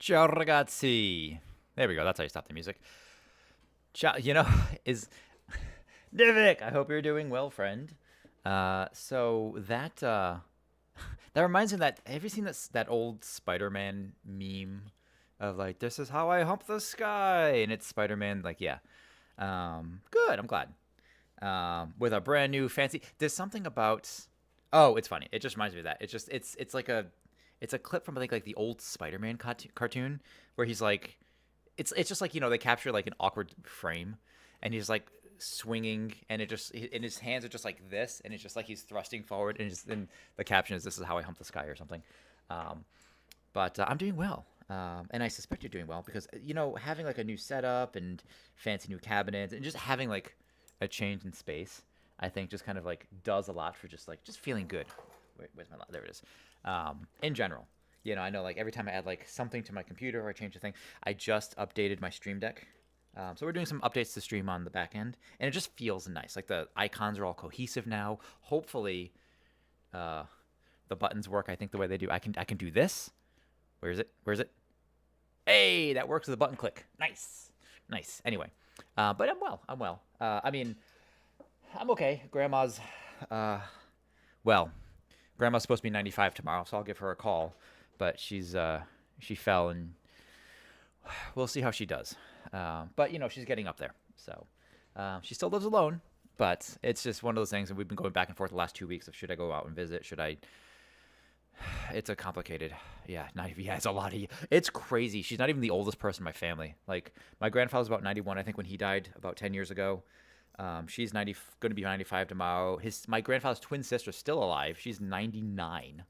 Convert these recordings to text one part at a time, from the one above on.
Ciao ragazzi. There we go. That's how you stop the music. Ciao, is Divik. I hope you're doing well, friend. So that reminds me of that. Have you seen that old Spider-Man meme of like, this is how I hump the sky, and it's Spider-Man like, yeah. Good. I'm glad. With a brand new fancy. There's something about. Oh, it's funny. It just reminds me of that. It's like it's a clip from I think like the old Spider-Man cartoon where he's like, it's just like they capture like an awkward frame, and he's like swinging, and and his hands are just like this, and it's just like he's thrusting forward, and the caption is, "This is how I hump the sky" or something. Um, but I'm doing well. And I suspect you're doing well because having like a new setup and fancy new cabinets and just having like a change in space, I think just kind of like does a lot for just feeling good. Where's my there it is. In general, I know like every time I add like something to my computer or I change a thing, I just updated my Stream Deck. So we're doing some updates to Stream on the back end, and it just feels nice. Like the icons are all cohesive now. Hopefully, the buttons work. I think the way they do. I can do this. Where is it? Where is it? Hey, that works with a button click. Nice, nice. Anyway, but I'm well. I'm well. I mean, I'm okay. Uh, well, Grandma's supposed to be 95 tomorrow, so I'll give her a call. But she fell, and we'll see how she does. But she's getting up there, so she still lives alone. But it's just one of those things, and we've been going back and forth the last 2 weeks of should I go out and visit? Should I? It's a complicated, yeah, it's a lot of, it's crazy. She's not even the oldest person in my family. Like my grandfather's about 91, I think, when he died about 10 years ago. She's going to be 95 tomorrow. My grandfather's twin sister's still alive. She's 99.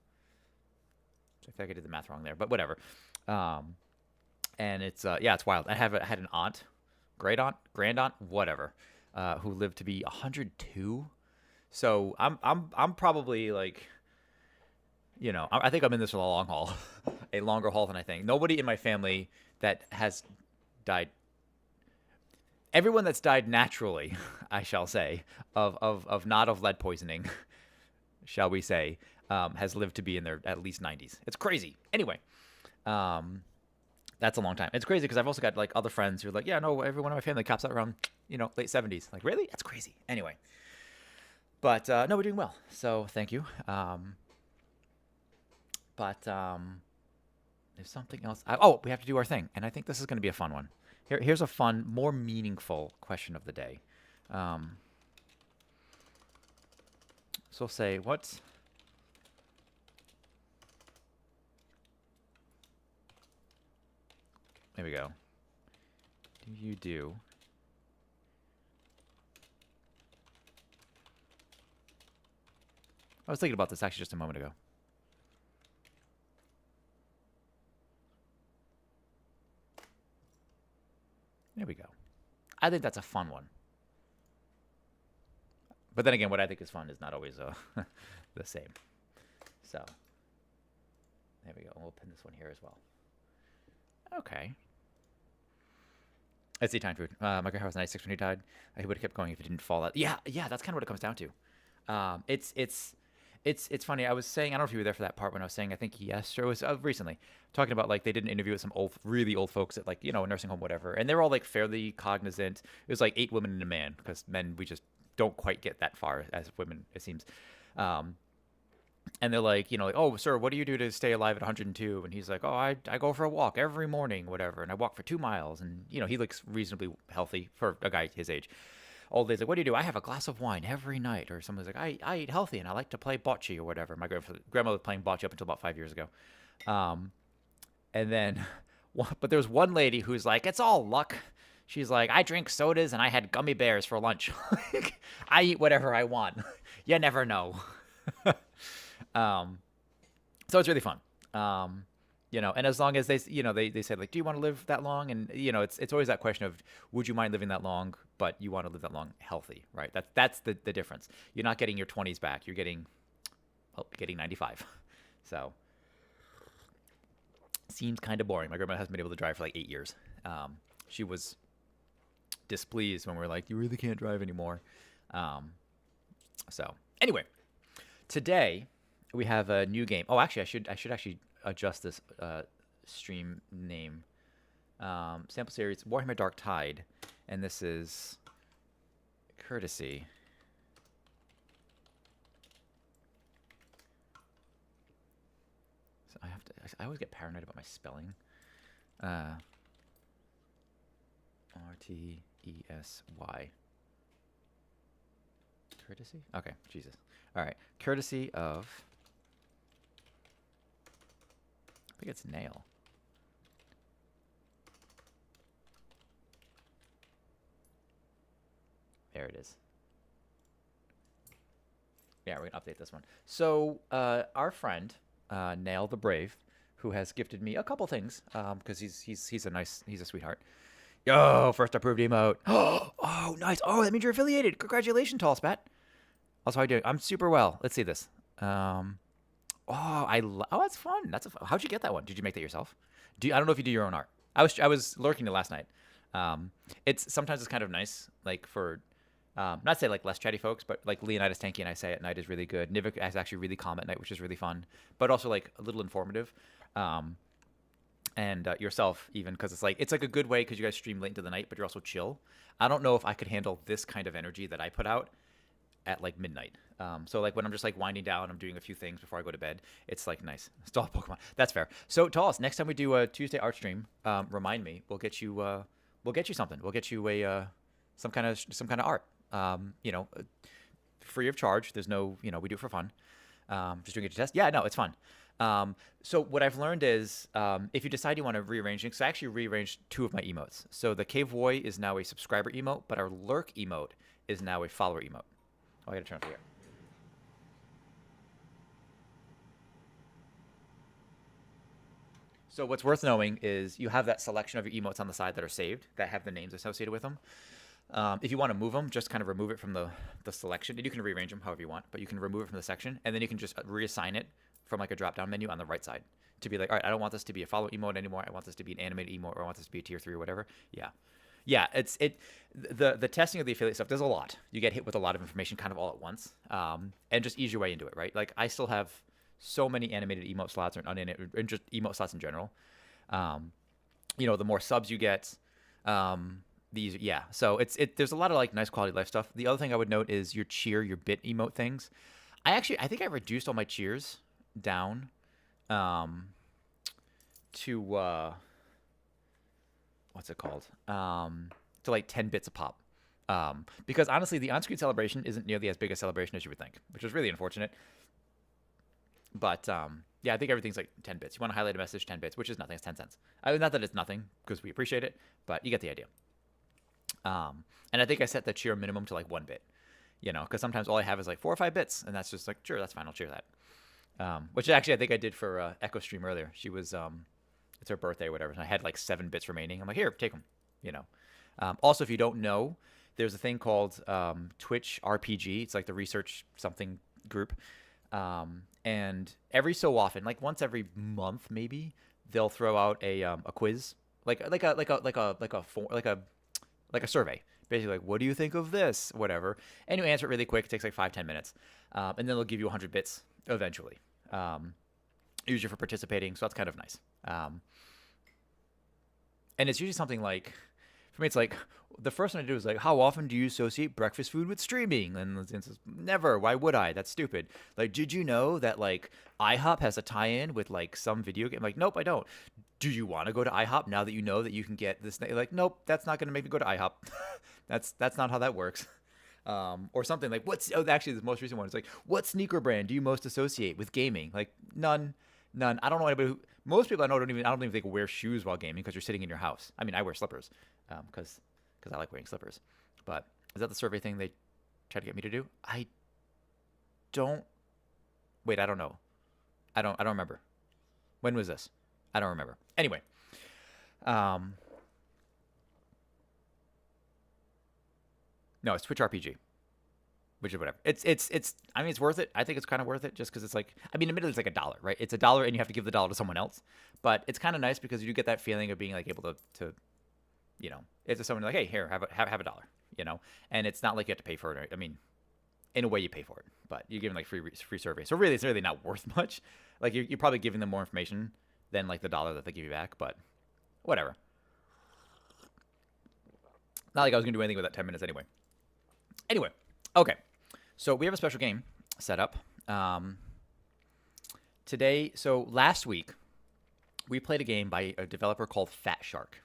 So I feel like I did the math wrong there, but whatever. And it's yeah, it's wild. I had an aunt, great aunt, grand aunt, whatever, who lived to be 102. So I'm probably like, I think I'm in this for the long haul, a longer haul than I think. Nobody in my family that has died. Everyone that's died naturally, I shall say, of not of lead poisoning, shall we say, has lived to be in their at least 90s. It's crazy. Anyway, that's a long time. It's crazy because I've also got like other friends who are like, yeah, no, everyone in my family caps out around late 70s. Like, really? That's crazy. Anyway, but no, we're doing well. So thank you. But there's something else. We have to do our thing, and I think this is going to be a fun one. Here's a fun, more meaningful question of the day. So we'll say, what? There we go. Do you do? I was thinking about this actually just a moment ago. There we go. I think that's a fun one. But then again, what I think is fun is not always the same. So, there we go. And we'll pin this one here as well. Okay. It's the time food. My grandpa was 96 when he died. He would have kept going if it didn't fall out. Yeah, that's kind of what it comes down to. It's funny. I was saying, I don't know if you were there for that part when I was saying, I think yesterday, it was recently, talking about like they did an interview with some really old folks at like, a nursing home, whatever. And they were all like fairly cognizant. It was like 8 women and a man, because men, we just don't quite get that far as women, it seems. And they're like, like, oh, sir, what do you do to stay alive at 102? And he's like, oh, I go for a walk every morning, whatever. And I walk for 2 miles. And, he looks reasonably healthy for a guy his age. Old days, like, what do you do? I have a glass of wine every night. Or someone's like, I eat healthy and I like to play bocce or whatever. My grandmother was playing bocce up until about 5 years ago. And then, but there was one lady who's like, it's all luck. She's like, I drink sodas and I had gummy bears for lunch. I eat whatever I want. You never know. So it's really fun. And as long as they said like, do you want to live that long? And it's always that question of, would you mind living that long? But you want to live that long healthy, right? That's the difference. You're not getting your 20s back. You're getting 95. So seems kind of boring. My grandma hasn't been able to drive for like 8 years. She was displeased when we were like, you really can't drive anymore. So anyway, today we have a new game. Oh, actually, I should actually adjust this stream name. Sample series Warhammer Darktide, and this is courtesy. So I always get paranoid about my spelling. R-T-E-S-Y. Courtesy? Okay, Jesus. All right, courtesy of, I think it's Nail. There it is. Yeah, we're gonna update this one. So our friend Nail the Brave, who has gifted me a couple things, because he's a sweetheart. Yo, first approved emote. Oh, nice. Oh, that means you're affiliated. Congratulations, Tall Spat. Also, how are you doing? I'm super well. Let's see this. Oh, that's fun. How'd you get that one? Did you make that yourself? I don't know if you do your own art. I was lurking it last night. Sometimes it's kind of nice, like for not to say like less chatty folks, but like Leonidas Tanky and I say at night is really good. Nivik is actually really calm at night, which is really fun, but also like a little informative. And yourself even, because it's like a good way because you guys stream late into the night, but you're also chill. I don't know if I could handle this kind of energy that I put out at like midnight. So like when I'm just like winding down, I'm doing a few things before I go to bed. It's like nice. Stall Pokemon. That's fair. So Tallis, next time we do a Tuesday art stream, remind me. We'll get you something. We'll get you some kind of art. Free of charge. There's no, we do it for fun. Just doing it to test. Yeah, no, it's fun. So what I've learned is if you decide you want to rearrange things, so I actually rearranged 2 of my emotes. So the Cave Boy is now a subscriber emote, but our Lurk emote is now a follower emote. Oh, I gotta turn it here. So what's worth knowing is you have that selection of your emotes on the side that are saved that have the names associated with them. If you want to move them, just kind of remove it from the selection. And you can rearrange them however you want, but you can remove it from the section, and then you can just reassign it from like a drop-down menu on the right side to be like, all right, I don't want this to be a follow emote anymore. I want this to be an animated emote, or I want this to be a tier 3 or whatever. Yeah. The testing of the affiliate stuff, there's a lot. You get hit with a lot of information kind of all at once, and just ease your way into it, right? Like I still have so many animated emote slots or unanimated, and just emote slots in general. The more subs you get, so there's a lot of like nice quality life stuff. The other thing I would note is your cheer, your bit emote things. I think I reduced all my cheers down to what's it called? To like 10 bits a pop. Because honestly, the on-screen celebration isn't nearly as big a celebration as you would think, which is really unfortunate. But yeah, I think everything's like 10 bits. You want to highlight a message, 10 bits, which is nothing. It's 10 cents. Not that it's nothing, because we appreciate it, but you get the idea. And I think I set the cheer minimum to like 1 bit, because sometimes all I have is like 4 or 5 bits, and that's just like, sure, that's fine, I'll cheer that. Which actually I think I did for Echo Stream earlier. She was, it's her birthday or whatever, and I had like 7 bits remaining. I'm like, here, take them, Also, if you don't know, there's a thing called Twitch RPG. It's like the research something group. And every so often, like once every month maybe, they'll throw out a quiz, like a survey, basically like, what do you think of this, whatever, and you answer it really quick. It takes like 5-10 minutes, and then they'll give you 100 bits eventually, usually for participating. So that's kind of nice. And it's usually something like, for me, it's like the first one I do is like, how often do you associate breakfast food with streaming? And it says, never. Why would I? That's stupid. Like, did you know that like IHOP has a tie-in with like some video game? Like, nope, I don't. Do you want to go to IHOP now that you know that you can get this thing? Like, nope, that's not going to make me go to IHOP. that's not how that works. Or something like, actually the most recent one is like, what sneaker brand do you most associate with gaming? Like, none. I don't know anybody most people I know don't even think wear shoes while gaming because you're sitting in your house. I mean, I wear slippers because I like wearing slippers. But is that the survey thing they try to get me to do? I don't know. I don't remember. When was this? I don't remember. Anyway, no, it's Twitch RPG, which is whatever. It's I mean, it's worth it. I think it's kind of worth it just because it's like, I mean, admittedly, it's like $1, right? It's $1 and you have to give the dollar to someone else, but it's kind of nice because you do get that feeling of being like able to it's just someone like, hey, here, have $1, and it's not like you have to pay for it. I mean, in a way you pay for it, but you're giving like free survey. So really, it's really not worth much. Like you're probably giving them more information than like the dollar that they give you back. But whatever. Not like I was gonna do anything with that 10 minutes anyway. Anyway, okay. So we have a special game set up today. So last week we played a game by a developer called Fat Shark,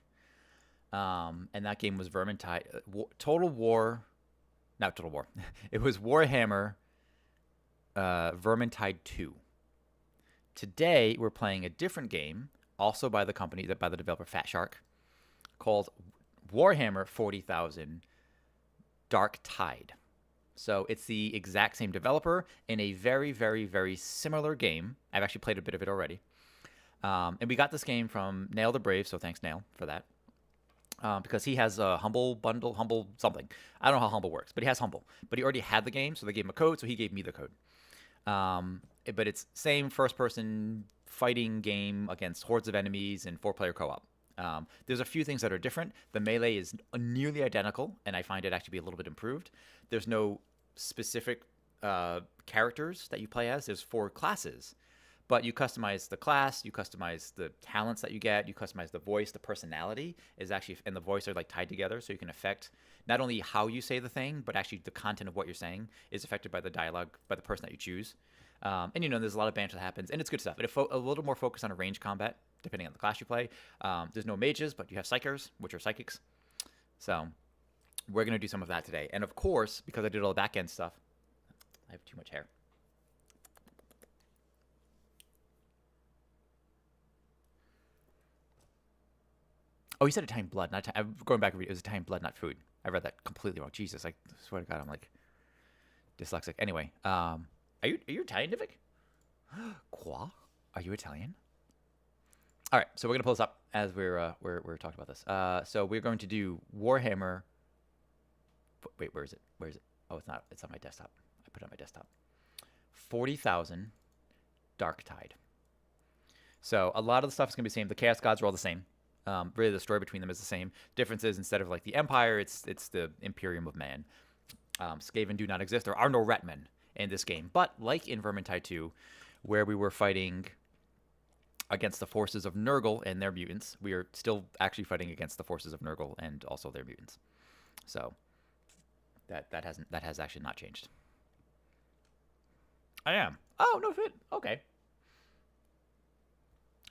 and that game was Vermintide, Total War, not Total War. It was Warhammer, Vermintide 2. Today we're playing a different game, also by the company by the developer Fat Shark, called Warhammer 40,000 Darktide. So it's the exact same developer in a very, very, very similar game. I've actually played a bit of it already. And we got this game from Nail the Brave, so thanks, Nail, for that. Because he has a Humble bundle, Humble something. I don't know how Humble works, but he has Humble. But he already had the game, so they gave him a code, so he gave me the code. But it's same first-person fighting game against hordes of enemies and 4-player co-op. There's a few things that are different. The melee is nearly identical, and I find it actually be a little bit improved. There's no specific characters that you play as. There's 4 classes, but you customize the class, you customize the talents that you get, you customize the voice, the personality is actually, and the voice are like tied together, so you can affect not only how you say the thing, but actually the content of what you're saying is affected by the dialogue, by the person that you choose. And there's a lot of banter that happens, and it's good stuff. It's a little more focused on a range combat, depending on the class you play. There's no mages, but you have psychers, which are psychics. So we're going to do some of that today. And of course, because I did all the back-end stuff, I have too much hair. Oh, you said Italian blood, not I'm going back and read. It was Italian blood, not food. I read that completely wrong. Jesus, I swear to God, I'm like dyslexic. Anyway, are you Italian, Divik? Quoi? Are you Italian? All right, so we're gonna pull this up as we're talking about this. So we're going to do Warhammer. Wait, where is it? Where is it? Oh, it's not. It's on my desktop. I put it on my desktop. 40,000 Darktide. So a lot of the stuff is gonna be the same. The Chaos Gods are all the same. Really, the story between them is the same. Difference is instead of like the Empire, it's the Imperium of Man. Skaven do not exist. There are no Retmen in this game, but like in Vermintide 2, where we were fighting against the forces of Nurgle and their mutants, we are still actually fighting against the forces of Nurgle and also their mutants. So that has actually not changed. I am. Oh, no fit. Okay.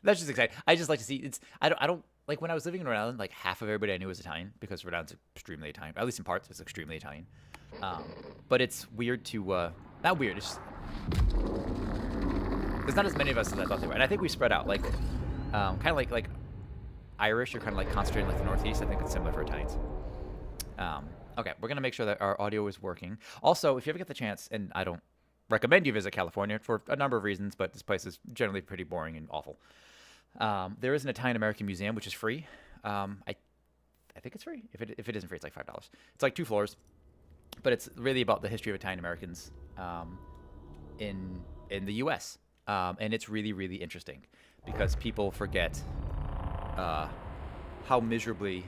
That's just exciting. I just like to see it's. I don't like when I was living in Rhode Island. Like half of everybody I knew was Italian because Rhode Island's extremely Italian. At least in parts, it's extremely Italian. But it's weird to not weird. It's just, there's not as many of us as I thought there were, and I think we spread out. Like kind of like Irish, or kind of like concentrated like the Northeast. I think it's similar for Italians. Okay, we're gonna make sure that our audio is working. Also, if you ever get the chance, and I don't recommend you visit California for a number of reasons, but this place is generally pretty boring and awful. There is an Italian American museum which is free. I think it's free. If it isn't free, it's like $5. It's like 2 floors, but it's really about the history of Italian Americans in the U.S. And it's really, really interesting because people forget how miserably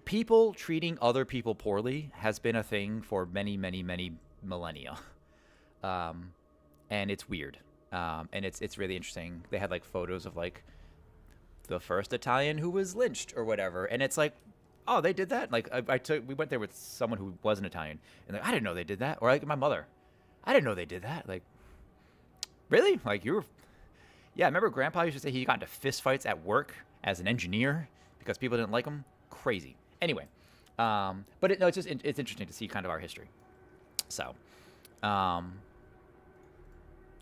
people treating other people poorly has been a thing for many, many, many millennia. And it's weird. And it's really interesting. They had like photos of like the first Italian who was lynched or whatever, and it's like, oh, they did that. Like we went there with someone who wasn't Italian, and like I didn't know they did that. Or like my mother, I didn't know they did that. Like, really? Like you were? Yeah, I remember Grandpa used to say he got into fist fights at work as an engineer because people didn't like him. Crazy. Anyway, but it's just it's interesting to see kind of our history. So,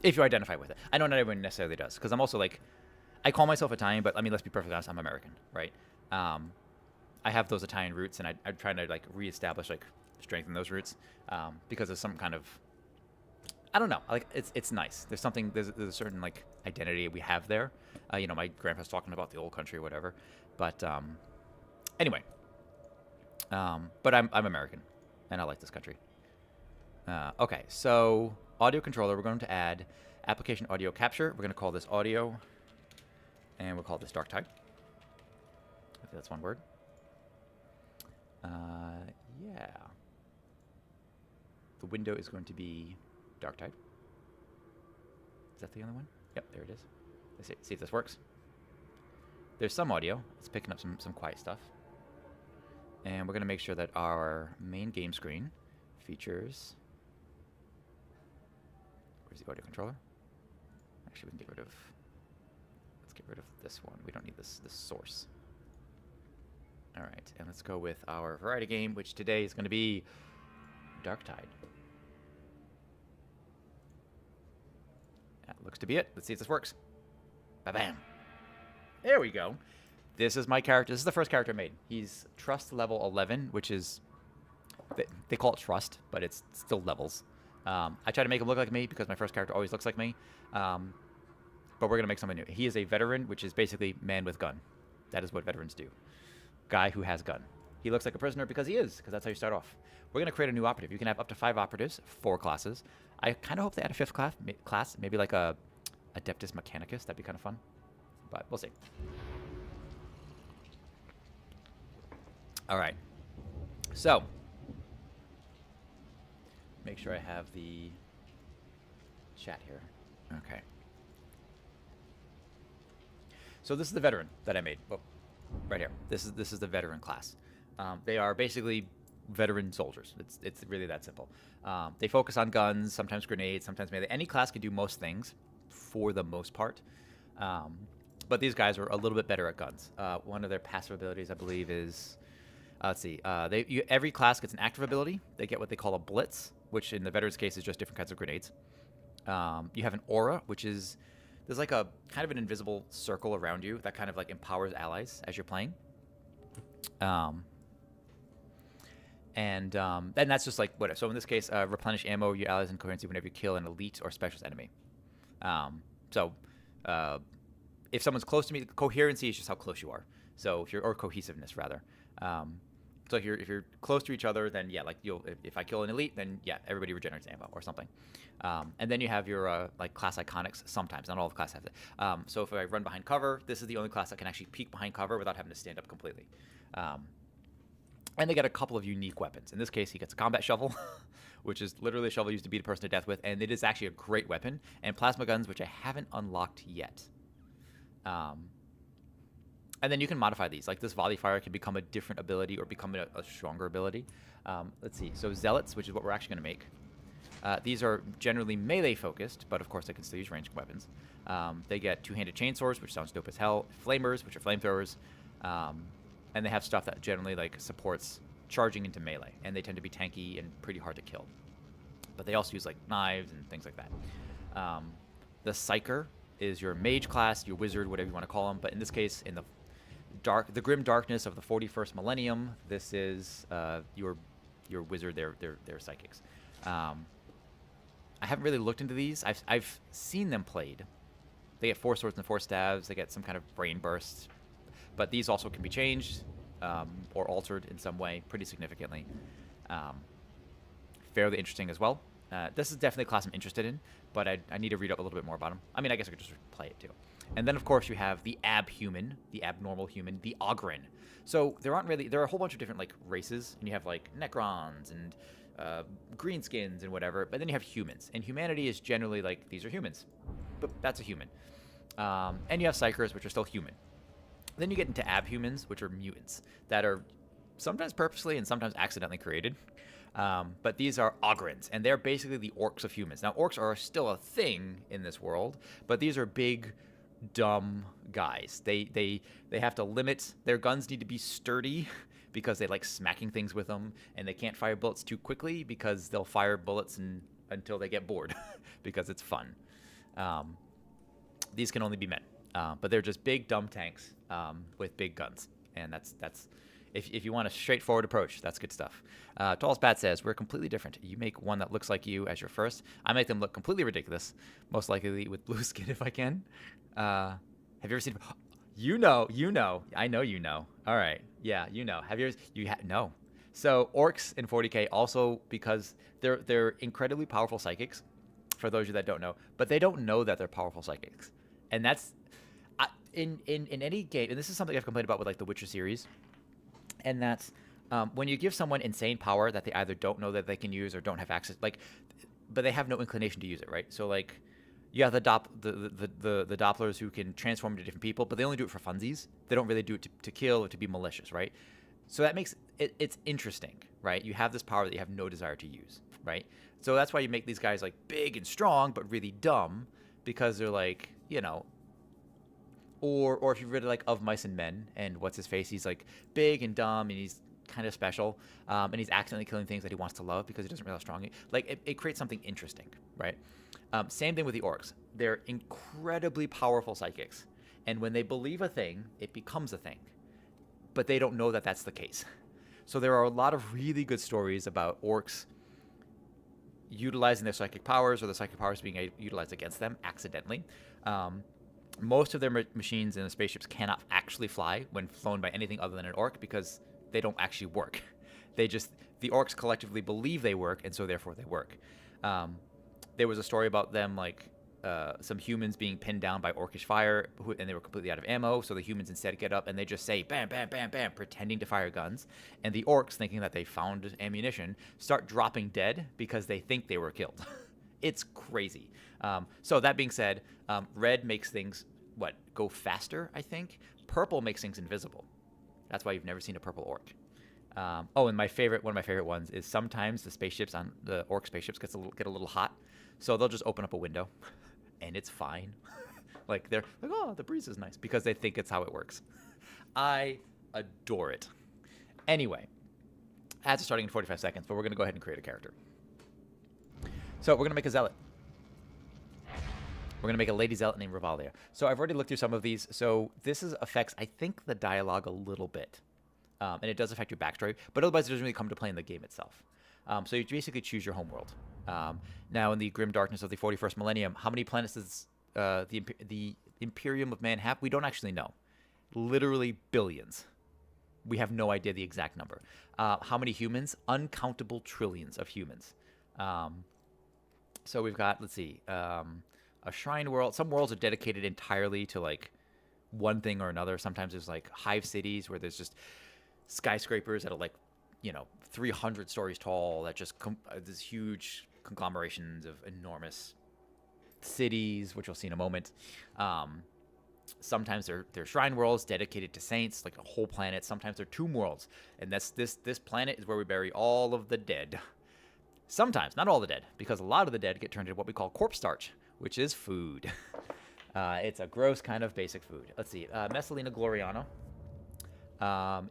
if you identify with it. I know not everyone necessarily does, because I'm also like, I call myself Italian, but I mean, let's be perfectly honest, I'm American, right? I have those Italian roots, and I'm trying to like reestablish, like strengthen those roots, because there's some kind of, I don't know, like it's nice. There's something, there's a certain like identity we have there. My grandpa's talking about the old country or whatever, but anyway, but I'm American, and I like this country. Okay, so audio controller, we're going to add application audio capture. We're going to call this audio, and we'll call this Darktide. I think that's one word. Yeah. The window is going to be Darktide. Is that the other one? Yep, there it is. Let's see if this works. There's some audio. It's picking up some quiet stuff. And we're going to make sure that our main game screen features... Where's the audio controller? Actually, we can get rid of... Let's get rid of this one. We don't need this source. All right, and let's go with our variety game, which today is going to be Darktide. That looks to be it. Let's see if this works. Ba-bam. There we go. This is my character. This is the first character I made. He's trust level 11, which is... They call it trust, but it's still levels. I try to make him look like me because my first character always looks like me. But we're going to make something new. He is a veteran, which is basically man with gun. That is what veterans do. Guy who has gun. He looks like a prisoner because he is, because that's how you start off. We're going to create a new operative. You can have up to 5 operatives, 4 classes. I kind of hope they add a 5th class, maybe like a Adeptus Mechanicus. That'd be kind of fun. But we'll see. All right. So, make sure I have the chat here. Okay. So this is the veteran that I made. Oh, right here. This is the veteran class. They are basically veteran soldiers. It's really that simple. They focus on guns, sometimes grenades, sometimes melee. Any class can do most things, for the most part. But these guys are a little bit better at guns. One of their passive abilities, I believe, is... let's see. Every class gets an active ability. They get what they call a blitz, which in the veteran's case is just different kinds of grenades. You have an aura, which is... There's like a kind of an invisible circle around you that kind of like empowers allies as you're playing. And that's just like whatever. So in this case, replenish ammo, your allies, and coherency whenever you kill an elite or specialist enemy. If someone's close to me, coherency is just how close you are. So or cohesiveness rather. So if you're close to each other, then yeah, like if I kill an elite, then yeah, everybody regenerates ammo or something. And then you have your like class iconics. Sometimes, not all of the class have it. So if I run behind cover, this is the only class that can actually peek behind cover without having to stand up completely. And they get a couple of unique weapons. In this case, he gets a combat shovel, which is literally a shovel used to beat a person to death with, and it is actually a great weapon. And plasma guns, which I haven't unlocked yet. And then you can modify these. Like this volley fire can become a different ability or become a stronger ability. Let's see. So zealots, which is what we're actually going to make. These are generally melee focused, but of course they can still use ranged weapons. They get two-handed chainswords, which sounds dope as hell. Flamers, which are flamethrowers. And they have stuff that generally like supports charging into melee, and they tend to be tanky and pretty hard to kill. But they also use like knives and things like that. The Psyker is your mage class, your wizard, whatever you want to call them. But in this case, in the grim darkness of the 41st millennium, this is your wizard. They're psychics. I haven't really looked into these. I've seen them played. They get 4 swords and 4 staves. They get some kind of brain burst. But these also can be changed or altered in some way pretty significantly. Fairly interesting as well. This is definitely a class I'm interested in, but I need to read up a little bit more about them. I mean, I guess I could just play it too. And then, of course, you have the abhuman, the abnormal human, the Ogren. So there are a whole bunch of different like races, and you have like Necrons and greenskins and whatever, but then you have humans. And humanity is generally like, these are humans. But that's a human. And you have Psychers, which are still human. Then you get into abhumans, which are mutants that are sometimes purposely and sometimes accidentally created. But these are Ogrins, and they're basically the orcs of humans. Now, orcs are still a thing in this world, but these are big, dumb guys. They have to limit their guns. Need to be sturdy because they like smacking things with them, and they can't fire bullets too quickly because they'll fire bullets until they get bored because it's fun. These can only be men. But they're just big, dumb tanks with big guns. And that's if you want a straightforward approach, that's good stuff. Tallest Bat says, we're completely different. You make one that looks like you as your first. I make them look completely ridiculous, most likely with blue skin if I can. Have you ever seen... You know. I know you know. All right. Yeah, you know. Have you ever... No. So orcs in 40K also, because they're incredibly powerful psychics, for those of you that don't know. But they don't know that they're powerful psychics. And that's... In any game, and this is something I've complained about with like the Witcher series, and that's when you give someone insane power that they either don't know that they can use or don't have access, like, but they have no inclination to use it, right? So like, You have the Dopplers who can transform into different people, but they only do it for funsies. They don't really do it to kill or to be malicious, right? So that makes it's interesting, right? You have this power that you have no desire to use, right? So that's why you make these guys like big and strong, but really dumb, because they're like, you know, or if you read like Of Mice and Men, and what's his face, he's like big and dumb, and he's kind of special, and he's accidentally killing things that he wants to love because he doesn't realize how strong. Like it creates something interesting, right? Same thing with the orcs. They're incredibly powerful psychics, and when they believe a thing, it becomes a thing. But they don't know that that's the case. So there are a lot of really good stories about orcs utilizing their psychic powers, or the psychic powers being utilized against them accidentally. Most of their machines and the spaceships cannot actually fly when flown by anything other than an orc, because they don't actually work. The orcs collectively believe they work, and so therefore they work. There was a story about them, like some humans being pinned down by orcish fire, and they were completely out of ammo, so the humans instead get up and they just say bam, bam, bam, bam, pretending to fire guns. And the orcs, thinking that they found ammunition, start dropping dead because they think they were killed. It's crazy. So that being said, red makes things, go faster, I think. Purple makes things invisible. That's why you've never seen a purple orc. And one of my favorite ones is sometimes the orc spaceships get a little hot, so they'll just open up a window, and it's fine. Like they're like, oh, the breeze is nice, because they think it's how it works. I adore it. Anyway, ads are starting in 45 seconds, but we're gonna go ahead and create a character. So we're gonna make a zealot. We're gonna make a lady zealot named Revalia. So I've already looked through some of these. So this affects, I think, the dialogue a little bit. And it does affect your backstory, but otherwise it doesn't really come to play in the game itself. So you basically choose your homeworld. Now, in the grim darkness of the 41st millennium, how many planets does the Imperium of Man have? We don't actually know. Literally billions. We have no idea the exact number. How many humans? Uncountable trillions of humans. So we've got, let's see, a shrine world. Some worlds are dedicated entirely to like one thing or another. Sometimes there's like hive cities where there's just skyscrapers that are like, 300 stories tall, that just these huge conglomerations of enormous cities, which we'll see in a moment. Sometimes they're shrine worlds dedicated to saints, like a whole planet. Sometimes they're tomb worlds, and this planet is where we bury all of the dead. Sometimes, not all the dead, because a lot of the dead get turned into what we call corpse starch, which is food. It's a gross kind of basic food. Let's see. Messalina Gloriana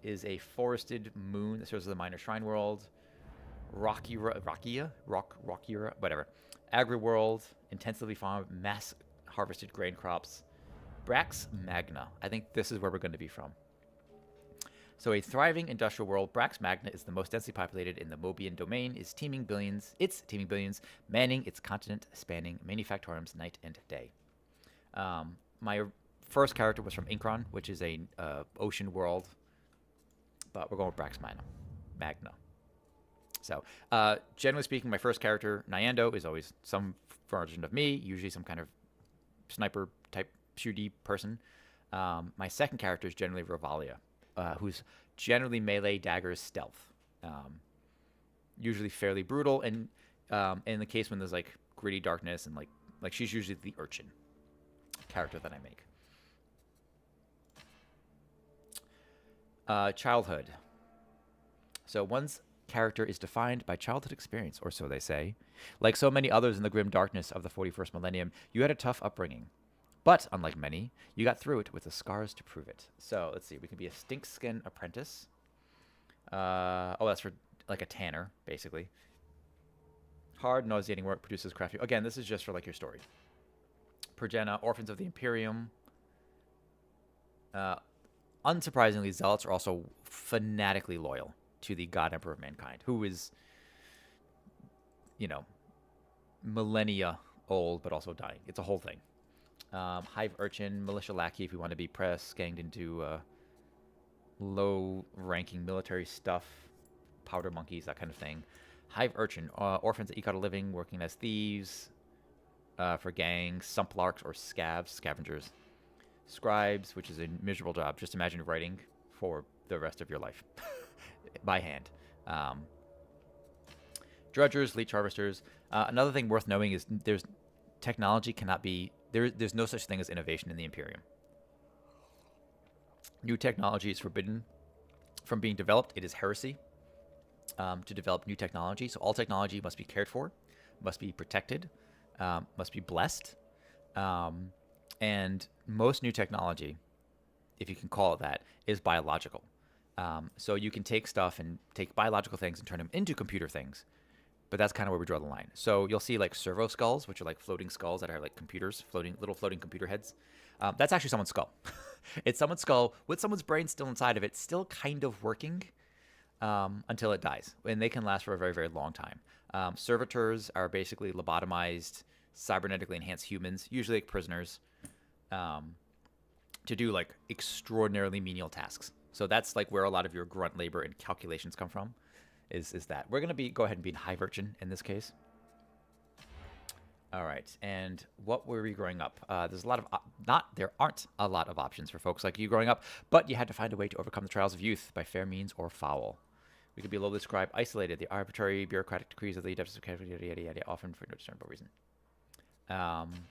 is a forested moon that serves as the minor shrine world. Rockia, whatever. Agri-world, intensively farmed, mass harvested grain crops. Brax Magna. I think this is where we're going to be from. So a thriving industrial world, Brax Magna is the most densely populated in the Mobian domain, it's teeming billions, manning its continent, spanning manufactorums night and day. My first character was from Incron, which is a ocean world, but we're going with Brax Magna. So, generally speaking, my first character, Nyando, is always some version of me, usually some kind of sniper type shooty person. My second character is generally Revalia, who's generally melee, daggers, stealth. Usually fairly brutal, and in the case when there's like gritty darkness and like she's usually the urchin character that I make. Childhood. So one's character is defined by childhood experience, or so they say. Like so many others in the grim darkness of the 41st millennium, you had a tough upbringing. But, unlike many, you got through it with the scars to prove it. So, let's see. We can be a stink-skin apprentice. That's for, like, a tanner, basically. Hard, nauseating work produces crafty... Again, this is just for, like, your story. Pergena, Orphans of the Imperium. Unsurprisingly, Zealots are also fanatically loyal to the God Emperor of Mankind, who is, millennia old, but also dying. It's a whole thing. Hive Urchin, Militia Lackey, if we want to be ganged into low-ranking military stuff, Powder Monkeys, that kind of thing. Hive Urchin, orphans that eke out a living, working as thieves for gangs, Sumplarks or scavengers. Scribes, which is a miserable job. Just imagine writing for the rest of your life by hand. Drudgers, leech harvesters. Another thing worth knowing is there's technology cannot be there's no such thing as innovation in the Imperium. New technology is forbidden from being developed. It is heresy to develop new technology. So all technology must be cared for, must be protected, must be blessed. And most new technology, if you can call it that, is biological. So you can take stuff and take biological things and turn them into computer things. But that's kind of where we draw the line. So you'll see like servo skulls, which are like floating skulls that are like computers, little floating computer heads. That's actually someone's skull. It's someone's skull with someone's brain still inside of it, still kind of working until it dies. And they can last for a very, very long time. Servitors are basically lobotomized, cybernetically enhanced humans, usually like prisoners, to do like extraordinarily menial tasks. So that's like where a lot of your grunt labor and calculations come from. Is that we're gonna go ahead and be high virgin in this case. All right, and what were we growing up? There's a lot of there aren't a lot of options for folks like you growing up, but you had to find a way to overcome the trials of youth by fair means or foul. We could be lowly described, isolated, the arbitrary bureaucratic decrees of the adepts of yada yada yada, often for no discernible reason.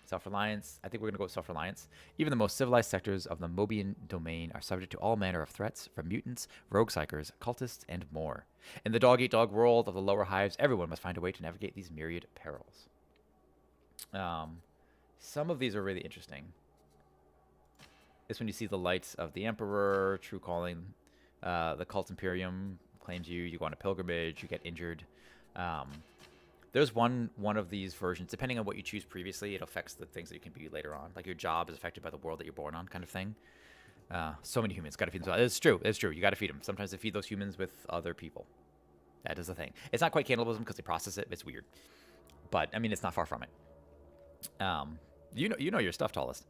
Self-reliance. I think we're going to go with self-reliance. Even the most civilized sectors of the Mobian domain are subject to all manner of threats from mutants, rogue psychers, cultists, and more. In the dog-eat-dog world of the lower hives, everyone must find a way to navigate these myriad perils. Some of these are really interesting. This when you see the lights of the Emperor, true calling, the cult Imperium claims you go on a pilgrimage, you get injured. There's one of these versions, depending on what you choose previously, it affects the things that you can be later on. Like your job is affected by the world that you're born on, kind of thing. So many humans, gotta feed them. It's true. You gotta feed them. Sometimes they feed those humans with other people. That is the thing. It's not quite cannibalism because they process it. It's weird, but I mean, it's not far from it. You know your stuff, Tallest.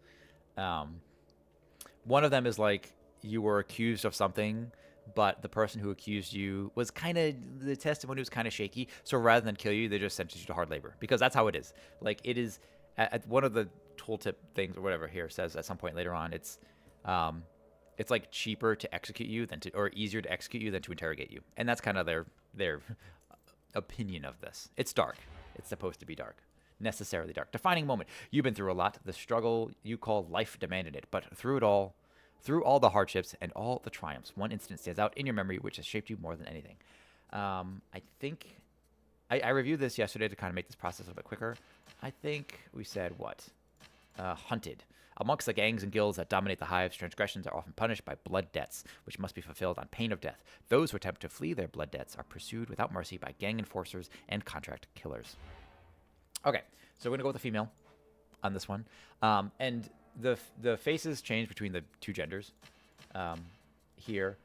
One of them is like you were accused of something, but the person who accused you was kind of, the testimony was kind of shaky. So rather than kill you, they just sentenced you to hard labor because that's how it is. Like it is at one of the tooltip things or whatever here says at some point later on, it's like cheaper to execute you or easier to execute you than to interrogate you. And that's kind of their opinion of this. It's dark. It's supposed to be dark. Necessarily dark. Defining moment. You've been through a lot. The struggle you call life demanded it, but through all the hardships and all the triumphs, one incident stands out in your memory which has shaped you more than anything. I think I reviewed this yesterday to kind of make this process a little bit quicker. I think we said what? Hunted. Amongst the gangs and guilds that dominate the hives, transgressions are often punished by blood debts, which must be fulfilled on pain of death. Those who attempt to flee their blood debts are pursued without mercy by gang enforcers and contract killers. Okay, so we're going to go with the female on this one. And the faces change between the two genders here.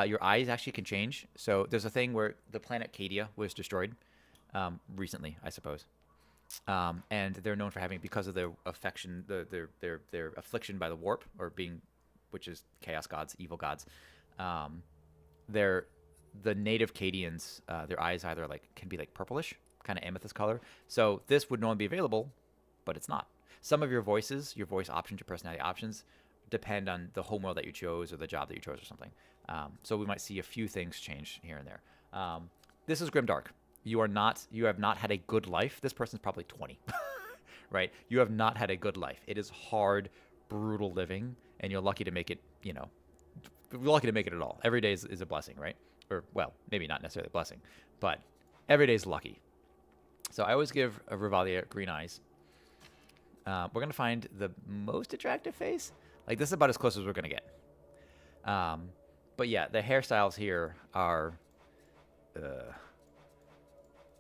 Your eyes actually can change. So there's a thing where the planet Cadia was destroyed recently, I suppose. And they're known for having, because of their affection, their affliction by the warp, or being, which is chaos gods, evil gods. The native Cadians, their eyes either can be purplish, kind of amethyst color. So this would normally be available, but it's not. Some of your voice options, your personality options, depend on the homeworld that you chose or the job that you chose or something. So we might see a few things change here and there. This is Grimdark. You have not had a good life. This person's probably 20, right? You have not had a good life. It is hard, brutal living, and you're lucky to make it, you're lucky to make it at all. Every day is a blessing, right? Or, well, maybe not necessarily a blessing, but every day is lucky. So I always give a Revalia green eyes. We're going to find the most attractive face. This is about as close as we're going to get. But yeah, the hairstyles here are...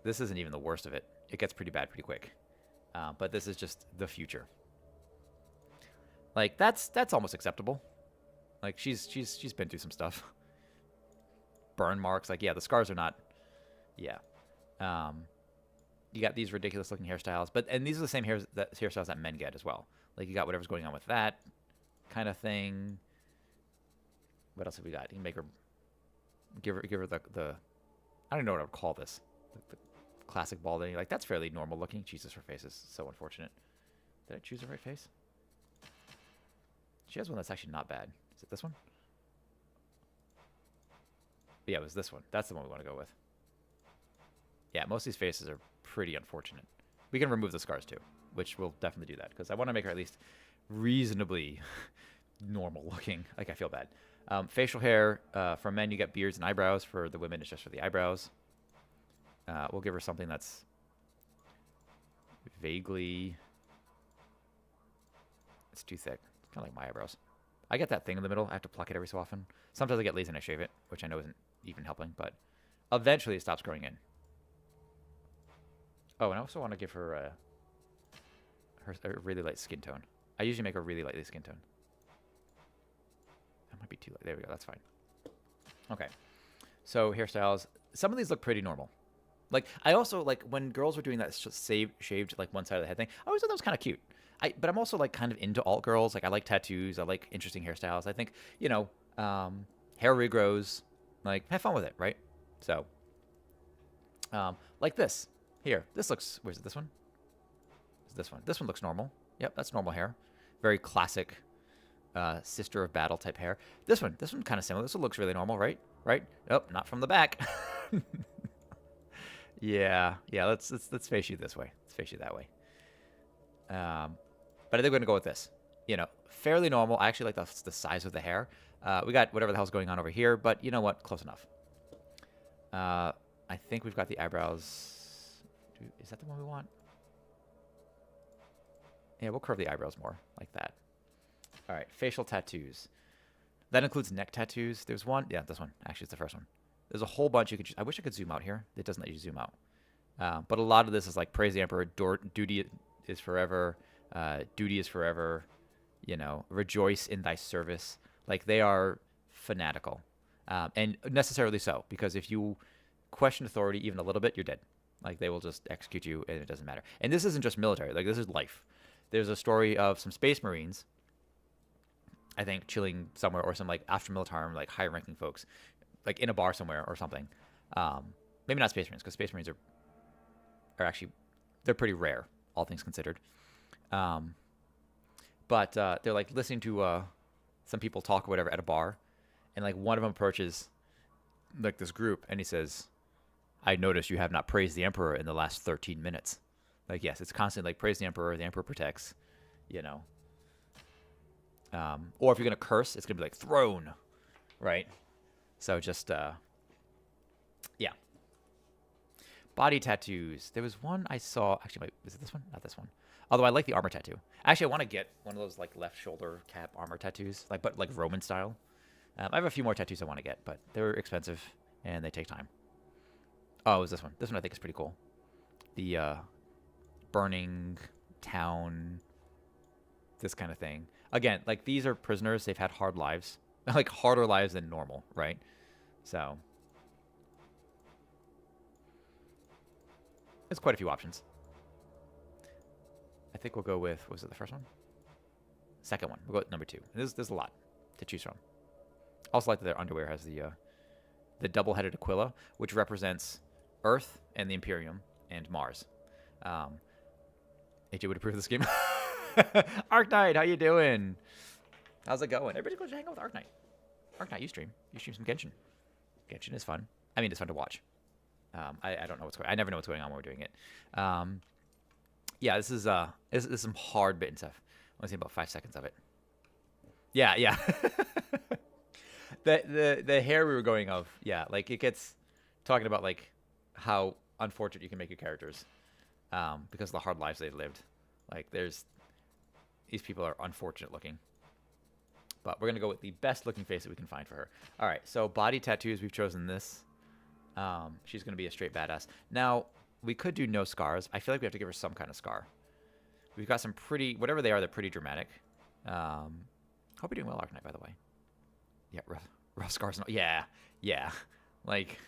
this isn't even the worst of it. It gets pretty bad pretty quick. But this is just the future. That's almost acceptable. She's been through some stuff. Burn marks. Yeah, the scars are not... Yeah. You got these ridiculous looking hairstyles, and these are the same hairstyles that men get as well. You got whatever's going on with that kind of thing. What else have we got? You can make her, give her the I don't know what I would call this, the classic balding. That's fairly normal looking. Jesus, her face is so unfortunate. Did I choose the right face? She has one that's actually not bad. Is it this one? But yeah, it was this one. That's the one we want to go with. Yeah, most of these faces are pretty unfortunate. We can remove the scars too. which we'll definitely do that because I want to make her at least reasonably normal looking. Like, I feel bad. Facial hair, for men, you get beards and eyebrows. For the women, it's just for the eyebrows. We'll give her something that's vaguely... It's too thick. It's kind of like my eyebrows. I get that thing in the middle. I have to pluck it every so often. Sometimes I get lazy and I shave it, which I know isn't even helping, but eventually it stops growing in. Oh, and I also want to give her a really light skin tone. I usually make a really lightly skin tone. That might be too light. There we go. That's fine. Okay. So hairstyles. Some of these look pretty normal. Like, I also, like, when girls were doing that shaved, like, one side of the head thing, I always thought that was kind of cute. But I'm also, like, kind of into alt girls. Like, I like tattoos. I like interesting hairstyles. I think, you know, hair regrows. Like, have fun with it, right? So, like this. Here. This looks, where's it, this one? It's this one. This one looks normal. Yep, that's normal hair. Very classic Sister of Battle type hair. This one kind of similar. This one looks really normal, right? Right? Oh, not from the back. Yeah. Let's face you this way. Let's face you that way. But I think we're gonna go with this. You know, fairly normal. I actually like the size of the hair. We got whatever the hell's going on over here, but you know what? Close enough. I think we've got the eyebrows. Is that the one we want? Yeah, we'll curve the eyebrows more like that. All right, facial tattoos. That includes neck tattoos. There's one. Yeah, this one. Actually, it's the first one. There's a whole bunch you could. I wish I could zoom out here. It doesn't let you zoom out. But a lot of this is like praise the emperor. Duty is forever. Duty is forever. You know, rejoice in thy service. Like, they are fanatical, and necessarily so, because if you question authority even a little bit, you're dead. Like, they will just execute you, and it doesn't matter. And this isn't just military. Like, this is life. There's a story of some space marines, I think, chilling somewhere, or some like after militarum, like high-ranking folks, like in a bar somewhere or something. Maybe not space marines, because space marines are actually, they're pretty rare, all things considered. But they're like listening to some people talk or whatever at a bar, and like one of them approaches like this group, and he says, "I noticed you have not praised the emperor in the last 13 minutes." Like, yes, it's constantly like praise the emperor protects, you know. Or if you're gonna curse, it's gonna be like throne, right? So just yeah. Body tattoos. There was one I saw. Actually, wait, is it this one? Not this one. Although I like the armor tattoo. Actually, I want to get one of those like left shoulder cap armor tattoos, but like Roman style. I have a few more tattoos I want to get, but they're expensive and they take time. Oh, it was this one. This one I think is pretty cool. The burning town, this kind of thing. Again, like, these are prisoners. They've had hard lives, like harder lives than normal, right? So there's quite a few options. I think we'll go with, was it the first one? Second one. We'll go with number 2. There's a lot to choose from. Also like that their underwear has the double-headed Aquila, which represents Earth and the Imperium and Mars. AJ would approve of this game. Darktide, how you doing? How's it going? Everybody go hang out with Darktide. Darktide, you stream. You stream some Genshin. Genshin is fun. I mean, it's fun to watch. I don't know what's going on. I never know what's going on when we're doing it. Yeah, this is some hard bit and stuff. I want to see about 5 seconds of it. Yeah. the hair we were going of, yeah, like, it gets talking about like how unfortunate you can make your characters because of the hard lives they've lived. Like, these people are unfortunate looking. But we're gonna go with the best looking face that we can find for her. All right, so body tattoos, we've chosen this. She's gonna be a straight badass. Now, we could do no scars. I feel like we have to give her some kind of scar. We've got some pretty, whatever they are, they're pretty dramatic. Hope you're doing well, Arknight, by the way. Yeah, rough scars. Yeah. Like,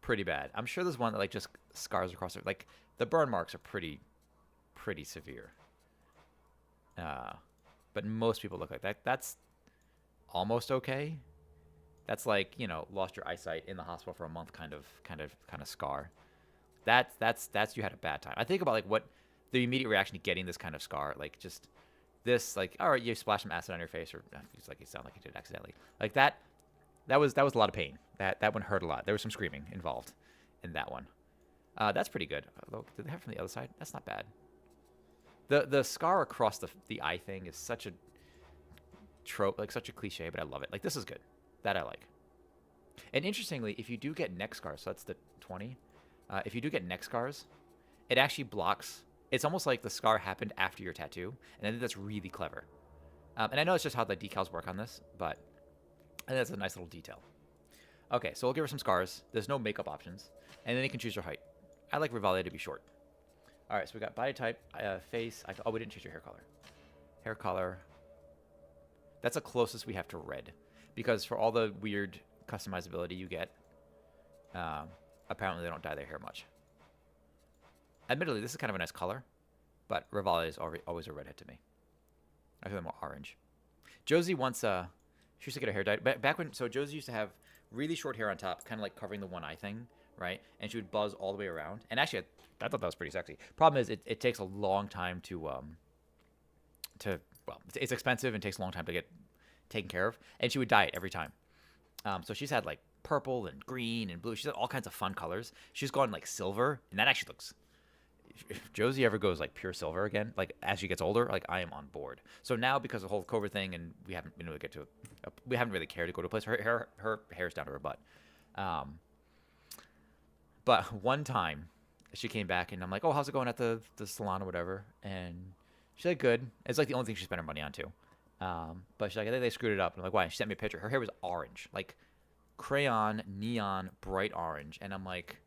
pretty bad. I'm sure there's one that like just scars across it. Like, the burn marks are pretty severe. But most people look like that. That's almost okay. That's like, you know, lost your eyesight in the hospital for a month kind of scar. That's you had a bad time. I think about like what the immediate reaction to getting this kind of scar, like just this, like, all right, you splash some acid on your face, or it's like you sound like you did accidentally. Like that was a lot of pain. That one hurt a lot. There was some screaming involved in that one. That's pretty good. Although, did they have it from the other side? That's not bad. The scar across the eye thing is such a trope, like such a cliche, but I love it. Like, this is good. That I like. And interestingly, if you do get neck scars, so that's the 20. If you do get neck scars, it actually blocks. It's almost like the scar happened after your tattoo, and I think that's really clever. And I know it's just how the decals work on this, but I think that's a nice little detail. Okay, so we'll give her some scars. There's no makeup options, and then you can choose your height. I like Revalia to be short. All right, so we got body type, face. Oh, we didn't choose your hair color. Hair color. That's the closest we have to red, because for all the weird customizability you get, apparently they don't dye their hair much. Admittedly, this is kind of a nice color, but Revalia is always a redhead to me. I feel more orange. Josie wants she used to get her hair dyed. Back when, so Josie used to have really short hair on top, kind of like covering the one eye thing, right? And she would buzz all the way around. And actually, I thought that was pretty sexy. Problem is, it takes a long time to well, it's expensive and takes a long time to get taken care of. And she would dye it every time. So she's had like purple and green and blue. She's had all kinds of fun colors. She's gone like silver, and that actually looks. If Josie ever goes like pure silver again, like as she gets older, like I am on board. So now, because of the whole COVID thing, and we haven't been able to get to, we haven't really cared to go to a place. Her hair's down to her butt. But one time, she came back and I'm like, "Oh, how's it going at the salon or whatever?" And she's like, "Good." It's like the only thing she spent her money on too. But she's like, "I think they screwed it up." And I'm like, "Why?" She sent me a picture. Her hair was orange, like crayon, neon, bright orange, and I'm like,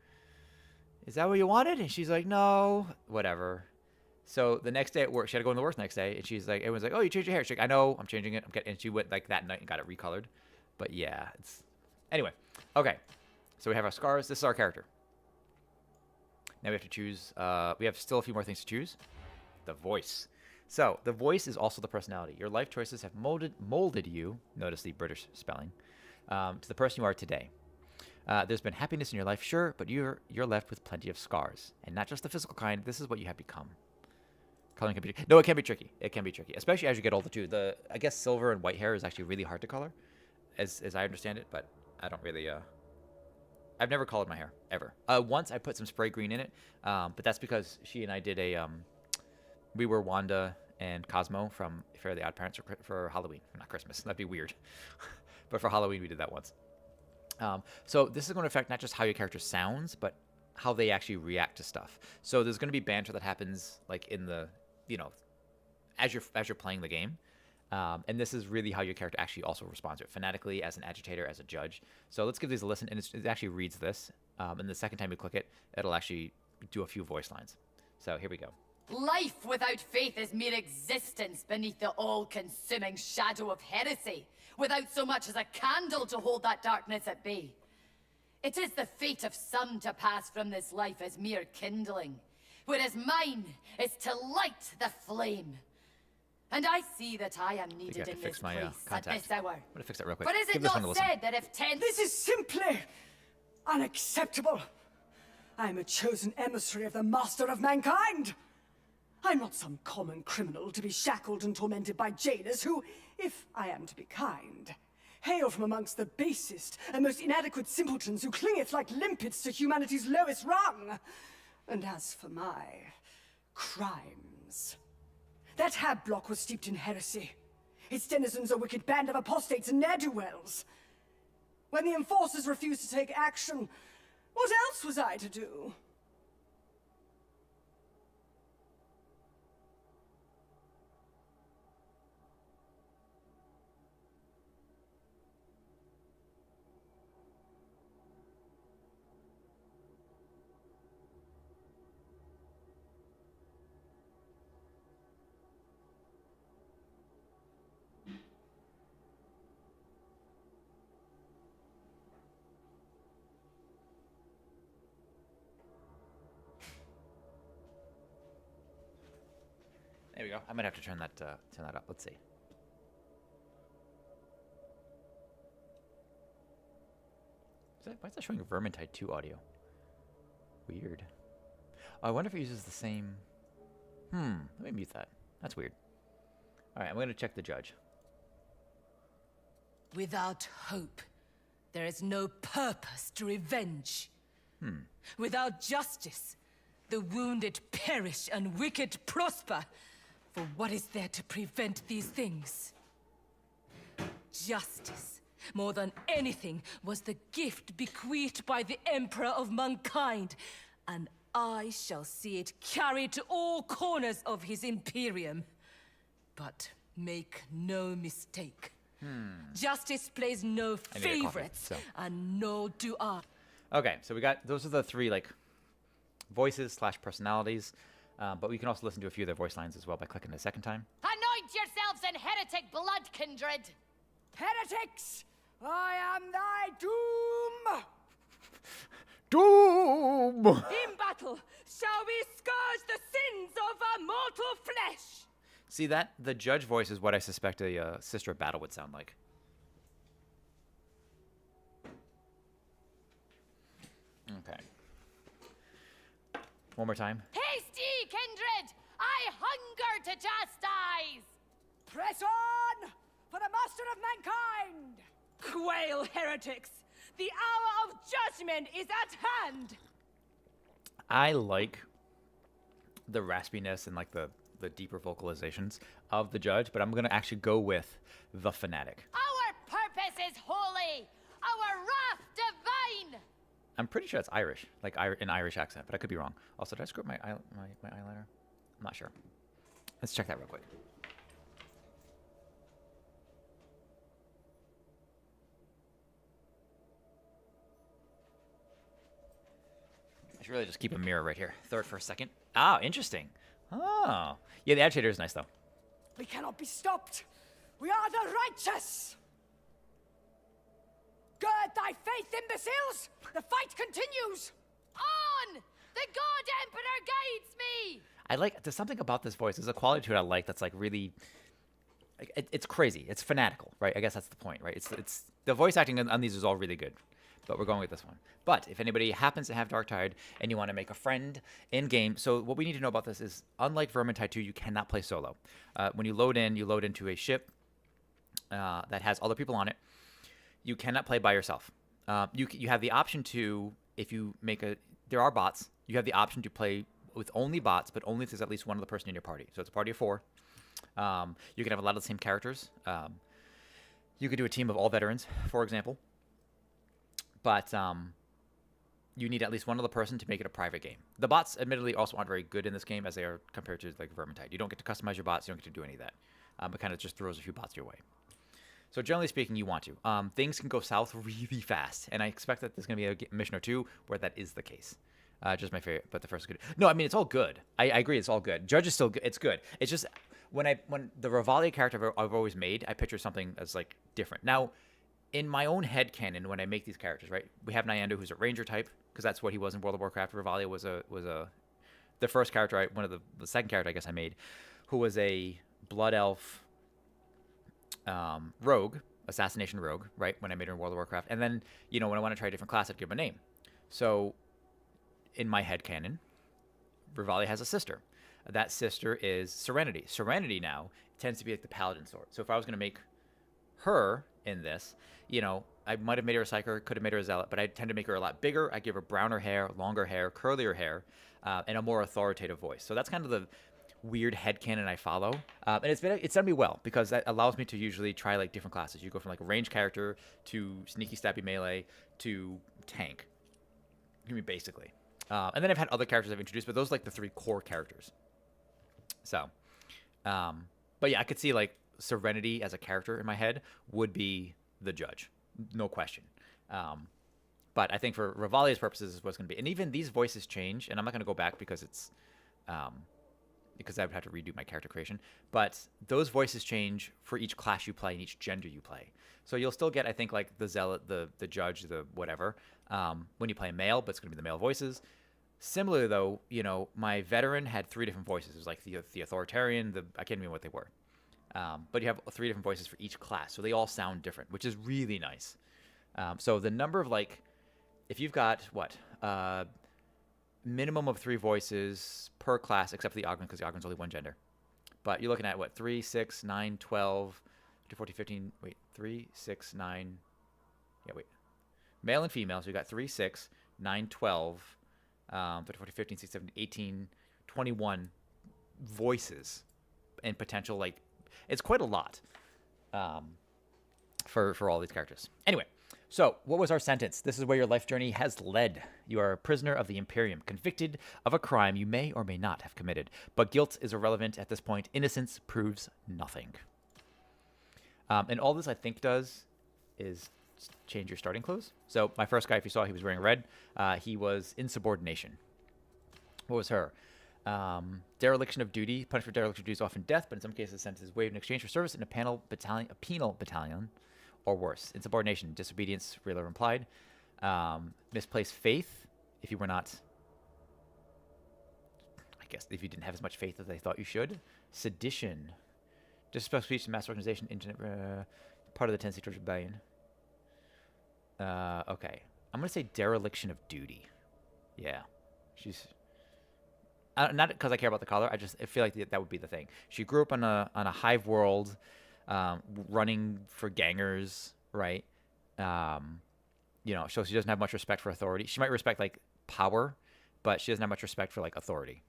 "Is that what you wanted?" And she's like, "No, whatever." So the next day at work, she had to go into work the next day, and she's like, everyone's like, "Oh, you changed your hair." She's like, "I know, I'm changing it." And she went like that night and got it recolored. But yeah, it's anyway. Okay, so we have our scars. This is our character. Now we have to choose. We have still a few more things to choose. The voice. So the voice is also the personality. Your life choices have molded you. Notice the British spelling. To the person you are today. There's been happiness in your life, sure, but you're left with plenty of scars, and not just the physical kind. This is what you have become. Coloring can be no, it can be tricky. It can be tricky, especially as you get older too. I guess silver and white hair is actually really hard to color, as I understand it. But I don't really. I've never colored my hair ever. Once I put some spray green in it, but that's because she and I did we were Wanda and Cosmo from Fairly Odd Parents for Halloween, not Christmas. That'd be weird, but for Halloween we did that once. So this is going to affect not just how your character sounds, but how they actually react to stuff. So there's going to be banter that happens like in the, as you're playing the game. And this is really how your character actually also responds to it, phonetically, as an agitator, as a judge. So let's give these a listen, and it actually reads this. And the second time you click it, it'll actually do a few voice lines. So here we go. Life without faith is mere existence beneath the all-consuming shadow of heresy, without so much as a candle to hold that darkness at bay. It is the fate of some to pass from this life as mere kindling, whereas mine is to light the flame. And I see that I am needed in this place at this hour. I'm gonna fix that real quick. But is it not said that if 10... This is simply unacceptable. I am a chosen emissary of the master of mankind. I'm not some common criminal to be shackled and tormented by jailers who, if I am to be kind, hail from amongst the basest and most inadequate simpletons who clingeth like limpets to humanity's lowest rung. And as for my crimes, that hab block was steeped in heresy. Its denizens a wicked band of apostates and ne'er-do-wells. When the enforcers refused to take action, what else was I to do? There we go. I might have to turn that up. Let's see. Why is that showing Vermintide 2 audio? Weird. Oh, I wonder if it uses the same... Let me mute that. That's weird. Alright, I'm going to check the judge. Without hope, there is no purpose to revenge. Without justice, the wounded perish and wicked prosper. For what is there to prevent these things? Justice, more than anything, was the gift bequeathed by the Emperor of mankind, and I shall see it carried to all corners of his Imperium. But make no mistake. Justice plays no I need a coffee, favorites, so. and no do I. Okay, so we got those are the three like voices / personalities, but we can also listen to a few of their voice lines as well by clicking the second time. Anoint yourselves in heretic blood, kindred. Heretics, I am thy doom! Doom! In battle, shall we scourge the sins of our mortal flesh? See that the judge voice is what I suspect a Sister of Battle would sound like. Okay. One more time. Haste ye, kindred! I hunger to chastise! Press on for the master of mankind! Quail, heretics! The hour of judgment is at hand! I like the raspiness and like the deeper vocalizations of the judge, but I'm gonna actually go with the fanatic. Our purpose is holy! Our wrath divine! I'm pretty sure it's Irish, like an Irish accent, but I could be wrong. Also, did I screw up my eyeliner? I'm not sure. Let's check that real quick. I should really just keep a mirror right here. Throw it for a second. Ah, interesting. Oh. Yeah, the agitator is nice, though. We cannot be stopped! We are the righteous! Gird thy faith, imbeciles! The fight continues! On! The God Emperor guides me! There's something about this voice. There's a quality to it I like that's like really, it's crazy. It's fanatical, right? I guess that's the point, right? It's the voice acting on these is all really good, but we're going with this one. But if anybody happens to have Darktide and you want to make a friend in game, so what we need to know about this is, unlike Vermintide 2, you cannot play solo. When you load into a ship that has other people on it. You cannot play by yourself. You have the option to, if you make there are bots, you have the option to play with only bots, but only if there's at least one other person in your party. So it's a party of 4. You can have a lot of the same characters. You could do a team of all veterans, for example. But you need at least one other person to make it a private game. The bots, admittedly, also aren't very good in this game as they are compared to like Vermintide. You don't get to customize your bots. You don't get to do any of that. But kind of just throws a few bots your way. So generally speaking, you want to. Things can go south really fast, and I expect that there's going to be a mission or two where that is the case. Just my favorite, but the first is good. No, I mean, it's all good. I agree, it's all good. Judge is still good. It's good. It's just when the Revalia character I've always made, I picture something as like different. Now, in my own head canon, when I make these characters, right, we have Nyando, who's a ranger type, because that's what he was in World of Warcraft. Revalia was the first character, the second character I guess I made, who was a blood elf. Rogue, assassination rogue, right? When I made her in World of Warcraft, and then when I want to try a different class, I'd give him a name. So, in my head canon, Revalia has a sister. That sister is Serenity. Serenity now tends to be like the paladin sort. So if I was going to make her in this, I might have made her a psyker, could have made her a zealot, but I tend to make her a lot bigger. I give her browner hair, longer hair, curlier hair, and a more authoritative voice. So that's kind of the weird headcanon I follow, and it's done me well because that allows me to usually try like different classes. You go from like a range character to sneaky stabby melee to tank, basically. And then I've had other characters I've introduced, but those are like the 3 core characters. So, but yeah, I could see like Serenity as a character in my head would be the judge, no question. But I think for Revalia's purposes is what's going to be, and even these voices change, and I'm not going to go back because it's because I would have to redo my character creation. But those voices change for each class you play and each gender you play. So you'll still get, I think, like the zealot, the judge, the whatever, when you play male, but it's going to be the male voices. Similarly, though, my veteran had 3 different voices. It was like the authoritarian, I can't remember what they were. But you have 3 different voices for each class. So they all sound different, which is really nice. So the number of if you've got, minimum of 3 voices per class, except for the Augment, because the Augment's only one gender. But you're looking at 3, 6, 9, 12, 14, 15, 3, 6, 9, male and female, so you got 3, 6, 9, 12, 13, 14, 15, 16, 17, 18, 21 voices and potential. Like, it's quite a lot for all these characters. Anyway, so what was our sentence? This is where your life journey has led. You are a prisoner of the Imperium, convicted of a crime you may or may not have committed. But guilt is irrelevant at this point. Innocence proves nothing. And all this, I think, does is change your starting clothes. So my first guy, if you saw, he was wearing red. He was insubordination. What was her? Dereliction of duty. Punishment for dereliction of duty is often death, but in some cases, sentence is waived in exchange for service in a penal battalion, or worse. Insubordination, disobedience, real or implied. Misplaced faith, if you were not, I guess, if you didn't have as much faith as they thought you should. Sedition, disrespectful speech to mass organization, part of the tendency towards rebellion. Okay, I'm gonna say dereliction of duty. Yeah, she's. Not because I care about the color. I feel like that would be the thing. She grew up on a hive world, running for gangers, right? You know, so she doesn't have much respect for authority. She might respect like power, but she doesn't have much respect for like authority.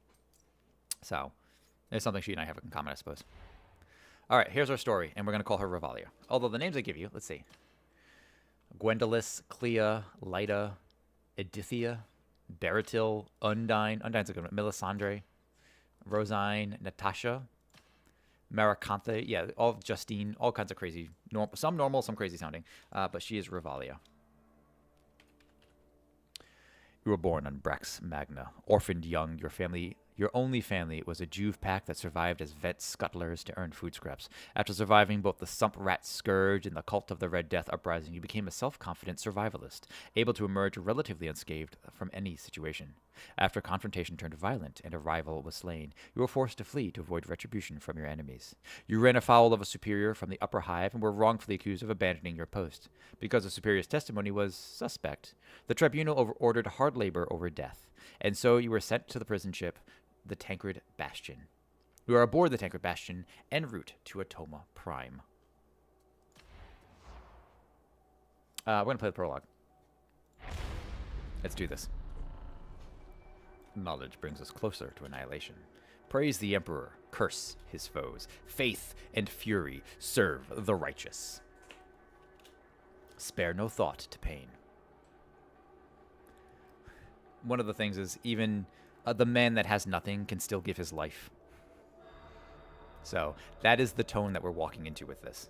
So there's something she and I have in common, I suppose. All right, here's our story, and we're gonna call her Revalia. Although the names I give you, let's see: Gwendolys, Clea, Lyda, Edithia, Baratil, Undine. Undine's a good one. Melisandre, Rosine, Natasha, Maracantha. Yeah, all Justine. All kinds of crazy. Some normal, some crazy sounding. But she is Revalia. You were born on Brax Magna, orphaned young. Your only family was a Juve pack that survived as vet scuttlers to earn food scraps. After surviving both the Sump Rat Scourge and the Cult of the Red Death uprising, you became a self-confident survivalist, able to emerge relatively unscathed from any situation. After confrontation turned violent and a rival was slain, you were forced to flee to avoid retribution from your enemies. You ran afoul of a superior from the upper hive and were wrongfully accused of abandoning your post. Because the superior's testimony was suspect, the tribunal ordered hard labor over death, and so you were sent to the prison ship, the Tancred Bastion. You are aboard the Tancred Bastion en route to Atoma Prime. We're going to play the prologue. Let's do this. Knowledge brings us closer to annihilation. Praise the Emperor, curse his foes. Faith and fury serve the righteous. Spare no thought to pain. One of the things is even the man that has nothing can still give his life. So that is the tone that we're walking into with this.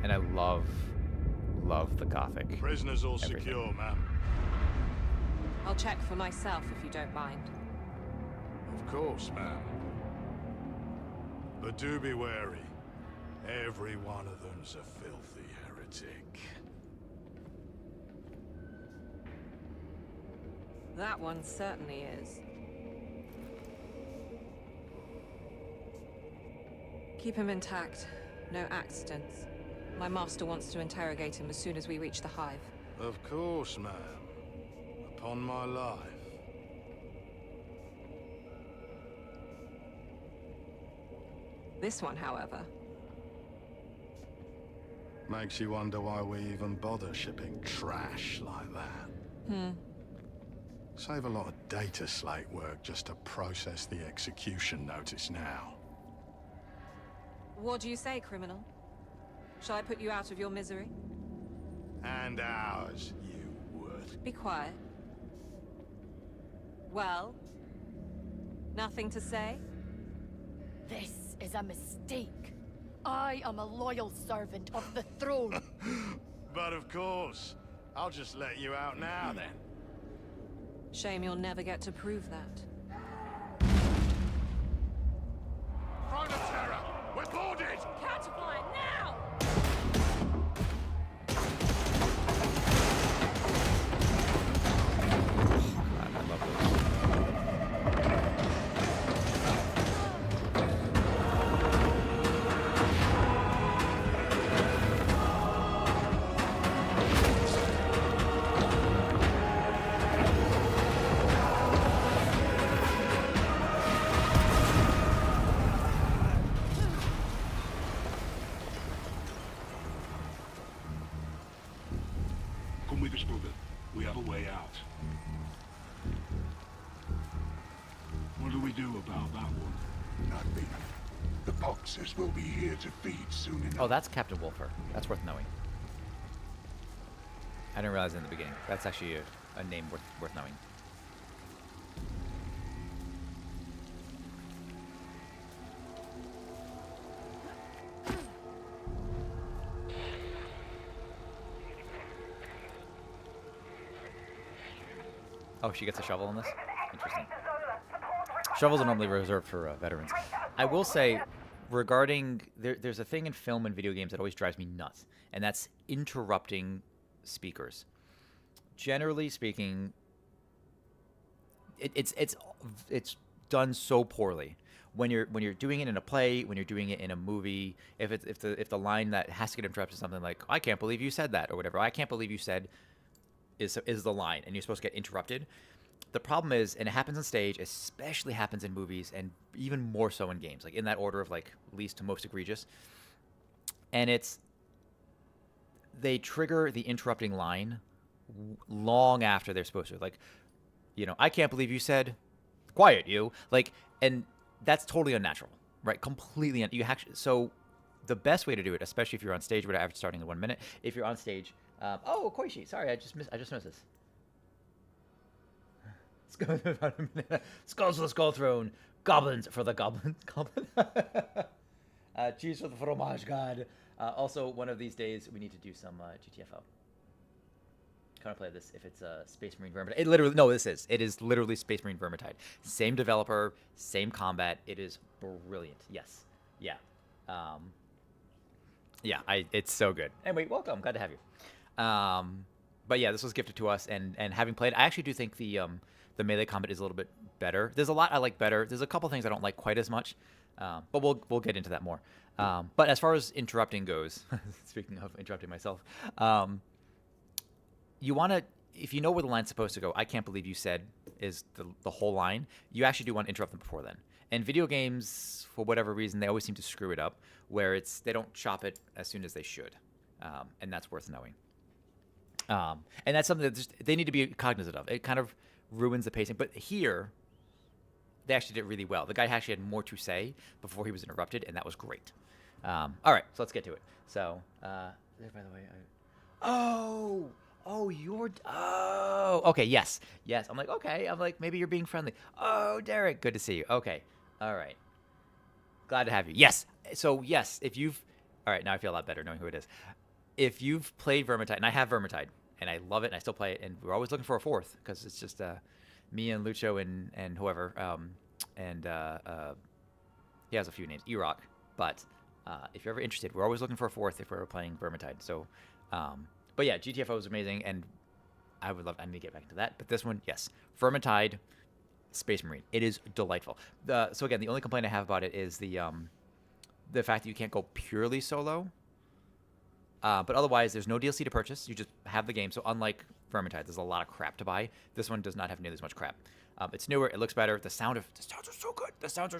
And I love the Gothic. Prisoners all secure, ma'am. I'll check for myself if you don't mind. Of course, ma'am. But do be wary. Every one of them's a filthy heretic. That one certainly is. Keep him intact. No accidents. My master wants to interrogate him as soon as we reach the hive. Of course, ma'am. Upon my life. This one, however. Makes you wonder why we even bother shipping trash like that. Save a lot of data slate work just to process the execution notice now. What do you say, criminal? Shall I put you out of your misery? And ours, you would. Be quiet. Well? Nothing to say? This is a mistake. I am a loyal servant of the throne. But of course, I'll just let you out now then. Shame you'll never get to prove that. Prime of Terror, we're boarded! Catapult now! I love this. cannot be. The boxers will be here to feed soon enough. Oh, that's Captain Wolfer. That's worth knowing. I didn't realize in the beginning. That's actually a name worth knowing. Oh, she gets a shovel in this? Interesting. Shovels are normally reserved for veterans. I will say, regarding... There's a thing in film and video games that always drives me nuts, and that's interrupting speakers. Generally speaking, it's done so poorly. When you're doing it in a play, when you're doing it in a movie, if the line that has to get interrupted is something like, I can't believe you said that, or whatever, I can't believe you said... is the line, and you're supposed to get interrupted. The problem is, and it happens on stage, especially happens in movies, and even more so in games, like in that order of like least to most egregious. And they trigger the interrupting line long after they're supposed to. Like, I can't believe you said, quiet, you. Like, and that's totally unnatural, right? Completely. So the best way to do it, especially if you're on stage, whatever, starting in 1 minute, if you're on stage. Oh, Koichi. Sorry, I just noticed this. Skulls for the Skull Throne. Goblins for the Goblin. Cheese for the Fromage God. Also, one of these days, we need to do some GTFO. Kind of play this if it's Space Marine Vermintide. It is literally Space Marine Vermintide. Same developer, same combat. It is brilliant. Yes. Yeah. It's so good. Anyway, welcome. Glad to have you. But yeah, this was gifted to us, and having played, I actually do think the melee combat is a little bit better. There's a lot I like better. There's a couple things I don't like quite as much, but we'll get into that more. But as far as interrupting goes, speaking of interrupting myself, you want to, if you know where the line's supposed to go, I can't believe you said is the whole line. You actually do want to interrupt them before then. And video games, for whatever reason, they always seem to screw it up, where they don't chop it as soon as they should, and that's worth knowing. And that's something that they need to be cognizant of. It kind of ruins the pacing. But here, they actually did really well. The guy actually had more to say before he was interrupted, and that was great. All right, so let's get to it. So, there, by the way, okay, yes. I'm like, okay. I'm like, maybe you're being friendly. Oh, Derek, good to see you. Okay, all right. Glad to have you. Yes. So, yes, all right, now I feel a lot better knowing who it is. If you've played Vermintide, and I have Vermintide, and I love it, and I still play it, and we're always looking for a fourth, because it's just me and Lucho and whoever, he has a few names, E-Rock, but if you're ever interested, we're always looking for a fourth if we're playing Vermintide. So, but yeah, GTFO is amazing, and I need to get back into that, but this one, yes, Vermintide, Space Marine, it is delightful. So again, the only complaint I have about it is the fact that you can't go purely solo. But otherwise, there's no DLC to purchase. You just have the game. So unlike Vermintide, there's a lot of crap to buy. This one does not have nearly as much crap. It's newer. It looks better. The sounds are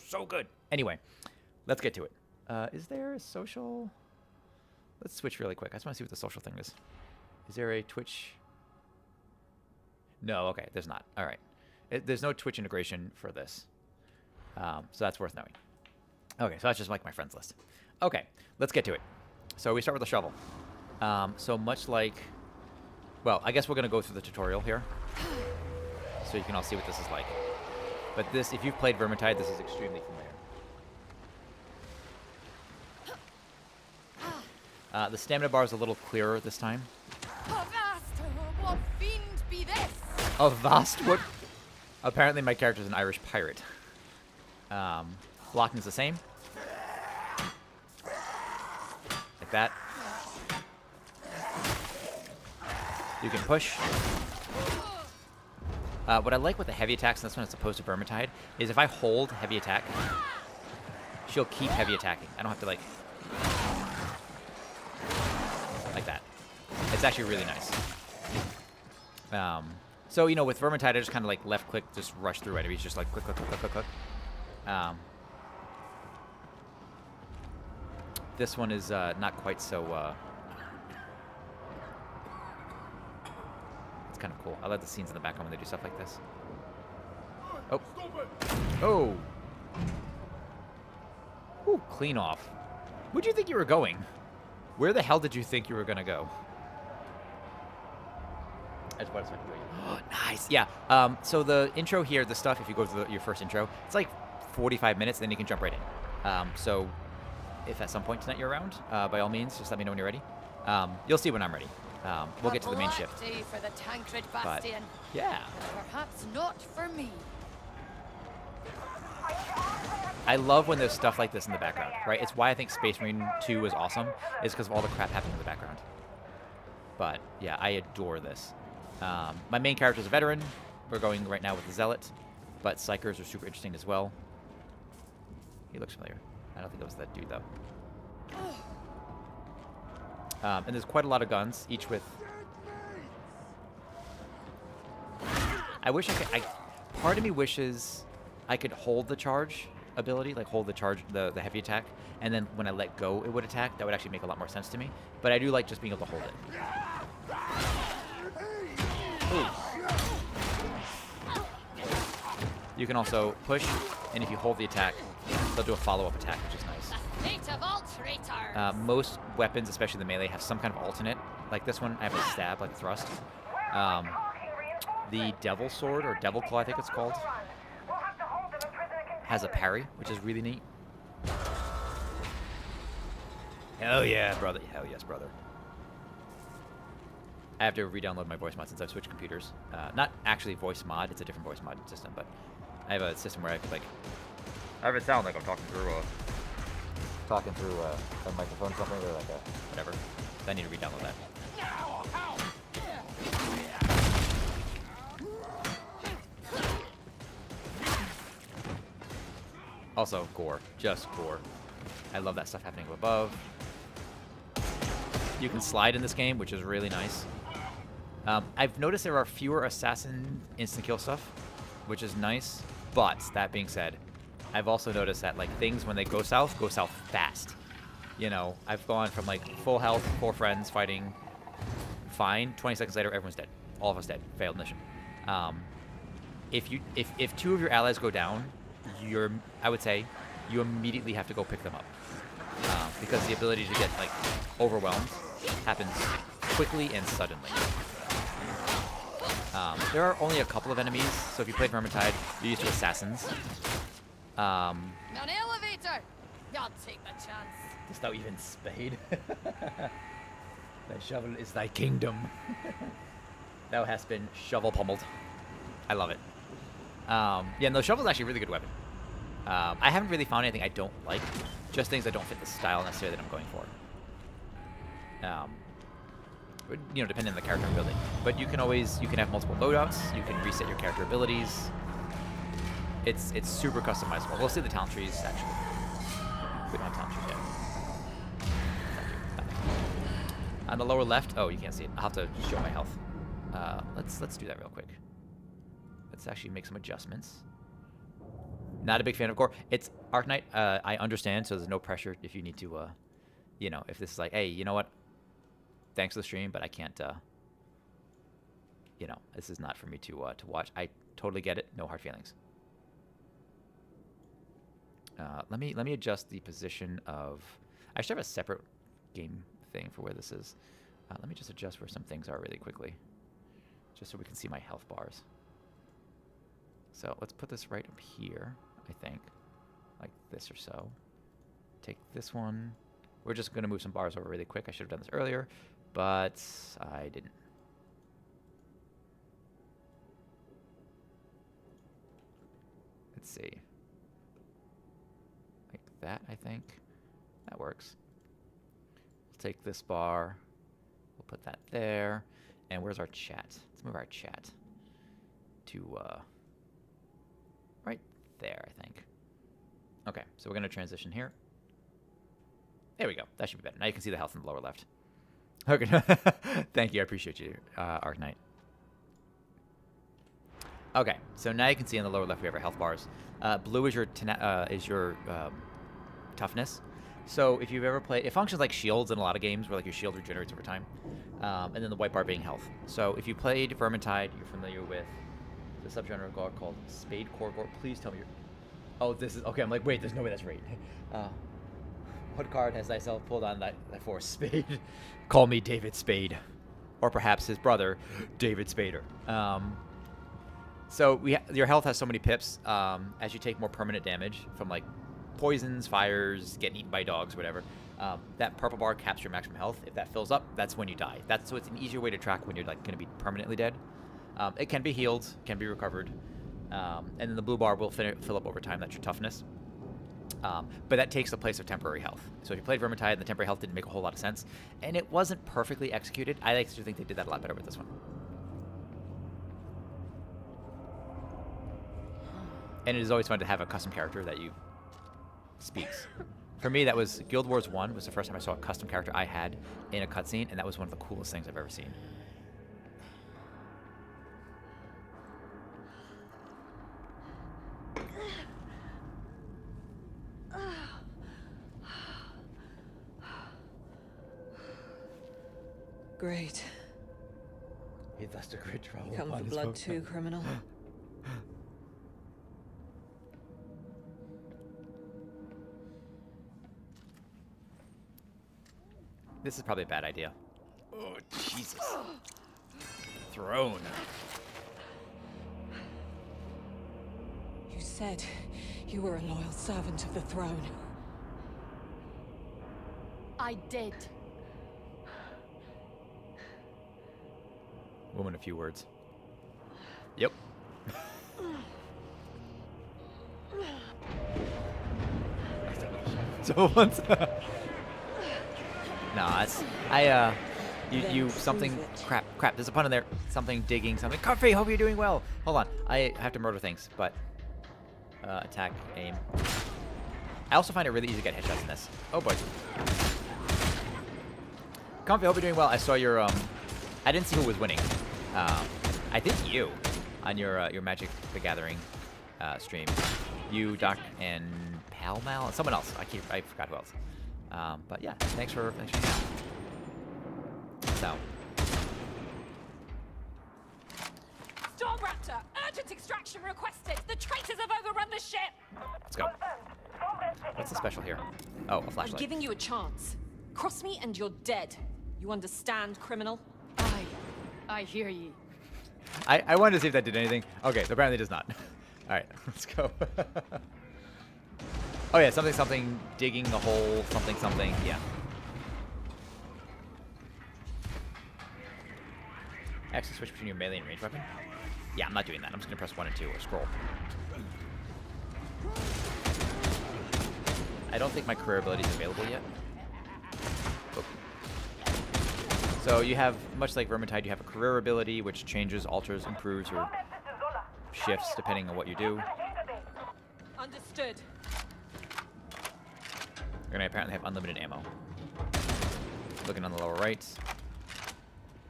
so good. Anyway, let's get to it. Is there a social? Let's switch really quick. I just want to see what the social thing is. Is there a Twitch? No. Okay, there's not. All right. There's no Twitch integration for this. So that's worth knowing. Okay, so that's just like my friends list. Okay, let's get to it. So we start with a shovel. So much like, well, I guess we're going to go through the tutorial here, so you can all see what this is like. But this, if you've played Vermintide, this is extremely familiar. The stamina bar is a little clearer this time. Avast! What fiend be this? Avast! What? Apparently my character's an Irish pirate. Blocking is the same. Like that. You can push. What I like with the heavy attacks, and this one as opposed to Vermintide, is if I hold heavy attack, she'll keep heavy attacking. I don't have to like that. It's actually really nice. So, you know, with Vermintide, I just kind of like left click, just rush through enemies, just like click, click, click, click, click, click. This one is not quite so. It's kind of cool. I like the scenes in the background when they do stuff like this. Oh. Oh. Ooh, clean off. Where'd you think you were going? Where the hell did you think you were gonna go? I just want to wait. Nice. Yeah. So the intro here, the stuff, if you go to your first intro, it's like 45 minutes, then you can jump right in. So if at some point tonight you're around, by all means, just let me know when you're ready. You'll see when I'm ready. We'll get to the main shift. For the Tancred But, Bastion. yeah. Perhaps not for me. I love when there's stuff like this in the background, right? It's why I think Space Marine 2 is awesome, is because of all the crap happening in the background. But, yeah, I adore this. My main character is a veteran. We're going right now with the Zealot, but Psychers are super interesting as well. He looks familiar. I don't think it was that dude, though. And there's quite a lot of guns, each with... I wish I could... Part of me wishes I could hold the charge ability, like hold the charge, the heavy attack, and then when I let go, it would attack. That would actually make a lot more sense to me. But I do like just being able to hold it. Ooh. You can also push, and if you hold the attack, they'll do a follow-up attack, which is nice. Fate of all traitors. Most weapons, especially the melee, have some kind of alternate. Like this one, I have a stab, like thrust. The Devil Sword, or Devil Claw, I think it's called, has a parry, which is really neat. Hell yeah, brother. Hell yes, brother. I have to re-download my voice mod since I've switched computers. Not actually voice mod, it's a different voice mod system, but I have a system where I could, like, I have it sound like I'm talking through a microphone or something, or like a whatever. So I need to re-download that. Also, gore. Just gore. I love that stuff happening above. You can slide in this game, which is really nice. I've noticed there are fewer assassin instant kill stuff, which is nice. But, that being said, I've also noticed that, like, things, when they go south fast. You know, I've gone from, like, full health, 4 friends fighting fine. 20 seconds later, everyone's dead. All of us dead. Failed mission. If 2 of your allies go down, I would say you immediately have to go pick them up. Because the ability to get, like, overwhelmed happens quickly and suddenly. There are only a couple of enemies, so if you played Vermintide, you're used to assassins. An elevator! I'll take the chance. Dost thou even spade? Thy shovel is thy kingdom. Thou hast been shovel pummeled. I love it. Yeah, no, shovel's actually a really good weapon. I haven't really found anything I don't like. Just things that don't fit the style necessarily that I'm going for. You know, depending on the character I'm building. But you can have multiple loadouts. You can reset your character abilities. It's super customizable. We'll see the talent trees, actually. We don't have talent trees yet. On the lower left, oh, you can't see it. I'll have to show my health. Let's do that real quick. Let's actually make some adjustments. Not a big fan of gore. It's Arknight. I understand, so there's no pressure if you need to, you know, if this is like, hey, you know what? Thanks for the stream, but I can't, you know, this is not for me to watch. I totally get it. No hard feelings. Let me adjust the position of... I should have a separate game thing for where this is. Let me just adjust where some things are really quickly, just so we can see my health bars. So let's put this right up here, I think, like this or so. Take this one. We're just going to move some bars over really quick. I should have done this earlier, but I didn't. Let's see. Like that, I think. That works. We'll take this bar. We'll put that there. And where's our chat? Let's move our chat to right there, I think. Okay, so we're going to transition here. There we go. That should be better. Now you can see the health in the lower left. Okay. Thank you. I appreciate you, Arknight. Okay, so now you can see in the lower left we have our health bars. Blue is your toughness. So if you've ever played, it functions like shields in a lot of games where like your shield regenerates over time. And then the white bar being health. So if you played Vermintide, you're familiar with the subgenre of gore called Spade Core Gore. Please tell me you're... Oh, this is... Okay, I'm like, wait, there's no way that's right. What card has thyself pulled on thy force spade? Call me David Spade. Or perhaps his brother, David Spader. So your health has so many pips. As you take more permanent damage from like poisons, fires, getting eaten by dogs, whatever, that purple bar caps your maximum health. If that fills up, that's when you die. So it's an easier way to track when you're like going to be permanently dead. It can be healed, can be recovered, and then the blue bar will fill up over time. That's your toughness. But that takes the place of temporary health. So if you played Vermintide, the temporary health didn't make a whole lot of sense, and it wasn't perfectly executed. I actually think they did that a lot better with this one. And it is always fun to have a custom character that you speaks. For me, that was Guild Wars 1 was the first time I saw a custom character I had in a cutscene, and that was one of the coolest things I've ever seen. Great. He thus a great trouble. Come for blood too, criminal. This is probably a bad idea. Oh, Jesus. Throne. You said you were a loyal servant of the throne. I did. Woman, a few words. Yep. So once. Nah, it's you something crap. There's a pun in there. Something digging, something. Coffee. Hope you're doing well. Hold on. I have to murder things, but attack, aim. I also find it really easy to get headshots in this. Oh boy. Comfy, hope you're doing well. I saw your I didn't see who was winning. I think you on your Magic the Gathering stream. You, Doc, and Palmal, someone else. I forgot who else. But yeah, thanks for so. Storm Raptor, urgent extraction requested. The traitors have overrun the ship. Let's go. What's the special here? Oh, a flashlight. I'm giving you a chance. Cross me and you're dead. You understand, criminal? Aye, I hear ye. I wanted to see if that did anything. Okay, so apparently it does not. All right, let's go. Oh yeah, something, digging the hole, something, yeah. Actually switch between your melee and range weapon? Yeah, I'm not doing that. I'm just gonna press 1 and 2 or scroll. I don't think my career ability is available yet. Oh. So you have, much like Vermintide, you have a career ability which changes, alters, improves, or shifts depending on what you do. Understood. You're gonna apparently have unlimited ammo. Looking on the lower right.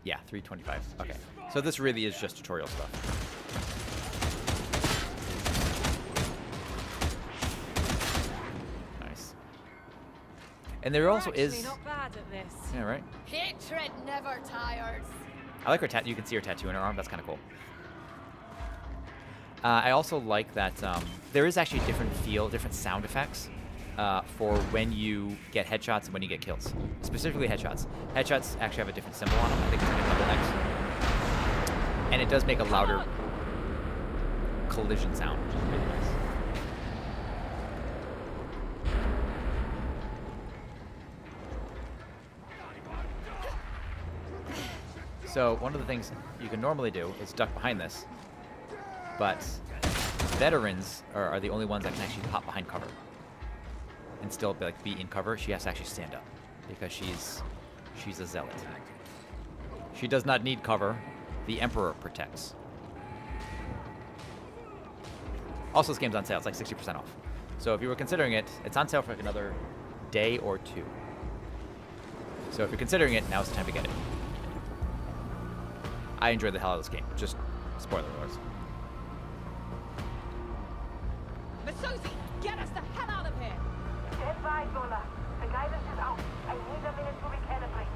Yeah, 325. Okay. So this really is just tutorial stuff. Nice. And there also is. Not bad at this. Yeah, right. Hatred never tires. I like her tattoo. You can see her tattoo in her arm. That's kind of cool. I also like that there is actually different sound effects for when you get headshots and when you get kills. Specifically headshots. Headshots actually have a different symbol on them. I think it's like a double X. And it does make a louder collision sound, which is really nice. So one of the things you can normally do is duck behind this, but veterans are the only ones that can actually pop behind cover and still be in cover. She has to actually stand up because she's a zealot. She does not need cover. The Emperor protects. Also, this game's on sale. It's like 60% off. So if you were considering it, it's on sale for like another day or two. So if you're considering it, now's the time to get it. I enjoyed the hell out of this game. Just spoiler alerts. Masozi, get us the hell out of here! Stand by, Zola. The guidance is out. I need a minute to recalibrate.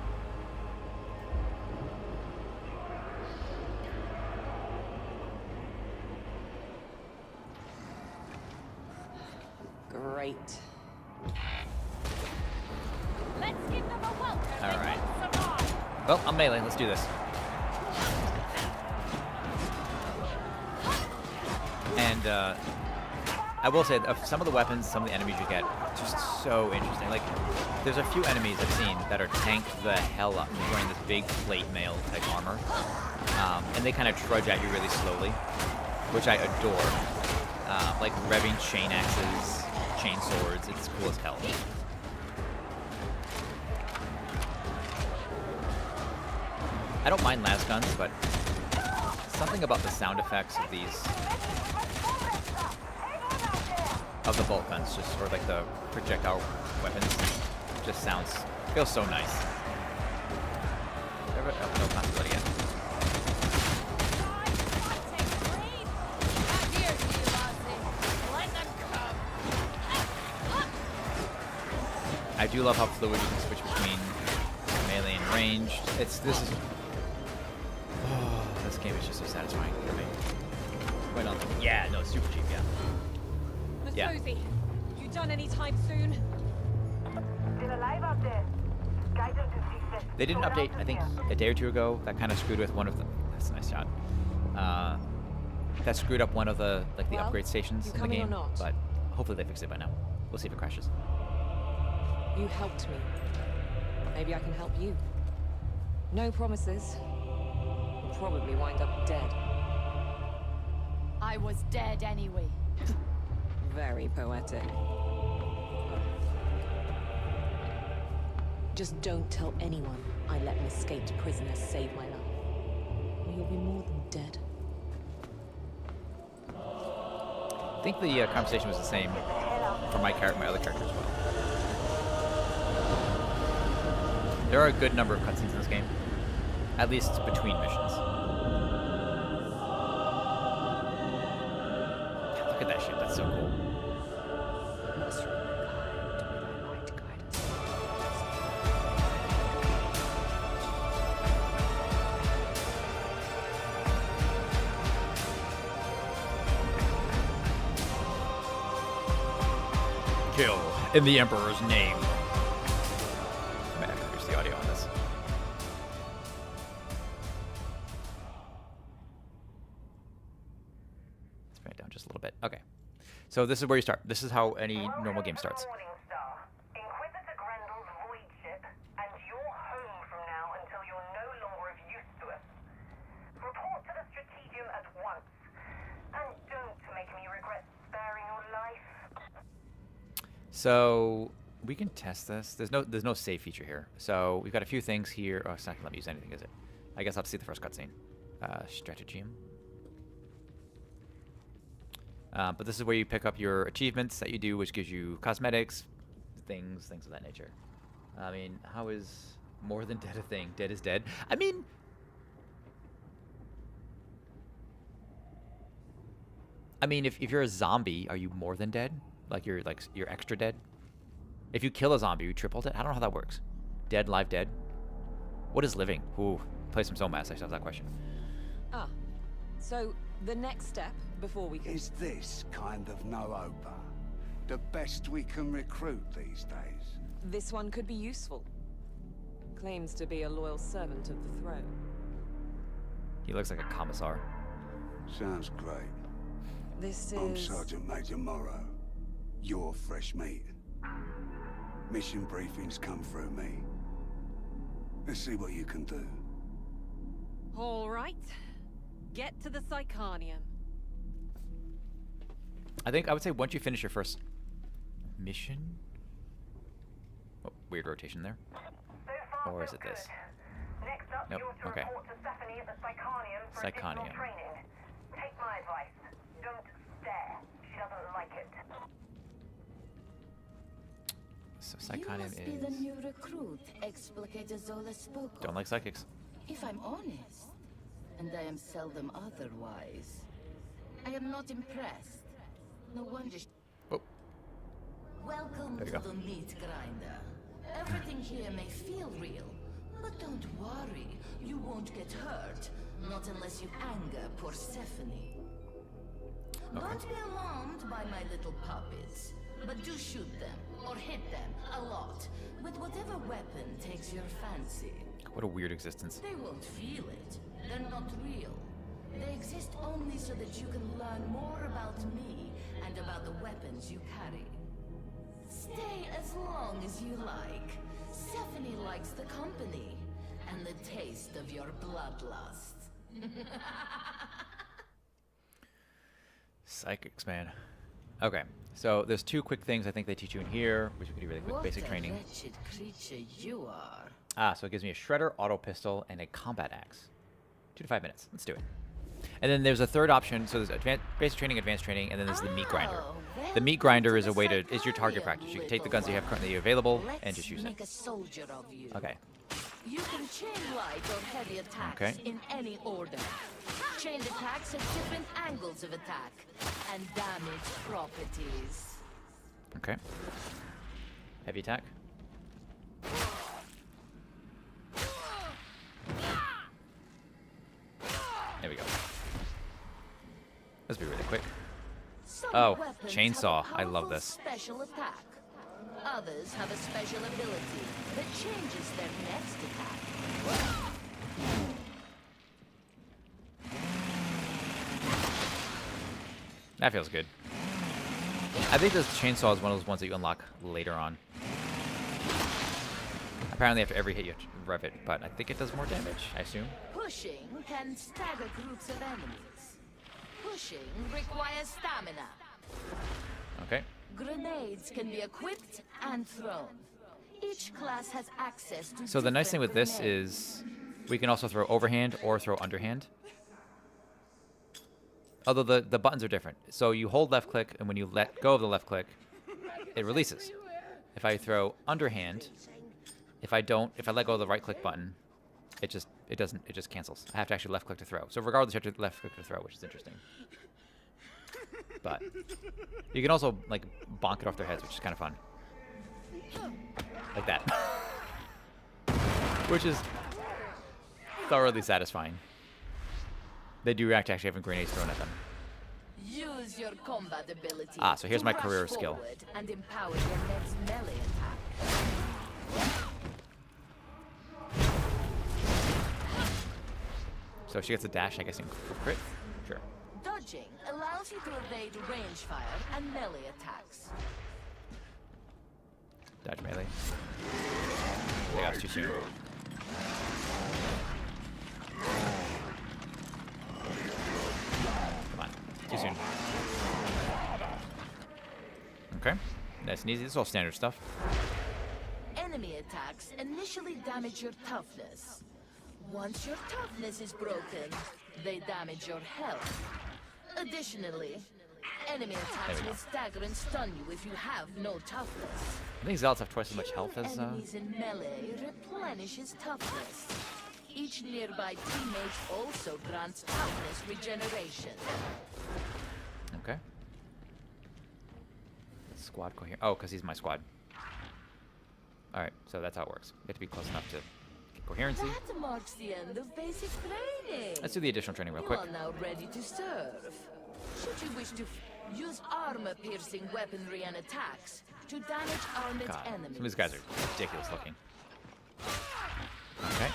Great. Well, I'm melee. Let's do this. And I will say, of some of the weapons, some of the enemies you get, just so interesting. Like, there's a few enemies I've seen that are tanked the hell up, wearing this big plate mail type armor, and they kind of trudge at you really slowly, which I adore. Like revving chain axes, chain swords. It's cool as hell. I don't mind las guns, but something about the sound effects of these, of the bolt guns, just, or like the projectile weapons, just feels so nice. No possibility yet. I do love how fluid you can switch between melee and ranged. This game is just so satisfying for me. Wait, no, yeah, no, super cheap, yeah. Matsuzi, you done any time soon? Still alive out there. Guidance is decent. They did an update, I think, a day or two ago that kind of screwed with one of the. That's a nice shot. That screwed up one of the the upgrade stations in the game, but hopefully they fix it by now. We'll see if it crashes. You helped me. Maybe I can help you. No promises. You'll probably wind up dead. I was dead anyway. Very poetic. Just don't tell anyone I let an escaped prisoner save my life. Or you'll be more than dead. I think the conversation was the same for my other character as well. There are a good number of cutscenes in this game, at least between missions. Look at that shit, that's so cool. Kill in the Emperor's name. I'm gonna reduce the audio on this. Let's bring it down just a little bit. Okay. So this is where you start. This is how any normal game starts. Morningstar, Inquisitor Grendel's void ship, and you're home from now until you're no longer of use to us. Report to the Strategium at once, and don't make me regret sparing your life. So we can test this. There's no save feature here. So we've got a few things here. Oh, it's not gonna let me use anything, is it? I guess I'll have to see the first cutscene. Stratagem. But this is where you pick up your achievements that you do, which gives you cosmetics, things of that nature. I mean, how is more than dead a thing? Dead is dead. I mean, if you're a zombie, are you more than dead? Like you're extra dead? If you kill a zombie, you triple dead? I don't know how that works. Dead, live, dead. What is living? Ooh, play some Soulmass. I should have that question. Ah, so the next step before we can... Is this kind of no-opa the best we can recruit these days? This one could be useful. Claims to be a loyal servant of the throne. He looks like a commissar. Sounds great. This I'm is... Sergeant Major Morrow. You're fresh meat. Mission briefings come through me. Let's see what you can do. All right. Get to the Psychanium. I would say once you finish your first mission... Oh, weird rotation there. So far, Or is so it this? good. Next up, Nope, you're to okay. report to Stephanie at the Psychanium for additional Psychanium. training. Take my advice. Don't stare. She doesn't like it. So You Psychonium must be the is... new recruit Explicator Zola spoke of. Don't like psychics. If I'm honest, and I am seldom otherwise, I am not impressed. No wonder. Oh, Welcome There to you go. the meat grinder. Everything here may feel real, but don't worry, you won't get hurt. Not unless you anger Persephone. Don't be alarmed by my little puppets. But do shoot them, or hit them, a lot, with whatever weapon takes your fancy. What a weird existence. They won't feel it. They're not real. They exist only so that you can learn more about me and about the weapons you carry. Stay as long as you like. Stephanie likes the company and the taste of your bloodlust. Psychics, man. Okay, so there's 2 quick things I think they teach you in here, which we could do really quick. What Basic a training. wretched creature you are. Ah, so it gives me a shredder, auto pistol, and a combat axe. 2 to 5 minutes. Let's do it. And then there's a third option. So there's basic training, advanced training, and then there's the meat grinder. The meat grinder is a way to your target practice. You can take the guns you have currently available and just use Make it. a soldier of you. Okay. You can chain light or heavy attacks Okay. in any order. Chained attacks have different angles of attack and damage properties. Okay. Heavy attack. There we go. Let's be really quick. Some Oh, weapons chainsaw. have a I love powerful this. Special attack. Others have a special ability that changes their next attack. That feels good. I think this chainsaw is one of those ones that you unlock later on. Apparently after every hit you have to rev it, but I think it does more damage, I assume. Pushing can stagger groups of enemies. Pushing requires stamina. Okay. Grenades can be equipped and thrown. Each class has access to So the nice thing with different this grenades. is we can also throw overhand or throw underhand. Although the buttons are different. So you hold left click, and when you let go of the left click, it releases. If I throw underhand, if I let go of the right click button, it just cancels. I have to actually left click to throw. So regardless, you have to left click to throw, which is interesting. But you can also like bonk it off their heads, which is kind of fun. Like that. Which is thoroughly satisfying. They do react to actually having grenades thrown at them. Use your combat ability. Ah, so here's to my rush career skill. forward and empower your next melee attack. So if she gets a dash, I guess in crit? Sure. Dodging allows you to evade range fire and melee attacks. Dodge melee. Yeah, that's too soon. Come on. Too soon. Okay. Nice and easy. This is all standard stuff. Enemy attacks initially damage your toughness. Once your toughness is broken, they damage your health. Additionally, enemy attacks we go. will stagger and stun you if you have no toughness. I think Zealots have twice as much health Killing as enemies in melee replenishes toughness. Each nearby teammate also grants toughness regeneration. Okay. Squad coherent. Oh, because he's my squad. Alright, so that's how it works. You have to be close enough to get coherency. That marks the end of basic training. Let's do the additional training real You quick. are now ready to serve. Should you wish to use armor-piercing weaponry and attacks to damage armored God, some enemies. of these guys are ridiculous looking. Okay.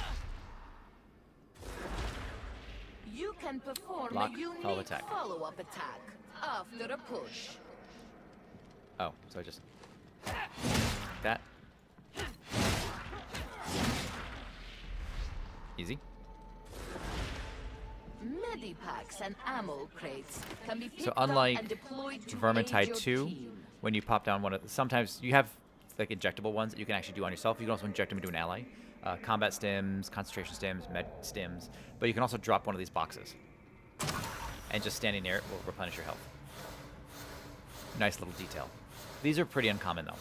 You can perform Block, a unique follow attack. follow-up attack after a push. Oh, so I just... that. Easy. Medipacks and ammo crates can be picked So up unlike and deployed to aid Vermintide your 2, team. when you pop down one of... Sometimes you have like injectable ones that you can actually do on yourself. You can also inject them into an ally. Combat stims, concentration stims, med stims. But you can also drop one of these boxes. And just standing near it will replenish your health. Nice little detail. These are pretty uncommon though.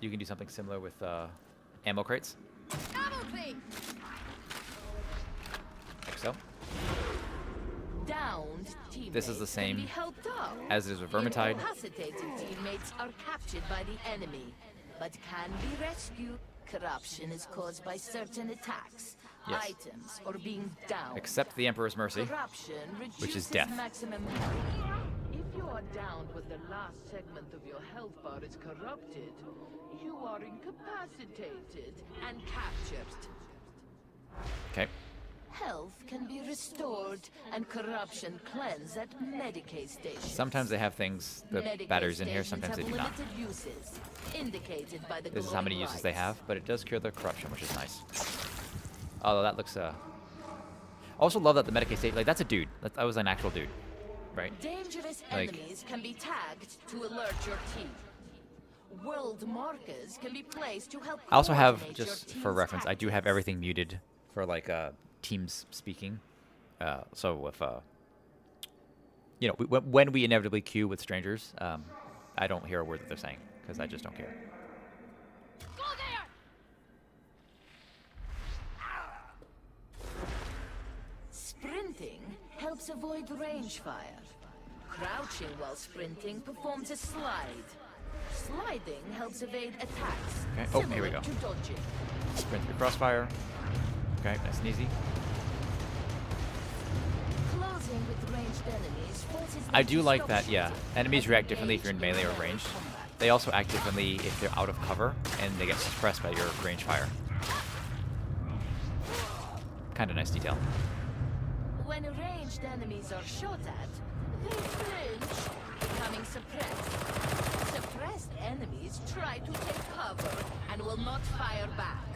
You can do something similar with ammo crates. Like so. Downed teammates This is the same can be helped up. as it is with Vermintide. Incapacitated teammates are captured by the enemy, but can be rescued. Corruption is caused by certain attacks, Yes. items, or being down. Accept the Emperor's mercy. Corruption which is reduces death. maximum health. If you are downed when the last segment of your health bar is corrupted, you are incapacitated and captured. Okay. Health can be restored and corruption cleansed at Medicaid stations. Sometimes they have things, the Medicaid batteries in here, stations sometimes they have do not. limited uses, indicated by the This is how many glowing uses they lights. have, but it does cure the corruption, which is nice. Although that looks, also love that the Medicaid state, like, that's a dude. That was an actual dude, right? Dangerous Like- enemies can be tagged to alert your team. World markers can be placed to help. I also have, coordinate your just for team's reference, I do have tactics. everything muted for, like, teams speaking. So if, you know, when we inevitably queue with strangers, I don't hear a word that they're saying, because I just don't care. Go there! Sprinting helps avoid range fire. Crouching while sprinting performs a slide. Sliding helps evade attacks. Okay. Oh, here we similar go. to dodging. Sprint through crossfire. Okay, nice and easy. Closing with ranged enemies forces them I do to like stop that, yeah. shooting Enemies and react differently if engage you're in melee or melee ranged. combat. They also act differently if they're out of cover and they get suppressed by your range fire. Kind of nice detail. When ranged enemies are shot at, they flinch, becoming suppressed. Suppressed enemies try to take cover and will not fire back.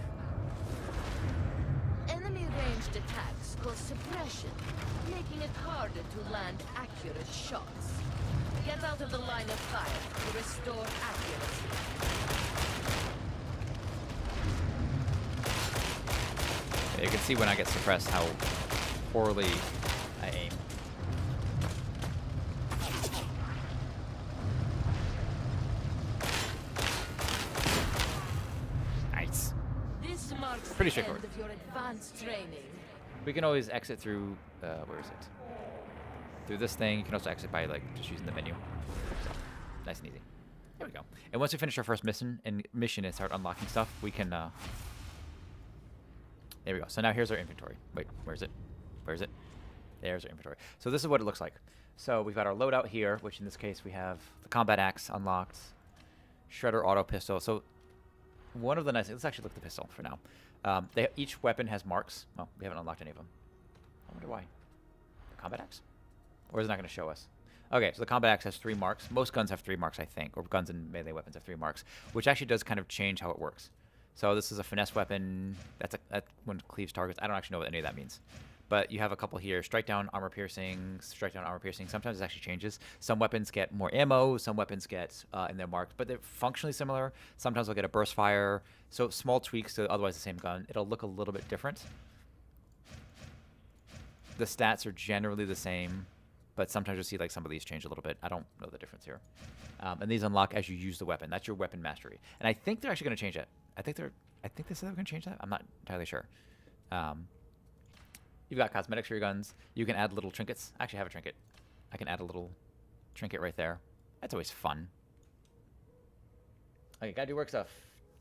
Enemy ranged attacks cause suppression, making it harder to land accurate shots. Get out of the line of fire to restore accuracy. Yeah, you can see when I get suppressed how poorly I aim. Nice. This marks Pretty the straightforward. end of your advanced training. We can always exit through, where is it? Through this thing. You can also exit by, like, just using the menu. So, nice and easy. There we go. And once we finish our first mission and start unlocking stuff, we can, there we go. So now here's our inventory. Wait, where is it? Where is it? There's our inventory. So this is what it looks like. So we've got our loadout here, which in this case we have the combat axe unlocked, shredder auto pistol. So one of the nice things, let's actually look at the pistol for now. Each weapon has marks. Well, we haven't unlocked any of them. I wonder why. Combat axe? Or is it not going to show us? Okay, so the combat axe has 3 marks. Most guns have 3 marks, I think, or guns and melee weapons have 3 marks, which actually does kind of change how it works. So this is a finesse weapon. That's when it cleaves targets. I don't actually know what any of that means. But you have a couple here. Strike down, armor piercing, strike down, armor piercing. Sometimes it actually changes. Some weapons get more ammo. Some weapons get in their marks, but they're functionally similar. Sometimes they'll get a burst fire. So small tweaks to otherwise the same gun. It'll look a little bit different. The stats are generally the same, but sometimes you'll see like some of these change a little bit. I don't know the difference here. And these unlock as you use the weapon. That's your weapon mastery. And I think they're actually going to change it. I think they said they were going to change that. I'm not entirely sure. You've got cosmetics for your guns. You can add little trinkets. I actually have a trinket. I can add a little trinket right there. That's always fun. Okay, gotta do work stuff.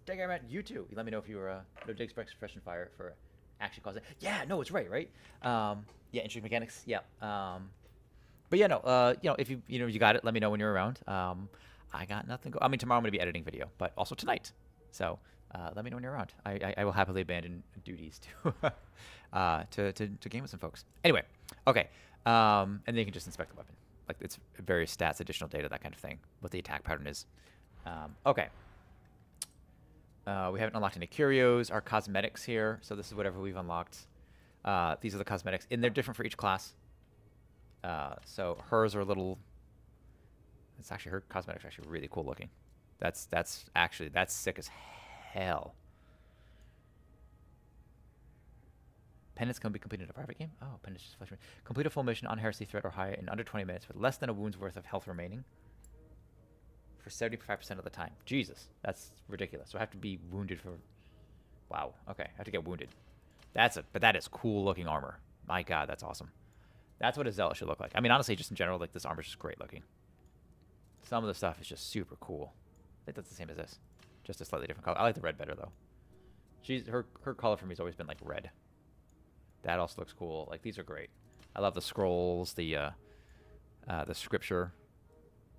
Dig Matt, you too. You let me know if you were no dig suppression fire for actually causing. Yeah, no, it's right? Yeah, interesting mechanics. Yeah. But yeah, no. You know, if you got it, let me know when you're around. I got nothing. I mean, tomorrow I'm gonna be editing video, but also tonight. So let me know when you're around. I will happily abandon duties to game with some folks. Anyway, okay. And then you can just inspect the weapon. Like it's various stats, additional data, that kind of thing. What the attack pattern is. Okay. We haven't unlocked any curios. Our cosmetics here. So this is whatever we've unlocked. These are the cosmetics, and they're different for each class. So hers are a little. It's actually her cosmetics are actually really cool looking. That's sick as hell. Penance can be completed in a private game. Oh, penance just flesh. Complete a full mission on heresy threat or higher in under 20 minutes with less than a wound's worth of health remaining. For 75% of the time. Jesus, that's ridiculous. So I have to be wounded for. Wow. Okay, I have to get wounded. But that is cool looking armor. My God, that's awesome. That's what a Zealot should look like. I mean, honestly, just in general, like this armor is just great looking. Some of the stuff is just super cool. I think that's the same as this, just a slightly different color. I like the red better though. Her color for me has always been like red. That also looks cool. Like, these are great. I love the scrolls, the scripture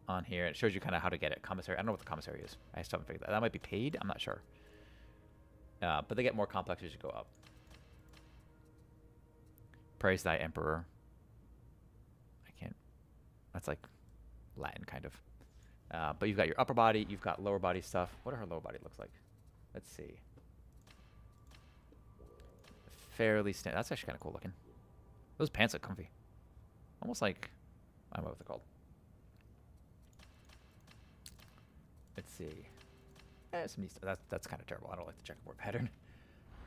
on here. It shows you kind of how to get it. Commissary. I don't know what the commissary is. I still haven't figured that. That might be paid. I'm not sure. But they get more complex as you go up. Praise thy emperor. I can't. That's like Latin, kind of. But you've got your upper body. You've got lower body stuff. What does her lower body looks like? Let's see. Fairly standard. That's actually kind of cool looking. Those pants look comfy. Almost like, I don't know what they're called. Let's see. That's kind of terrible. I don't like the checkerboard pattern.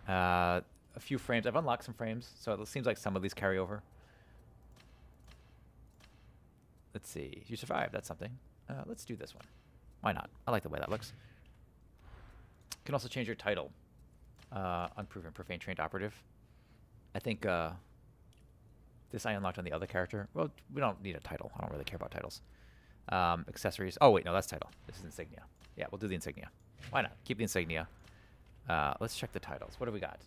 A few frames. I've unlocked some frames, so it seems like some of these carry over. Let's see. You survived. That's something. Let's do this one. Why not? I like the way that looks. You can also change your title. Unproven, profane, trained operative. I think this I unlocked on the other character. Well, we don't need a title. I don't really care about titles. Accessories. Oh, wait, no, that's title. This is insignia. Yeah, we'll do the insignia. Why not? Keep the insignia. Let's check the titles. What do we got?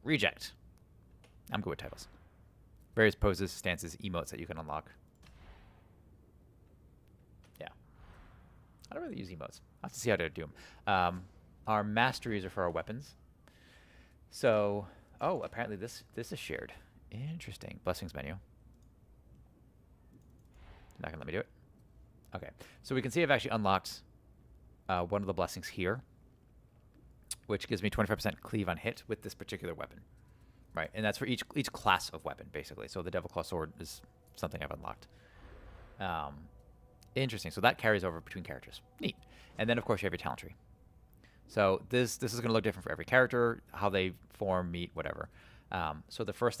Reject. I'm good with titles. Various poses, stances, emotes that you can unlock. Yeah. I don't really use emotes. I'll have to see how to do them. Our masteries are for our weapons. So, oh, apparently this is shared. Interesting. Blessings menu. Not gonna let me do it. Okay, so we can see I've actually unlocked one of the blessings here, which gives me 25% cleave on hit with this particular weapon, right? And that's for each class of weapon, basically. So the Devil Claw Sword is something I've unlocked. Interesting. So that carries over between characters. Neat. And then, of course, you have your talent tree. So this is going to look different for every character, how they form, meet, whatever. So the first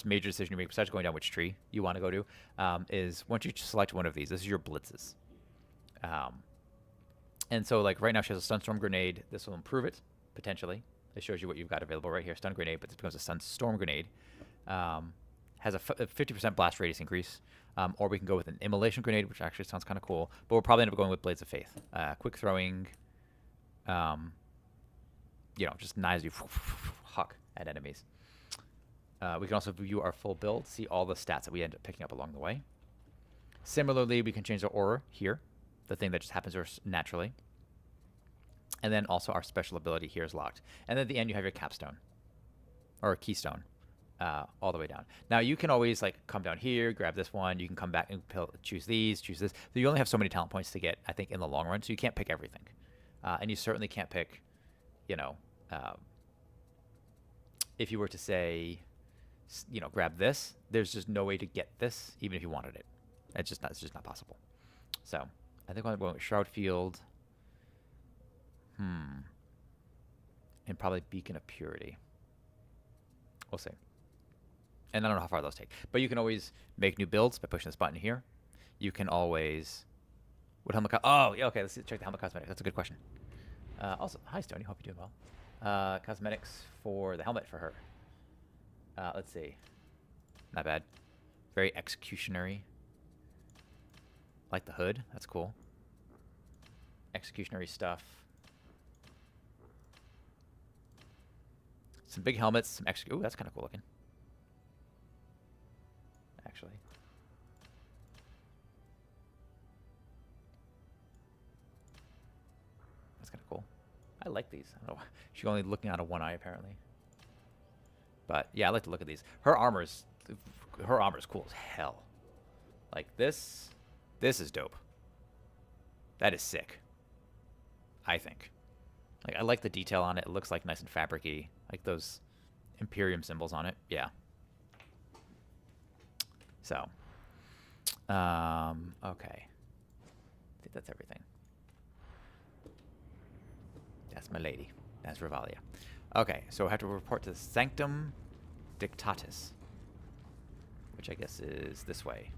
major decision you make, besides going down which tree you want to go to, is once you select one of these, this is your blitzes. And so, like, right now she has a Sunstorm Grenade. This will improve it, potentially. It shows you what you've got available right here. Stun Grenade, but this becomes a Sunstorm Grenade. Has a 50% blast radius increase. Or we can go with an Immolation Grenade, which actually sounds kind of cool. But we'll probably end up going with Blades of Faith. Quick throwing, just knives you huck at enemies. We can also view our full build, see all the stats that we end up picking up along the way. Similarly, we can change the aura here, the thing that just happens to us naturally. And then also our special ability here is locked. And then at the end, you have your capstone, or keystone, all the way down. Now, you can always come down here, grab this one. You can come back and choose these, choose this. So you only have so many talent points to get, I think, in the long run. So you can't pick everything. And you certainly can't pick, if you were to say, grab this, there's just no way to get this, even if you wanted it. It's just not possible. So I think I'm going with Shroud Field. And probably Beacon of Purity. We'll see. And I don't know how far those take. But you can always make new builds by pushing this button here. You can always... Oh, yeah, okay, let's check the helmet cosmetics. That's a good question. Also, hi, Stony. Hope you're doing well. Cosmetics for the helmet for her. Let's see. Not bad. Very executionary. Like the hood. That's cool. Executionary stuff. Some big helmets. Some Ooh, that's kind of cool looking. Actually. That's kind of cool. I like these. I don't know. She's only looking out of one eye, apparently. But yeah, I like to look at these. Her armor's cool as hell. Like this is dope. That is sick. I think. Like, I like the detail on it. It looks like nice and fabric-y. Like those Imperium symbols on it. Yeah. So, okay. I think that's everything. That's my lady. That's Revalia. Okay, so I have to report to Sanctum Dictatus, which I guess is this way.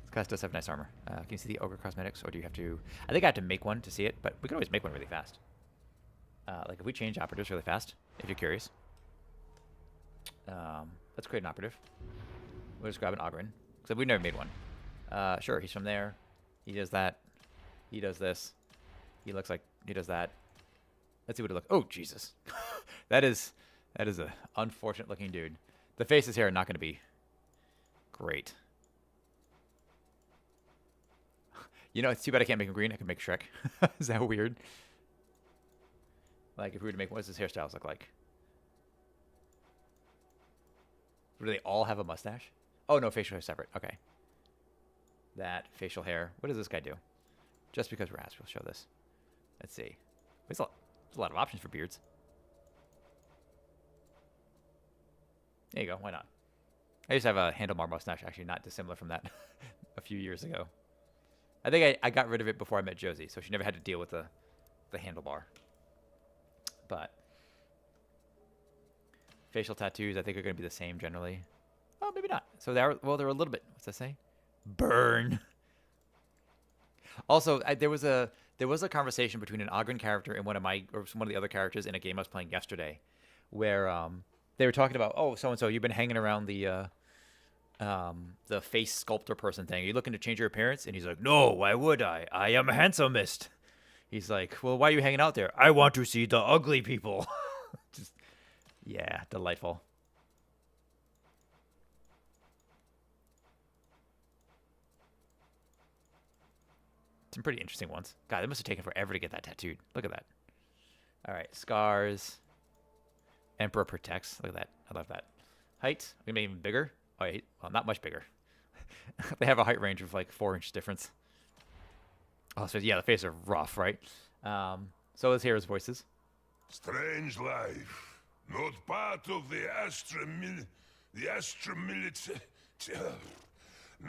This class does have nice armor. Can you see the Ogre Cosmetics, or do you have to... I think I have to make one to see it, but we can always make one really fast. Like, if we change operatives really fast, if you're curious. Let's create an operative. We'll just grab an Ogren, because we've never made one. Sure, he's from there. He does that. He does this. He looks like he does that. Let's see what it looks... Oh, Jesus. That is That is a unfortunate looking dude. The faces here are not going to be great. You know, it's too bad I can't make him green. I can make Shrek. Is that weird? Like, if we were to make... What does his hairstyles look like? Do they all have a mustache? Oh, no, facial hair separate. Okay. That facial hair. What does this guy do? Just because we're asked, we'll show this. Let's see. There's a lot of options for beards. There you go. Why not? I used to have a handlebar mustache, actually, not dissimilar from that a few years ago. I think I got rid of it before I met Josie, so she never had to deal with the handlebar. But facial tattoos, I think, are going to be the same generally. Oh, maybe not. So they're a little bit. What's that say? Burn. Also, there was a conversation between an Ogren character and one of the other characters in a game I was playing yesterday, where they were talking about, oh, so and so, you've been hanging around the face sculptor person thing. Are you looking to change your appearance? And he's like, no, why would I? I am handsomest. He's like, well, why are you hanging out there? I want to see the ugly people. Just, yeah, delightful. Some pretty interesting ones. God, it must have taken forever to get that tattooed. Look at that. All right, scars. Emperor protects. Look at that. I love that. Height. We made even bigger. Oh, wait. Well, not much bigger. They have a height range of like 4-inch difference. Oh, so yeah, the faces are rough, right? So let's hear his voices. Strange life. Not part of the Astra military.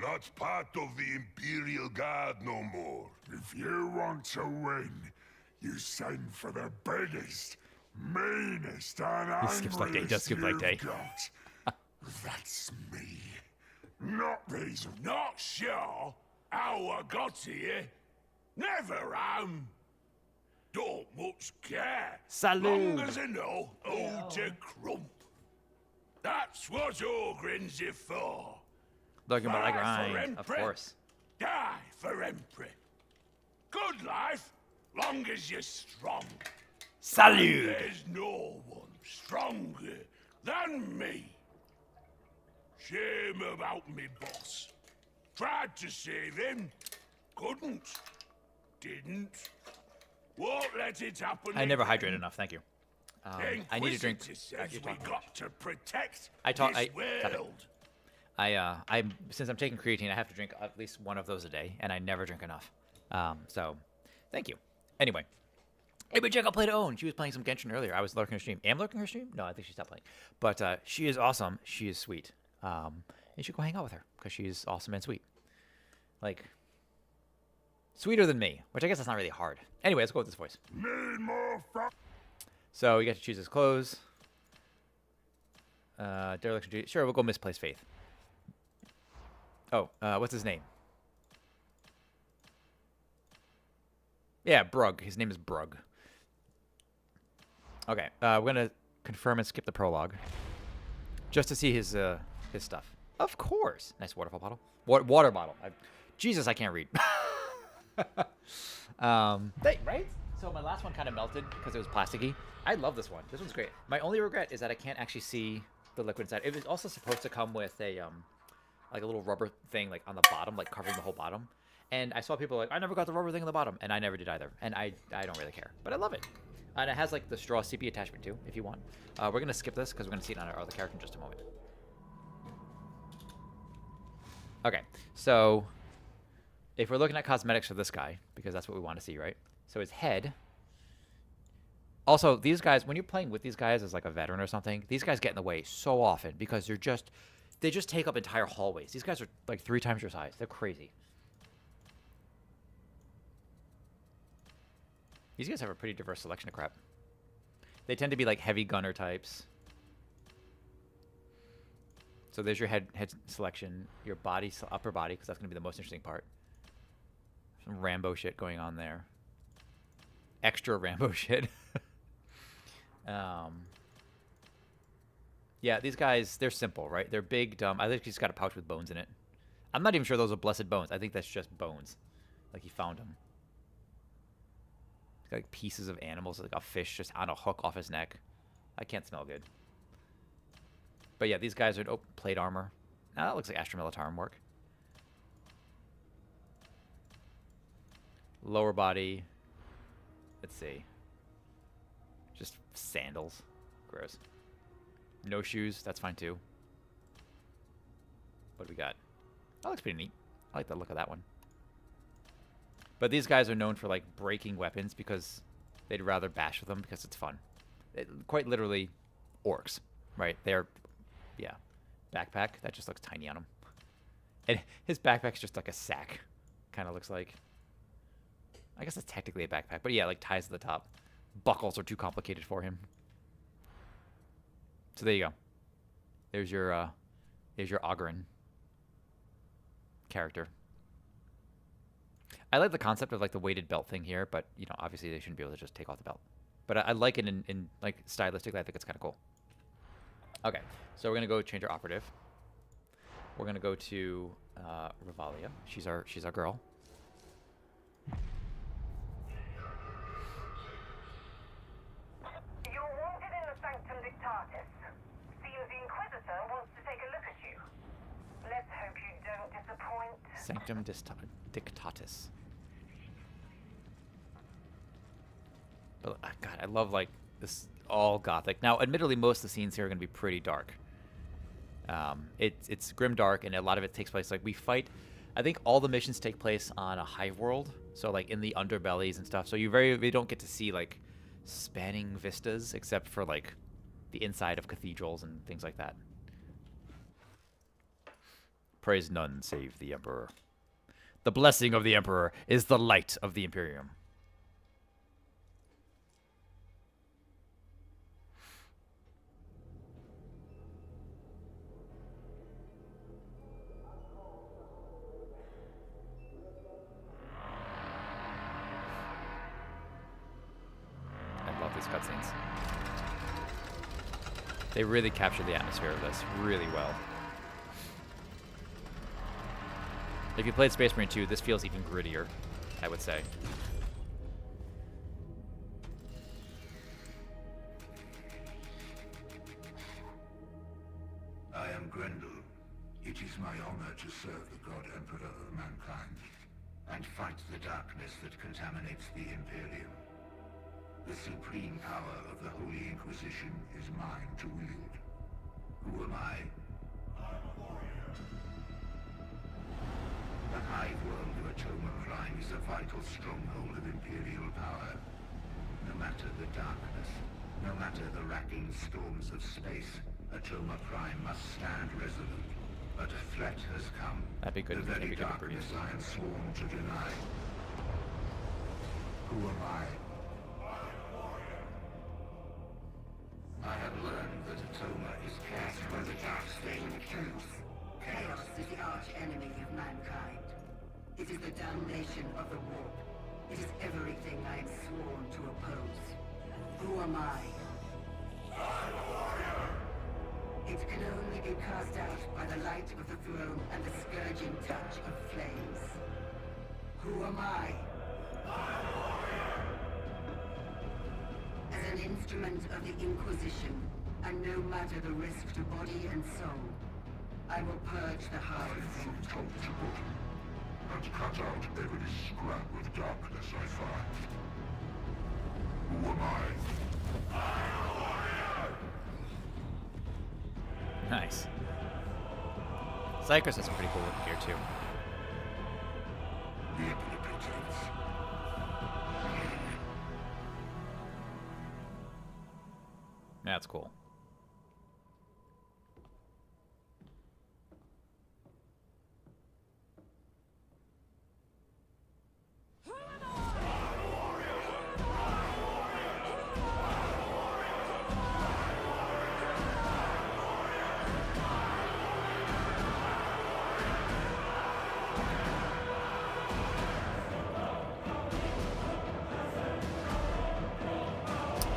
Not part of the Imperial Guard no more. If you want to win, you send for the biggest, meanest, and He skips leg day. He does skip leg day. That's me. Not these. Not sure how I got here. Never am. Don't much care. Salud. Long as I know who to crump. That's what Ogren's are for. Looking for like Die for grind, of Emperor. course. Die for Emperor. Good life, long as you're strong. Salud. There's no one stronger than me. Shame about me boss. Tried to save him. Couldn't. Didn't. Won't let it happen. I never again. Hydrate enough. Thank you. I need to drink. Says we got to protect Stop this it. world. Since I'm taking creatine, I have to drink at least one of those a day, and I never drink enough. So, thank you. Anyway, hey, but check out Play to Own. She was playing some Genshin earlier. I was lurking her stream. Am lurking her stream? No, I think she stopped playing. But she is awesome. She is sweet. You should go hang out with her because she's awesome and sweet. Like, sweeter than me, which I guess that's not really hard. Anyway, let's go with this voice. Need more So you get to choose his clothes. Dereliction duty. Sure, we'll go misplaced faith. Oh, what's his name? Yeah, Brug. His name is Brug. Okay, we're gonna confirm and skip the prologue, just to see his stuff. Of course. Nice waterfall bottle. Water bottle. Jesus, I can't read. Right? So my last one kind of melted because it was plasticky. I love this one. This one's great. My only regret is that I can't actually see the liquid inside. It was also supposed to come with a like a little rubber thing like on the bottom, like covering the whole bottom. And I saw people like, I never got the rubber thing on the bottom, and I never did either. And I don't really care, but I love it. And it has like the straw CP attachment too, if you want. We're gonna skip this because we're gonna see it on our other character in just a moment. Okay, so if we're looking at cosmetics for this guy, because that's what we want to see, right? So his head. Also, these guys, when you're playing with these guys as like a veteran or something, these guys get in the way so often because they just take up entire hallways. These guys are like 3 times your size. They're crazy. These guys have a pretty diverse selection of crap. They tend to be like heavy gunner types. So there's your head selection, your body, upper body, because that's going to be the most interesting part. Some Rambo shit going on there. Extra Rambo shit. Yeah, these guys, they're simple, right? They're big, dumb. I think he's got a pouch with bones in it. I'm not even sure those are blessed bones. I think that's just bones. Like he found them. He's got like pieces of animals, like a fish just on a hook off his neck. I can't smell good. But yeah, these guys are plate armor. Now that looks like Astra Militarum work. Lower body. Let's see. Just sandals. Gross. No shoes. That's fine too. What do we got? That looks pretty neat. I like the look of that one. But these guys are known for like breaking weapons because they'd rather bash with them because it's fun. Quite literally, orcs, right? They're, yeah, backpack. That just looks tiny on him. And his backpack's just like a sack. Kind of looks like. I guess it's technically a backpack, but yeah, like ties to the top. Buckles are too complicated for him. So there you go. There's your Ogren character. I like the concept of like the weighted belt thing here, but you know, obviously they shouldn't be able to just take off the belt. But I like it in like stylistically. I think it's kind of cool. Okay, so we're gonna go change our operative. We're gonna go to Revalia. She's our girl. You're wanted in the Sanctum Dictatus. Seems the Inquisitor wants to take a look at you. Let's hope you don't disappoint. Sanctum Dictatus. But God, I love like this all gothic. Now, admittedly, most of the scenes here are going to be pretty dark. It's grim dark, and a lot of it takes place like we fight. I think all the missions take place on a hive world, so like in the underbellies and stuff. So you don't get to see like spanning vistas except for like the inside of cathedrals and things like that. Praise none save the Emperor. The blessing of the Emperor is the light of the Imperium. I love these cutscenes. They really capture the atmosphere of this really well. If you played Space Marine 2, this feels even grittier, I would say. I am Grendel. It is my honor to serve the God Emperor of mankind, and fight the darkness that contaminates the Imperium. The supreme power of the Holy Inquisition is mine to wield. Who am I? The hive world of Atoma Prime is a vital stronghold of Imperial power. No matter the darkness, no matter the racking storms of space, Atoma Prime must stand resolute. But a threat has come. That'd be good. The very That'd be good to darkness breathe. I am sworn to deny. Who am I? I have learned that Atoma is cast by the dark stain of truth. Chaos is the arch-enemy of mankind. It is the damnation of the warp. It is everything I am sworn to oppose. Who am I? It can only be cast out by the light of the throne and the scourging touch of flames. Who am I? As an instrument of the Inquisition, and no matter the risk to body and soul, I will purge the hive from top to bottom, and cut out every scrap of darkness I find. Who am I? Nice. Cycris has some pretty cool looking gear too. The omnipotence. That's cool.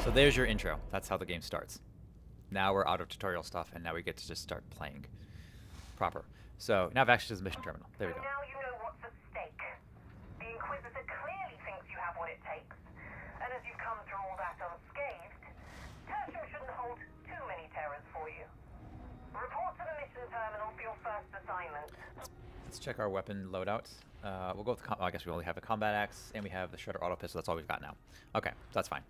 So there's your intro. That's how the game starts. Now we're out of tutorial stuff, and now we get to just start playing proper. So now I've access to the mission terminal. There we go. Now you know what's at stake. The Inquisitor clearly thinks you have what it takes. And as you've come through all that unscathed, Tertium shouldn't hold too many terrors for you. Let's check our weapon loadout. We'll go with the I guess we only have a combat axe and we have the shredder auto pistol. That's all we've got now. Okay, that's fine.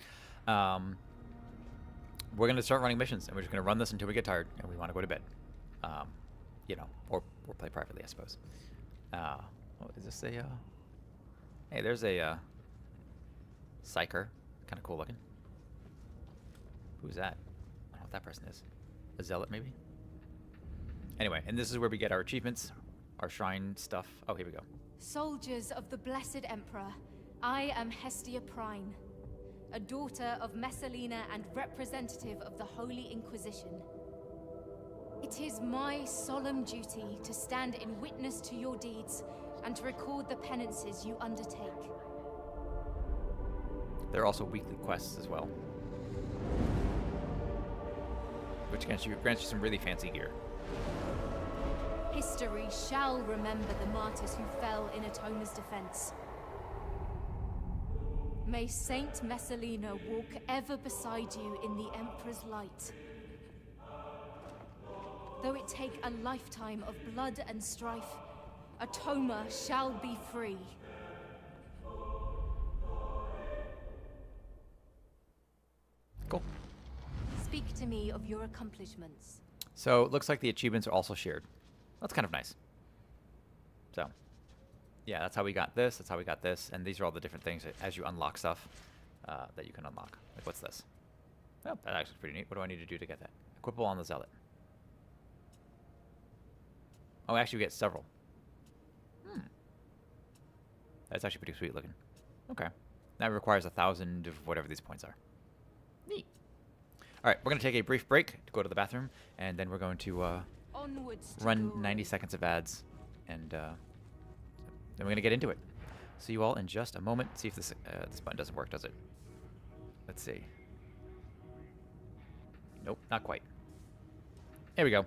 We're gonna start running missions, and we're just gonna run this until we get tired and we want to go to bed. You know, or play privately, I suppose. Oh, is this a? Hey, there's a psyker. Kind of cool looking. Who's that? I don't know what that person is. A zealot, maybe? Anyway, and this is where we get our achievements, our shrine stuff. Oh, here we go. Soldiers of the Blessed Emperor, I am Hestia Prime, a daughter of Messalina and representative of the Holy Inquisition. It is my solemn duty to stand in witness to your deeds and to record the penances you undertake. There are also weekly quests as well, which grants you some really fancy gear. History shall remember the martyrs who fell in Atoma's defense. May Saint Messalina walk ever beside you in the Emperor's light. Though it take a lifetime of blood and strife, Atoma shall be free. Cool. Speak to me of your accomplishments. So it looks like the achievements are also shared. That's kind of nice. So, yeah, that's how we got this. That's how we got this. And these are all the different things as you unlock stuff that you can unlock. Like, what's this? Oh, that actually pretty neat. What do I need to do to get that? Equipable on the Zealot. Oh, actually, we get several. That's actually pretty sweet looking. Okay. That requires 1,000 of whatever these points are. Neat. All right, we're going to take a brief break to go to the bathroom, and then we're going to run 90 seconds of ads, and then we're going to get into it. See you all in just a moment. See if this button doesn't work, does it? Let's see. Nope, not quite. There we go.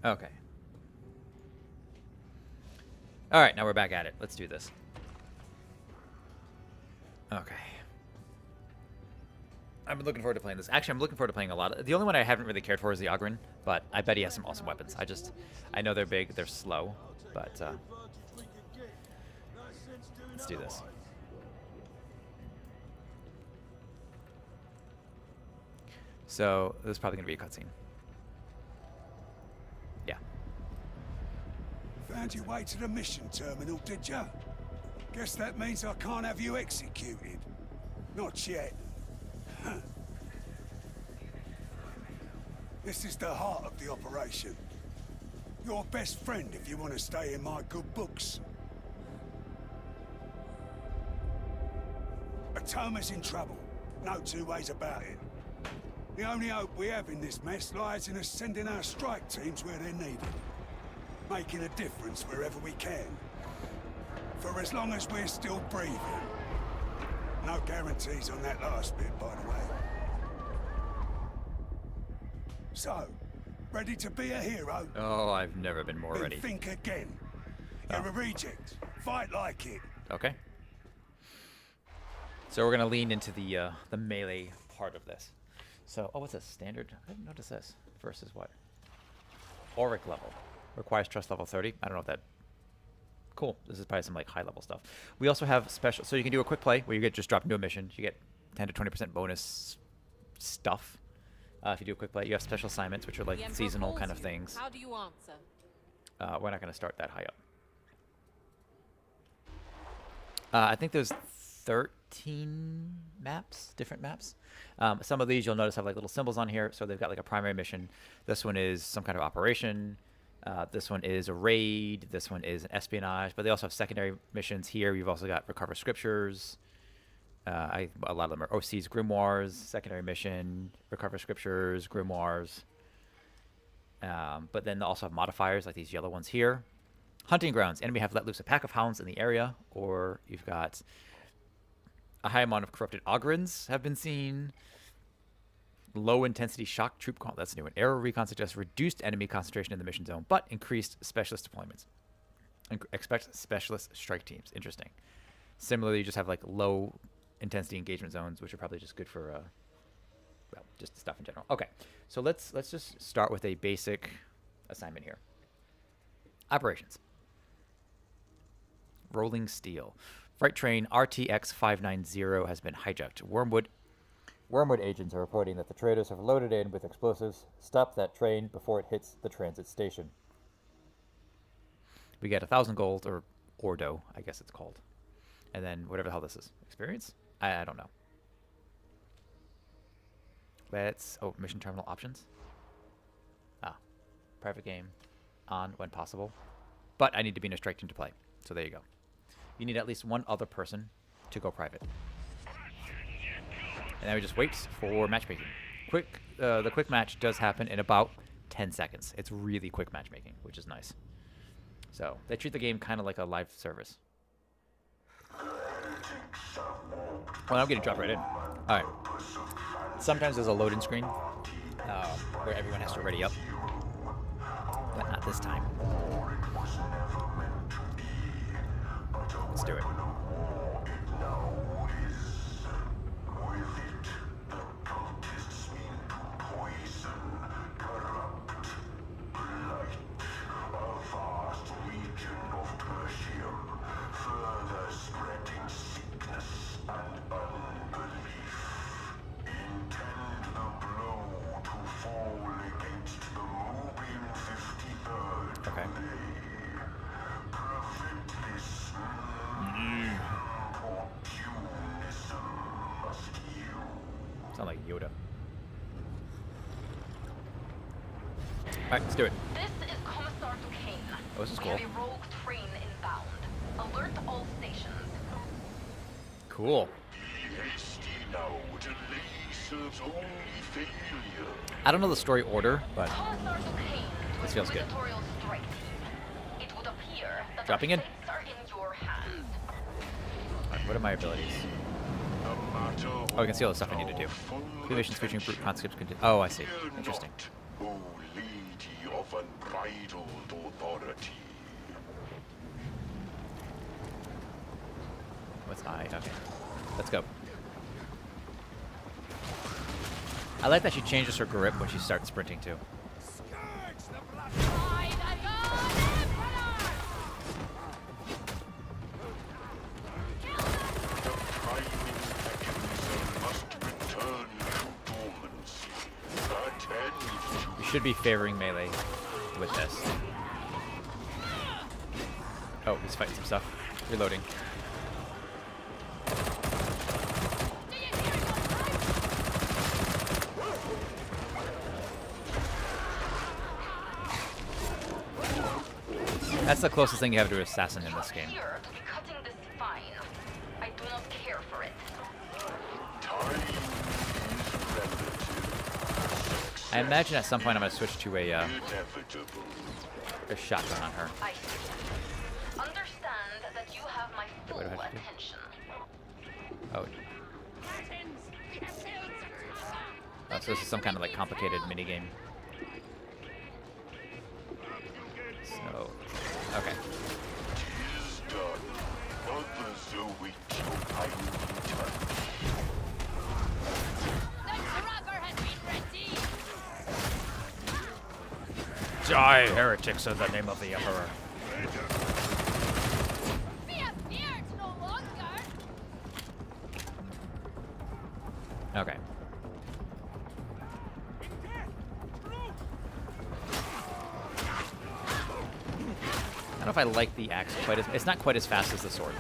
Okay. All right, now we're back at it. Let's do this. Okay. I've been looking forward to playing this. Actually, I'm looking forward to playing a lot. The only one I haven't really cared for is the Ogren, but I bet he has some awesome weapons. I know they're big, they're slow, but let's do this. So this is probably going to be a cutscene. Yeah. Found your way to the mission terminal, did ya? Guess that means I can't have you executed. Not yet. This is the heart of the operation. Your best friend if you want to stay in my good books. Atoma's in trouble. No two ways about it. The only hope we have in this mess lies in us sending our strike teams where they're needed. Making a difference wherever we can. For as long as we're still breathing. No guarantees on that last bit, by the way. So, ready to be a hero? Oh, I've never been more ready. Think again. You're a reject. Fight like it. Okay. So we're gonna lean into the melee part of this. So, oh, what's this? Standard? I didn't notice this. Versus what? Auric level. Requires trust level 30. I don't know if that... Cool. This is probably some like high level stuff. We also have special... So you can do a quick play where you get just dropped into a mission. You get 10 to 20% bonus stuff. If you do a quick play. You have special assignments, which are like seasonal kind of things. How do you answer? We're not going to start that high up. I think there's 13 maps, different maps. Some of these you'll notice have like little symbols on here. So they've got like a primary mission. This one is some kind of operation. This one is a raid. This one is an espionage. But they also have secondary missions here. You've also got recover scriptures. A lot of them are OC's grimoires, secondary mission, recover scriptures, grimoires. But then they also have modifiers like these yellow ones here. Hunting grounds. Enemy have let loose a pack of hounds in the area. Or you've got a high amount of corrupted Ogrins have been seen. Low intensity shock troop call. That's new. An arrow recon suggests reduced enemy concentration in the mission zone, but increased specialist deployments. Expect specialist strike teams. Interesting. Similarly, you just have like low intensity engagement zones, which are probably just good for well, just stuff in general. Okay, so let's just start with a basic assignment here. Operations. Rolling steel. Freight train RTX 590 has been hijacked. Wormwood agents are reporting that the traders have loaded in with explosives. Stop that train before it hits the transit station. We get 1,000 gold, or Ordo, I guess it's called. And then whatever the hell this is. Experience? I don't know. Let's... Oh, mission terminal options. Private game. On when possible. But I need to be in a strike team to play. So there you go. You need at least one other person to go private. And then we just wait for matchmaking. The quick match does happen in about 10 seconds. It's really quick matchmaking, which is nice. So they treat the game kind of like a live service. Well, I'm getting dropped right in. All right. Sometimes there's a loading screen where everyone has to ready up, but not this time. Let's do it. Sound like Yoda. Alright, let's do it. This is Commissar Duquesne. Oh, this is cool. We have a rogue train inbound. Alert all stations. Cool. I don't know the story order, but this feels good. It would appear that Dropping in. are in your hands. Alright, what are my abilities? Oh, I can see all the stuff I need to do. Missions featuring brute conscripts. Oh, I see. Interesting. city of unbridled authority. What's I? Okay. Let's go. I like that she changes her grip when she starts sprinting too. You should be favoring melee with this. Oh, he's fighting some stuff. Reloading. That's the closest thing you have to an assassin in this game. Here to be cutting this fine. I do not care for it. I imagine at some point I'm going to switch to a shotgun on her. I see. Understand that you have my full attention. Oh. Oh, so this is some kind of like complicated minigame. So, okay. Die, heretics, in the name of the Emperor. Okay. I don't know if I like the axe quite as... It's not quite as fast as the sword.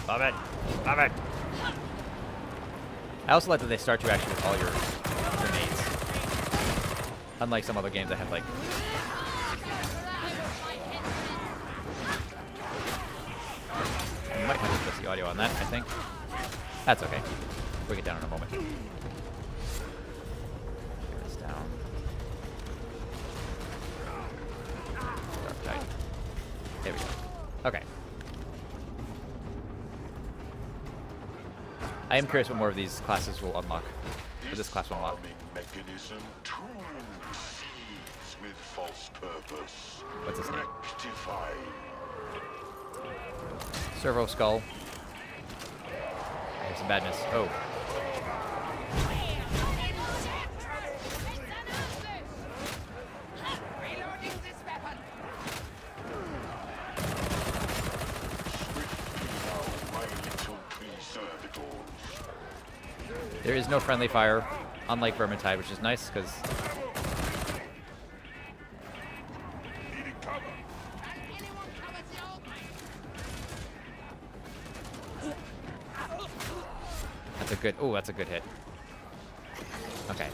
Love it. Love it. I also like that they start you actually with all your grenades. Unlike some other games that have like... I might have to adjust the audio on that, I think. That's okay. We'll get down in a moment. Get this down. Darktide. There we go. Okay. I am curious what more of these classes will unlock. Or this class will unlock. Mechanism with false purpose. What's his name? Rectify. Servo skull. There's some badness. Oh. There is no friendly fire, unlike Vermintide, which is nice because that's a good. Oh, that's a good hit. Okay.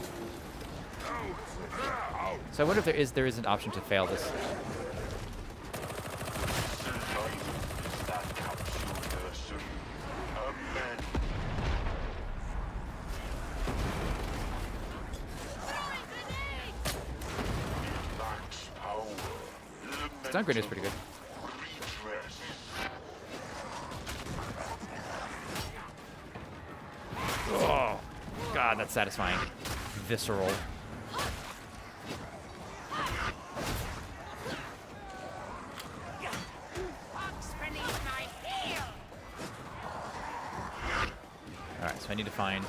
So I wonder if there is an option to fail this. Stun grenade is pretty good. Oh, God, that's satisfying. Visceral. Alright, so I need to find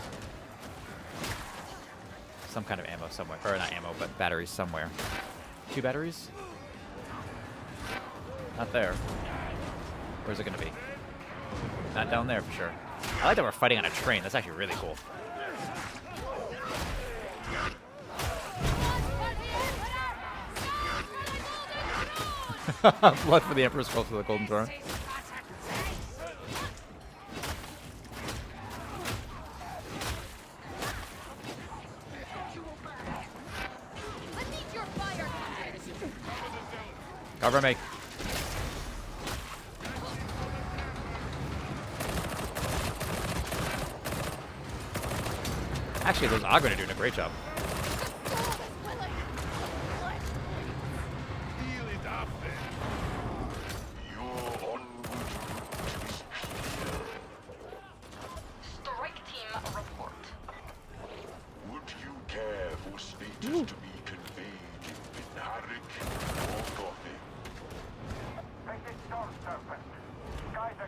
some kind of ammo somewhere. Or not ammo, but batteries somewhere. 2 batteries? Not there. Where's it gonna be? Not down there for sure. I like that we're fighting on a train. That's actually really cool. Blood for the Emperor's close to the Golden Throne. Cover me. Actually, those Agron are doing a great job.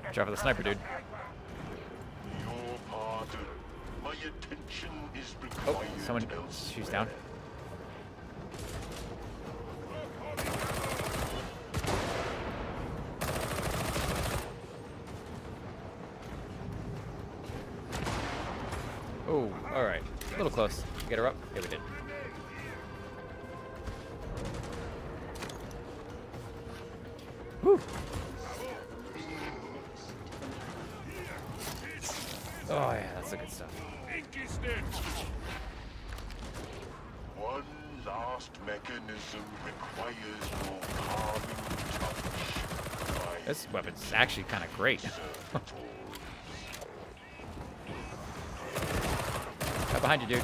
Watch out for the sniper, dude. Your pardon. My attention is Oh, required. someone shoots down. Oh, alright. A little close. Get her up? Yeah, we did. Whew. Oh, yeah, that's the good stuff. One last mechanism requires your calming touch. This weapon's actually kind of great. Right behind you, dude.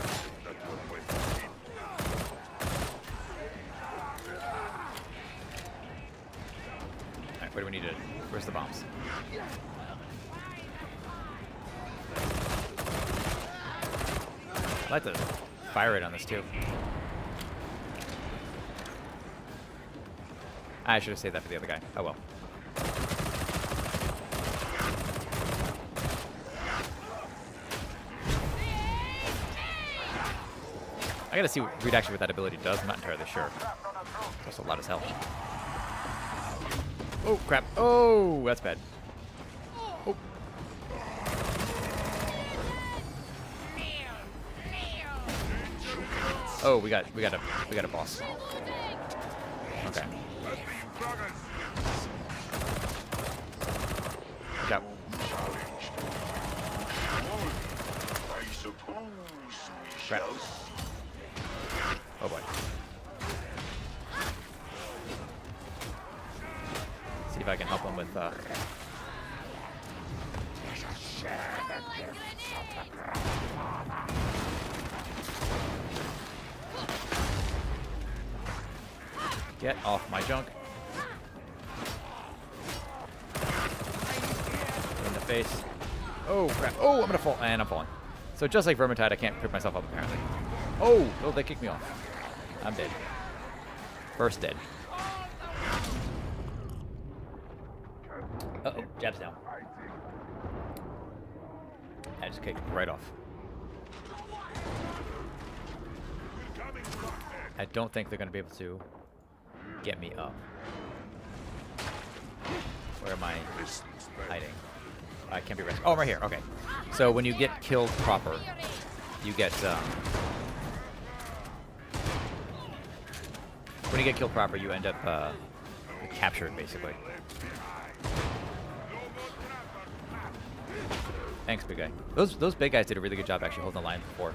Alright, where do we need to... Where's the bombs? I'd like to fire it on this, too. I should have saved that for the other guy. Oh, well. I gotta see read actually what that ability does. I'm not entirely sure. That's a lot of health. Oh crap! Oh, that's bad. Oh. Oh, we got a boss. Okay. Watch out. Crap. Oh boy. See if I can help him with get off my junk. In the face. Oh crap. Oh, I'm gonna fall. And I'm falling. So just like Vermintide, I can't pick myself up apparently. Oh, they kicked me off. I'm dead. First dead. Uh-oh, jabs down. I just kicked right off. I don't think they're going to be able to get me up. Where am I hiding? I can't be rescued. Oh, I'm right here. Okay. So when you get killed proper, you get... when you get killed proper, you end up captured, basically. Thanks, big guy. Those big guys did a really good job actually holding the line before.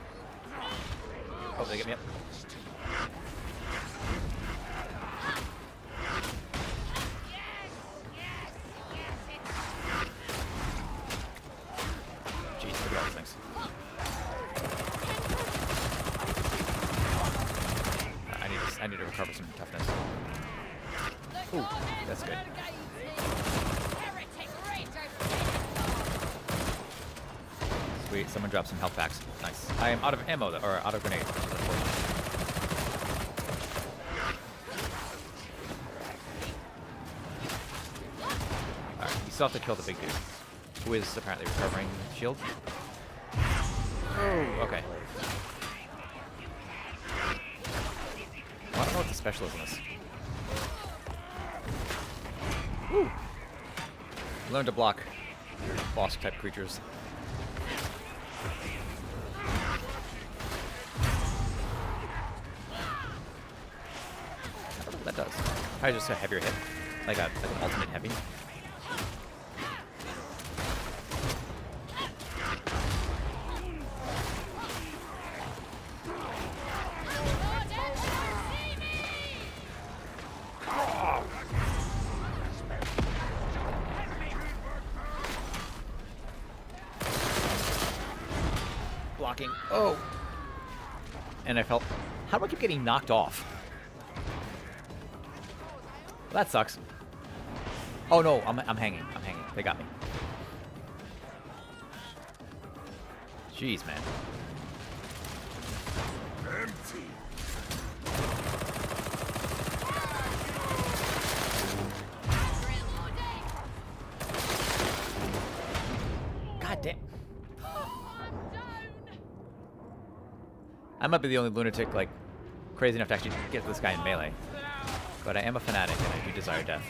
Oh, they get me up. Jeez, look at all these things. I need to recover some toughness. Ooh, that's good. Sweet, someone dropped some health packs. Nice. I am out of ammo, though, or out of grenades. Alright, you still have to kill the big dude, who is apparently recovering shield. Oh, okay. I don't know what the special is in this. Woo! Learn to block boss type creatures. I don't know what that does. Probably just a heavier hit. Like an ultimate heavy. Blocking. Oh! And I felt... How do I keep getting knocked off? Well, that sucks. Oh no, I'm hanging. I'm hanging. They got me. Jeez, man. Empty. God damn. I might be the only lunatic, like, crazy enough to actually get this guy in melee. But I am a fanatic and I do desire death.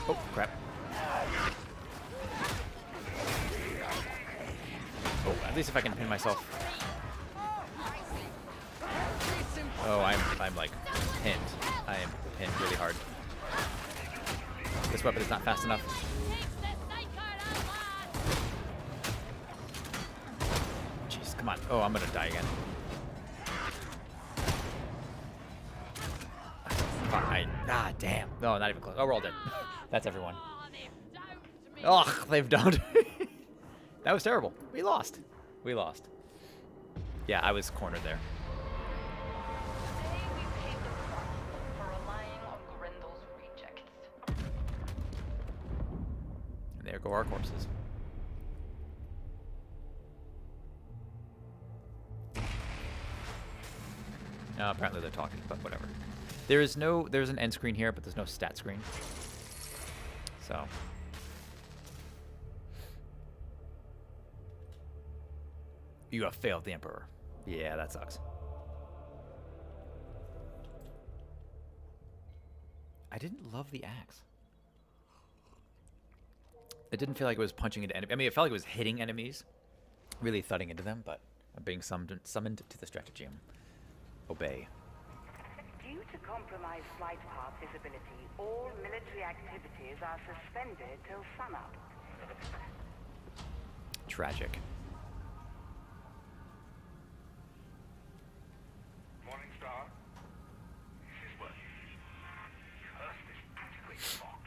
Oh, crap. Oh, at least if I can pin myself. Oh, I'm like pinned. I am pinned really hard. This weapon is not fast enough. Jeez, come on. Oh, I'm gonna die again. Ah, damn. No, not even close. Oh, we're all dead. That's everyone. Ugh, they've done. That was terrible. We lost. We lost. Yeah, I was cornered there. And there go our corpses. Apparently they're talking, but whatever. There's an end screen here, but there's no stat screen. So. You have failed the Emperor. Yeah, that sucks. I didn't love the axe. It didn't feel like it was punching into enemies. I mean, it felt like it was hitting enemies, really thudding into them, but I'm being summoned to the stratagem. Obey. Due to compromised flight path visibility, all military activities are suspended till sunup. Tragic. Morning Star. This is working. Curse this antiquated box.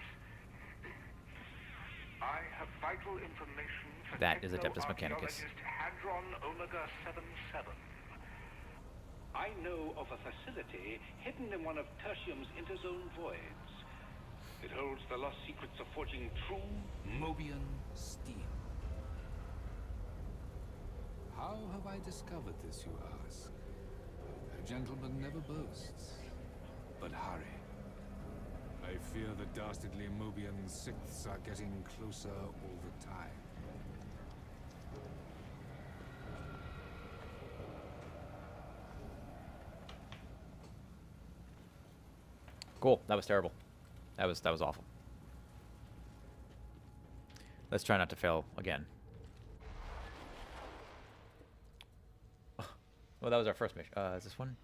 I have vital information for That is Adeptus Mechanicus. Hadron Omega 77. I know of a facility hidden in one of Tertium's interzone voids. It holds the lost secrets of forging true Mobian steel. How have I discovered this, you ask? A gentleman never boasts. But hurry. I fear the dastardly Mobian sixths are getting closer all the time. Cool. That was terrible. That was awful. Let's try not to fail again. Well, that was our first mission. Is this one?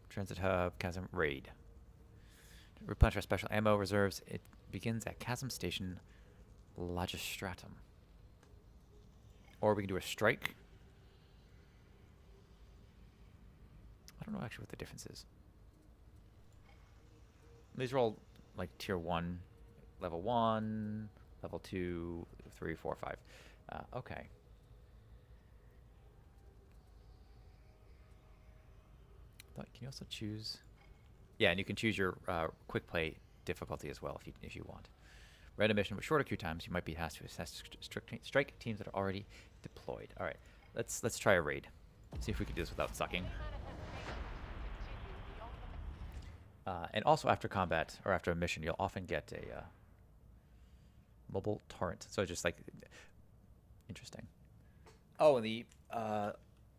Transit hub, Chasm raid. Replenish our special ammo reserves. It begins at Chasm Station, Logistratum. Or we can do a strike. I don't know actually what the difference is. These are all like tier 1, level 1, level 2, 3, 4, 5. Okay. Can you also choose? Yeah, and you can choose your quick play difficulty as well if you want. Random mission with shorter queue times. You might be asked to assess strike teams that are already deployed. All right, let's try a raid. See if we can do this without sucking. And also after combat or after a mission, you'll often get a mobile torrent. So just like interesting. Oh, and the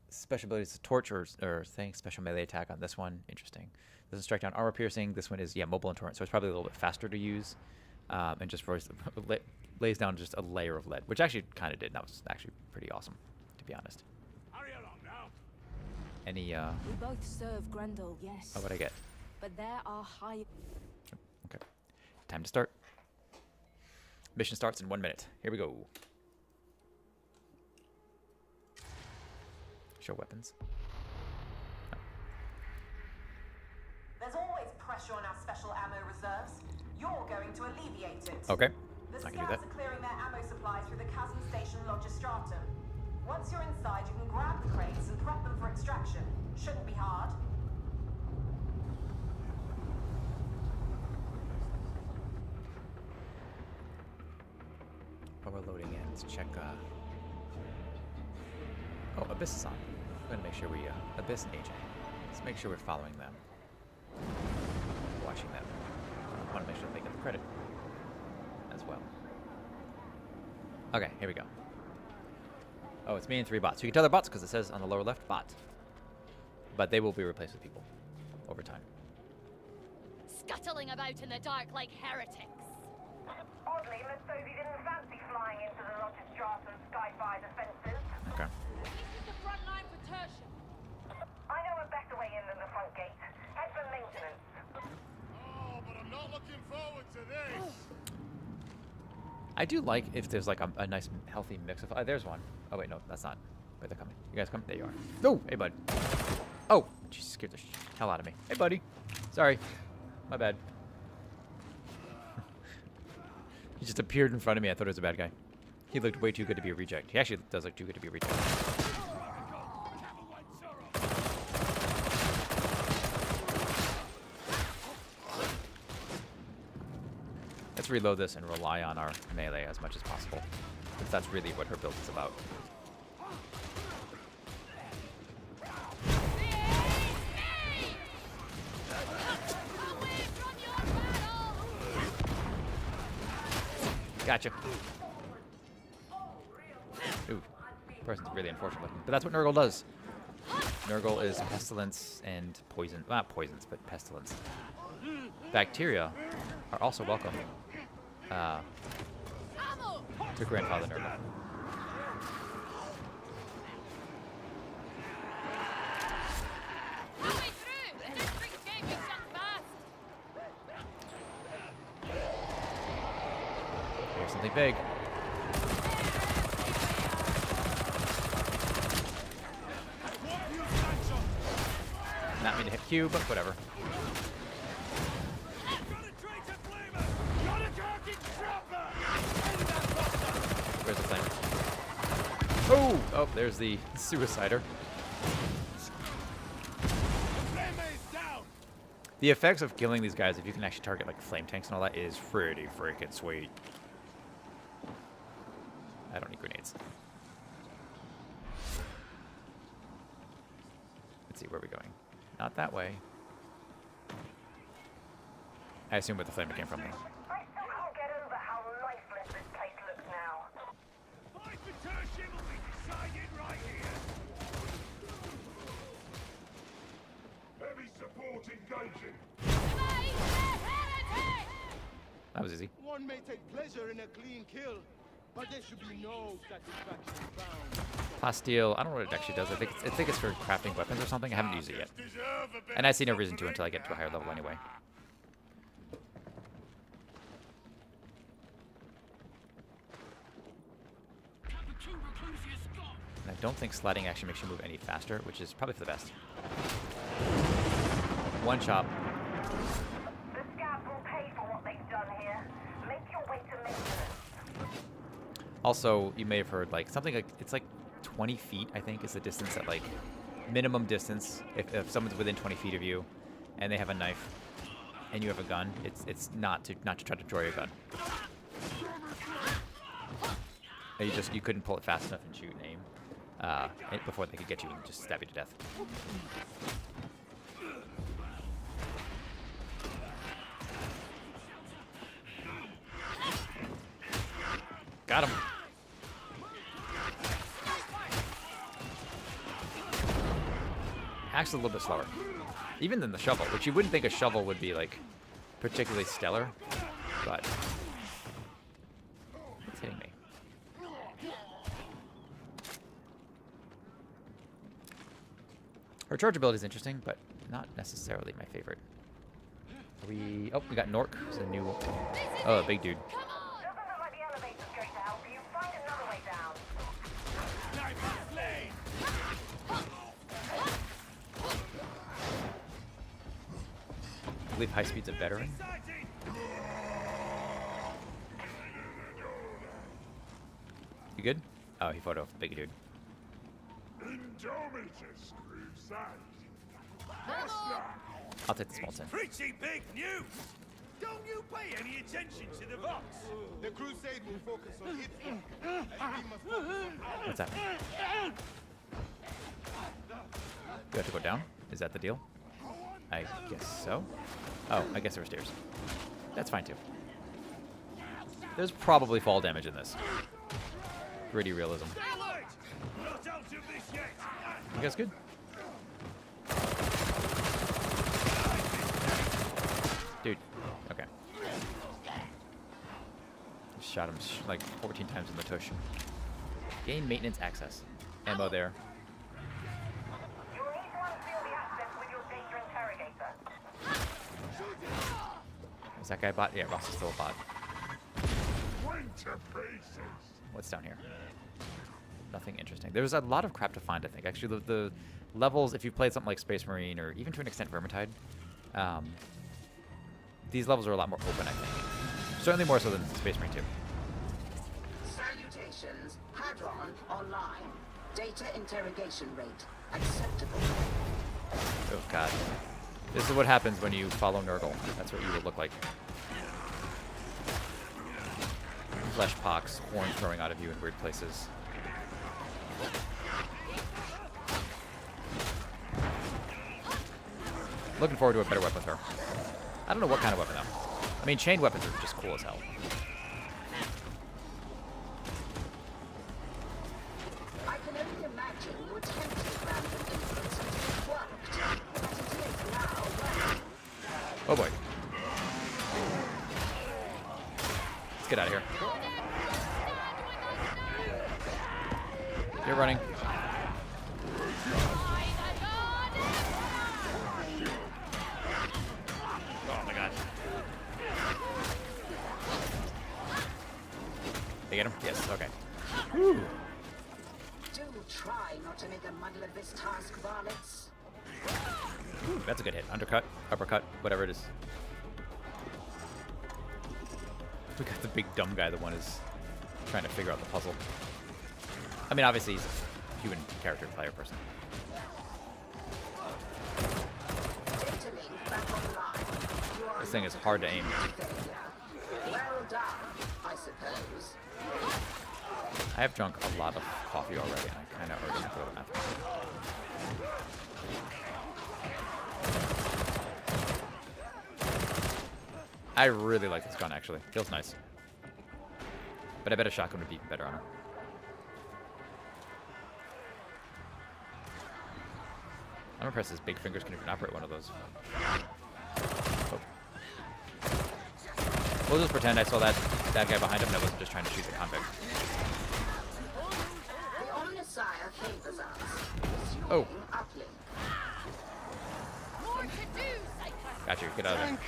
special abilities, torch or thing, special melee attack on this one. Interesting. Doesn't strike down armor piercing. This one is mobile and torrent, so it's probably a little bit faster to use, and just lays down just a layer of lead, which actually kind of did. And that was actually pretty awesome, to be honest. Hurry along now. Any We both serve Grendel, yes. Oh, what'd I get? But there are high. Okay, time to start. Mission starts in 1 minute. Here we go. Show weapons. There's always pressure on our special ammo reserves. You're going to alleviate it. Okay, The I can do scouts that. are clearing their ammo supplies through the Chasm Station Logistratum. Once you're inside, you can grab the crates and prep them for extraction. Shouldn't be hard. While we're loading in, let's check. Oh, Abyss is on. going to make sure we Abyss and AJ. Let's make sure we're following them, watching them. I want to make sure they get the credit as well. Okay, here we go. Oh, it's me and 3 bots. You can tell they're bots because it says on the lower left, bot. But they will be replaced with people over time. Scuttling about in the dark like heretics. Oddly, Miss Sophie didn't fancy flying into the Logistratum Skyfire defenses. Okay. This is the front line for Tertium. I know a better way in than the front gate. Head for maintenance. Oh, but I'm not looking forward to this. I do like if there's like a nice healthy mix of. There's one. Oh wait, no, that's not. Wait, they're coming. You guys come? There you are. No, hey bud. Oh, she scared the hell out of me. Hey buddy. Sorry, my bad. He just appeared in front of me. I thought it was a bad guy. He looked way too good to be a reject. He actually does look too good to be a reject. Let's reload this and rely on our melee as much as possible, because that's really what her build is about. Gotcha. Ooh, person's really unfortunate looking. But that's what Nurgle does. Nurgle is pestilence and poison. Not poisons, but pestilence. Bacteria are also welcome to Grandfather Nurgle. Here's something big. Not mean to hit Q, but whatever. Where's the flame? Oh! Oh, there's the suicider. The effects of killing these guys, if you can actually target like flame tanks and all that, is pretty freaking sweet. I don't need grenades. Let's see, where are we going? Not that way. I assume where the flame came from though. I still can't get over how lifeless this place looks now. Fight for Tertium will be decided right here. Heavy support engaging. That was easy. One may take pleasure in a clean kill, but there should be no satisfaction found. Plasteel, I don't know what it actually does. I think it's for crafting weapons or something. I haven't used it yet. And I see no reason to until I get to a higher level anyway. And I don't think sliding actually makes you move any faster, which is probably for the best. One chop. The scabs will pay for what they've done here. Make your way to maintenance. Also, you may have heard like something like it's like 20 feet, I think, is the distance at like minimum distance. If someone's within 20 feet of you, and they have a knife, and you have a gun, it's not to try to draw your gun. And you couldn't pull it fast enough and shoot and aim before they could get you and just stab you to death. Got him. Actually, a little bit slower, even than the shovel, which you wouldn't think a shovel would be like particularly stellar, but it's hitting me. Her charge ability is interesting, but not necessarily my favorite. Are we? Oh, we got Nork. Who's a new. Oh, a big dude. I believe high speed's a veteran. You good? Oh, he fought off the big dude. I'll take the small 10. Pretty big news. Don't you pay any attention to the box? The crusade will focus on its work, and we must focus on ours. What's that? we have to go down? Is that the deal? I guess so. Oh, I guess there were stairs. That's fine too. There's probably fall damage in this. Gritty realism. You guys good? Dude. Okay. Shot him like 14 times in the tush. Gain maintenance access. Ammo there. Is that guy bot? Yeah, Ross is still a bot. What's down here? Nothing interesting. There's a lot of crap to find, I think. Actually, the levels, if you've played something like Space Marine or even to an extent Vermintide, these levels are a lot more open, I think. Certainly more so than Space Marine 2. Salutations. Hadron online. Data interrogation rate acceptable. Oh god. This is what happens when you follow Nurgle. That's what you will look like. Flesh pox, horns growing out of you in weird places. Looking forward to a better weapon with her. I don't know what kind of weapon though. I mean, chained weapons are just cool as hell. I can only imagine you attempted random inputs worked. But it is now. Oh boy. Let's get out of here. You're running. Oh my god. They get him? Yes, okay. Whew. Do try not to make a muddle of this task, varlets. Ooh, that's a good hit. Undercut, uppercut, whatever it is. We got the big dumb guy, the one is trying to figure out the puzzle. I mean, obviously he's a human character player person. This thing is hard to aim. Well done, I suppose. I have drunk a lot of coffee already, and I kind of already have to go to the bathroom. I really like this gun, actually. Feels nice. But I bet a shotgun would be better on her. I'm impressed his big fingers can even operate one of those. Oh. We'll just pretend I saw that guy behind him and I wasn't just trying to shoot the convict. The Omnissiah favors us. Oh. Uplink. More to do, Cycler. Got you. Get out of there.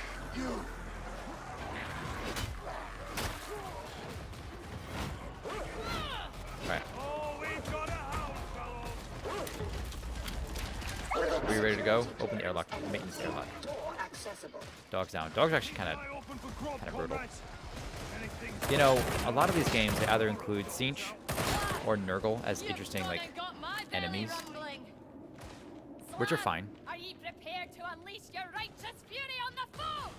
Alright. Are we ready to go? Open the airlock. Maintenance airlock. Dogs down. Dogs are actually kind of brutal. You know, a lot of these games, they either include Tzeentch or Nurgle as interesting, like, enemies. Which are fine. Are ye prepared to unleash your righteous fury on the foe?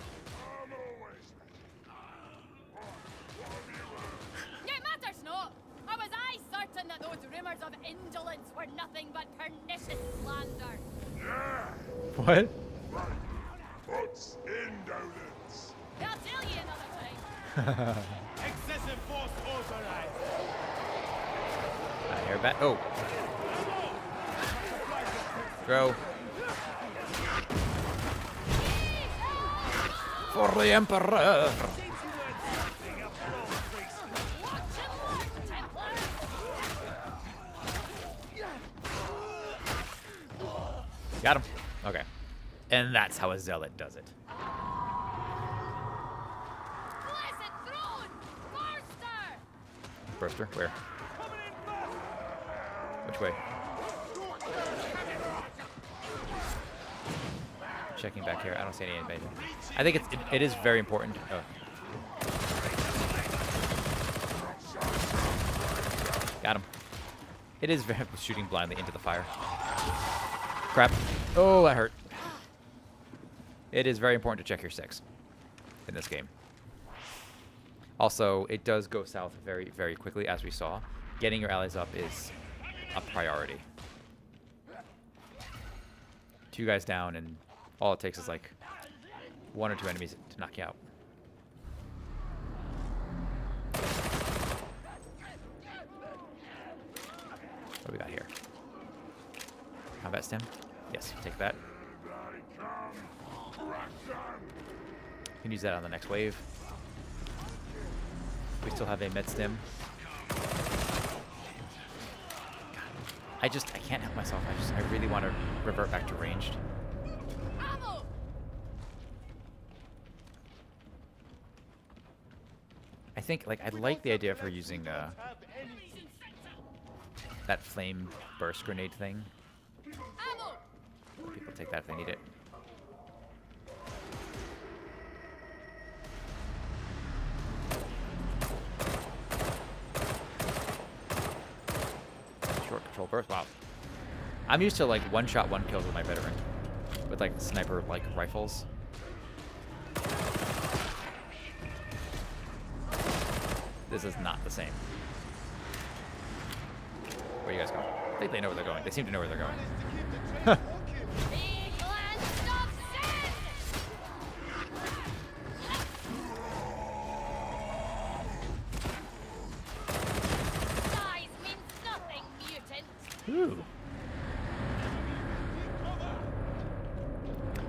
It matters not. How was I certain that those rumors of indolence were nothing but pernicious slander? What? What's indolence? I'll tell you another time. Excessive force authorized. Air bat. Oh. Throw. For the Emperor. Got him. Okay. And that's how a Zealot does it. Blessed throne! Burster! Burster? Where? Which way? Checking back here. I don't see any invasion. I think it is very important. Oh. Got him. It is very shooting blindly into the fire. Crap. Oh, that hurt. It is very important to check your 6 in this game. Also, it does go south very, very quickly, as we saw. Getting your allies up is a priority. 2 guys down, and all it takes is like 1 or 2 enemies to knock you out. What do we got here? Combat stem? Yes, take that. You can use that on the next wave. We still have a med stem. I can't help myself. I really want to revert back to ranged. I think, like, I like the idea of her using that flame burst grenade thing. People take that if they need it. Short control burst. Wow. I'm used to like one-shot, one kills with my veteran, with like sniper-like rifles. This is not the same. Where you guys going? I think they know where they're going. They seem to know where they're going. Ooh.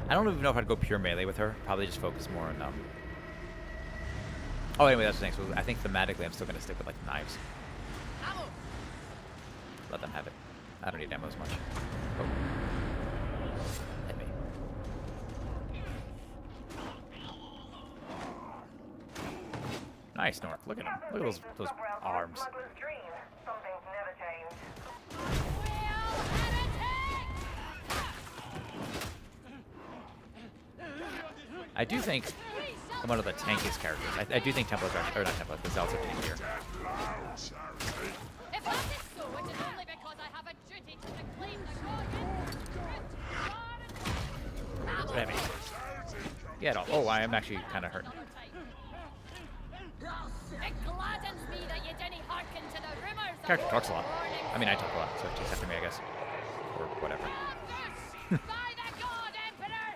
I don't even know if I'd go pure melee with her. Probably just focus more on Oh, anyway, that's the thing. So I think thematically, I'm still gonna stick with like knives. Let them have it. I don't need ammo as much. Oh. Hit me. Nice, North. Look at him. Look at those arms. I do think I'm one of the tankiest characters. I do think Templars are, or not Templars, the Zealots are tankier. If that is so, it is only because I have a duty to reclaim the Guardian. Hit me. Yeah, no. Oh, I am actually kind of hurt. It gladdens me that you didn't hearken to the rumors. Character talks a lot. I mean, I talk a lot, so it takes after me, I guess. Or whatever. By the God, Emperor!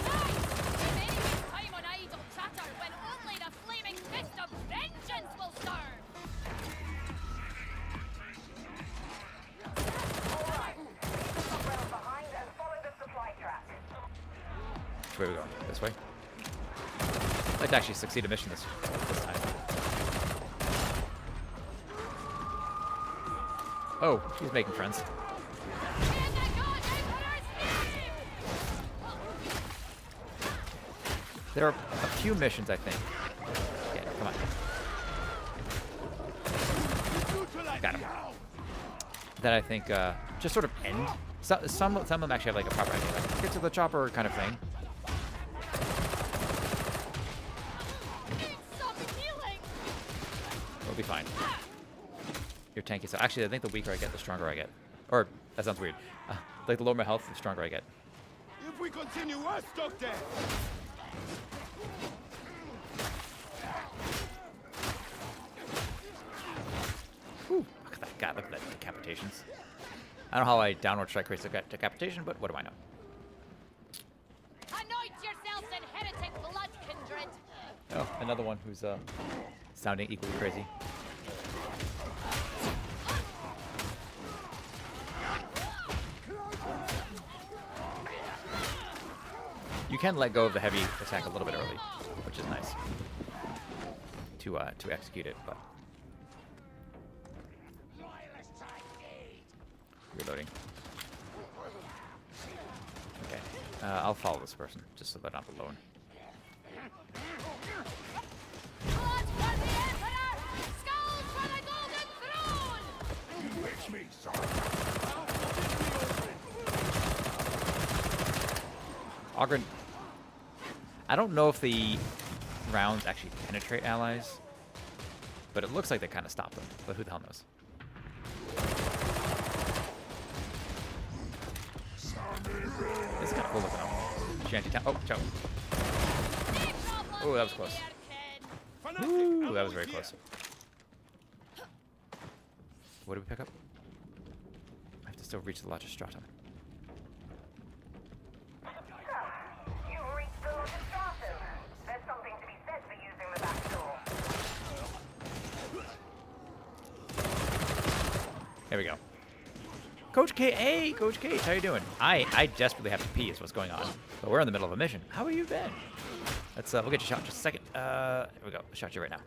Nice! If any time on idle chatter when only the flaming fist of vengeance will stir! Where we go? This way? I'd like to actually succeed a mission this time. Oh, he's making friends. There are a few missions, I think. Yeah, come on. Got him. That I think just sort of end. Some of them actually have like a proper idea, like get to the chopper kind of thing. We'll be fine. You're tanky, so actually I think the weaker I get, the stronger I get. Or, that sounds weird. Like the lower my health, the stronger I get. If we continue, we're stuck there. Whew, look at that. God, look at that decapitations. I don't know how I downward strike creates a decapitation, but what do I know? Anoint yourselves in heretic blood, kindred! Oh, another one who's sounding equally crazy. You can let go of the heavy attack a little bit early, which is nice to execute it, but reloading. Okay, I'll follow this person just so they're not alone. Blood for the Emperor! Skulls for the Golden Throne! Wish me, son. Ogren. I don't know if the rounds actually penetrate allies, but it looks like they kind of stop them. But who the hell knows? This is kind of cool looking up. Shanty town. Oh, choke. Oh, that was close. Ooh, that was very close. What did we pick up? I have to still reach the Logistratum. There we go. Coach K, hey, Coach K, how you doing? I desperately have to pee is what's going on. But we're in the middle of a mission. How have you been? Let's, we'll get you shot in just a second. Here we go. I'll shot you right now.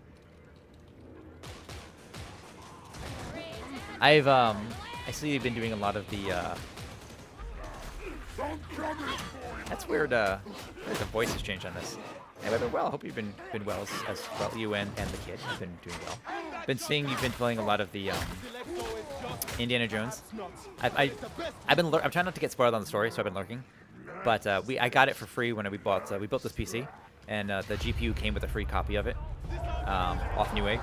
I see you've been doing a lot of the, that's weird, the voice has changed on this. Anyway, but well, I hope you've been well as well. You and the kid have been doing well. Been seeing you've been playing a lot of the Indiana Jones. I'm trying not to get spoiled on the story, so I've been lurking. But I got it for free when we built this PC, and the GPU came with a free copy of it off Newegg.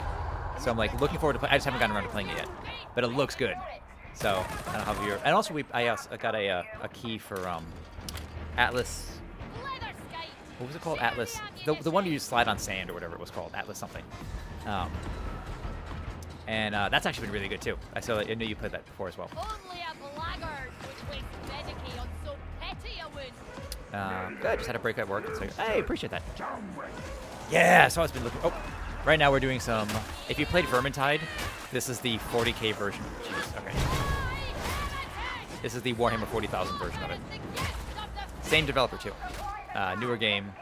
So I'm like looking forward to play. I just haven't gotten around to playing it yet, but it looks good. So I don't know how you're. And also I got a key for Atlas. What was it called? Atlas. The one you slide on sand or whatever it was called. Atlas something. And that's actually been really good too. I knew you played that before as well. Only a blackguard would waste Medicaid on so petty a wound. Good. Just had a break at work. So, hey, appreciate that. Yeah. So I've been looking. Oh, right now we're doing some. If you played Vermintide, this is the 40K version. Jeez. Okay. This is the Warhammer 40,000 version of it. Same developer too. Newer game,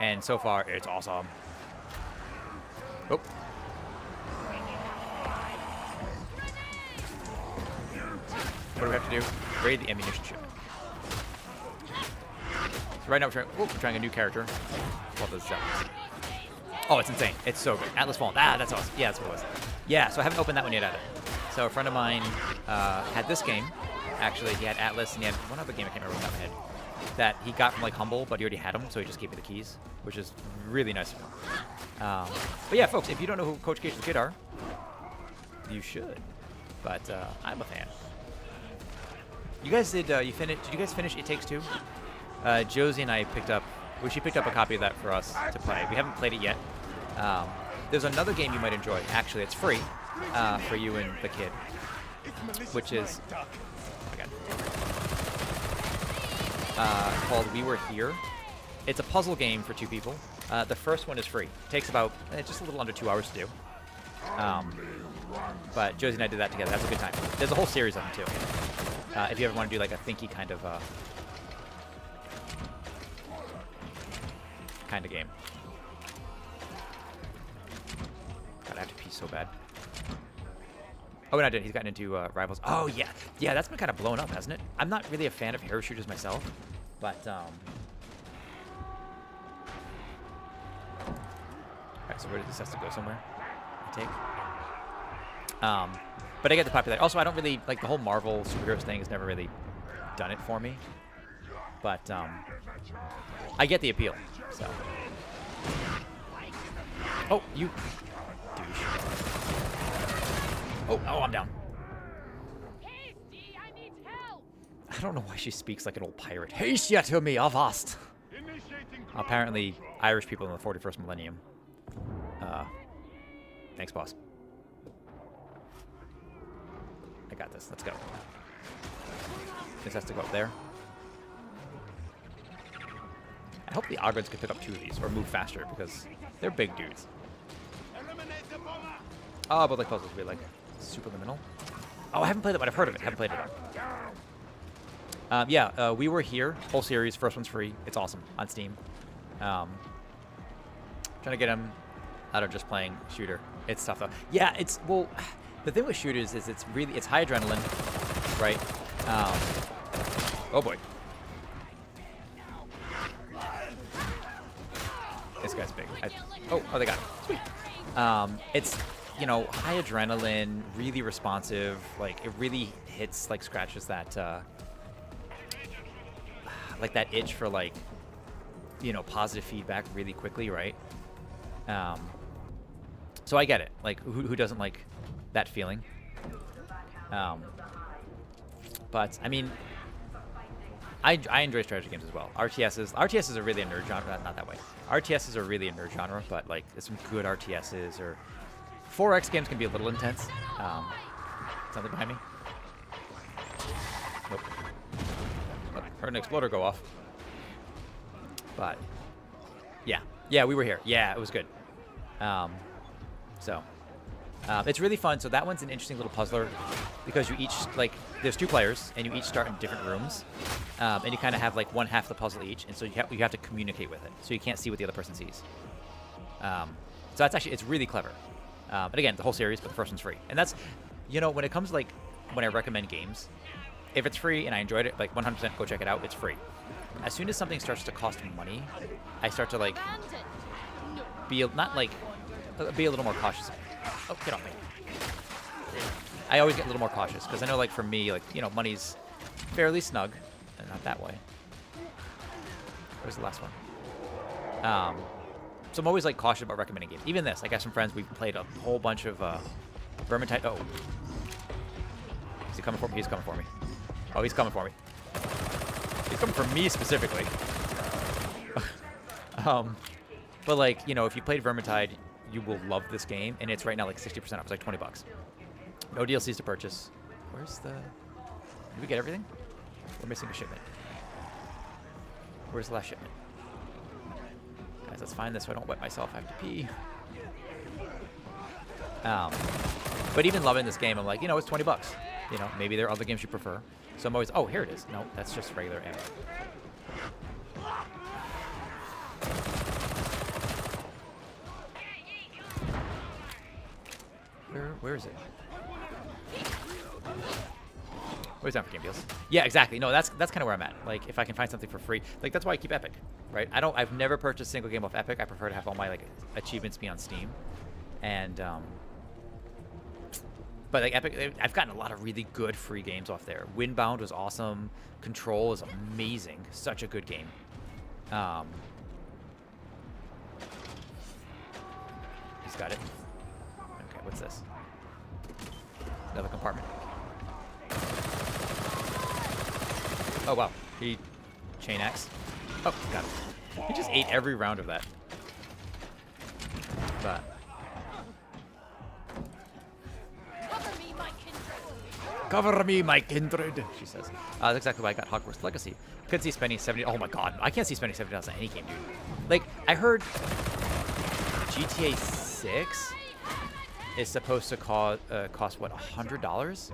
and so far it's awesome. Oh. What do we have to do? Raid the ammunition shipment. So right now we're trying a new character called the Zealot. Oh, it's insane. It's so good. Atlas Fallen. Ah, that's awesome. Yeah, that's what it was. Yeah, so I haven't opened that one yet either. So a friend of mine had this game. Actually, he had Atlas, and he had one other game I can't remember off the top of my head that he got from like Humble, but he already had them, so he just gave me the keys, which is really nice of him. But yeah, folks, if you don't know who Coach Gage's kid are, you should. But I'm a fan. You guys did you guys finish It Takes Two? Josie and I picked up. Well, she picked up a copy of that for us to play. We haven't played it yet. There's another game you might enjoy. Actually, it's free for you and the kid, which is called We Were Here. It's a puzzle game for 2 people. The first one is free. It takes about just a little under 2 hours to do. But Josie and I did that together. That's a good time. There's a whole series of them too. If you ever want to do like a thinky kind of game. God, I have to pee so bad. Oh, and I did. He's gotten into Rivals. Oh, yeah. Yeah, that's been kind of blown up, hasn't it? I'm not really a fan of hero shooters myself, but Alright, so where does this have to go somewhere? I take. But I get the popularity. Also, I don't really like the whole Marvel superheroes thing. Has never really done it for me. But I get the appeal. So. Oh, you douche. Oh, I'm down. I don't know why she speaks like an old pirate. Haste ye to me, avast. Apparently, Irish people in the 41st millennium. Thanks, boss. I got this. Let's go. This has to go up there. I hope the Ogres can pick up 2 of these or move faster because they're big dudes. Oh, but like puzzles be like superliminal. Oh, I haven't played it, but I've heard of it. Haven't played it though. Yeah, We Were Here, whole series. First one's free. It's awesome on Steam. Trying to get him out of just playing shooter. It's tough though. Yeah, well, the thing with shooters is it's high adrenaline, right? Oh boy. This guy's big. Oh, they got him. Sweet. It's, high adrenaline, really responsive. Like, it really hits, like, scratches that, like, that itch for, like, positive feedback really quickly, right? So I get it. Like, who doesn't like that feeling? But, I mean, I enjoy strategy games as well. RTSs are really a nerd genre. Not that way. RTSs are really a nerd genre, but like there's some good RTSs or 4X games can be a little intense. Something behind me. Nope. Oh, heard an exploder go off. But yeah, We Were Here. Yeah, it was good. So It's really fun. So that one's an interesting little puzzler because you each, like, there's 2 players and you each start in different rooms. And you kind of have like one half the puzzle each. And so you have to communicate with it. So you can't see what the other person sees. So that's actually, it's really clever. And again, the whole series, but the first one's free. And that's, you know, when it comes to, like, when I recommend games, if it's free and I enjoyed it, like 100% go check it out, it's free. As soon as something starts to cost money, I start to, like, be a little more cautious. Oh, get off me. I always get a little more cautious because I know, like, for me, like, you know, money's fairly snug, and not that way. Where's the last one? So I'm always, like, cautious about recommending games. Even this, I got some friends, we've played a whole bunch of Vermintide. Oh. Is he coming for me? He's coming for me. Oh, he's coming for me. He's coming for me specifically. But, like, you know, if you played Vermintide, you will love this game, and it's right now like 60% off. It's like 20 bucks. No DLCs to purchase. Where's the... Did we get everything? We're missing a shipment. Where's the last shipment? Guys, let's find this so I don't wet myself. I have to pee. But even loving this game, I'm like, you know, it's 20 bucks. You know, maybe there are other games you prefer. So I'm always, oh, here it is. No, that's just regular ammo. Where is it? Where's that for game deals? Yeah, exactly. No, that's kind of where I'm at. Like, if I can find something for free, like, that's why I keep Epic, right? I've never purchased a single game off Epic. I prefer to have all my, like, achievements be on Steam, and but like Epic, I've gotten a lot of really good free games off there. Windbound was awesome. Control is amazing. Such a good game. He's got it. Okay, what's this? Another compartment. Oh, wow. He chain axe. Oh, got it. He just ate every round of that. But... Cover me, my kindred, she says. That's exactly why I got Hogwarts Legacy. Could see spending 70... Oh, my God. I can't see spending $70 on any game, dude. Like, I heard GTA 6 is supposed to cost what, $100?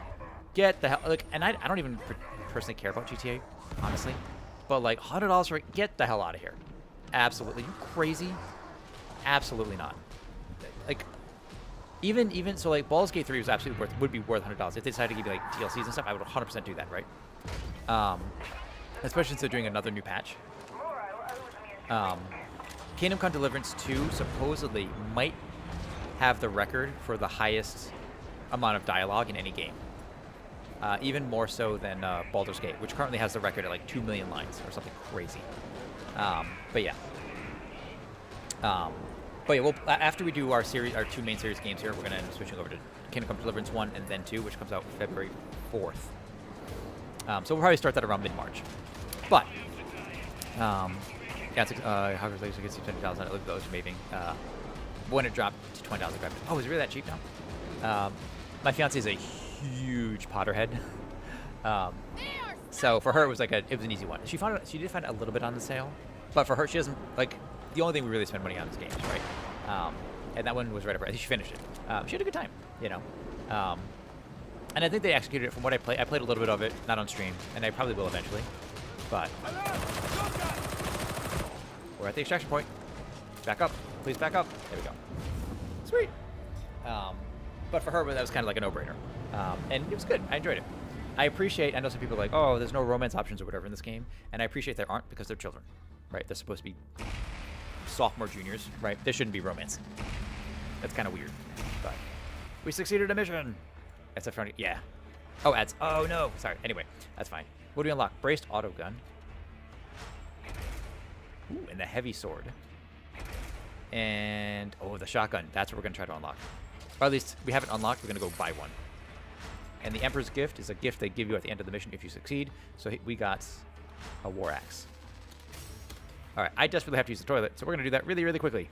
Get the hell... Like, and I don't even personally care about GTA, honestly. But, like, $100 for it, get the hell out of here. Absolutely. You crazy? Absolutely not. Like... Even so, like, Baldur's Gate 3 was absolutely would be worth $100 if they decided to give you like DLCs and stuff. I would 100% do that, right? Especially since they're doing another new patch. Kingdom Come Deliverance 2 supposedly might have the record for the highest amount of dialogue in any game, even more so than Baldur's Gate, which currently has the record at like 2 million lines or something crazy. But yeah. But yeah, well, after we do our 2 main series games here, we're going to end up switching over to Kingdom Come Deliverance 1 and then 2, which comes out February 4th. So we'll probably start that around mid-March. But, yeah, Hogwarts Legacy gets you $20. I look, those are amazing. When it dropped to $20, I grabbed it. Oh, is it really that cheap now? My fiance is a huge Potterhead. So for her, it was an easy one. She did find it a little bit on the sale, but for her, she doesn't, like, the only thing we really spend money on is games, right? And that one was right up. I think she finished it. She had a good time, you know. And I think they executed it from what I played. I played a little bit of it, not on stream, and I probably will eventually. But we're at the extraction point. Back up. Please back up. There we go. Sweet. But for her, that was kind of like a no-brainer. And it was good. I enjoyed it. I know some people are like, oh, there's no romance options or whatever in this game. And I appreciate there aren't because they're children, right? They're supposed to be sophomore juniors, right? There shouldn't be romance. That's kind of weird. But we succeeded a mission. That's a front. Yeah. Oh, ads. Oh, no. Sorry. Anyway, that's fine. What do we unlock? Braced auto gun. Ooh, and the heavy sword. And, oh, the shotgun. That's what we're going to try to unlock. Or at least we haven't unlocked. We're going to go buy one. And the Emperor's Gift is a gift they give you at the end of the mission if you succeed. So we got a war axe. All right, I desperately have to use the toilet, so we're going to do that really, really quickly.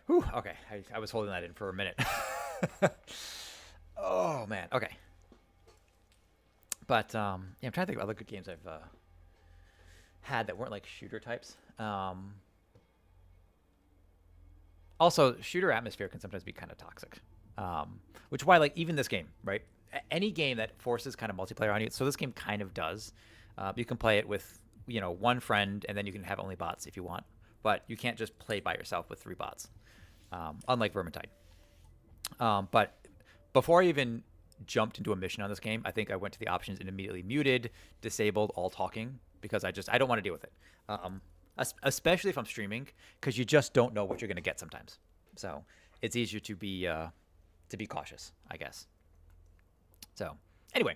Whew, okay, I was holding that in for a minute. Oh man, okay. But yeah, I'm trying to think of other good games I've had that weren't like shooter types. Also, shooter atmosphere can sometimes be kind of toxic, which is why like even this game, right? Any game that forces kind of multiplayer on you. So this game kind of does. You can play it with one friend, and then you can have only bots if you want, but you can't just play by yourself with 3 bots, unlike Vermintide. But before I even jumped into a mission on this game, I think I went to the options and immediately muted, disabled all talking, because I don't want to deal with it. Especially if I'm streaming, because you just don't know what you're going to get sometimes. So it's easier to be cautious, I guess. So anyway,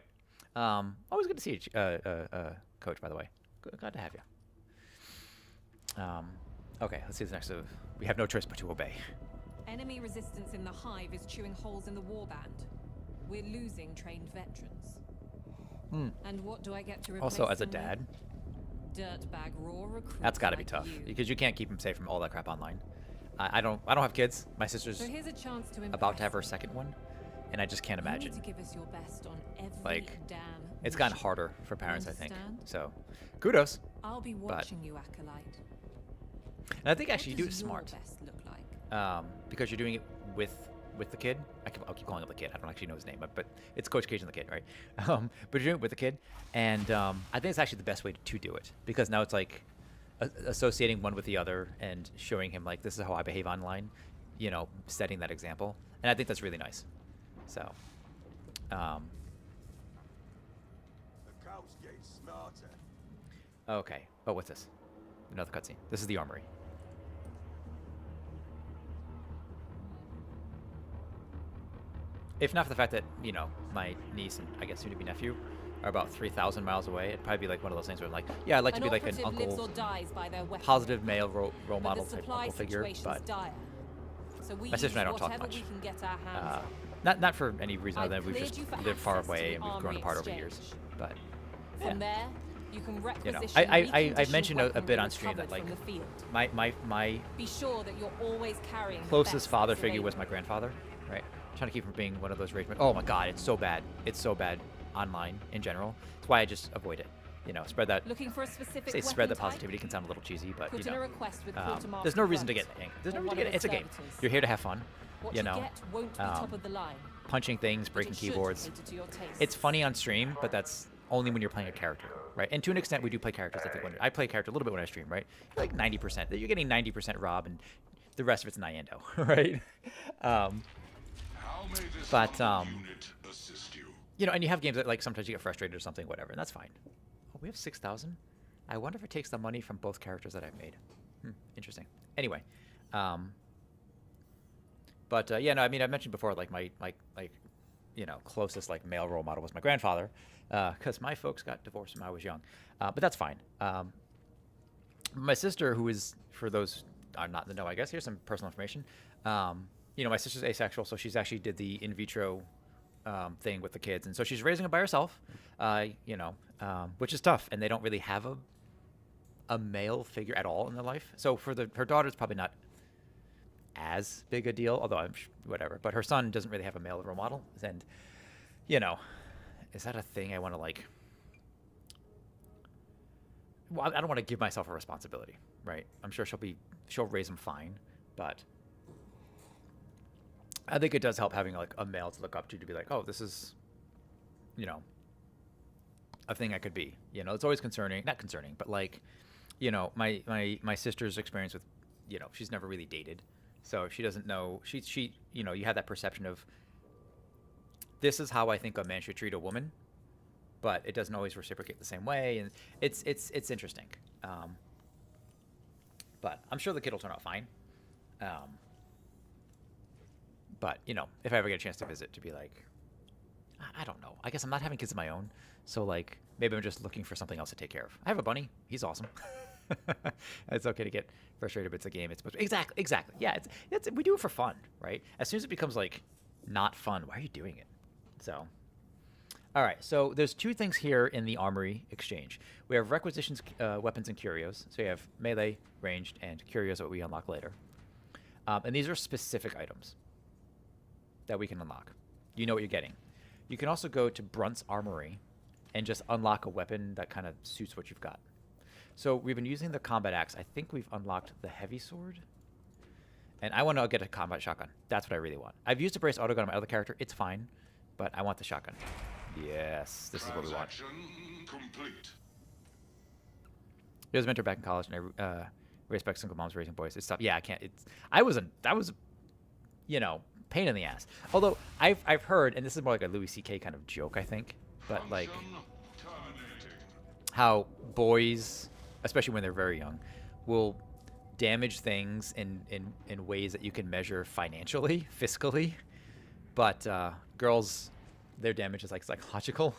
always good to see you, Coach, by the way. Glad to have you. Okay, let's see the next. We have no choice but to obey. Enemy resistance in the hive is chewing holes in the warband. We're losing trained veterans. And what do I get to replace Also, as a them with? dad, Dirtbag raw recruits that's got to be like tough, you. because you can't keep them safe from all that crap online. I don't have kids. My sister's So here's a chance to about to have her second one, and I just can't You imagine. need to give us your best on every Like, damn it's gotten mission. harder for parents, I think. Understand? So, kudos. I'll be But- watching you, Acolyte. And I think actually you do it Does your smart, best look like? because you're doing it with the kid. I'll keep calling him the kid. I don't actually know his name, but it's Coach Cage and the kid, right? But you're doing it with the kid, and I think it's actually the best way to do it, because now it's like associating one with the other and showing him like, this is how I behave online, setting that example, and I think that's really nice. So, The cows getting smarter. okay. Oh, what's this? Another cutscene. This is the armory. If not for the fact that, my niece and I guess soon-to-be nephew are about 3,000 miles away, it'd probably be like one of those things where I'm like, yeah, I'd like to be like an operative lives uncle, or dies by their weapon. positive male role But model the type supply uncle figure, situation's but dire. So we my sister and I use don't talk whatever much. we can get our hands on. Not for any reason other I've than we've cleared just you for lived far access to away the and we've grown armory apart over exchange. years. But From there, you can requisition I've reconditioned mentioned a weaponry bit on stream that recovered like from the field. my Be sure that you're always carrying the closest best father that's figure was my available. grandfather, right? Trying to keep from being one of those rage. Oh my God, it's so bad. It's so bad online in general. That's why I just avoid it. Spread that. Looking for a specific Say spread the weapon type? positivity can sound a little cheesy, but Put in a request with quartermaster there's no reason to Grunt get angry. There's no or reason one to get. of It's a its game. servitors. You're here to have fun. What you you know, get won't be top of the line. punching things, but breaking it should keyboards. cater to your tastes. It's funny on stream, but that's only when you're playing a character, right? And to an extent, we do play characters. I think when I play a character a little bit when I stream, right? Like 90%. You're getting 90% Rob, and the rest of it's Nyando, right? But and you have games that like sometimes you get frustrated or something, whatever, and that's fine. Oh, we have 6,000. I wonder if it takes the money from both characters that I've made. Interesting. Anyway, but yeah, no, I mean, I mentioned before, like my closest like male role model was my grandfather, because my folks got divorced when I was young, but that's fine. My sister, who is, for those are not in the know, I guess here's some personal information. My sister's asexual, so she's actually did the in vitro thing with the kids, and so she's raising them by herself, which is tough, and they don't really have a male figure at all in their life. So for her daughter, it's probably not as big a deal, although I'm whatever. But her son doesn't really have a male role model, and is that a thing I want to like? Well, I don't want to give myself a responsibility, right? I'm sure she'll raise him fine, but I think it does help having like a male to look up to be like, oh, this is, a thing I could be. It's always concerning, not concerning, but like, my sister's experience with, she's never really dated, so she doesn't know. She you have that perception of this is how I think a man should treat a woman, but it doesn't always reciprocate the same way, and it's interesting. But I'm sure the kid will turn out fine. But if I ever get a chance to visit, to be like, I don't know. I guess I'm not having kids of my own, so like maybe I'm just looking for something else to take care of. I have a bunny. He's awesome. It's okay to get frustrated, but it's a game. It's exactly. Yeah, it's we do it for fun, right? As soon as it becomes like not fun, why are you doing it? So, all right. So there's 2 things here in the armory exchange. We have requisitions, weapons, and curios. So you have melee, ranged, and curios that we unlock later. And these are specific items that we can unlock. You know what you're getting. You can also go to Brunt's Armory and just unlock a weapon that kind of suits what you've got. So we've been using the combat axe. I think we've unlocked the heavy sword. And I want to get a combat shotgun. That's what I really want. I've used a brace autogun on my other character. It's fine. But I want the shotgun. Yes, this is what we want. Complete. I was a mentor back in college, and I raised back single moms raising boys. It's tough. Yeah, I can't. That was, you know, pain in the ass. Although I've heard, and this is more like a Louis C.K. kind of joke, I think, but like how boys, especially when they're very young, will damage things in ways that you can measure financially, fiscally, but girls, their damage is like psychological,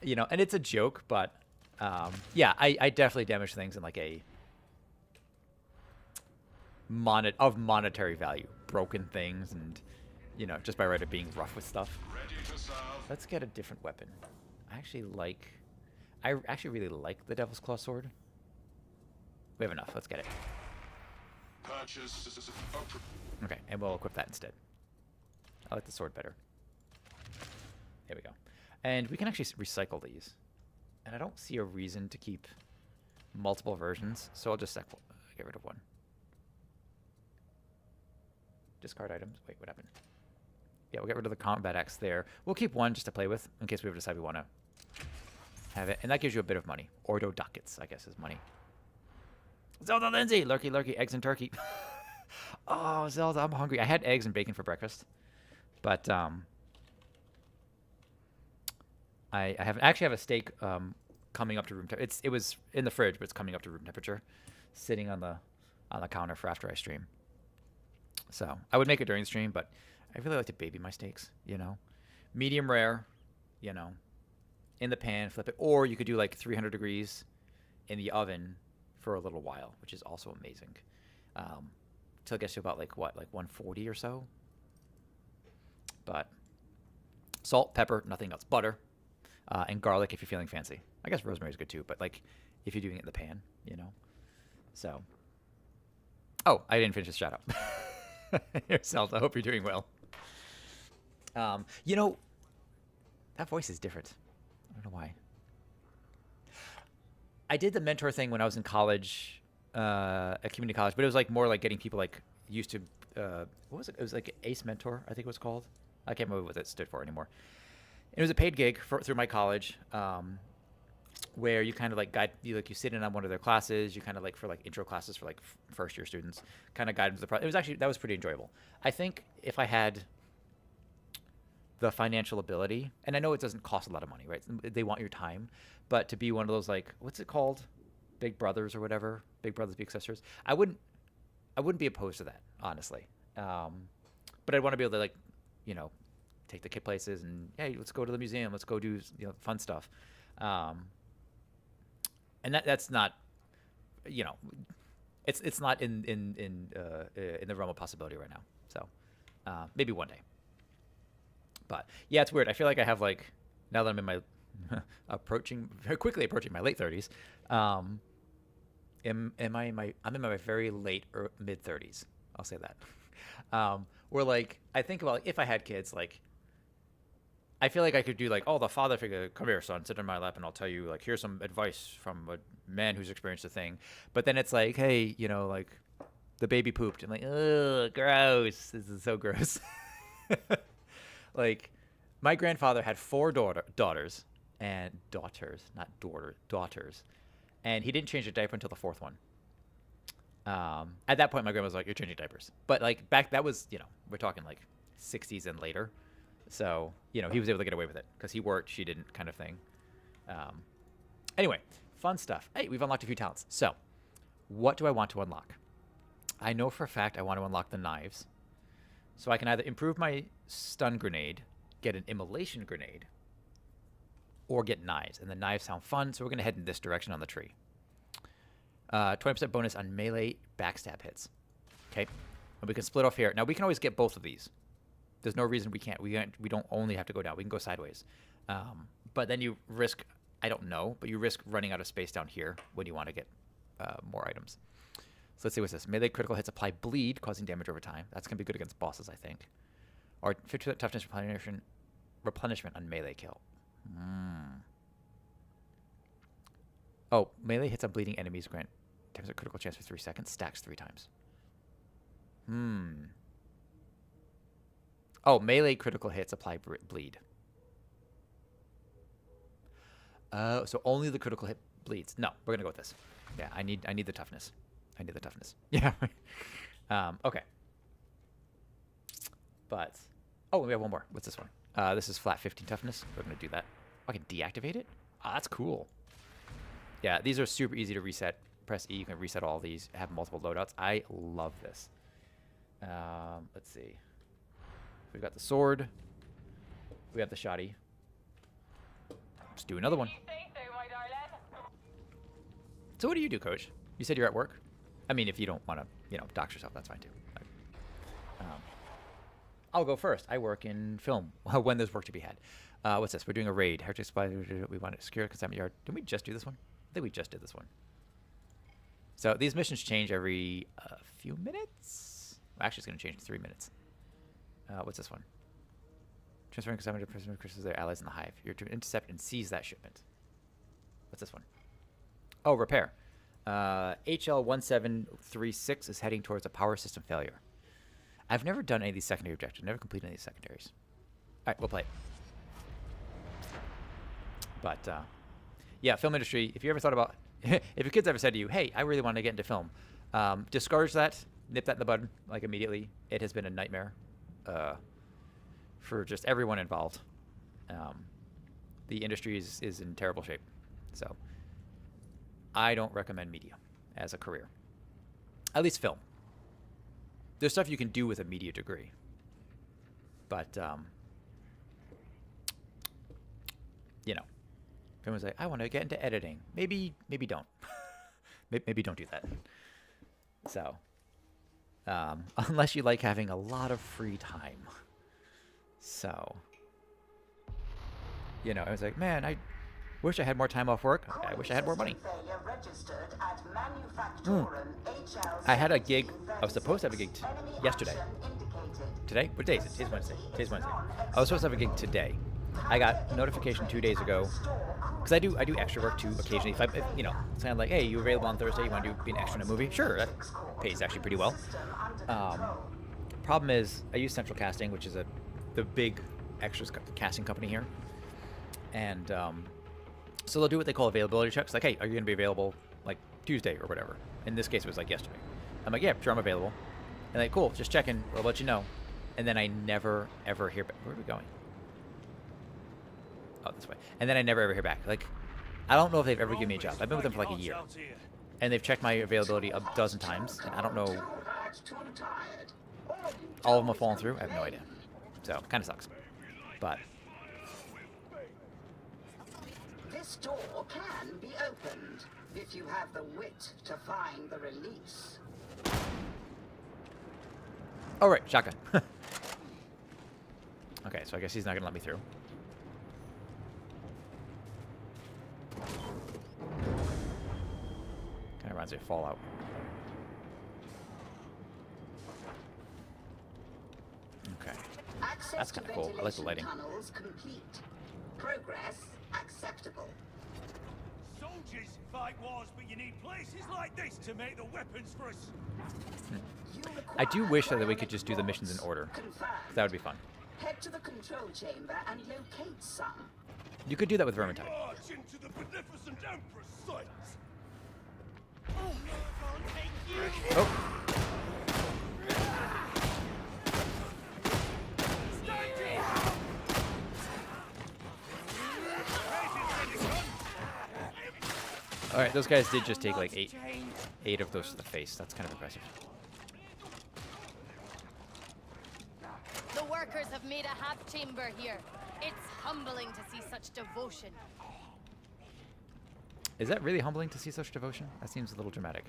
you know, and it's a joke, but yeah, I definitely damage things in like a monetary value, broken things, and you know, just by right of being rough with stuff. Let's get a different weapon. I actually really like the Devil's Claw sword. We have enough. Let's get it. Okay, and we'll equip that instead. I like the sword better. There we go. And we can actually recycle these. And I don't see a reason to keep multiple versions, so I'll just get rid of one. Discard items. Wait, what happened? Yeah, we'll get rid of the combat axe there. We'll keep one just to play with in case we ever decide we want to have it. And that gives you a bit of money. Ordo ducats, I guess, is money. Zelda Lindsay! Lurky, lurky, eggs and turkey. Oh, Zelda, I'm hungry. I had eggs and bacon for breakfast. But I actually have a steak coming up to room temperature. It was in the fridge, but it's coming up to room temperature, sitting on the counter for after I stream. So I would make it during the stream, but I really like to baby my steaks, you know. Medium rare, you know, in the pan, flip it. Or you could do like 300 degrees in the oven for a little while, which is also amazing. Till it gets to about like 140 or so. But salt, pepper, nothing else. Butter, and garlic if you're feeling fancy. I guess rosemary's good too, but like if you're doing it in the pan, you know. So. Oh, I didn't finish this shout out. Yourself. I hope you're doing well. You know, that voice is different. I don't know why. I did the mentor thing when I was in college, at community college, but it was like more like getting people like used to, what was it? It was like Ace Mentor, I think it was called. I can't remember what that stood for anymore. It was a paid gig through my college, where you kind of like you sit in on one of their classes, you kind of like for like intro classes for like first year students, kind of guide them to the process. That was pretty enjoyable. I think if I had the financial ability, and I know it doesn't cost a lot of money, right? They want your time, but to be one of those like, what's it called? Big Brothers or whatever, Big Brothers Big Sisters. I wouldn't be opposed to that, honestly. But I'd want to be able to like, you know, take the kid places and hey, let's go to the museum, let's go do, you know, fun stuff. And that's not, you know, it's not in the realm of possibility right now. So maybe one day. But yeah, it's weird. I feel like I have like, now that I'm in my very quickly approaching my late 30s. I'm in my very late or mid 30s. I'll say that. Where like I think about like, if I had kids, like I feel like I could do like, oh, the father figure, come here, son, sit in my lap, and I'll tell you like, here's some advice from a man who's experienced a thing. But then it's like, hey, you know, like the baby pooped, and like, ugh, gross. This is so gross. Like, my grandfather had 4 daughters, and daughters, and he didn't change the diaper until the 4th one. At that point, my grandma was like, "You're changing diapers," but like back, that was, you know, we're talking like 60s and later, so you know he was able to get away with it because he worked, she didn't, kind of thing. Anyway, fun stuff. Hey, we've unlocked a few talents. So, what do I want to unlock? I know for a fact I want to unlock the knives. So I can either improve my stun grenade, get an immolation grenade, or get knives. And the knives sound fun, so we're going to head in this direction on the tree. 20% bonus on melee backstab hits. Okay? And we can split off here. Now, we can always get both of these. There's no reason we can't. We don't only have to go down. We can go sideways. But then you risk, I don't know, but you risk running out of space down here when you want to get more items. So let's see what's this. Melee critical hits apply bleed, causing damage over time. That's going to be good against bosses, I think. Or 50% toughness replenishment on melee kill. Oh, melee hits on bleeding enemies grant times a critical chance for 3 seconds. Stacks 3 times. Oh, melee critical hits apply bleed. So only the critical hit bleeds. No, we're gonna go with this. Yeah, I need the toughness. I need the toughness. Yeah. Okay. But we have one more. What's this one? This is flat 15 toughness. We're gonna do that. I can deactivate it. That's cool. Yeah, these are super easy to reset. Press E. You can reset all these. Have multiple loadouts. I love this. Let's see. We've got the sword. We have the shoddy. Let's do another one. So what do you do, Coach? You said you're at work? I mean, if you don't want to, dox yourself, that's fine too. I'll go first. I work in film when there's work to be had. What's this? We're doing a raid. Heritage supply. We want to secure a consignment yard. Didn't we just do this one? I think we just did this one. So these missions change every few minutes. Actually, it's going to change in 3 minutes. What's this one? Transferring consignment to prisoner crystals their allies in the hive. You're to intercept and seize that shipment. What's this one? Oh, repair. HL1736 is heading towards a power system failure. I've never done any of these secondary objectives. Never completed any of these secondaries. All right, we'll play it. But, yeah, film industry, if you ever thought about... if your kids ever said to you, hey, I really want to get into film, discourage that, nip that in the bud, like, immediately. It has been a nightmare for just everyone involved. The industry is in terrible shape. So, I don't recommend media as a career. At least film. There's stuff you can do with a media degree. But, if anyone's like, I want to get into editing. Maybe don't. maybe don't do that. So, unless you like having a lot of free time. So, I was like, man, I wish I had more time off work. I wish I had more money. I had a gig. I was supposed to have a gig yesterday. Today? What day is it? Today's Wednesday. I was supposed to have a gig today. I got notification 2 days ago because I do extra work too occasionally. If it's kind of like, hey, you available on Thursday? You want to be an extra in a movie? Sure, that pays actually pretty well. Problem is, I use Central Casting, which is the big extras casting company here, and so they'll do what they call availability checks. Like, hey, are you going to be available like Tuesday or whatever? In this case, it was like yesterday. I'm like, yeah, sure, I'm available. And like, cool, just checking. I'll let you know. And then I never ever hear back. Where are we going? Oh, this way. And then I never ever hear back. Like, I don't know if they've ever given me a job. I've been with them for like a year. And they've checked my availability a dozen times. And I don't know. All of them have fallen through. I have no idea. So, kind of sucks. But. This door can be opened if you have the wit to find the release. Oh, right. Shotgun. Okay, so I guess he's not going to let me through. Kind of reminds me of Fallout. Okay. That's kind of cool. I like the lighting. Tunnels complete. Progress acceptable. Soldiers fight wars, but you need places like this to make the weapons for us. I do wish that we could just do the missions in order. That would be fun. Head to the control chamber and locate some. You could do that with Vermintide. March into the beneficent Emperor's sight. Oh. All right, those guys did just take like eight of those to the face. That's kind of impressive. The workers have made a half chamber here. It's humbling to see such devotion. Is that really humbling to see such devotion? That seems a little dramatic.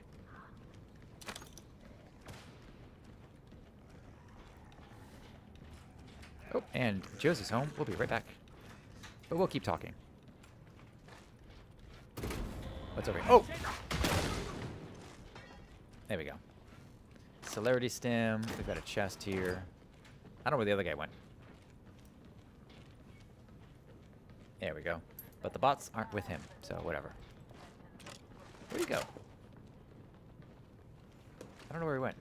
Oh, and Josie's home. We'll be right back. But we'll keep talking. What's over here? Oh! There we go. Celerity stem. We've got a chest here. I don't know where the other guy went. There we go. But the bots aren't with him, so whatever. Where'd he go? I don't know where he went.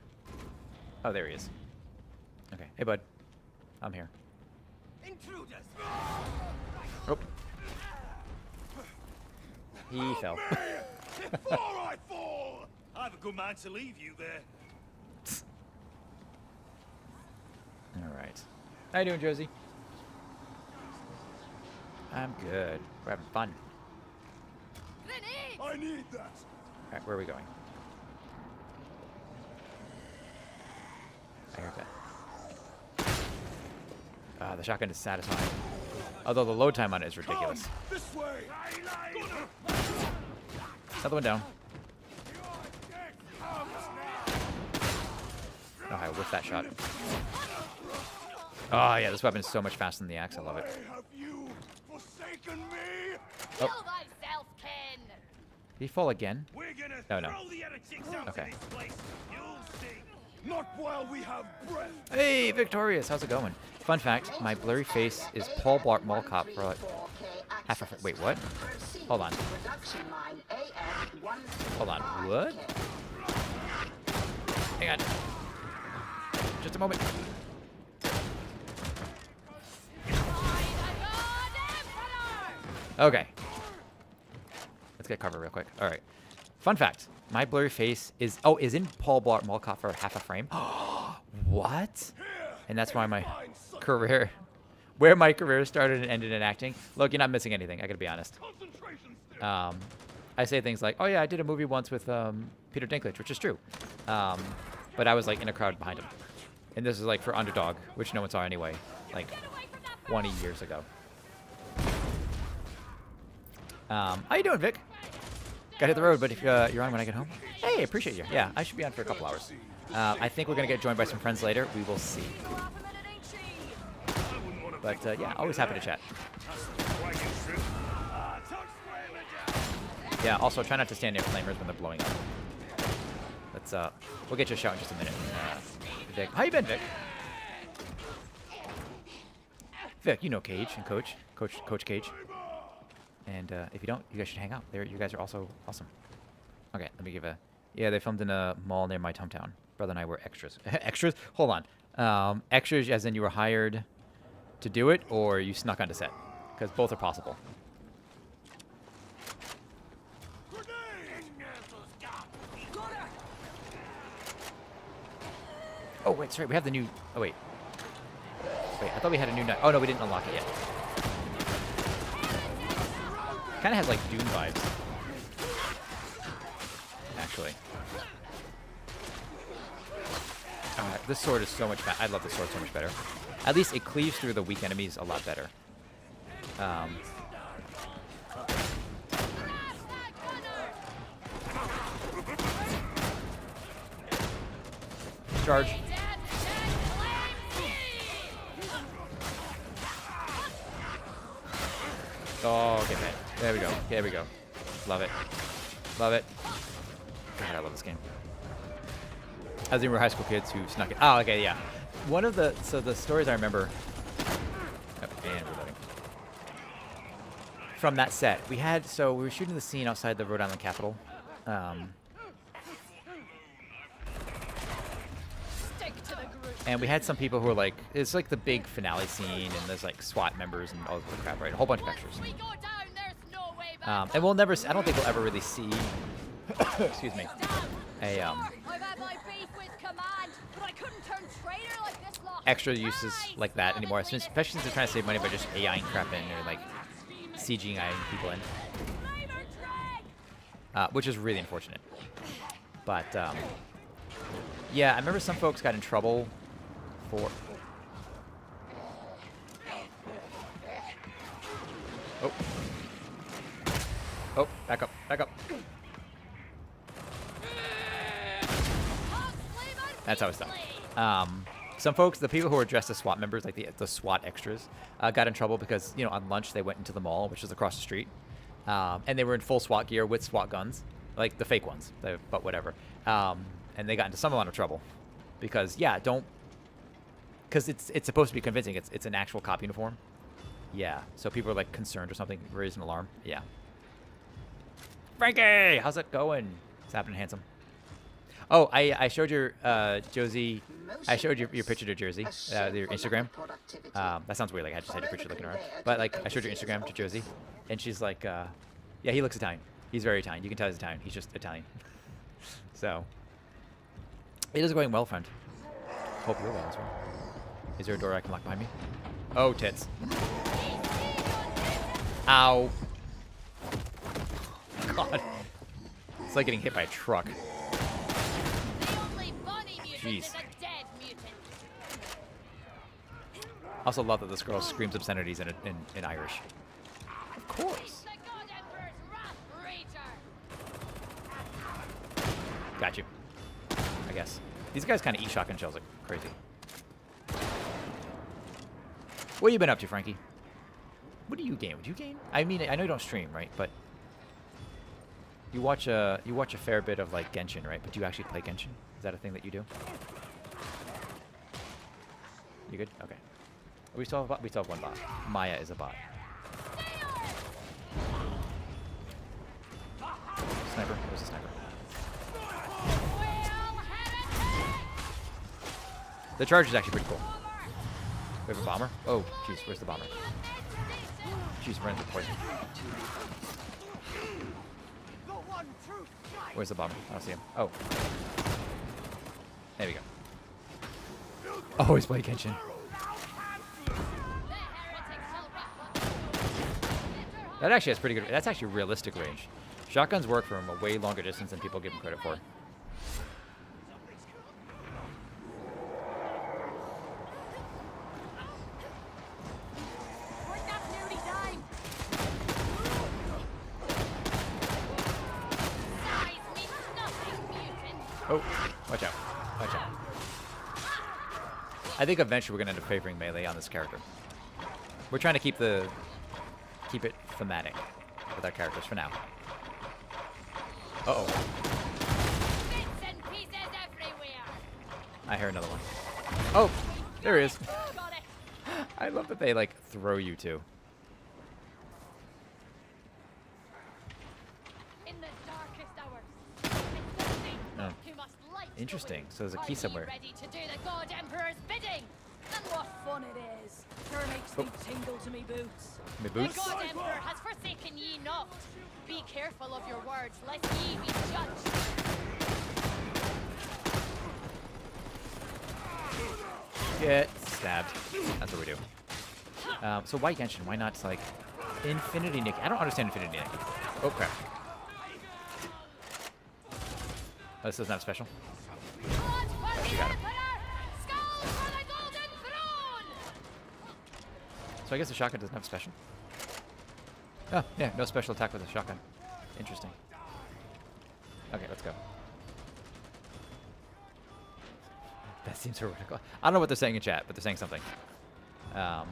Oh, there he is. Okay. Hey, bud. I'm here. Intruders. Oh. He fell. Before I fall, I've a good mind to leave you there. All right. How you doing, Josie? I'm good. We're having fun. I need that. All right, where are we going? I heard that. The shotgun is satisfying. Although the load time on it is ridiculous. This way. Another one down. Oh, I whiffed that shot. Oh, yeah, this weapon is so much faster than the axe. I love it. Have you forsaken me? Oh. Kill thyself, Ken. Did he fall again? We're gonna Oh, no. throw the heretics out Okay. of this place. You'll see. Not while we have breath. Hey, Victorious, how's it going? Fun fact, my blurry face is Paul Blart Mall Cop for like half a... Wait, what? Hold on. Hold on, what? Hang on. Just a moment. Okay. Let's get cover real quick. All right. Fun fact, my blurry face is... Oh, is in Paul Blart Mall Cop for half a frame. What? And that's why my career... Where my career started and ended in acting. Look, you're not missing anything. I gotta be honest. I say things like, "Oh yeah, I did a movie once with Peter Dinklage," which is true. But I was like in a crowd behind him, and this is like for Underdog, which no one saw anyway, like 20 years ago. How you doing, Vic? Gotta hit the road, but if you're on when I get home, hey, appreciate you. Yeah, I should be on for a couple hours. I think we're gonna get joined by some friends later. We will see. But yeah, always happy to chat. Yeah, also try not to stand near flamers when they're blowing up. Let's we'll get you a shot in just a minute. Vic, how you been, Vic? Vic, you know Cage and Coach Cage. And if you don't, you guys should hang out. You guys are also awesome. Okay, let me give a... Yeah, they filmed in a mall near my hometown. Brother and I were extras. Extras? Hold on. Extras as in you were hired to do it, or you snuck onto set? Because both are possible. Oh, wait, sorry, we have the new... Oh, wait. Wait, I thought we had a new... Oh, no, we didn't unlock it yet. Kind of has, like, Dune vibes. Actually. This sword is so much better. I love this sword so much better. At least it cleaves through the weak enemies a lot better. Charge. Oh, get that. There we go. There we go. Love it. Love it. God, I love this game. As we were high school kids who snuck it. Oh, okay, yeah. One of the... So the stories I remember... Oh, and reloading. From that set, we had... So we were shooting the scene outside the Rhode Island Capitol. And we had some people who were like... It's like the big finale scene, and there's like SWAT members and all the crap, right? A whole bunch of extras. And we'll never... I don't think we'll ever really see... excuse me. Extra uses like that anymore, especially since they're trying to save money by just AIing crap in or like CGing people in, which is really unfortunate. But yeah, I remember some folks got in trouble for... Oh, back up, back up. That's how it's done. Some folks, the people who were dressed as SWAT members, like the SWAT extras, got in trouble because, you know, on lunch they went into the mall, which is across the street, and they were in full SWAT gear with SWAT guns, like the fake ones, but whatever. and they got into some amount of trouble because because it's supposed to be convincing. It's an actual cop uniform. Yeah, so people are like concerned or something, raised an alarm. Yeah. Frankie, how's it going? What's happening, handsome? Oh, I showed your Josie. I showed your picture to Jersey, your Instagram. That sounds weird. Like I just had your picture looking around, but like I showed your Instagram to Josie, and she's like, yeah, he looks Italian. He's very Italian. You can tell he's Italian. He's just Italian. So it is going well, friend. Hope you're well as well. Is there a door I can lock behind me? Oh, tits. Ow. God. It's like getting hit by a truck. Jeez. Also love that this girl screams obscenities in Irish. Of course. Got you. I guess. These guys kind of eat shotgun shells like crazy. What have you been up to, Frankie? What do you game? Do you game? I mean, I know you don't stream, right? But you watch a fair bit of like Genshin, right? But do you actually play Genshin? Is that a thing that you do? You good? Okay. We still have a bot? We still have one bot. Maya is a bot. Sniper. Where's the sniper? The charge is actually pretty cool. We have a bomber. Oh, jeez. Where's the bomber? Jeez, we're into poison. Where's the bomber? I don't see him. Oh. There we go. Always play Genshin. That actually has pretty good... That's actually realistic range. Shotguns work from a way longer distance than people give them credit for. Oh, watch out. Watch out. I think eventually we're going to end up favoring melee on this character. We're trying to keep it thematic with our characters for now. Uh-oh. I hear another one. Oh, there he is. I love that they, like, throw you, too. Oh. Interesting. So there's a key somewhere. Ready to do the God Emperor's bidding. And what fun it is. Sure makes me tingle to me boots. Me boots? The God Emperor has forsaken ye not. Be careful of your words, lest ye be judged. Get stabbed. That's what we do. So why Genshin? Why not, like, Infinity Nick? I don't understand Infinity Nick. Oh, crap. Oh, this doesn't have special? Oh, she got him. So I guess the shotgun doesn't have special? Oh, yeah, no special attack with a shotgun. Interesting. Okay, let's go. That seems heretical. I don't know what they're saying in chat, but they're saying something. There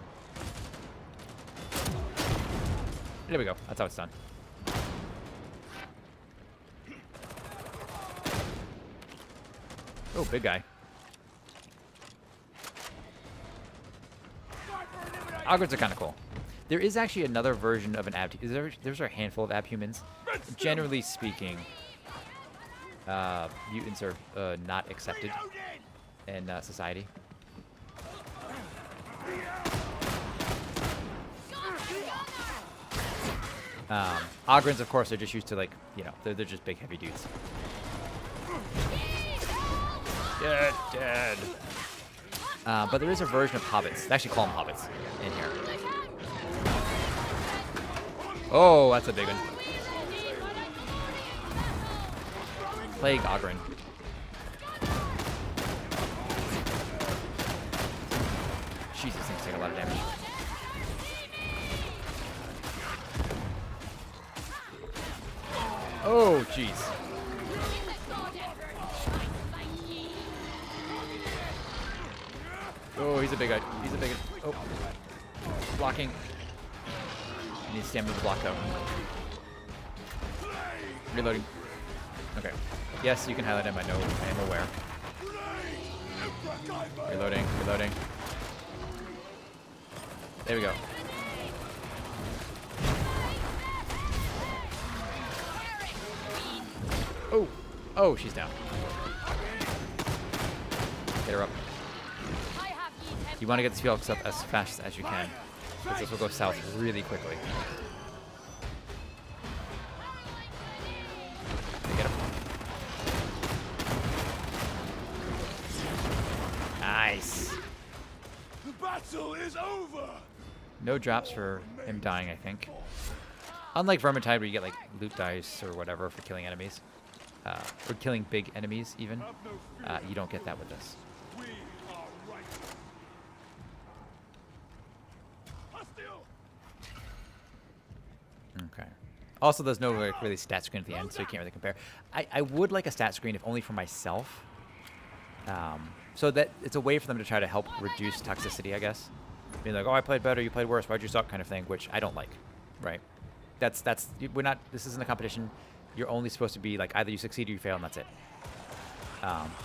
we go. That's how it's done. Oh, big guy. Augurs are kind of cool. There is actually another version of an there's a handful of abhumans. Generally speaking, mutants are not accepted in society. Ogrins, of course, are just used to, like, you know, they're just big, heavy dudes. Dead. But there is a version of hobbits. They actually call them hobbits in here. Oh, that's a big one. Plague Ogren. Jesus, these things take a lot of damage. Oh, jeez. Oh, he's a big guy. He's a big guy. Oh. Blocking. I need stamina to block, though. Reloading. Okay. Yes, you can highlight him. I know. I am aware. Reloading. Reloading. There we go. Oh. Oh, she's down. Get her up. You want to get this Felix up as fast as you can, because this will go south really quickly. Okay, get him. Nice. The battle is over. No drops for him dying, I think. Unlike Vermintide, where you get like loot dice or whatever for killing enemies, or killing big enemies even, you don't get that with this. Okay. Also, there's no like, really stat screen at the end, so you can't really compare. I would like a stat screen, if only for myself, so that it's a way for them to try to help reduce toxicity, I guess. Being like, oh, I played better, you played worse, why'd you suck, kind of thing, which I don't like, right? We're not. This isn't a competition. You're only supposed to be like either you succeed or you fail, and that's it.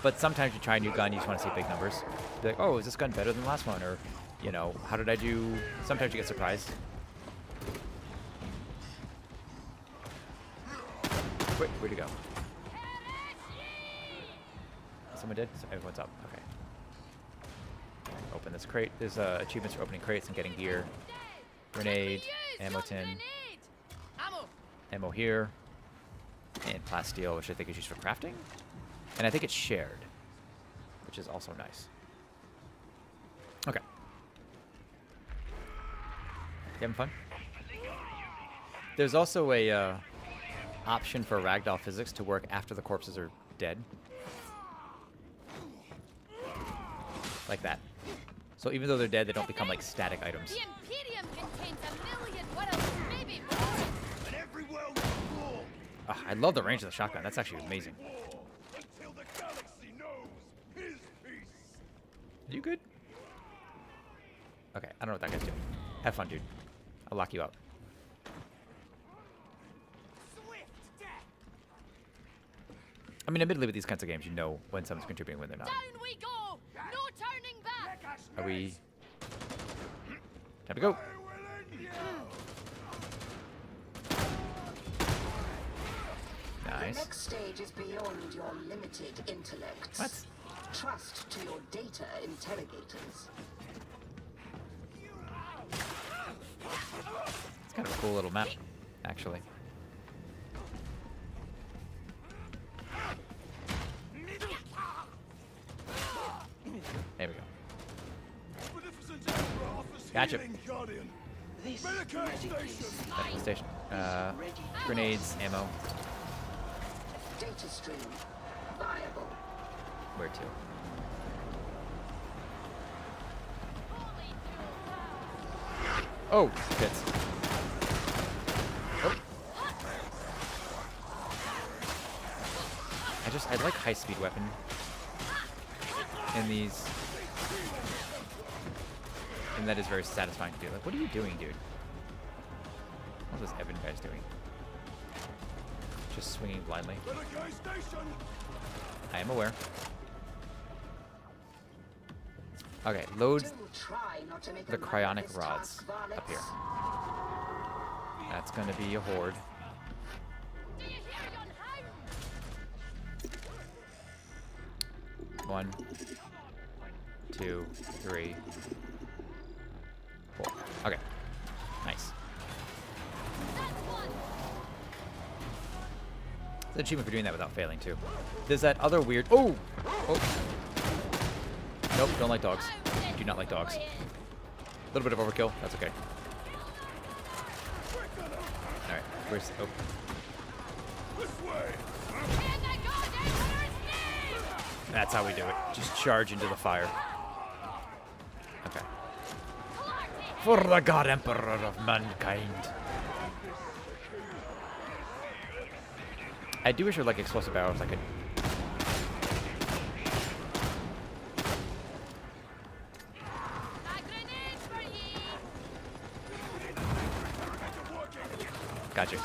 But sometimes you try a new gun, you just want to see big numbers. Be like, oh, is this gun better than the last one, or you know, how did I do? Sometimes you get surprised. Wait, where'd he go? Someone did? So everyone's up. Okay. Open this crate. There's achievements for opening crates and getting gear. Grenade, ammo tin, ammo here, and plasteel, which I think is used for crafting. And I think it's shared, which is also nice. Okay. You having fun? There's also a option for ragdoll physics to work after the corpses are dead. Like that. So even though they're dead, they don't become like static items. The Imperium contains 1,000,000 worlds, maybe more. And every world is war. Oh, I love the range of the shotgun. That's actually amazing. Until the galaxy knows his peace. You good? Okay, I don't know what that guy's doing. Have fun, dude. I'll lock you out. I mean, admittedly, with these kinds of games, you know when someone's contributing, when they're not. Down we go. No turning back. Are we? Time to go. Nice. The next stage is beyond your limited intellect. What? Trust to your data interrogators. It's kind of a cool little map, actually. There we go. Gotcha. Medical station. Grenades, ammo. Data stream viable. Where to? Oh, bits. Oh. I like high-speed weapon in these. And that is very satisfying to do. Like, what are you doing, dude? What is this Evan guy's doing? Just swinging blindly. I am aware. Okay, load the cryonic rods up here. That's gonna be a horde. One, 2, 3, 4. Okay, nice. It's an achievement for doing that without failing too. There's that other weird. Oh, oh. Nope, don't like dogs. Do not like dogs. A little bit of overkill. That's okay. All right, where's? Oh. That's how we do it. Just charge into the fire. Okay. For the God Emperor of mankind. I do wish there were like explosive arrows I could. Gotcha.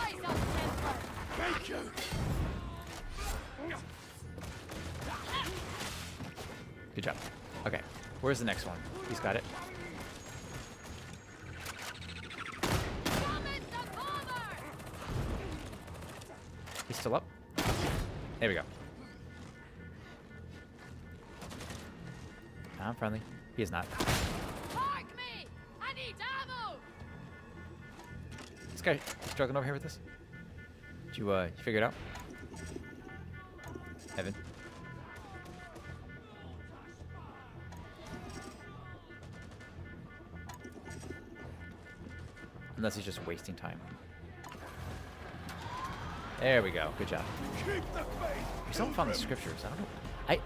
Good job. Okay. Where's the next one? He's got it. He's still up. There we go. I'm friendly. He is not. Park me! I need ammo! This guy struggling over here with this? Did you figure it out? Evan? Unless he's just wasting time. There we go. Good job. We still haven't found the scriptures. I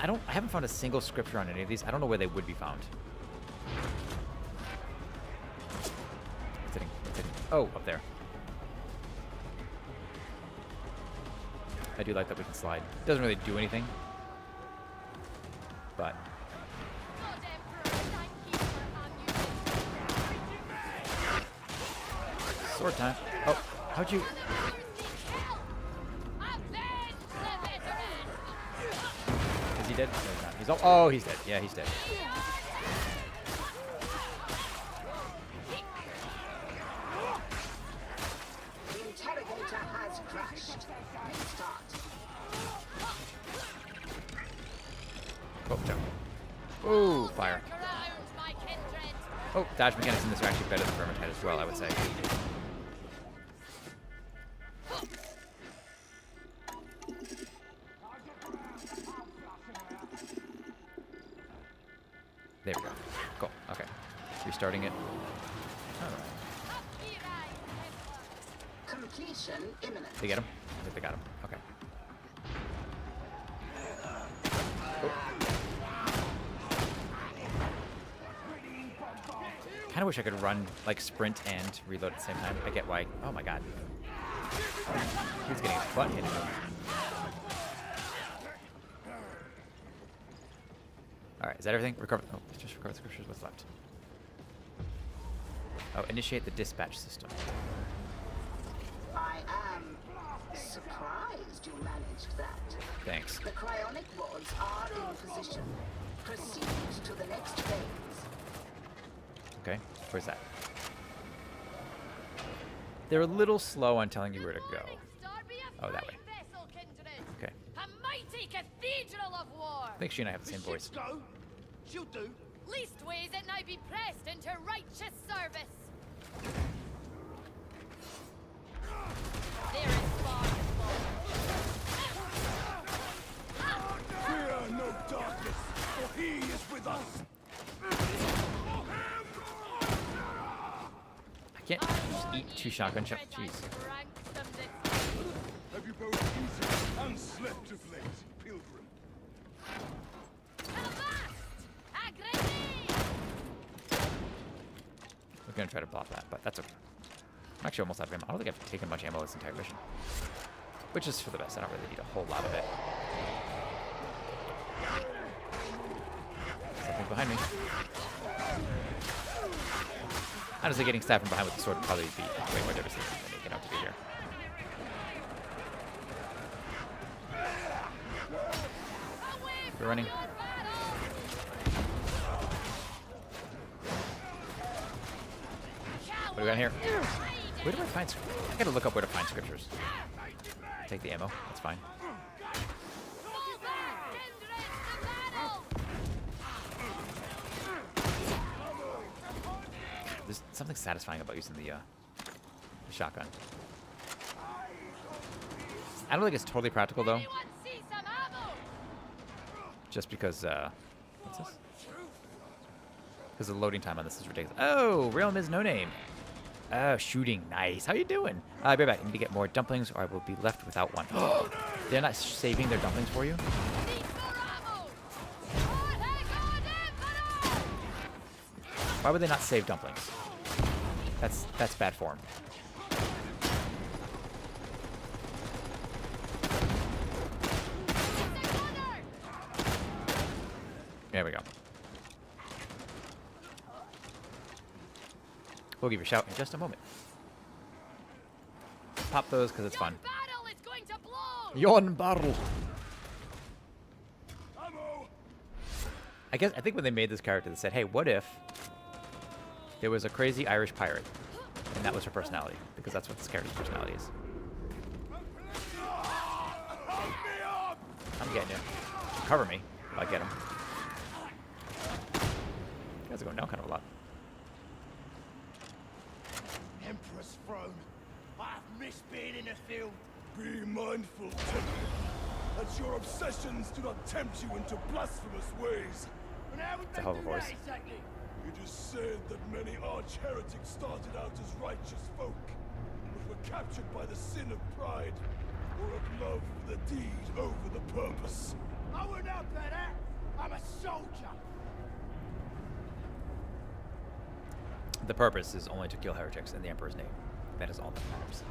don't know. I haven't found a single scripture on any of these. I don't know where they would be found. What's hitting? What's hitting? Oh, up there. I do like that we can slide. Doesn't really do anything. But sword time. Oh, how'd you? Is he dead? No, he's not. He's oh, he's dead. Yeah, he's dead. The interrogator has crashed. Restart. Oh, jump. Oh, fire. Oh, dodge mechanics in this are actually better than Vermintide as well, I would say. There we go. Cool. Okay. Restarting it. Alright. Completion imminent. They get him? I think they got him. Okay. Kind of wish I could run, like, sprint and reload at the same time. I get why. Oh my god. He's getting his butt hit. Alright, is that everything? Recover. Oh, just recover the scriptures. What's left? Oh, initiate the dispatch system. I am surprised you managed that. Thanks. The cryonic rods are in position. Proceed to the next phase. Okay, where's that? They're a little slow on telling you where to go. Oh, that way. Okay. A mighty cathedral of war. I think she and I have the same voice. Go. She'll do. Leastways it now be pressed into righteous service. There is far Fear no darkness, for he is with us. I can't just eat 2 shotgun shots. Jeez. Have you both eaten and slept of late, pilgrim? We're gonna try to block that, but that's okay. I'm actually almost out of ammo. I don't think I've taken much ammo this entire mission. Which is for the best. I don't really need a whole lot of it. Something behind me. Honestly, getting stabbed from behind with the sword would probably be way more devastating than making out to be here. We're running. What do we got here? Where do I find scriptures? I gotta look up where to find scriptures. Take the ammo. That's fine. There's something satisfying about using the shotgun. I don't think it's totally practical though. Just because, what's this? Because the loading time on this is ridiculous. Oh, Realm is no name. Oh, shooting. Nice. How you doing? I'll be back. I need to get more dumplings or I will be left without one. They're not saving their dumplings for you? Why would they not save dumplings? That's bad form. There we go. We'll give you a shout in just a moment. Pop those because it's fun. Yon barrel. I think when they made this character, they said, hey, what if there was a crazy Irish pirate, and that was her personality, because that's what this character's personality is. I'm getting you. Cover me if I get him. You guys are going down kind of a lot. Emperor's throne. I have missed being in the field. Be mindful, Templar, that your obsessions do not tempt you into blasphemous ways. And how would It's a hell of a voice. exactly? It is said that many arch-heretics started out as righteous folk, but were captured by the sin of pride, or of love for the deed over the purpose. I would not better. I'm a soldier. The purpose is only to kill heretics in the Emperor's name. That is all that matters.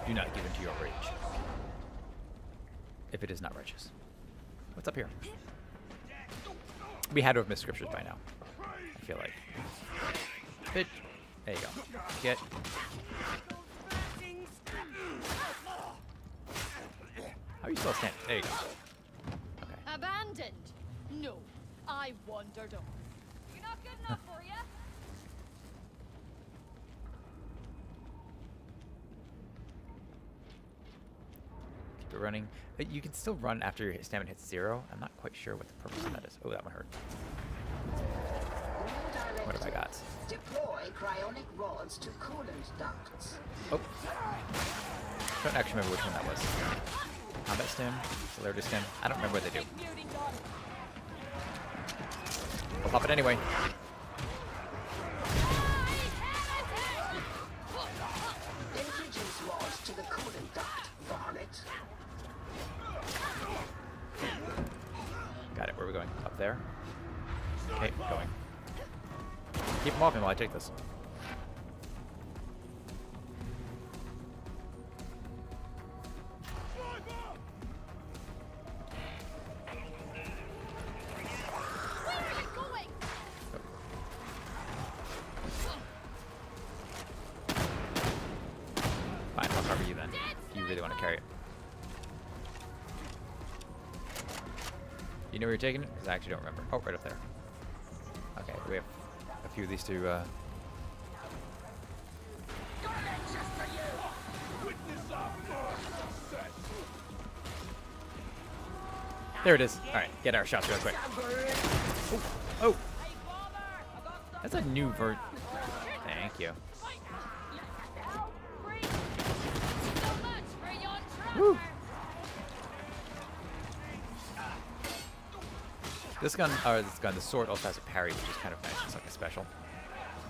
Do not give in to your rage, if it is not righteous. What's up here? We had to have missed scriptures by now, I feel like. Bitch. There you go. Get. How are you still standing? There you go. Okay. Abandoned? No, I wandered off. You're not good enough for you. Keep it running. You can still run after your stamina hits 0. I'm not quite sure what the purpose of that is. Oh, that one hurt. What have I got? Deploy cryonic rods to coolant ducts. Oh. I don't actually remember which one that was. Combat stim? Celerity stim? I don't remember what they do. I'll pop it anyway. Introduce rods to the coolant duct, varlet. Got it. Where are we going? Up there? Okay, going. Keep them off me while I take this. Fine, I'll cover you then. You really want to carry it. You know where you're taking it? Because I actually don't remember. Oh, right up there. Okay, we have a few of these to, There it is. Alright, get our shots real quick. Oh, oh. That's a new vert. Thank you. Woo. This gun, the sword also has a parry, which is kind of nice. It's like a special.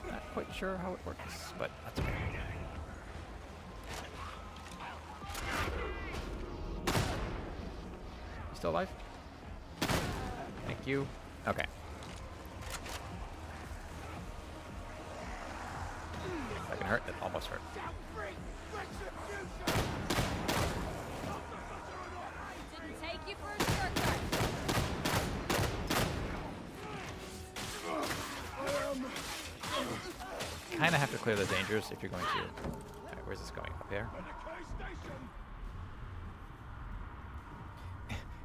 Not quite sure how it works, but that's okay. You still alive? Thank you. Okay. That can hurt. That almost hurt. Didn't take you for a shortcut. Kind of have to clear the dangers if you're going to. Alright, where's this going? Up here?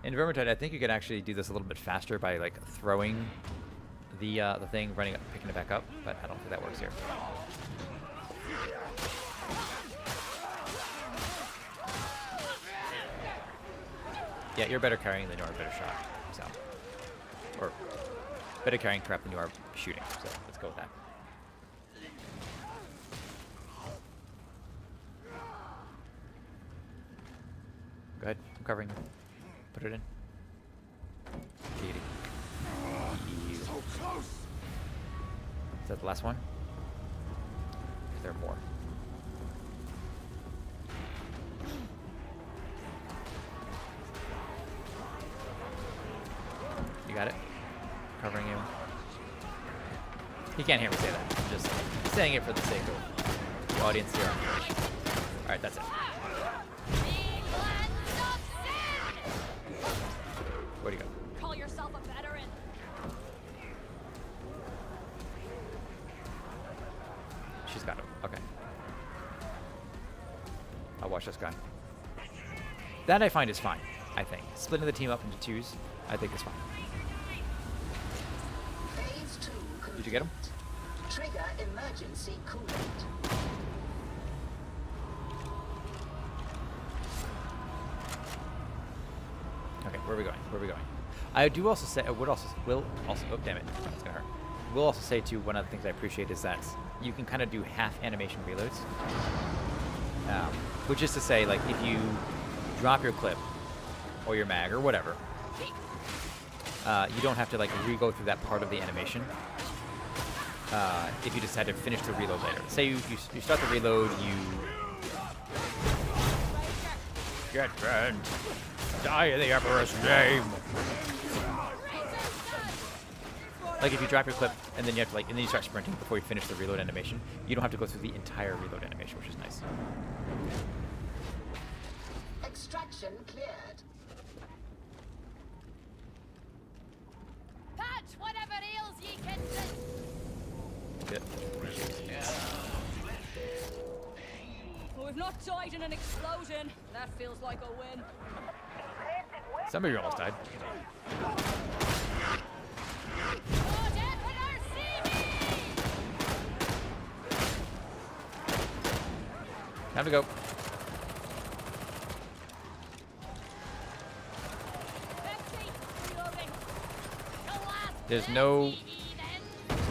In Vermintide, I think you could actually do this a little bit faster by like throwing the thing, running up, picking it back up, but I don't think that works here. Yeah, you're better carrying than you are better shot. So, or better carrying trap than you are shooting. So let's go with that. Go ahead, I'm covering you. Put it in. Kitty. So close. Is that the last one? Is there more? You got it? Covering you. He can't hear me say that. I'm just saying it for the sake of the audience here on Twitch. Alright, that's it. Where'd he go? Call yourself a veteran. She's got him. Okay. I'll watch this guy. That I find is fine. I think. Splitting the team up into twos, I think is fine. Phase 2 complete. Did you get him? Trigger emergency coolant. Okay, where are we going? Where are we going? I do also say, will also, oh damn it, that's gonna hurt. Will also say too, one of the things I appreciate is that you can kind of do half animation reloads. Which is to say, like, if you drop your clip, or your mag, or whatever, you don't have to, like, re-go through that part of the animation. If you decide to finish the reload later. Say you start the reload, you get burned. Die in the Emperor's name. Like if you drop your clip and then you have to and then you start sprinting before you finish the reload animation, you don't have to go through the entire reload animation, which is nice. Extraction cleared. Patch whatever ails ye, kinsman. Good. Well, we've not died in an explosion. That feels like a win. Some of you almost died. Time to go. There's no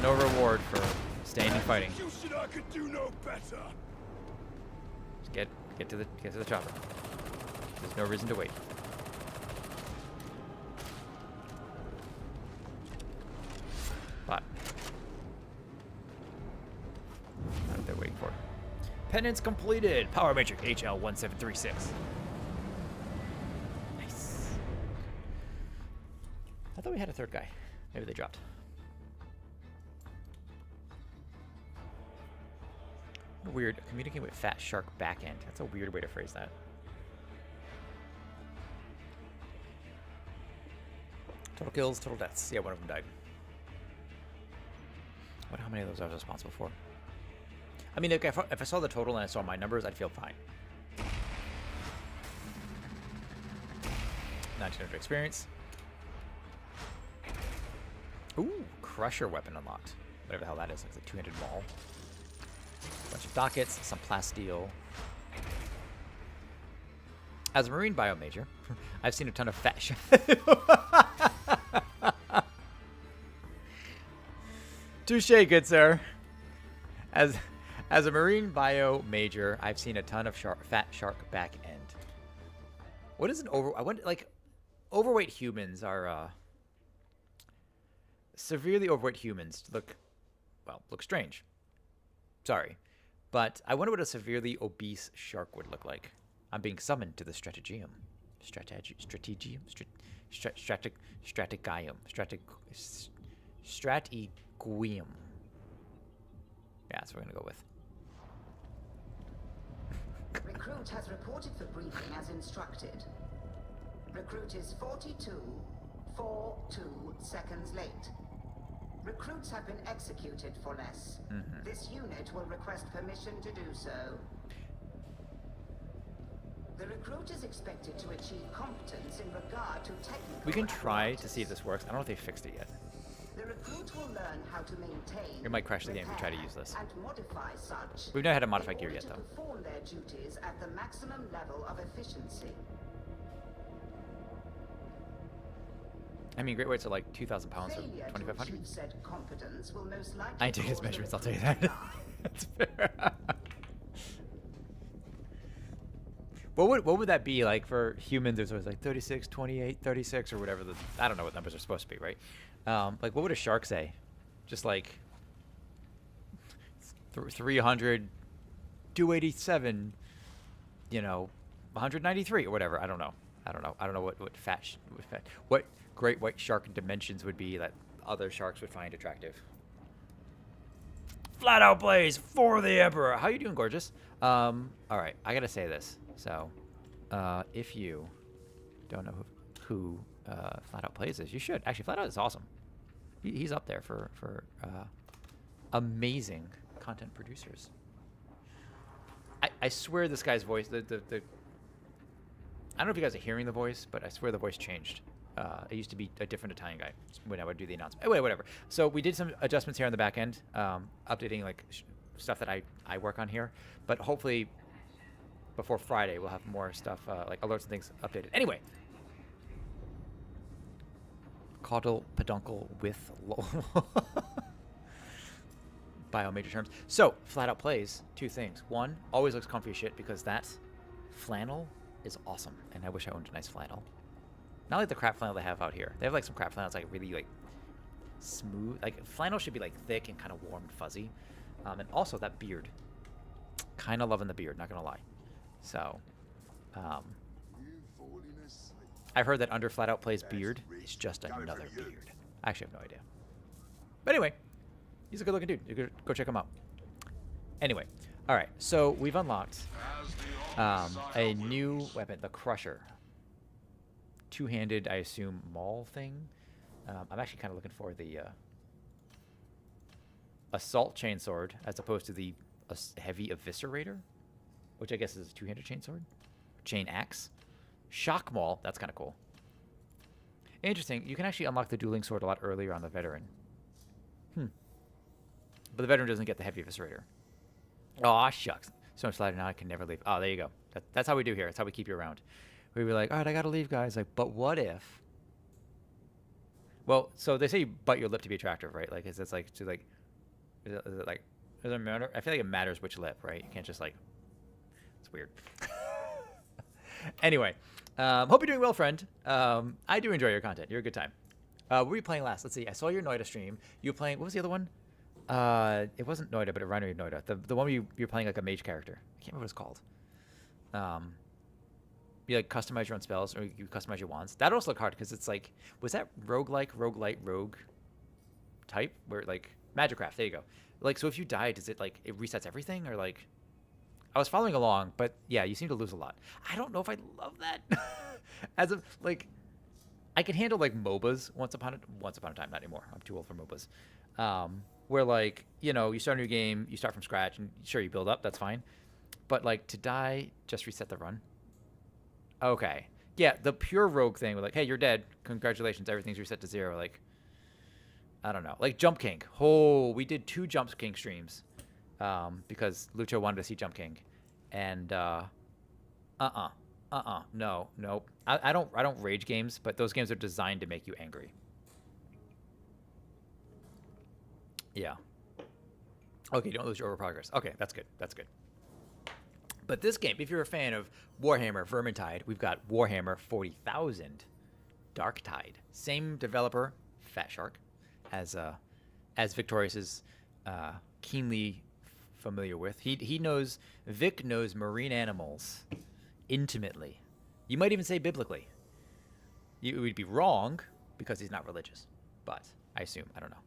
reward for staying and fighting. I could do no better. Just get to the chopper. There's no reason to wait. But I don't know if they're waiting for it. Penance completed. Power Matrix HL1736. Nice. I thought we had a third guy. Maybe they dropped. Weird. Communicating with Fat Shark Backend. That's a weird way to phrase that. Total kills, total deaths. Yeah, one of them died. What? How many of those I was responsible for? I mean, if I saw the total and I saw my numbers, I'd feel fine. 1900 experience. Ooh, Crusher weapon unlocked. Whatever the hell that is. It's a 200 ball. Bunch of dockets, some plasteel. As a Marine Bio Major, I've seen a ton of fat shit. Touche, good sir. As a Marine Bio Major, I've seen a ton of fat shark back end. What is an overweight humans are severely overweight humans look strange. Sorry. But I wonder what a severely obese shark would look like. I'm being summoned to the Strategium. Strategium? Strategium. Yeah, that's what we're going to go with. Recruit has reported for briefing as instructed. Recruit is 42.42 seconds late. Recruits have been executed for less. This unit will request permission to do so. The recruit is expected to achieve competence in regard to technical. We can try to see if this works. I don't know if they fixed it yet. The recruit will learn how to maintain. We might crash the game if we try to use this. And modify such. We've never had to modify gear yet, though. Perform their duties at the maximum level of efficiency. I mean, great weights are like 2,000 pounds or 2,500. I ain't taking his measurements, I'll tell you that. That's fair. What would that be like for humans? There's always like 36, 28, 36, or whatever. I don't know what numbers are supposed to be, right? Like, what would a shark say? Just like 300, 287, 193 or whatever. I don't know. I don't know what great white shark dimensions would be that other sharks would find attractive. Flat out plays for the Emperor. How you doing, gorgeous? All right, I gotta say this. So, if you don't know who Flat Out Plays is, you should. Actually, Flat Out is awesome. He's up there for amazing content producers. I swear this guy's voice, the I don't know if you guys are hearing the voice, but I swear the voice changed. It used to be a different Italian guy when I would do the announcement. Anyway, whatever. So we did some adjustments here on the back end, updating like stuff that I work on here. But hopefully before Friday we'll have more stuff like alerts and things updated. Anyway, caudal peduncle with bio major terms. So Flat Out Plays 2 things. 1, always looks comfy as shit because that flannel is awesome, and I wish I owned a nice flannel. Not like the crap flannel they have out here. They have like some crap flannels like really like smooth. Like flannel should be like thick and kind of warm and fuzzy. And also that beard. Kind of loving the beard, not gonna lie. So, I've heard that under Flat Out Plays beard is just another beard. I actually have no idea. But anyway, he's a good looking dude. You could go check him out. Anyway, all right. So we've unlocked a new weapon, the Crusher. 2-handed, I assume, maul thing. I'm actually kind of looking for the assault chainsword as opposed to the heavy eviscerator, which I guess is a 2-handed chainsword. Chain axe. Shock maul. That's kind of cool. Interesting. You can actually unlock the dueling sword a lot earlier on the veteran. But the veteran doesn't get the heavy eviscerator. Aw, shucks. So much lighter now I can never leave. Oh, there you go. That's how we do here. That's how we keep you around. We'd be like, all right, I got to leave, guys. Like, but what if? Well, so they say you bite your lip to be attractive, right? Like, is it like, to like, is it like, does it matter? I feel like it matters which lip, right? You can't just like, it's weird. Anyway, hope you're doing well, friend. I do enjoy your content. You're a good time. What were you playing last? Let's see. I saw your Noida stream. You were playing, what was the other one? It wasn't Noida, but it reminded me of Noida. The one where you're playing like a mage character. I can't remember what it's called. You like customize your own spells, or you customize your wands. That also looked hard because it's like, was that roguelike, roguelite, rogue type? Where like Magicraft, there you go. Like, so if you die, does it like, it resets everything, or like, I was following along, but yeah, you seem to lose a lot. I don't know if I love that. As of like, I can handle like MOBAs once upon a time, not anymore. I'm too old for MOBAs. Where like, you know, you start a new game, you start from scratch, and sure, you build up, that's fine. But like, to die, just reset the run. Okay. Yeah, the pure rogue thing with like, hey, you're dead. Congratulations, everything's reset to 0. Like, I don't know. Like Jump King. Oh, we did 2 Jump King streams because Lucho wanted to see Jump King, and no. I don't rage games, but those games are designed to make you angry. Yeah. Okay, don't lose your over progress. Okay, that's good. That's good. But this game, if you're a fan of Warhammer Vermintide, we've got Warhammer 40,000 Darktide. Same developer, Fat Shark, as Victorious is keenly familiar with. Vic knows marine animals intimately. You might even say biblically. You would be wrong because he's not religious, but I assume, I don't know.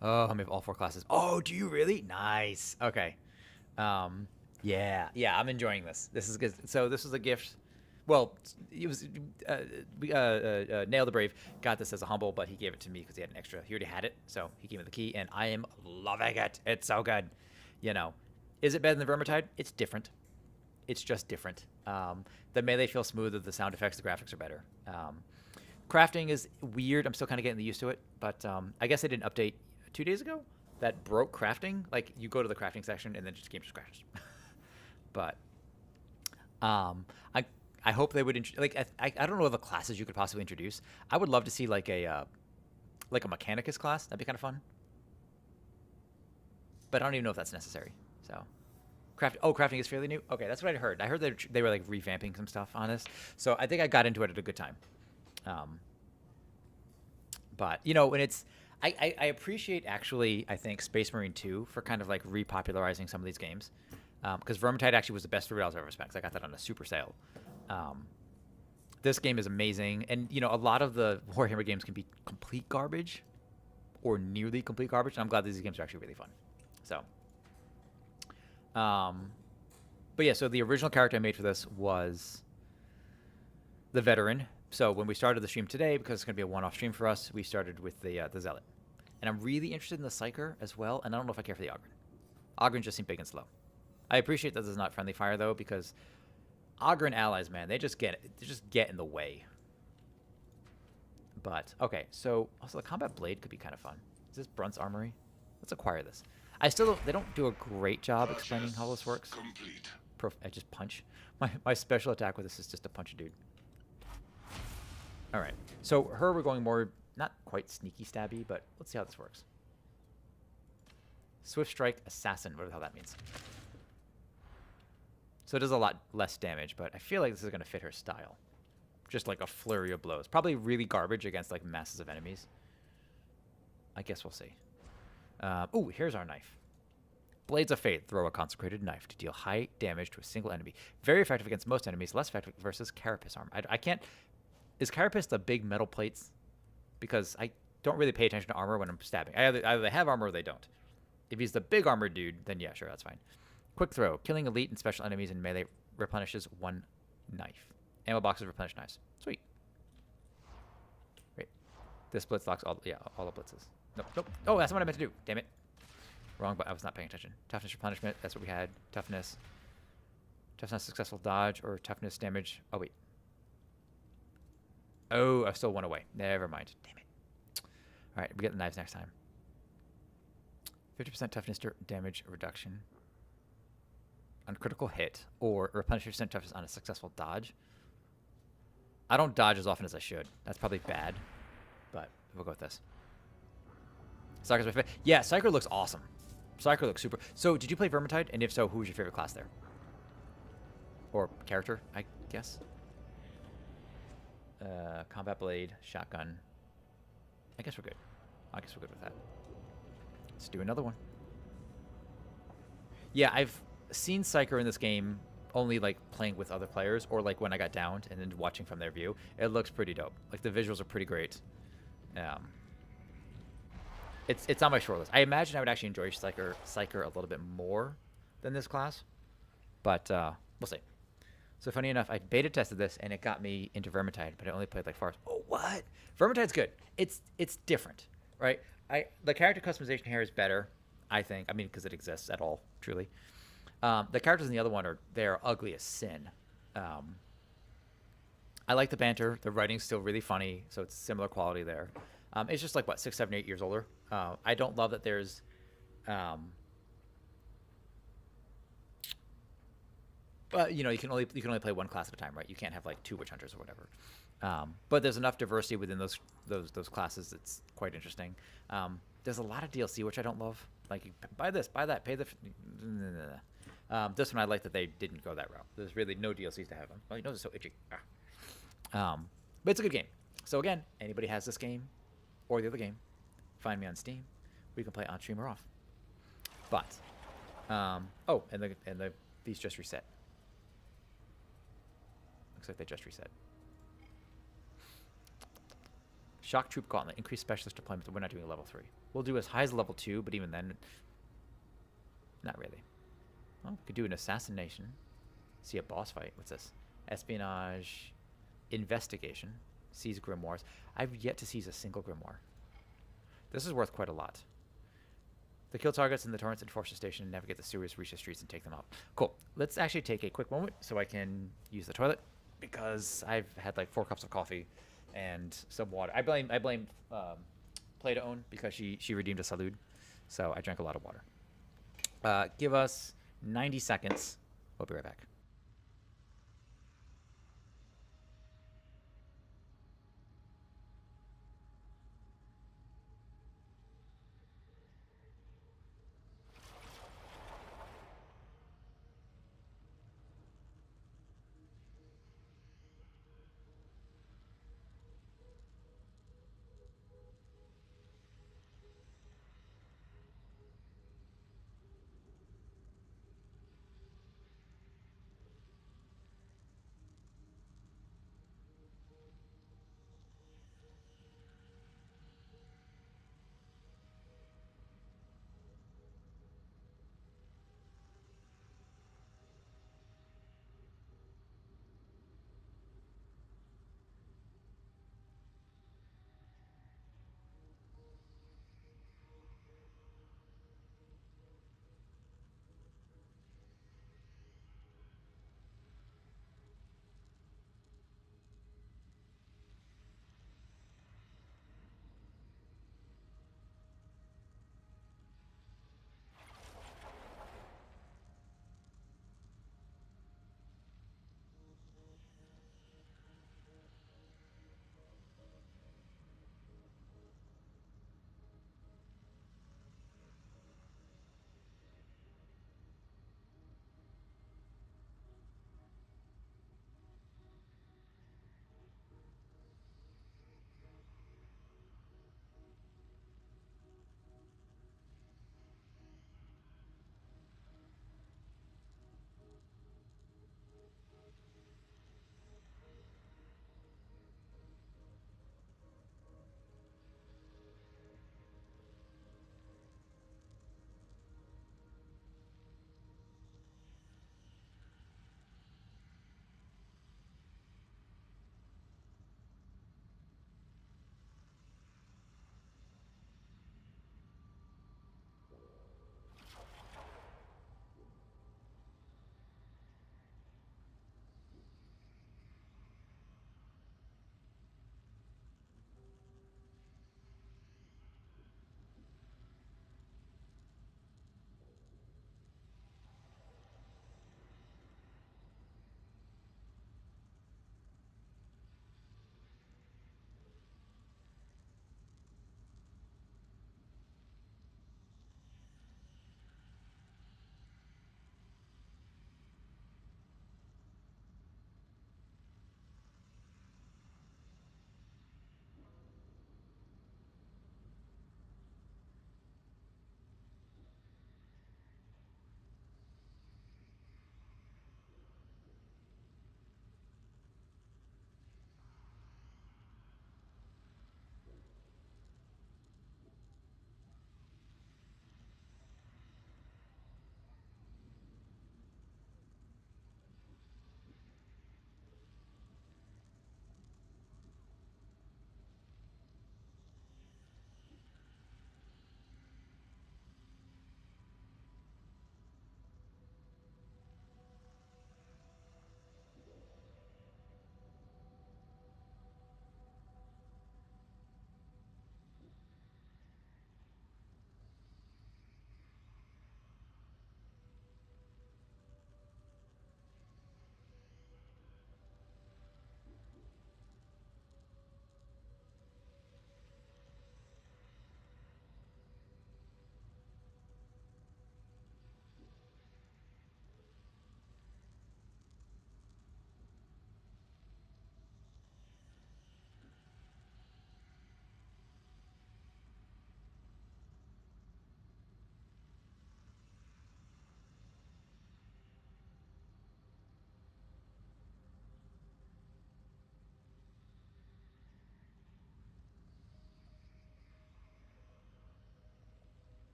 Oh, I have all 4 classes. Oh, do you really? Nice. Okay. Yeah, I'm enjoying this. This is good. So this was a gift. Well, it was Nail the Brave got this as a humble, but he gave it to me because he had an extra. He already had it, so he gave me the key, and I am loving it. It's so good. You know, is it better than the Vermintide? It's different. It's just different. The melee feels smoother. The sound effects, the graphics are better. Crafting is weird. I'm still kind of getting used to it, but I guess they did an update 2 days ago that broke crafting. Like, you go to the crafting section and then just game just crashes. But I hope they would I don't know what the classes you could possibly introduce. I would love to see like a Mechanicus class. That'd be kind of fun. But I don't even know if that's necessary. So crafting is fairly new. Okay, that's what I heard. I heard that they were like revamping some stuff on this. So I think I got into it at a good time. But you know, when it's I appreciate actually, I think Space Marine 2 for kind of like repopularizing some of these games. Because Vermintide actually was the best $3 I've ever spent, 'cause I got that on a super sale. This game is amazing, and you know, a lot of the Warhammer games can be complete garbage, or nearly complete garbage, and I'm glad these games are actually really fun. So, but yeah, so the original character I made for this was the veteran. So when we started the stream today, because it's going to be a one-off stream for us, we started with the Zealot. And I'm really interested in the Psyker as well, and I don't know if I care for the Ogryn. Ogryn just seemed big and slow. I appreciate that this is not friendly fire, though, because Ogryn allies, man, they just get in the way. But okay, so also the combat blade could be kind of fun. Is this Brunt's armory? Let's acquire this. I still don't, they don't do a great job explaining how this works. I just punch. My special attack with this is just to punch a dude. All right, so her we're going more not quite sneaky stabby, but let's see how this works. Swift strike assassin, whatever the hell that means. So it does a lot less damage, but I feel like this is going to fit her style. Just like a flurry of blows. Probably really garbage against like masses of enemies. I guess we'll see. Ooh, here's our knife. Blades of Fate. Throw a consecrated knife to deal high damage to a single enemy. Very effective against most enemies. Less effective versus carapace armor. I can't... Is carapace the big metal plates? Because I don't really pay attention to armor when I'm stabbing. Either they have armor or they don't. If he's the big armored dude, then yeah, sure, that's fine. Quick throw. Killing elite and special enemies in melee replenishes one knife. Ammo boxes replenish knives. Sweet. Great. This blitz locks all the blitzes. Nope, nope. Oh, that's what I meant to do. Damn it. Wrong, but I was not paying attention. Toughness replenishment. That's what we had. Toughness. Toughness successful dodge or toughness damage. Oh, wait. Oh, I still one away. Never mind. Damn it. All right, we get the knives next time. 50% toughness damage reduction on critical hit or replenish 50% toughness on a successful dodge. I don't dodge as often as I should. That's probably bad, but we'll go with this. Psyker's my favorite. Yeah, Psyker looks awesome. Psyker looks super. So, did you play Vermintide? And if so, who was your favorite class there? Or character, I guess? Combat blade, shotgun. I guess we're good. I guess we're good with that. Let's do another one. Yeah, I've seen Psyker in this game only like playing with other players or like when I got downed and then watching from their view. It looks pretty dope. Like the visuals are pretty great. It's on my short list. I imagine I would actually enjoy Psyker a little bit more than this class, but we'll see. So funny enough, I beta tested this and it got me into Vermintide, but I only played like Farce. Oh, what? Vermintide's good. It's different, right? The character customization here is better, I think. I mean, because it exists at all, truly. The characters in the other one they're ugly as sin. I like the banter. The writing's still really funny, so it's similar quality there. It's just like what 6, 7, 8 years older. I don't love that there's but you know, you can only play one class at a time, right? You can't have like 2 witch hunters or whatever. But there's enough diversity within those classes. It's quite interesting. There's a lot of DLC which I don't love. Like buy this, buy that, pay the. This one I like that they didn't go that route. There's really no DLCs to have them. My nose is so itchy. But it's a good game. So again, anybody has this game or the other game, find me on Steam. We can play on stream or off. But oh, and these just reset. Looks like they just reset. Shock Troop Gauntlet. Increased specialist deployment, but we're not doing a level 3. We'll do as high as level 2, but even then, not really. Well, we could do an assassination. See a boss fight. What's this? Espionage. Investigation. Seize grimoires. I've yet to seize a single grimoire. This is worth quite a lot. The kill targets in the torrents and force station and navigate the sewers, reach the streets, and take them out. Cool. Let's actually take a quick moment so I can use the toilet because I've had like 4 cups of coffee and some water. I blame Play to Own because she redeemed a salud, so I drank a lot of water. Give us 90 seconds. We'll be right back.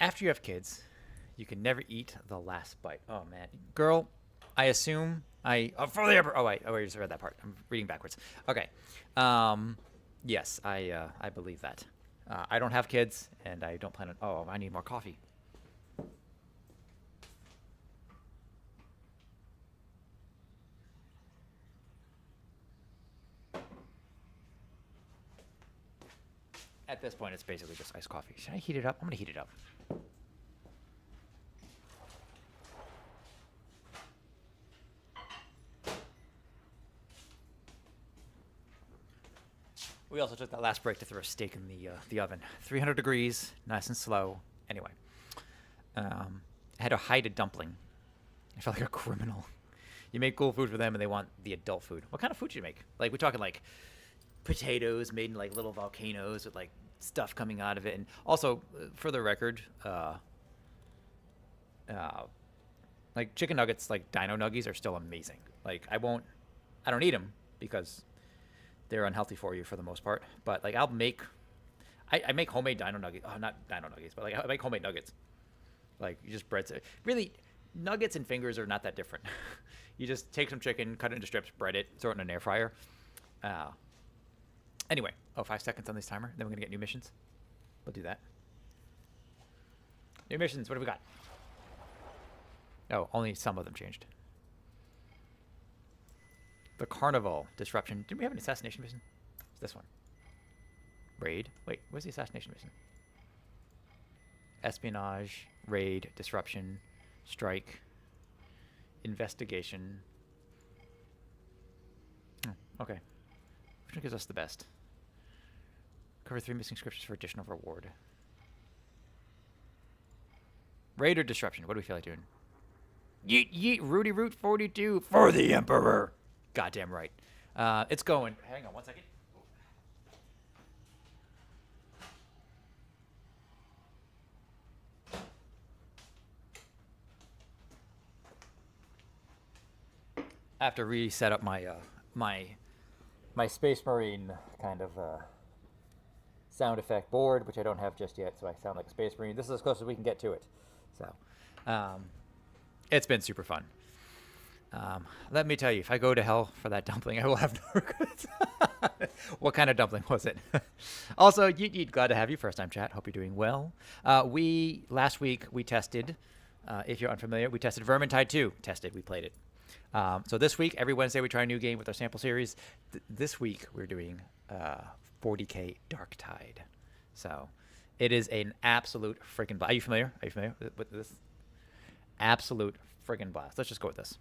After you have kids, you can never eat the last bite. Oh man, girl, I assume for the Emperor. Oh wait, I just read that part. I'm reading backwards. Okay. Yes, I believe that. I don't have kids, and I don't plan on. Oh, I need more coffee. At this point, it's basically just iced coffee. Should I heat it up? I'm gonna heat it up. We also took that last break to throw a steak in the oven. 300 degrees, nice and slow. Anyway, I had to hide a dumpling. I felt like a criminal. You make cool food for them, and they want the adult food. What kind of food do you make? Like, we're talking like potatoes made in like little volcanoes with like stuff coming out of it. And also, for the record, like chicken nuggets, like dino nuggies, are still amazing. Like, I don't eat them because they're unhealthy for you for the most part. But like, I make homemade dino nuggets. Oh, not dino nuggets, but like I make homemade nuggets. Like, you just bread. Really, nuggets and fingers are not that different. You just take some chicken, cut it into strips, bread it, throw it in an air fryer. Anyway, 5 seconds on this timer. Then we're gonna get new missions. We'll do that. New missions. What do we got? Oh, only some of them changed. The Carnival Disruption. Didn't we have an assassination mission? It's this one. Raid. Wait, where's the assassination mission? Espionage, raid, disruption, strike, investigation. Oh, okay. Which one gives us the best? Cover 3 missing scriptures for additional reward. Raid or disruption? What do we feel like doing? Yeet yeet Rudy Root 42 for the Emperor. Goddamn right. It's going. Hang on 1 second. I have to reset up my my Space Marine kind of sound effect board, which I don't have just yet, so I sound like a Space Marine. This is as close as we can get to it. So, it's been super fun. Let me tell you, if I go to hell for that dumpling, I will have no regrets. What kind of dumpling was it? Also, Yeet, glad to have you. First time chat. Hope you're doing well. Last week, we tested, if you're unfamiliar, we tested Vermintide 2. We played it. So this week, every Wednesday, we try a new game with our sample series. This week, we're doing 40K Darktide. So it is an absolute freaking blast. Are you familiar? With this? Absolute friggin' blast. Let's just go with this.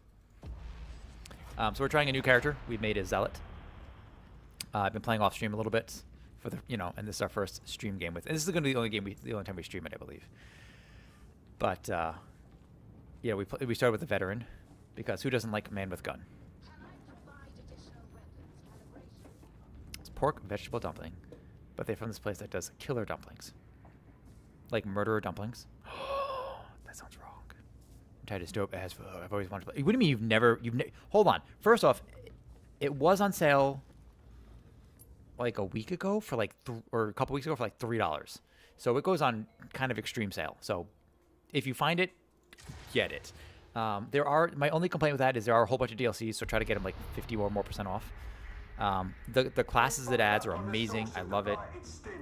So we're trying a new character. We made a Zealot. I've been playing off stream a little bit for the, and this is our first stream game with. And this is going to be the only time we stream it, I believe. But yeah, we started with a veteran because who doesn't like a man with gun? It's pork vegetable dumpling, but they're from this place that does killer dumplings, like murderer dumplings. That sounds wrong. Tight as dope as I've always wanted to play. What do you mean you've never hold on. First off, it was on sale like a week ago for like or a couple weeks ago for like $3. So it goes on kind of extreme sale. So if you find it, get it. My only complaint with that is there are a whole bunch of DLCs, so try to get them like 50 or more % off. The classes it adds are amazing. I love it.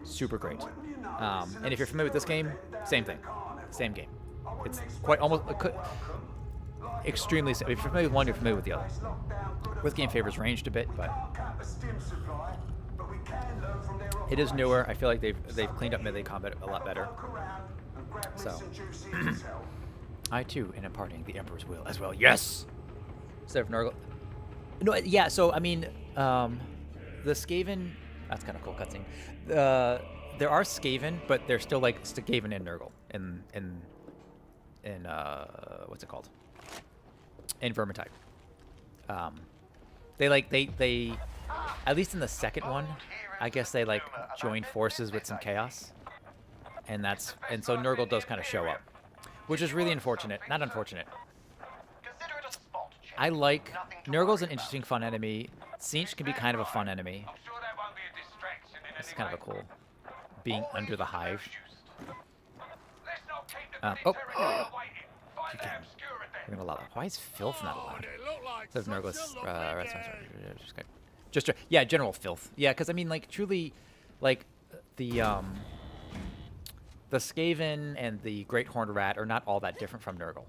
Super great. And if you're familiar with this game, same thing. Same game. It's quite almost extremely simple. If you're familiar with one, you're familiar with the other. With game favors ranged a bit, but it is newer. I feel like they've cleaned up melee combat a lot better. So I too am imparting the Emperor's will as well. Yes. Instead of Nurgle. No, yeah. So I mean, the Skaven. That's kind of cool cutscene. There are Skaven, but they're still like Skaven and Nurgle in what's it called? In Vermintide. They at least in the second one, I guess they like joined forces with some chaos, and so Nurgle does kind of show up, which is really unfortunate. Not unfortunate. I like Nurgle's an interesting, fun enemy. Tzeentch can be kind of a fun enemy. It's kind of a cool being under the hive. Oh. You can. We're gonna allow that. Why is filth not allowed? Says Nurgles. Just yeah, general filth. Yeah, because I mean, like truly, like the Skaven and the Great Horned Rat are not all that different from Nurgle.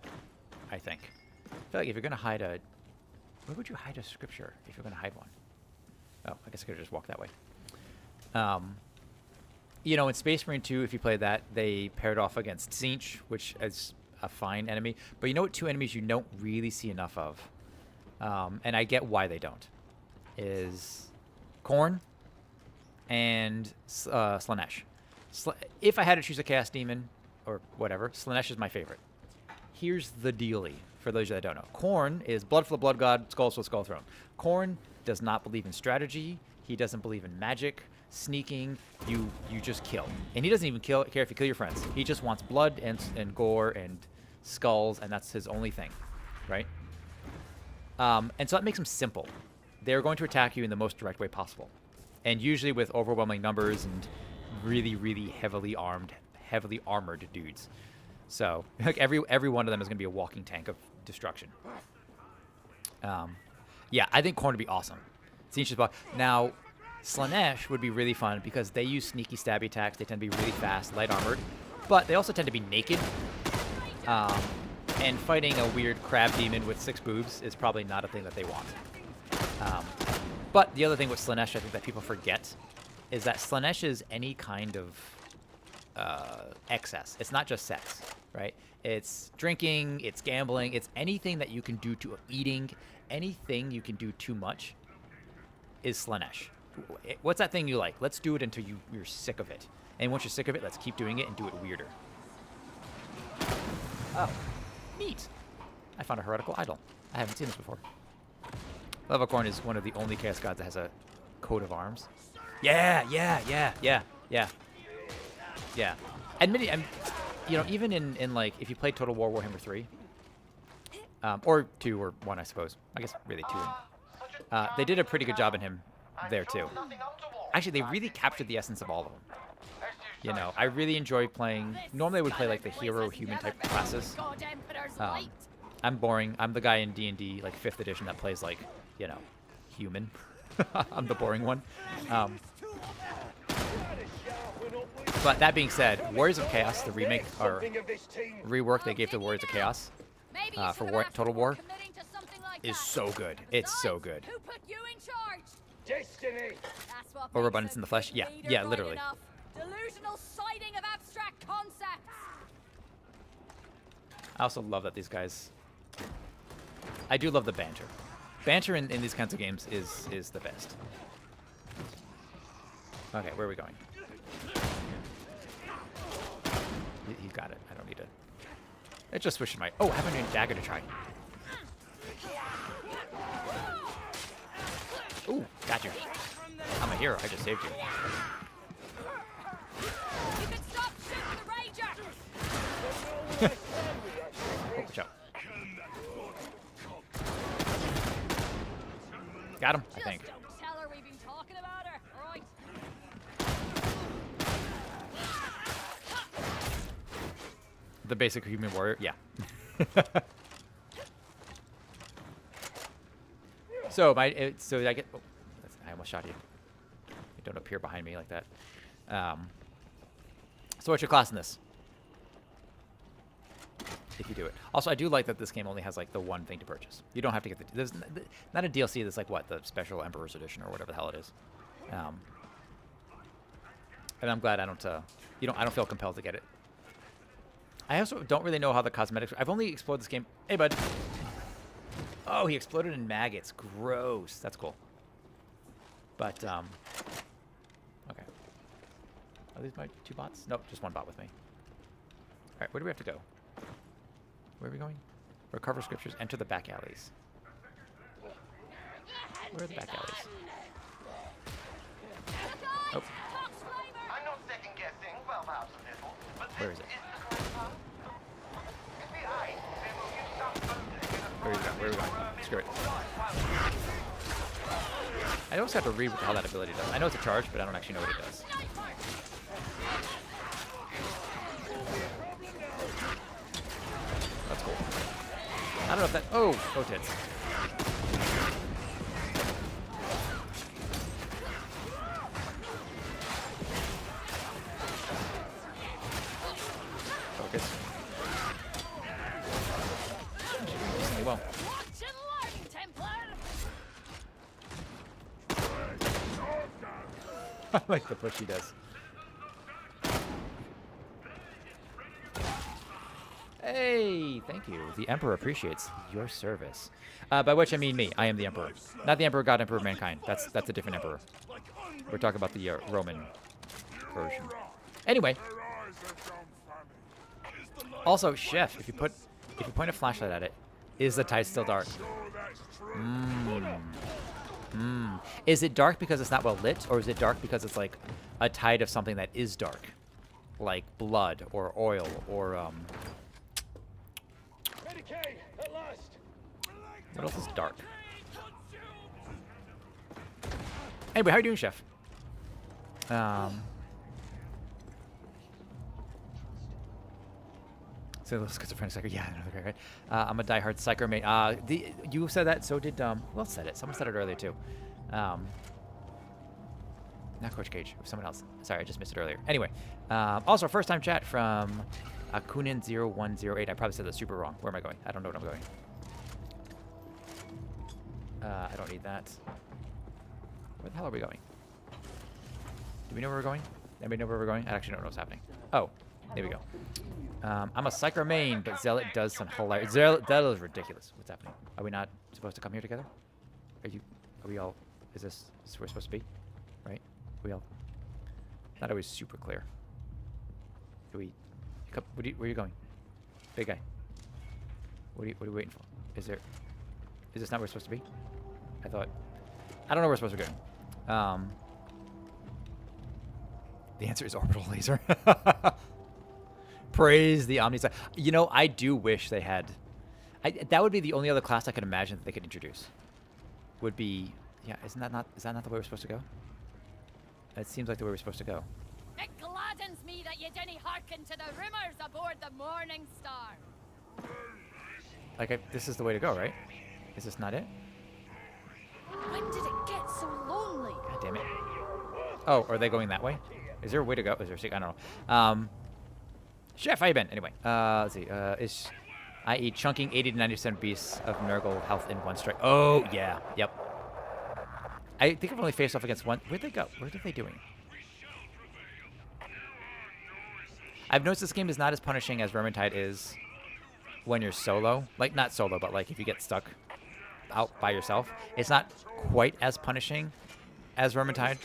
I think. I feel like if you're gonna hide a, where would you hide a scripture if you're gonna hide one? Oh, I guess I could just walk that way. You know, in Space Marine 2, if you play that, they paired off against Tzeentch, which is a fine enemy. But you know what? Two enemies you don't really see enough of, and I get why they don't, is Khorne and Slaanesh. If I had to choose a Chaos Demon or whatever, Slaanesh is my favorite. Here's the dealie, for those that don't know. Khorne is blood for the blood god, skulls for the skull throne. Khorne does not believe in strategy. He doesn't believe in magic, sneaking. You just kill. And he doesn't even care if you kill your friends. He just wants blood and gore and skulls, and that's his only thing, right? And so that makes him simple. They're going to attack you in the most direct way possible. And usually with overwhelming numbers and really, really heavily armored dudes. So like every one of them is going to be a walking tank of destruction. Yeah, I think Khorne would be awesome. Now, Slaanesh would be really fun because they use sneaky stabby attacks. They tend to be really fast, light armored, but they also tend to be naked. And fighting a weird crab demon with 6 boobs is probably not a thing that they want. But the other thing with Slaanesh, I think that people forget, is that Slaanesh is any kind of excess. It's not just sex, right? It's drinking, it's gambling, it's anything that you can do to eating, anything you can do too much is Slaanesh. What's that thing you like? Let's do it until you're sick of it. And once you're sick of it, let's keep doing it and do it weirder. Oh, neat. I found a heretical idol. I haven't seen this before. Levacorn is one of the only Chaos Gods that has a coat of arms. Yeah. Admitting, you know, even in like, if you play Total War Warhammer 3, or 2 or 1, I suppose. I guess really 2. They did a pretty good job in him there too. Actually, they really captured the essence of all of them. You know, I really enjoy playing. Normally, I would play like the hero human type classes. I'm boring. I'm the guy in D&D like 5th edition that plays like, you know, human. I'm the boring one. But that being said, Warriors of Chaos, the remake or rework they gave to Warriors of Chaos for Total War, is so good. It's so good. Overabundance in the flesh. Yeah, literally. Delusional citing of abstract concepts. I also love that these guys. I do love the banter. Banter in these kinds of games is the best. Okay, where are we going? He's got it. I don't need it. It just switched my. Oh, I have a new dagger to try. Ooh, got you. I'm a hero. I just saved you. You can stop shooting the Ranger. Oh, watch out. Got him, I think. Just don't tell her we've been talking about her, right? The basic human warrior, yeah. So I get. Oh, I almost shot you. You don't appear behind me like that. So what's your class in this? If you do it. Also, I do like that this game only has like the one thing to purchase. You don't have to get the. There's not a DLC that's like what, the special Emperor's Edition or whatever the hell it is. And I'm glad I don't. I don't feel compelled to get it. I also don't really know how the cosmetics. I've only explored this game. Hey, bud. Oh, he exploded in maggots. Gross. That's cool. But okay. Are these my 2 bots? Nope, just 1 bot with me. All right, where do we have to go? Where are we going? Recover scriptures. Enter the back alleys. Where are the back alleys? Oh. I'm not second guessing. Well, perhaps a little. But Where is it? Where are we going? Screw it. I always have to read how that ability does. I know it's a charge, but I don't actually know what it does. know if that... Oh, oh tits. Focus. Decently well. I like the push he does. Hey, thank you. The Emperor appreciates your service. By which I mean me. I am the Emperor. Not the Emperor God, Emperor of Mankind. That's a different Emperor. We're talking about the Roman version. Anyway. Also, Chef, if you point a flashlight at it, is the tide still dark? Is it dark because it's not well lit, or is it dark because it's like a tide of something that is dark? Like blood or oil or what else is dark? Anyway, how are you doing, Chef? So schizophrenic psycho. Yeah, another guy, right? I'm a diehard psycho mate. You said that, so did who else said it? Someone said it earlier too. Not Coach Cage, it was someone else. Sorry, I just missed it earlier. Anyway, also first time chat from Akunin0108. I probably said that super wrong. Where am I going? I don't know what I'm going. I don't need that. Where the hell are we going? Do we know where we're going? Anybody know where we're going? I actually don't know what's happening. Oh, there we go. I'm a Psycho main, but Zealot does some hilarious... Zealot, that is ridiculous. What's happening? Are we not supposed to come here together? Are we all... Is this where we're supposed to be? Right? We all... Not always super clear. Do we... where are you going? Big guy. What are you waiting for? Is this not where we're supposed to be? I don't know where we're supposed to be going. The answer is orbital laser. Praise the Omni. You know, I do wish they had... that would be the only other class I could imagine that they could introduce. Would be... Yeah, is that not the way we're supposed to go? It seems like the way we're supposed to go. It gladdens me that you didn't hearken to the rumors aboard the Morning Star. Like, this is the way to go, right? Is this not it? When did it get so lonely? God damn it. Oh, are they going that way? Is there a way to go? Is there a... I don't know. Chef, how you been? Anyway, let's see. I eat chunking 80 to 90% beasts of Nurgle health in one strike. Oh, yeah. Yep. I think I've only faced off against one. Where'd they go? What are they doing? I've noticed this game is not as punishing as Vermintide is when you're solo. Like, not solo, but like if you get stuck out by yourself. It's not quite as punishing as Vermintide.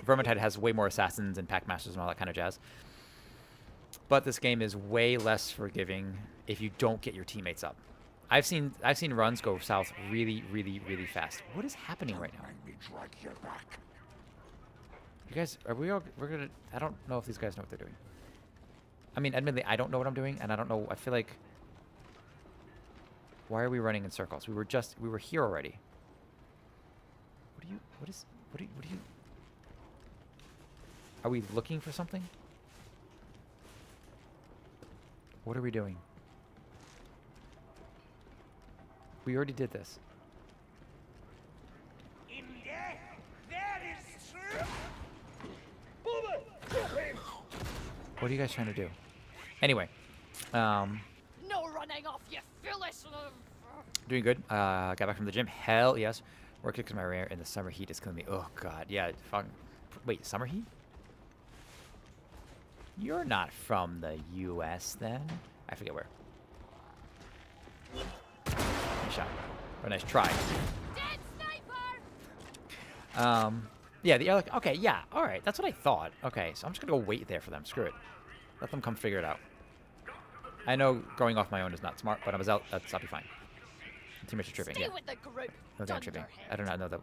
Vermintide has way more assassins and packmasters and all that kind of jazz. But this game is way less forgiving if you don't get your teammates up. I've seen runs go south really, really, really fast. What is happening right now? You guys, we're gonna... I don't know if these guys know what they're doing. I mean, admittedly, I don't know what I'm doing, and I don't know... I feel like... Why are we running in circles? We were here already. What do you... Are we looking for something? What are we doing? We already did this. In death, there is truth. What are you guys trying to do? Anyway, No running off, you foolish... doing good. Got back from the gym. Hell yes. Work kicks my rear in the summer heat is killing me. Oh god, yeah. Wait, summer heat? You're not from the U.S. then? I forget where. Nice shot. Or nice try. Dead sniper! Yeah, the other... Okay, yeah. All right. That's what I thought. Okay, so I'm just going to go wait there for them. Screw it. Let them come figure it out. I know going off my own is not smart, but I was out. That'll be fine. Teammates are tripping. Stay Yeah. with the group. No, they're tripping. I don't know that.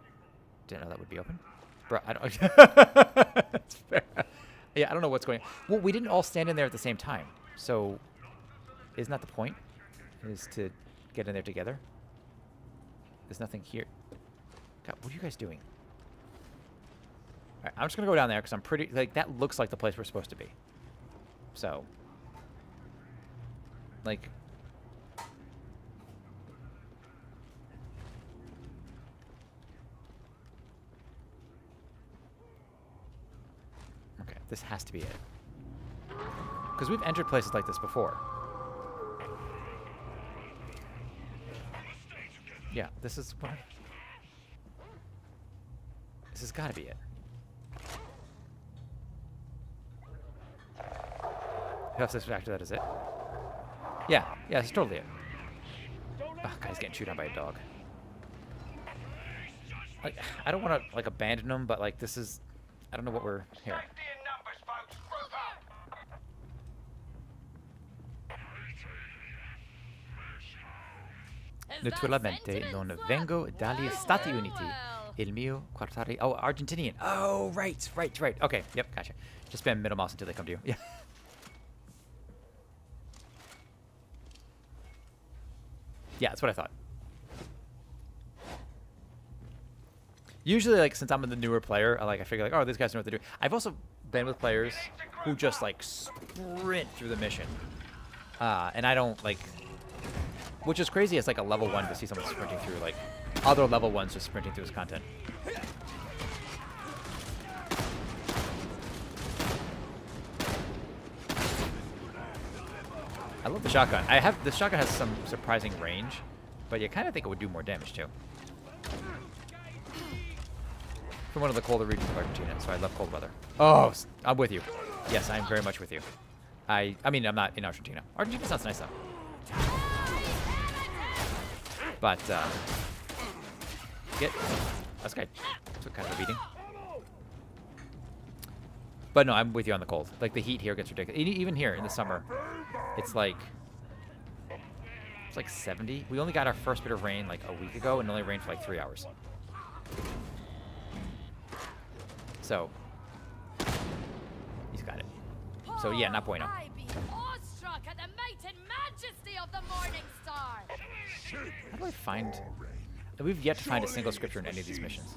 Didn't know that would be open. Bro, I don't... That's fair. Yeah, I don't know what's going on. Well, we didn't all stand in there at the same time. So, isn't that the point? Is to get in there together? There's nothing here. God, what are you guys doing? Alright, I'm just going to go down there because I'm pretty... Like, that looks like the place we're supposed to be. So. Like... This has to be it. Because we've entered places like this before. Yeah, this is what... This has got to be it. Health system after that is it. Yeah, it's totally it. Oh, God, he's getting chewed on by a dog. Like, I don't want to like abandon him, but like this is, I don't know what we're here. Naturalmente non vengo dagli Stati Uniti. Il mio quartiere. Oh, Argentinian. Oh, right. Okay, yep, gotcha. Just spam middle mouse until they come to you. Yeah. Yeah, that's what I thought. Usually, like, since I'm the newer player, I figure, like, oh, these guys know what they're doing. I've also been with players who just, like, sprint through the mission. And I don't, like... Which is crazy as, like, a level 1 to see someone sprinting through, like, other level 1s just sprinting through his content. I love the shotgun. The shotgun has some surprising range, but you kind of think it would do more damage too. From one of the colder regions of Argentina, so I love cold weather. Oh, I'm with you. Yes, I'm very much with you. I mean, I'm not in Argentina. Argentina sounds nice though. But that's good. Took kind of a beating. But no, I'm with you on the cold. Like the heat here gets ridiculous. Even here in the summer, it's like 70. We only got our first bit of rain like a week ago, and it only rained for like 3 hours. So he's got it. So yeah, not bueno. I be awestruck at the might and majesty of the morning star. How do I find? We've yet to find a single scripture in any of these missions.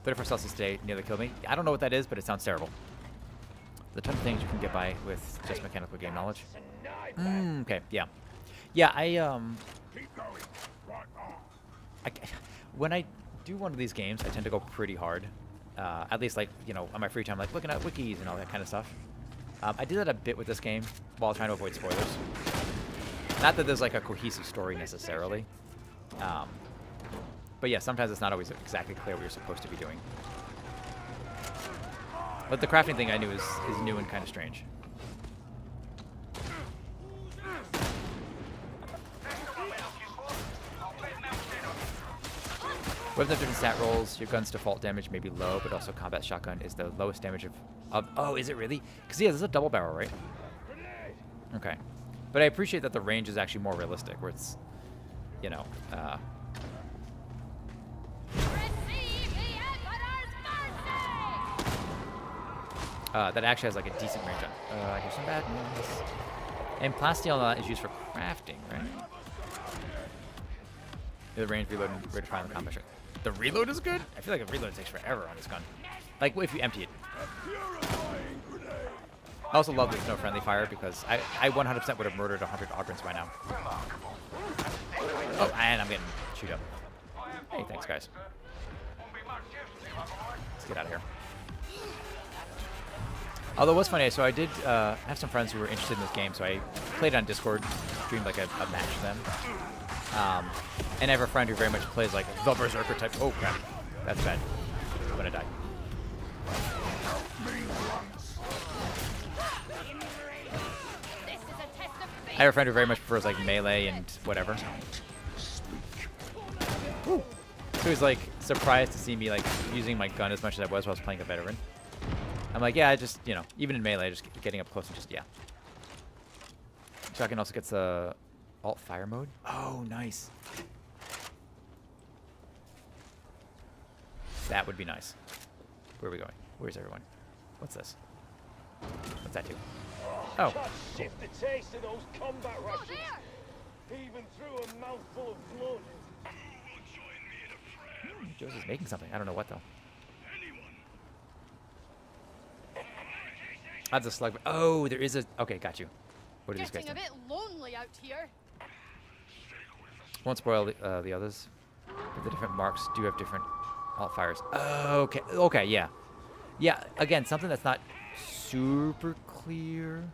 34 Celsius today nearly killed me. I don't know what that is, but it sounds terrible. The type of things you can get by with just mechanical game knowledge. Okay, yeah. Yeah, when I do one of these games, I tend to go pretty hard. At least, like, you know, on my free time, like looking at wikis and all that kind of stuff. I did that a bit with this game while trying to avoid spoilers. Not that there's like a cohesive story necessarily. But yeah, sometimes it's not always exactly clear what you're supposed to be doing. But the crafting thing I knew is new and kind of strange. Weapons have different stat rolls. Your gun's default damage may be low, but also combat shotgun is the lowest damage of oh, is it really? Because yeah, this is a double barrel, right? Okay. But I appreciate that the range is actually more realistic, where it's, you know, that actually has like a decent range on. I hear some bad news. And plasteel is used for crafting, right? The range, reload, and rate of fire on the combat shot. The reload is good? I feel like a reload takes forever on this gun. Like, if you empty it. I also love there's no friendly fire because I 100% would have murdered 100 Ogrins by now. Oh, and I'm getting chewed up. Hey, thanks, guys. Let's get out of here. Although it was funny, so I did have some friends who were interested in this game, so I played it on Discord, streamed like a match to them. And I have a friend who very much plays like the Berserker type. Oh crap, that's bad. I'm gonna die. I have a friend who very much prefers like melee and whatever. Woo. So he's like surprised to see me like using my gun as much as I was while I was playing a veteran. I'm like, yeah, I just, you know, even in melee, just getting up close and just, yeah. Shotgun also gets the alt fire mode. Oh, nice. That would be nice. Where are we going? Where's everyone? What's this? What's that do? Oh, cool. Shift the taste of those combat rushes. Even through a mouthful of blood. Josie's making something. I don't know what though. That's a slug. Oh, there is a. Okay, got you. What are these guys Getting doing? a bit lonely out here. Won't spoil the others. But the different marks do have different alt fires. Okay. Okay. Yeah. Yeah, again, something that's not super clear.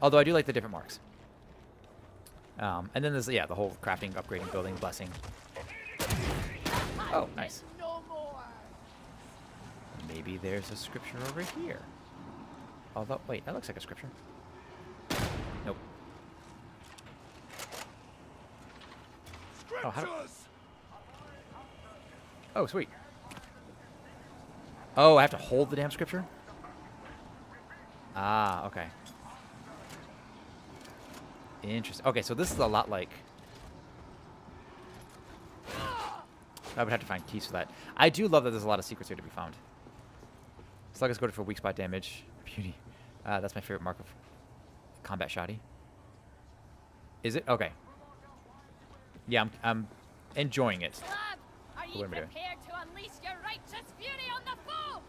Although I do like the different marks. And then there's, yeah, the whole crafting, upgrading, building, blessing. Oh, nice. Maybe there's a scripture over here. Although, wait, that looks like a scripture. Nope. Oh, how do... Oh, sweet. Oh, I have to hold the damn scripture? Ah, okay. Interesting. Okay, so this is a lot like... I would have to find keys for that. I do love that there's a lot of secrets here to be found. Slug is good for weak spot damage. Beauty. That's my favorite mark of combat shoddy. Is it? Okay. Yeah, I'm enjoying it. Slug, are you prepared to unleash your righteous fury on the foe?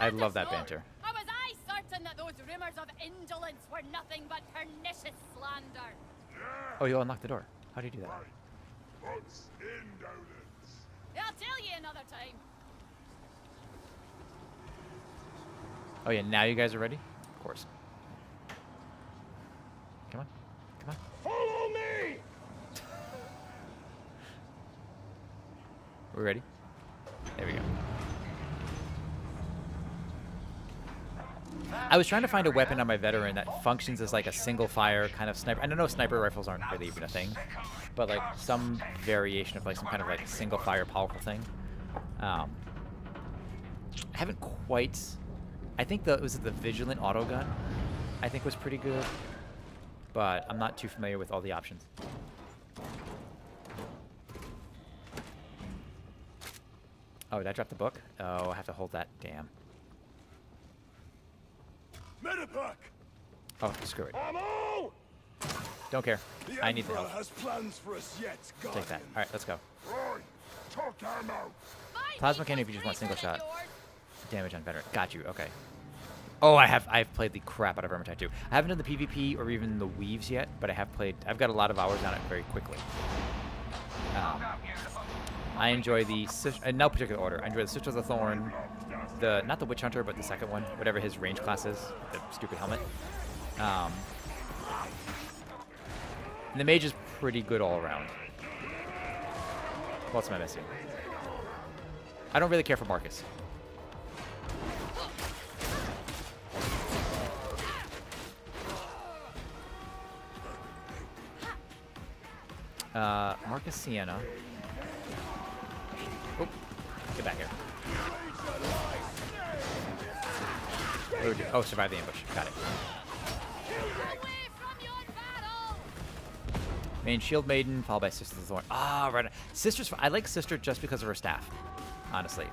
I love that banter. Or was I certain that those rumors of indolence were nothing but pernicious slander? Oh, you unlocked the door. How do you do that? What's indolence? I'll tell you another time. Oh yeah, now you guys are ready? Of course. Come on. Come on. Follow me! We're ready? There we go. I was trying to find a weapon on my veteran that functions as like a single fire kind of sniper. I don't know, sniper rifles aren't really even a thing, but like some variation of like some kind of like single fire powerful thing. I haven't quite. I think was it the Vigilant auto gun? I think was pretty good, but I'm not too familiar with all the options. Oh, did I drop the book? Oh, I have to hold that. Damn. Medipack! Oh, screw it. Ammo! Don't care. The I need the Emperor help. has plans for us yet, Take that. All right, let's go. Right. Talk ammo. Plasma cannon if you just want single shot. Damage on veteran. Got you. Okay. Oh, I've played the crap out of Vermintide too. I haven't done the PvP or even the weaves yet, but I have played. I've got a lot of hours on it very quickly. I enjoy the in no particular order. I enjoy the Sister of the Thorn, not the Witch Hunter, but the second one, whatever his range class is, the stupid helmet. And the mage is pretty good all around. What else am I missing? I don't really care for Marcus. Marcus Sienna. Oh, get back here. Oh, survive the ambush. Got it. Main Shield Maiden, followed by Sister of the Thorn. Ah, right. Sister's. I like Sister just because of her staff. Honestly,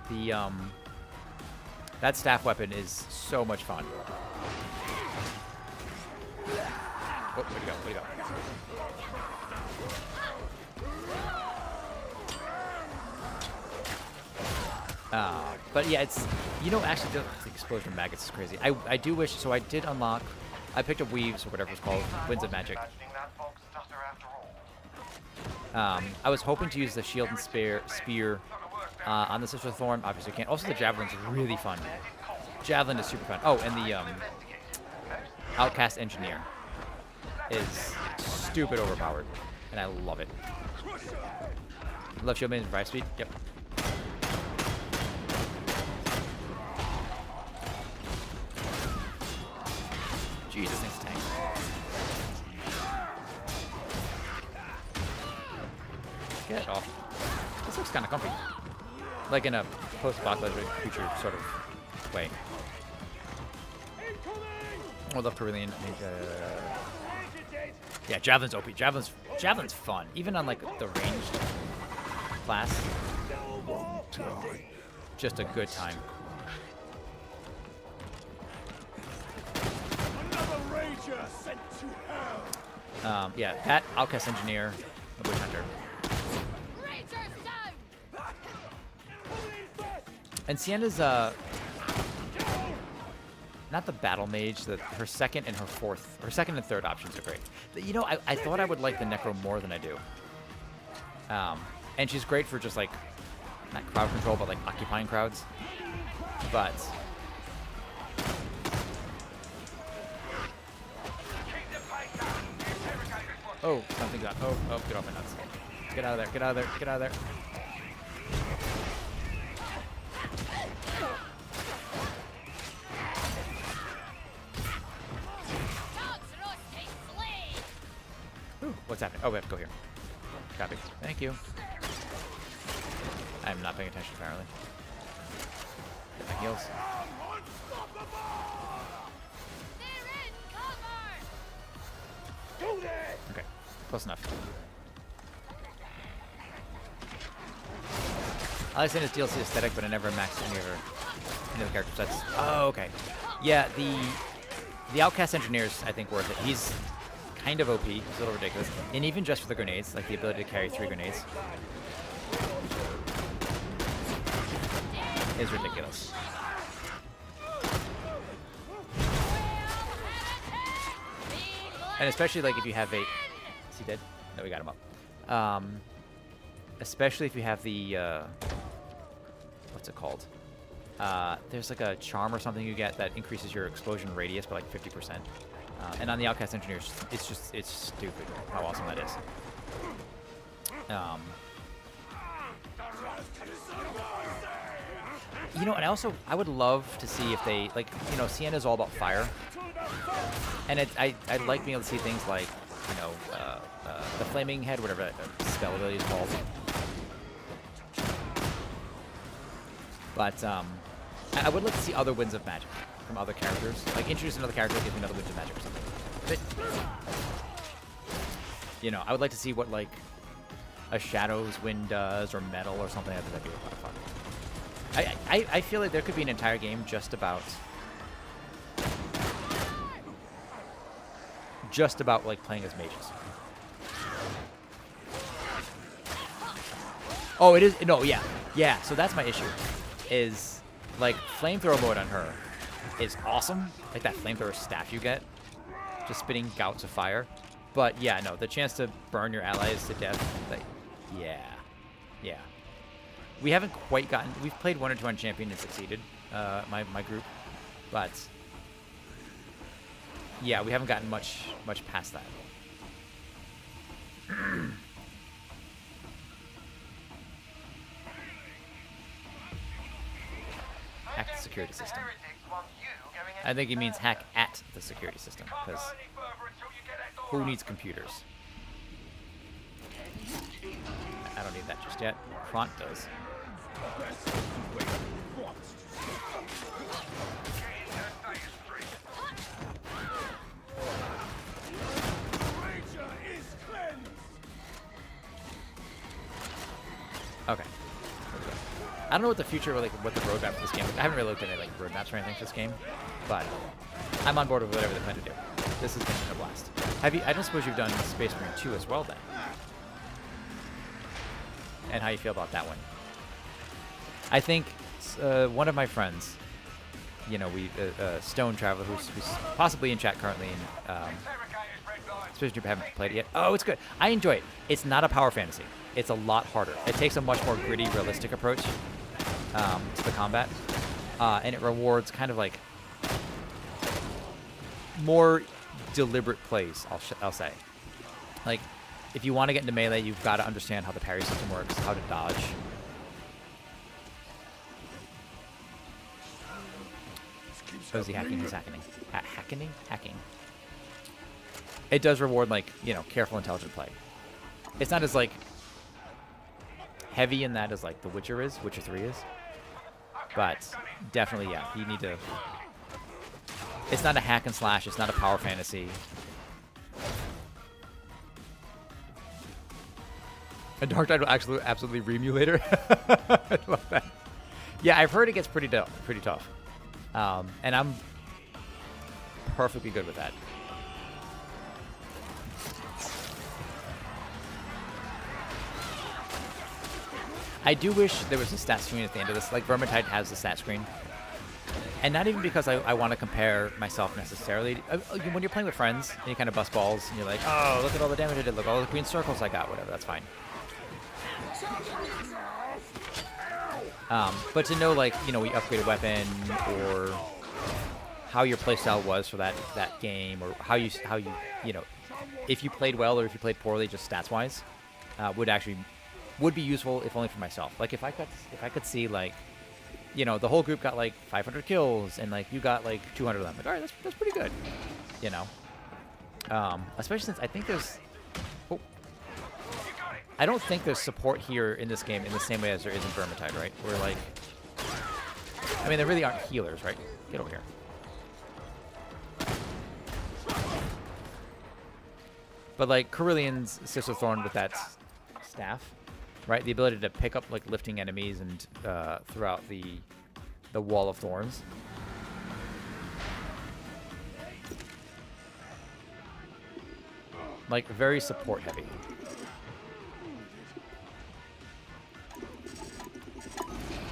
that staff weapon is so much fun. Oh, where'd he go? Where'd he go? But yeah, it's, you know, actually the explosion of maggots is crazy. I do wish, so I did unlock, I picked up Weaves or whatever it's called, Winds of Magic. I was hoping to use the shield and spear on the Sister of the Thorn. Obviously can't. Also the Javelin's really fun. Javelin is super fun. Oh, and the Outcast Engineer is stupid overpowered, and I love it. Love shield maiden 5 speed. Yep. Jeez, this thing's a tank. Get off. This looks kind of comfy. Like in a post-apocalyptic future sort of way. I love Carillion. Yeah, Javelin's OP. Javelin's fun. Even on like the ranged class. Just a good time. Yeah, that Outcast Engineer, the Witch Hunter. And Sienna's not the Battle Mage, her second and third options are great. You know, I thought I would like the Necro more than I do. And she's great for just like not crowd control, but like occupying crowds. But oh, something got. Oh, get off my nuts! Get out of there! Get out of there! Get out of there! Ooh, what's happening? Oh, we have to go here. Copy. Thank you. I'm not paying attention apparently. Get my heals. Okay, close enough. I like saying it's DLC aesthetic, but I never maxed any of the character sets. Oh, okay. Yeah, the Outcast Engineer's, I think, worth it. He's kind of OP. He's a little ridiculous. And even just for the grenades, like the ability to carry 3 grenades, is ridiculous. And especially like if you have a... Is he dead? No, we got him up. Especially if you have the... what's it called? There's like a charm or something you get that increases your explosion radius by like 50%. And on the Outcast Engineers, it's stupid how awesome that is. You know, and I would love to see if they, like, you know, Sienna's all about fire. And I'd like being able to see things like, you know, the Flaming Head, whatever that spell ability is called. But I would like to see other winds of magic from other characters. Like, introduce another character that gives me another wind of magic or something. But, you know, I would like to see what, like, a Shadow's Wind does, or Metal or something. I think that'd be a lot of fun. I feel like there could be an entire game just about like playing as mages. Oh, it is. No, yeah. So that's my issue. Is like flamethrower mode on her is awesome. Like that flamethrower staff you get, just spitting gouts of fire. But yeah, no, the chance to burn your allies to death. Like, yeah. We haven't quite gotten... We've played 1 or 2 on Champion and succeeded, my group. But, yeah, we haven't gotten much past that. Hack the security system. I think he means hack at the security system, because who needs computers? I don't need that just yet. Kront does. Okay. I don't know what the future, like, what the roadmap for this game is. I haven't really looked at any, like, roadmaps or anything for this game, but I'm on board with whatever they plan to do. This has been a blast. I don't suppose you've done Space Marine 2 as well, then? And how you feel about that one? I think one of my friends, you know, Stone Traveler, who's possibly in chat currently, and Space Marine 2 haven't played it yet. Oh, it's good. I enjoy it. It's not a power fantasy. It's a lot harder. It takes a much more gritty, realistic approach to the combat, and it rewards kind of like more deliberate plays. I'll say, like, if you want to get into melee, you've got to understand how the parry system works, how to dodge. Oh, is he hacking? He's hacking. Hacking. It does reward, like, you know, careful, intelligent play. It's not as, like, heavy in that as, like, The Witcher is, Witcher 3 is. But definitely, yeah, you need to... It's not a hack and slash. It's not a power fantasy. A Darktide will actually absolutely remulator. I love that. Yeah, I've heard it gets pretty tough. And I'm perfectly good with that. I do wish there was a stat screen at the end of this. Like, Vermintide has the stat screen. And not even because I want to compare myself necessarily. When you're playing with friends and you kind of bust balls and you're like, oh, look at all the damage I did. Look at all the green circles I got. Whatever, that's fine. But to know, like, you know, we upgrade a weapon or how your playstyle was for that game, or how you you know, if you played well or if you played poorly, just stats wise, would be useful, if only for myself. Like if I could see, like, you know, the whole group got like 500 kills and like you got like 200 of them. Like, all right, that's pretty good, you know. Especially since I think there's, I don't think there's support here in this game in the same way as there is in Vermintide, right? Where like, I mean, there really aren't healers, right? Get over here. But like Carillian's Sister Thorn with that staff, right? The ability to pick up like lifting enemies and throughout the wall of thorns. Like very support heavy.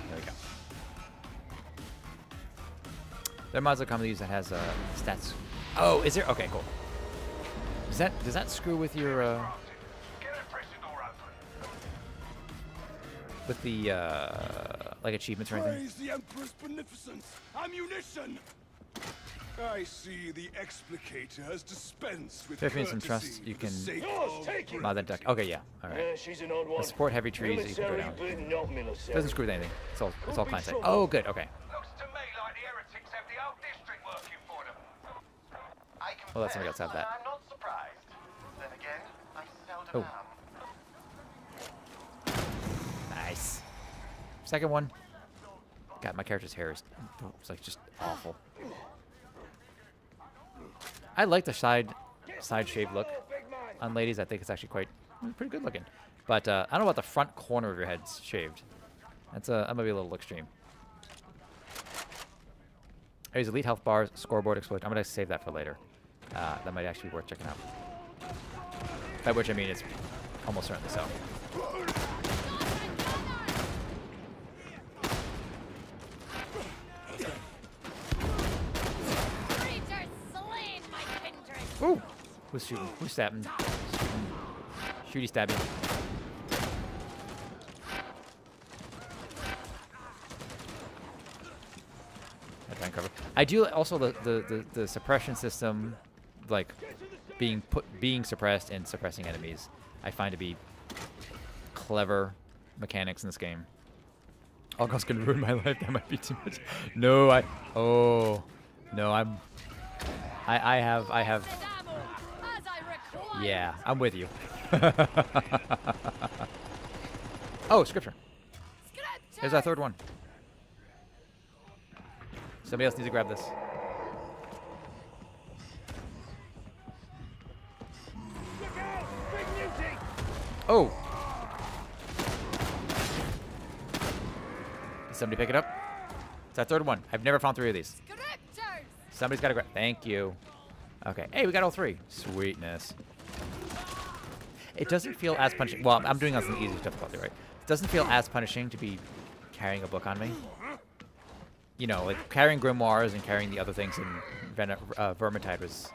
There we go. There are mods that come use that has stats. Oh, is there? Okay, cool. Does that screw with your with the like achievements or anything? Praise the Emperor's beneficence! Ammunition! I see the explicator has dispensed with If you need some trust, you can mod that deck. Okay, yeah. All right. The support heavy trees you can go down. Doesn't screw with anything. It's all client side. Oh, good. Okay. Well, let somebody else have that. Oh. Nice. Second one. God, my character's hair is like just awful. I like the side shave look on ladies. I think it's actually pretty good looking. But I don't know about the front corner of your head's shaved. That might be a little extreme. There's elite health bars, scoreboard explosion. I'm gonna save that for later. That might actually be worth checking out. By which I mean it's almost certainly so. Ooh! Who's shooting? Who's stabbing? Shooty stabbing. I do also the suppression system, like being suppressed and suppressing enemies, I find to be clever mechanics in this game. Oh, God's gonna ruin my life. That might be too much. No, I have. Yeah, I'm with you. Oh, scripture. Here's our third one. Somebody else needs to grab this. Oh! Did somebody pick it up? It's our third one. I've never found 3 of these. Somebody's got to grab. Thank you. Okay. Hey, we got all 3. Sweetness. It doesn't feel as punishing. Well, I'm doing this on the easiest difficulty, right? It doesn't feel as punishing to be carrying a book on me. You know, like carrying grimoires and carrying the other things in Vermintide was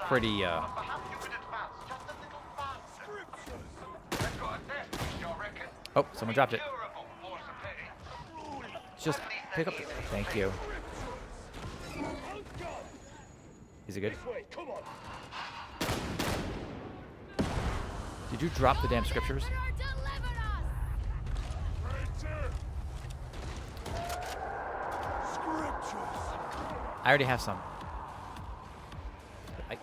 pretty. Oh, someone dropped it. Just pick up. Thank you. Is it good? Did you drop the damn scriptures? I already have some. God,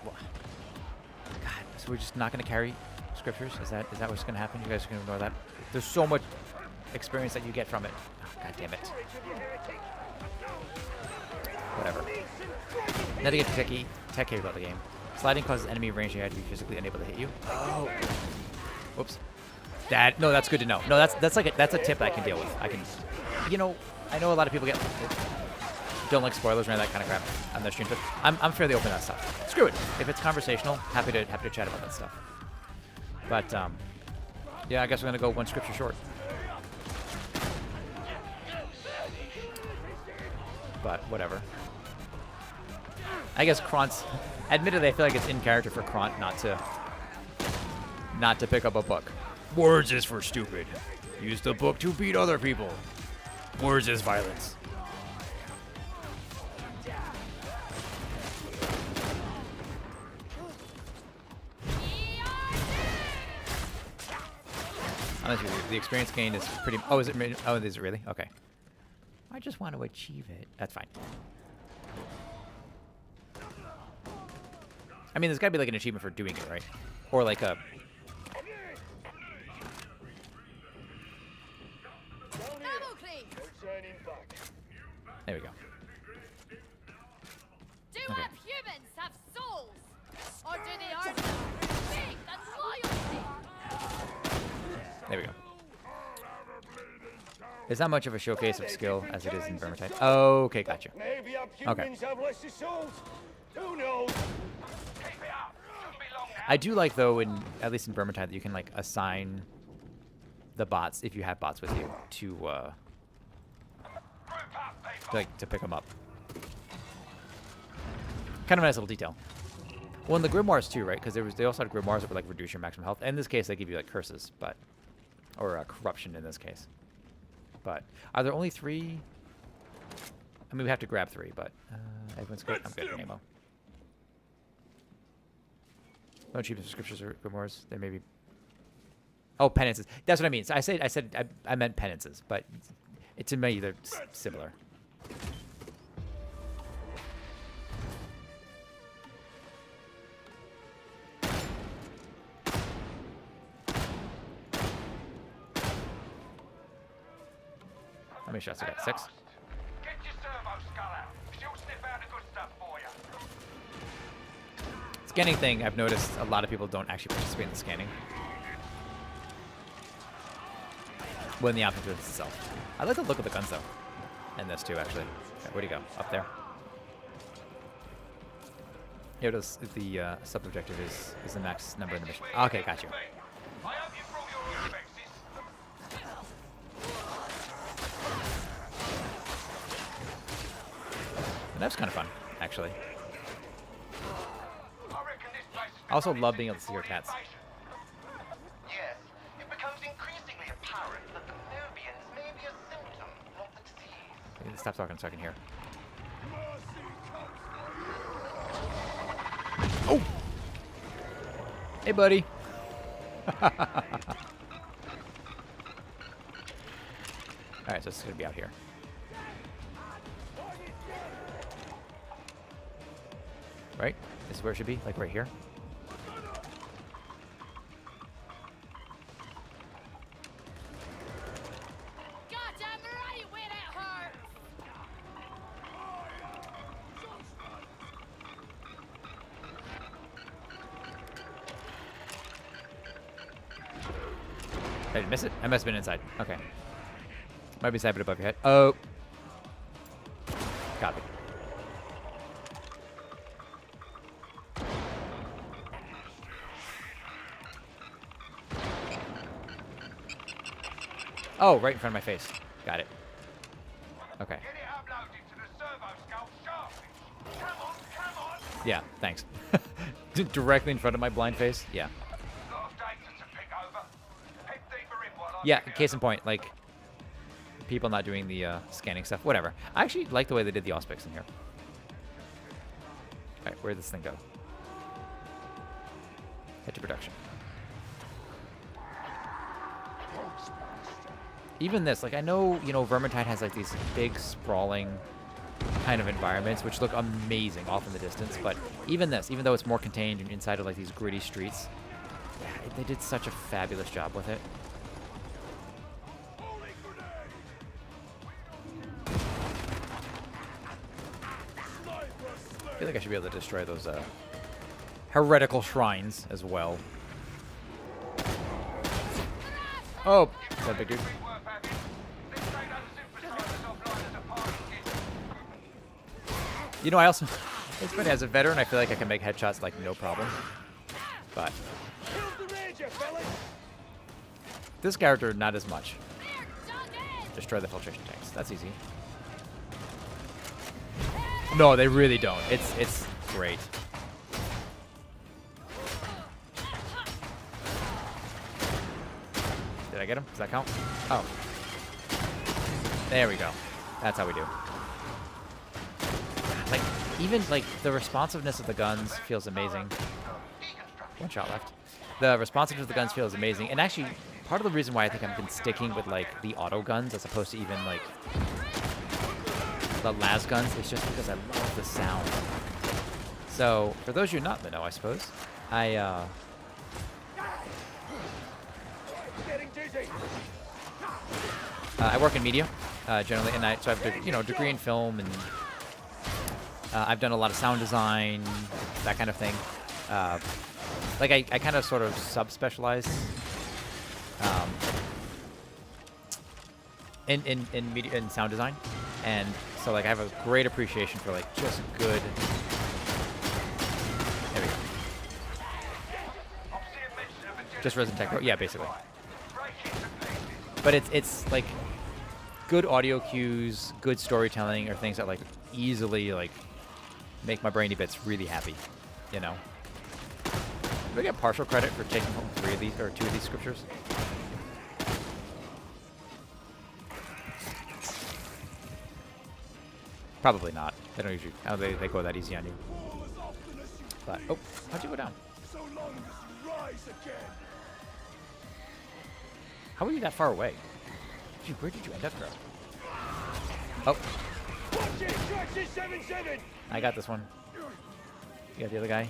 so we're just not going to carry scriptures? Is that what's going to happen? You guys are going to ignore that? There's so much experience that you get from it. Oh, God damn it. Whatever. Nothing to get techy about the game. Sliding causes enemy range ahead to be physically unable to hit you. Oh. Whoops. No, that's good to know. No, that's a tip I can deal with. I can, you know, I know a lot of people don't like spoilers or any of that kind of crap on their streams, but I'm fairly open to that stuff. Screw it. If it's conversational, happy to chat about that stuff. But yeah, I guess we're gonna go one scripture short. But whatever. I guess Kront's. Admittedly, I feel like it's in character for Kront not to pick up a book. Words is for stupid. Use the book to beat other people. Words is violence. Honestly, the experience gain is pretty... Oh, is it... Oh, is it really? Okay. I just want to achieve it. That's fine. I mean, there's got to be like an achievement for doing it, right? Or like a... There we go. Do our humans have souls? Or do they argue for faith and loyalty? There we go. It's not much of a showcase of skill as it is in Vermintide. Okay, gotcha. Maybe our Okay. humans have less souls. Who knows? I do like, though, at least in Vermintide, that you can like assign the bots, if you have bots with you, to pick them up. Kind of a nice little detail. Well, in the Grimoires too, right? Because they also had Grimoires that would like reduce your maximum health. In this case, they give you like curses, or corruption in this case. But are there only 3? I mean, we have to grab 3, but everyone's good. I'm good for ammo. No achievements, scriptures, or Grimoires. There may be. Oh, penances. That's what I mean. So I meant penances, but to me they're similar. How many shots I got? 6? Get your servo skull out. She'll sniff out the good stuff for you. Scanning thing, I've noticed a lot of people don't actually participate in the scanning. Well, in the option itself. I like the look of the guns, though. And this, too, actually. Okay, where'd he go? Up there. Here it is. The sub-objective is the max number in the mission. Okay, got you. And that's kind of fun, actually. I also love being able to see your cats. Yes, it becomes increasingly apparent that the Nubians may be a symptom, not the disease. Stop talking so I can hear. Oh! Hey, buddy. Alright, so it's going to be out here. Right? This is where it should be? Like right here? Goddamn right when it hurts! I didn't miss it? I must have been inside. Okay. Might be side, but above your head. Oh. Copy. Oh, right in front of my face. Got it. Okay. Yeah, thanks. Directly in front of my blind face? Yeah. Yeah, case in point, like, people not doing the scanning stuff. Whatever. I actually like the way they did the auspics in here. Alright, where'd this thing go? Head to production. Even this, like, I know, you know, Vermintide has, like, these big, sprawling kind of environments, which look amazing off in the distance, but even this, even though it's more contained and inside of, like, these gritty streets, yeah, they did such a fabulous job with it. I feel like I should be able to destroy those, heretical shrines as well. Oh, is that a big dude? You know, I also, it's funny, as a veteran, I feel like I can make headshots, like, no problem. But this character, not as much. Destroy the filtration tanks. That's easy. No, they really don't. It's great. Did I get him? Does that count? Oh. There we go. That's how we do. Like, even, like, the responsiveness of the guns feels amazing. One shot left. The responsiveness of the guns feels amazing. And actually, part of the reason why I think I've been sticking with, like, the auto guns as opposed to even, like, the las guns is just because I love the sound. So, for those of you not in the know, I suppose, I work in media, generally, and so I have a degree in film, and I've done a lot of sound design, that kind of thing. Like I kind of sort of subspecialize in media and sound design, and so like I have a great appreciation for like just good. There we go. Just Resident Tech, yeah, basically. But it's like good audio cues, good storytelling, or things that like easily like make my brainy bits really happy, you know. Do I get partial credit for taking home 3 of these or 2 of these scriptures? Probably not. They don't usually. Oh, they go that easy on you. But oh, how'd you go down? How are you that far away? Gee, where did you end up, bro? Oh. I got this one. You got the other guy?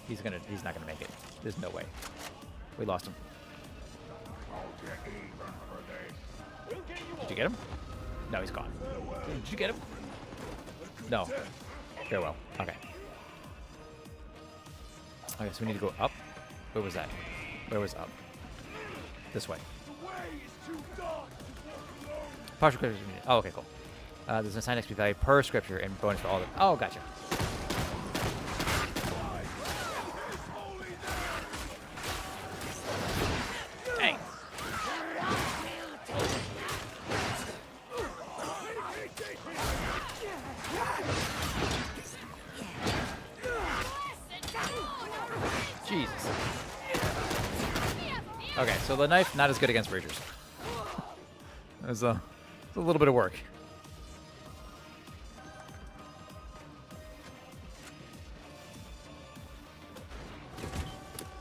He's not gonna make it. There's no way. We lost him. Did you get him? No, he's gone. Did you get him? No. Very well. Okay. Okay, so we need to go up. Where was that? Where was up? This way. Partial scripture. Oh, okay, cool. There's an assigned XP value per scripture and bonus for all of them. Oh, gotcha. Dang. Jesus. Okay, so the knife, not as good against breachers. It was a little bit of work.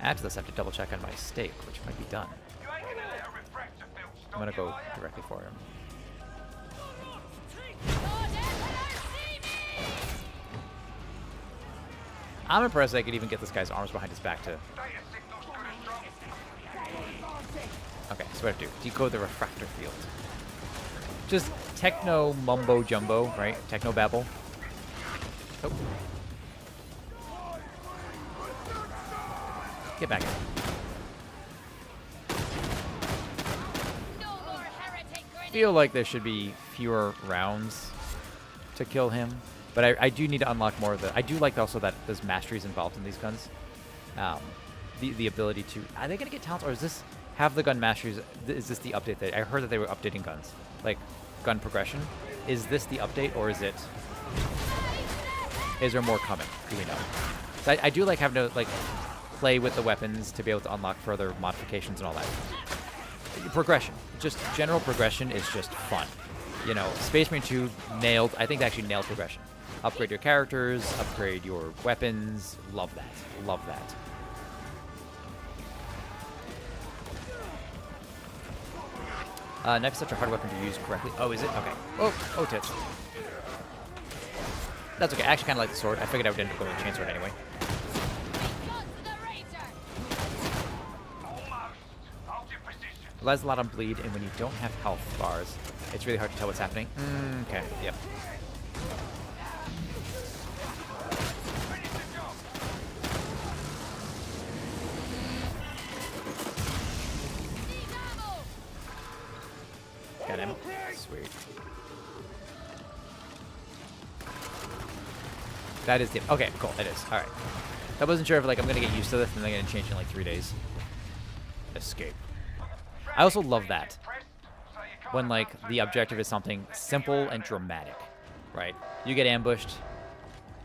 After this, I have to double check on my state, which might be done. I'm gonna go directly for him. I'm impressed I could even get this guy's arms behind his back to. Okay, so what do I have to do? Decode the refractor field. Just techno mumbo jumbo, right? Techno babble. Oh. Get back in. Feel like there should be fewer rounds to kill him, but I do need to unlock more of the. I do like also that there's masteries involved in these guns. The ability to. Are they gonna get talents, or is this have the gun masteries? Is this the update that I heard that they were updating guns, like gun progression? Is this the update, or is it? Is there more coming? Do we know? So I do like having to like play with the weapons to be able to unlock further modifications and all that. Progression, just general progression is just fun. You know, Space Marine 2 nailed. I think they actually nailed progression. Upgrade your characters, upgrade your weapons. Love that. Love that. Knife is such a hard weapon to use correctly. Oh, is it? Okay. Oh, tits. That's okay. I actually kind of like the sword. I figured I would end up going with the chainsword anyway. Relies a lot on bleed, and when you don't have health bars, it's really hard to tell what's happening. Okay, yep. Got him. Sweet. That is the... Okay, cool. It is. Alright. I wasn't sure if like I'm going to get used to this and then I'm going to change in like 3 days. Escape. I also love that. When like the objective is something simple and dramatic. Right? You get ambushed.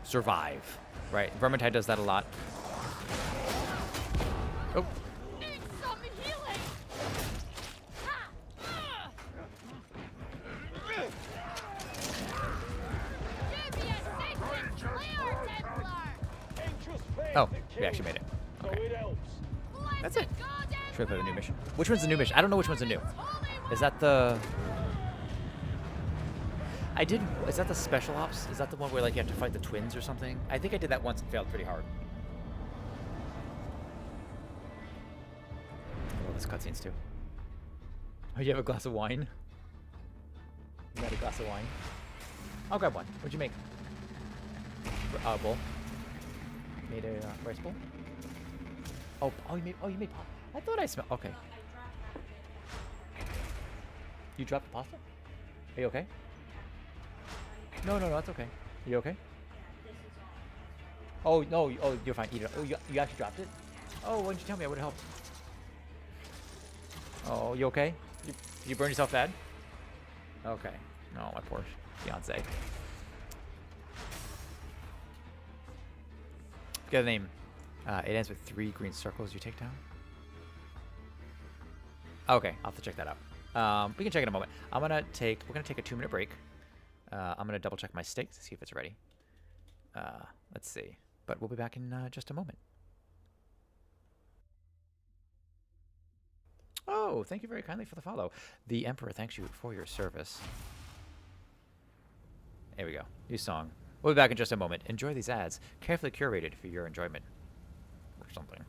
Survive. Right? Vermintide does that a lot. Oh. Oh, we actually made it. Okay. That's it. Should I put a new mission? Which one's the new mission? I don't know which one's the new. Is that the... Is that the special ops? Is that the one where like you have to fight the twins or something? I think I did that once and failed pretty hard. I love this cutscenes too. Oh, you have a glass of wine? You got a glass of wine? I'll grab one. What'd you make? Bowl. Made a rice bowl? Oh, you made pasta. I thought I smelled. Okay. You dropped the pasta? Are you okay? No, that's okay. You okay? Oh, no. Oh, you're fine. Eat it. Oh, you actually dropped it? Oh, why didn't you tell me? I would have helped. Oh, you okay? You burn yourself bad? Okay. No, my poor fiance. Got a name. It ends with 3 green circles you take down. Okay, I'll have to check that out. We can check in a moment. We're gonna take a 2-minute break. I'm gonna double check my steak to see if it's ready. Let's see. But we'll be back in just a moment. Oh, thank you very kindly for the follow. The Emperor thanks you for your service. There we go. New song. We'll be back in just a moment. Enjoy these ads, carefully curated for your enjoyment. Or something.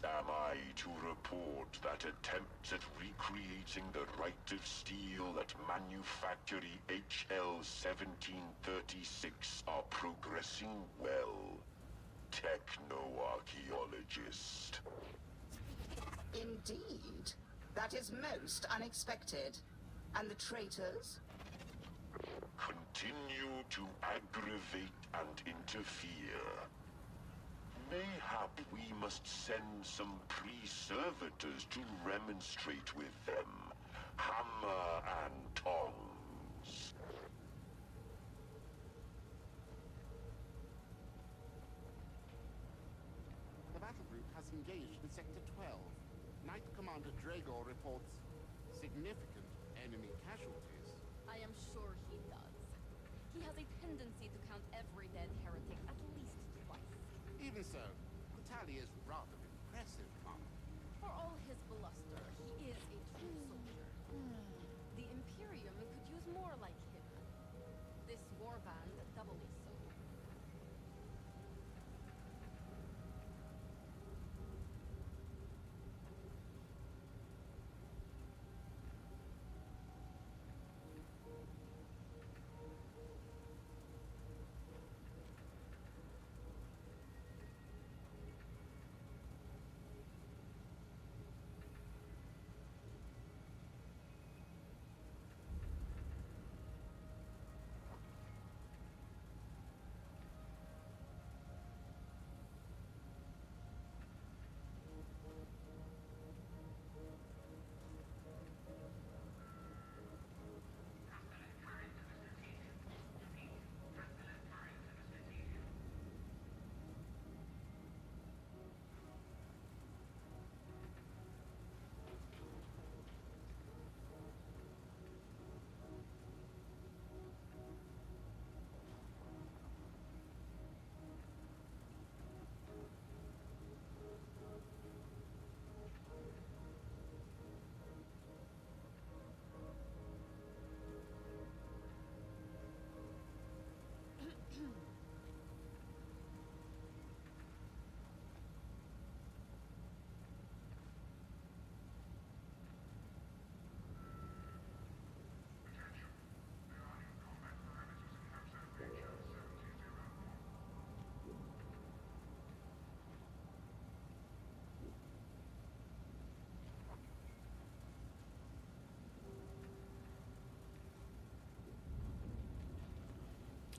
Am I to report that attempts at recreating the Rite of Steel at Manufactory HL 1736 are progressing well? Techno-archaeologist. Indeed. That is most unexpected. And the traitors? Continue to aggravate and interfere. Mayhap we must send some pre-servitors to remonstrate with them. Hammer and tongs. The battle group has engaged in Sector 12. Knight Commander Dragor reports significant enemy casualties. I am sure he does. He has a tendency to count every dead heretic at least twice. Even so, the tally is rather impressive, Mama. For all his bluster, he is a true soldier. The Imperium could use more like him. This warband doubly so.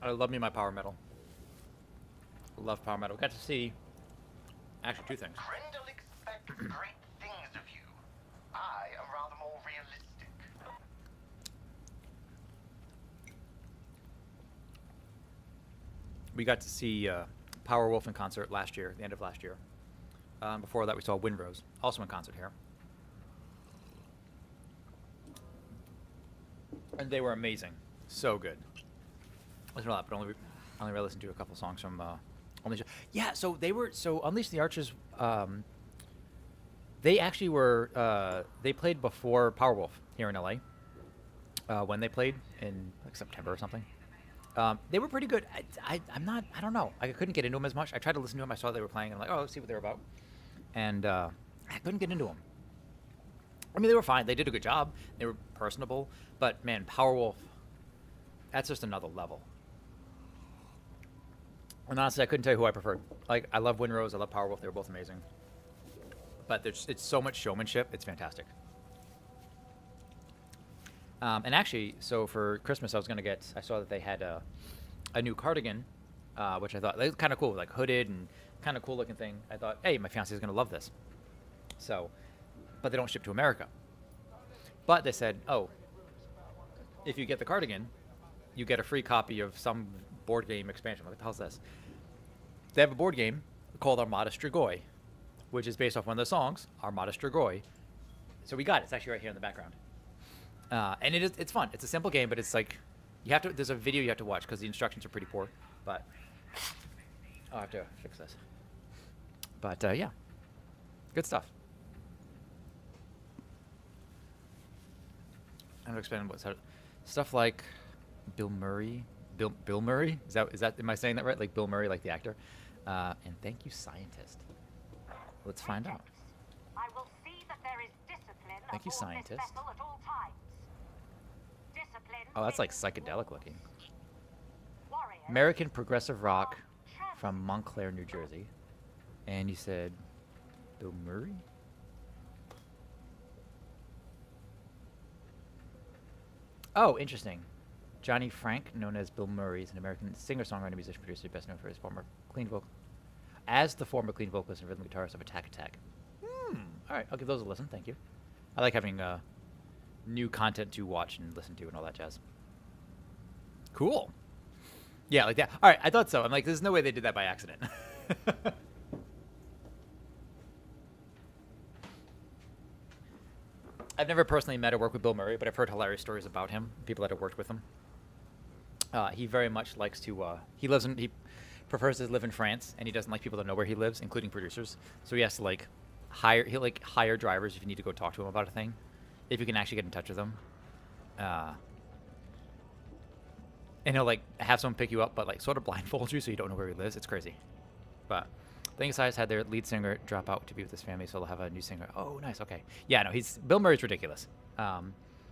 I love me my power metal. Love power metal. Got to see actually two things. Grendel expects great things of you. I am rather more realistic. We got to see Powerwolf in concert last year, the end of last year. Before that, we saw Windrose, also in concert here. And they were amazing. So good. Listen to a lot, but only really listened to a couple songs from Unleash. Yeah, so they were, so Unleash the Archers, they actually were, they played before Powerwolf here in LA. When they played in like September or something. They were pretty good. I don't know. I couldn't get into them as much. I tried to listen to them. I saw they were playing. And I'm like, oh, let's see what they're about. And I couldn't get into them. I mean, they were fine. They did a good job. They were personable. But, man, Powerwolf, that's just another level. And honestly, I couldn't tell you who I preferred. Like, I love Windrose. I love Powerwolf. They were both amazing. But it's so much showmanship. It's fantastic. And actually, so for Christmas, I saw that they had a new cardigan, which I thought was kind of cool, like hooded and kind of cool looking thing. I thought, hey, my fiance is going to love this. So, but they don't ship to America. But they said, oh, if you get the cardigan, you get a free copy of some board game expansion. What the hell's this? They have a board game called Armada Strigoi, which is based off one of the songs, Armada Strigoi. So we got it. It's actually right here in the background. And it's fun. It's a simple game, but it's like there's a video you have to watch because the instructions are pretty poor. But I'll have to fix this. But yeah, good stuff. I'm gonna expand what's stuff like Bill Murray. Bill Murray? Is that? Am I saying that right? Like Bill Murray, like the actor. And thank you, scientist. Let's find out. I will see that there is discipline Thank you, aboard this scientist. vessel at all times. Discipline Oh, that's like means psychedelic looking. warriors. American progressive rock from Montclair, New Jersey. And you said Bill Murray? Oh, interesting. Johnny Frank, known as Bill Murray, is an American singer-songwriter, musician, producer, best known for his former clean vocal. As the former clean vocalist and rhythm guitarist of Attack Attack. All right, I'll give those a listen. Thank you. I like having new content to watch and listen to and all that jazz. Cool. Yeah, like that. All right, I thought so. I'm like, there's no way they did that by accident. I've never personally met or worked with Bill Murray, but I've heard hilarious stories about him, people that have worked with him. He very much likes to, he prefers to live in France, and he doesn't like people to know where he lives, including producers. So he has to he'll hire drivers if you need to go talk to him about a thing, if you can actually get in touch with them. And he'll have someone pick you up, but sort of blindfold you so you don't know where he lives. It's crazy. But Thing Size had their lead singer drop out to be with his family, so they'll have a new singer. Oh, nice. Okay. Yeah, no, Bill Murray's ridiculous.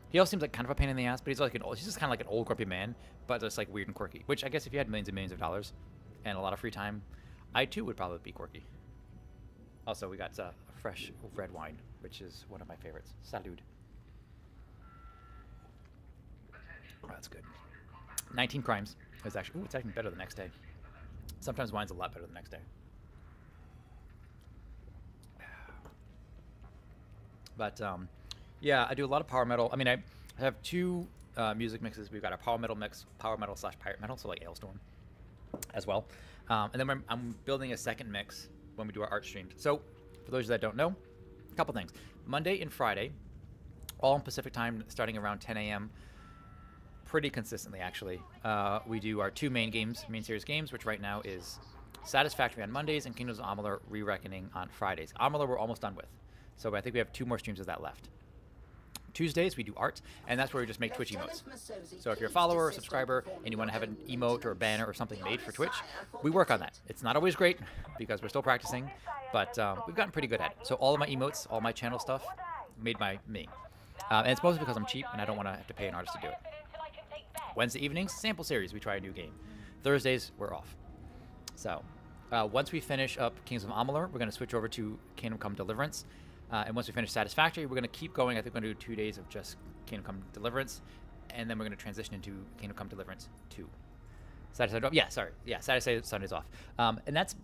He also seems like kind of a pain in the ass, but he's just kind of like an old grumpy man, but just weird and quirky. Which I guess if you had millions and millions of dollars and a lot of free time, I too would probably be quirky. Also, we got fresh red wine, which is one of my favorites. Salud. Oh, that's good. 19 Crimes is actually, it's actually better the next day. Sometimes wine's a lot better the next day. But yeah, I do a lot of power metal. I mean, I have two music mixes. We've got a power metal mix, power metal / pirate metal, so like Ailstorm as well. And then I'm building a second mix when we do our art streams. So for those that don't know, a couple things. Monday and Friday, all in Pacific time, starting around 10 a.m., pretty consistently actually. We do our two main series games, which right now is Satisfactory on Mondays and Kingdoms of Amalur Re-Reckoning on Fridays. Amalur we're almost done with. So I think we have 2 more streams of that left. Tuesdays, we do art, and that's where we just make Twitch emotes. So if you're a follower or subscriber and you want to have an emote or a banner or something made for Twitch, we work on that. It's not always great because we're still practicing, but we've gotten pretty good at it. So all of my emotes, all my channel stuff, made by me. And it's mostly because I'm cheap and I don't want to have to pay an artist to do it. Wednesday evenings, sample series, we try a new game. Thursdays, we're off. So once we finish up Kings of Amalur, we're going to switch over to Kingdom Come Deliverance. And once we finish Satisfactory, we're going to keep going. I think we're going to do 2 days of just Kingdom Come Deliverance. And then we're going to transition into Kingdom Come Deliverance 2. Saturday, Sunday off. Yeah, sorry. Yeah, Saturday, Sunday's off. And that's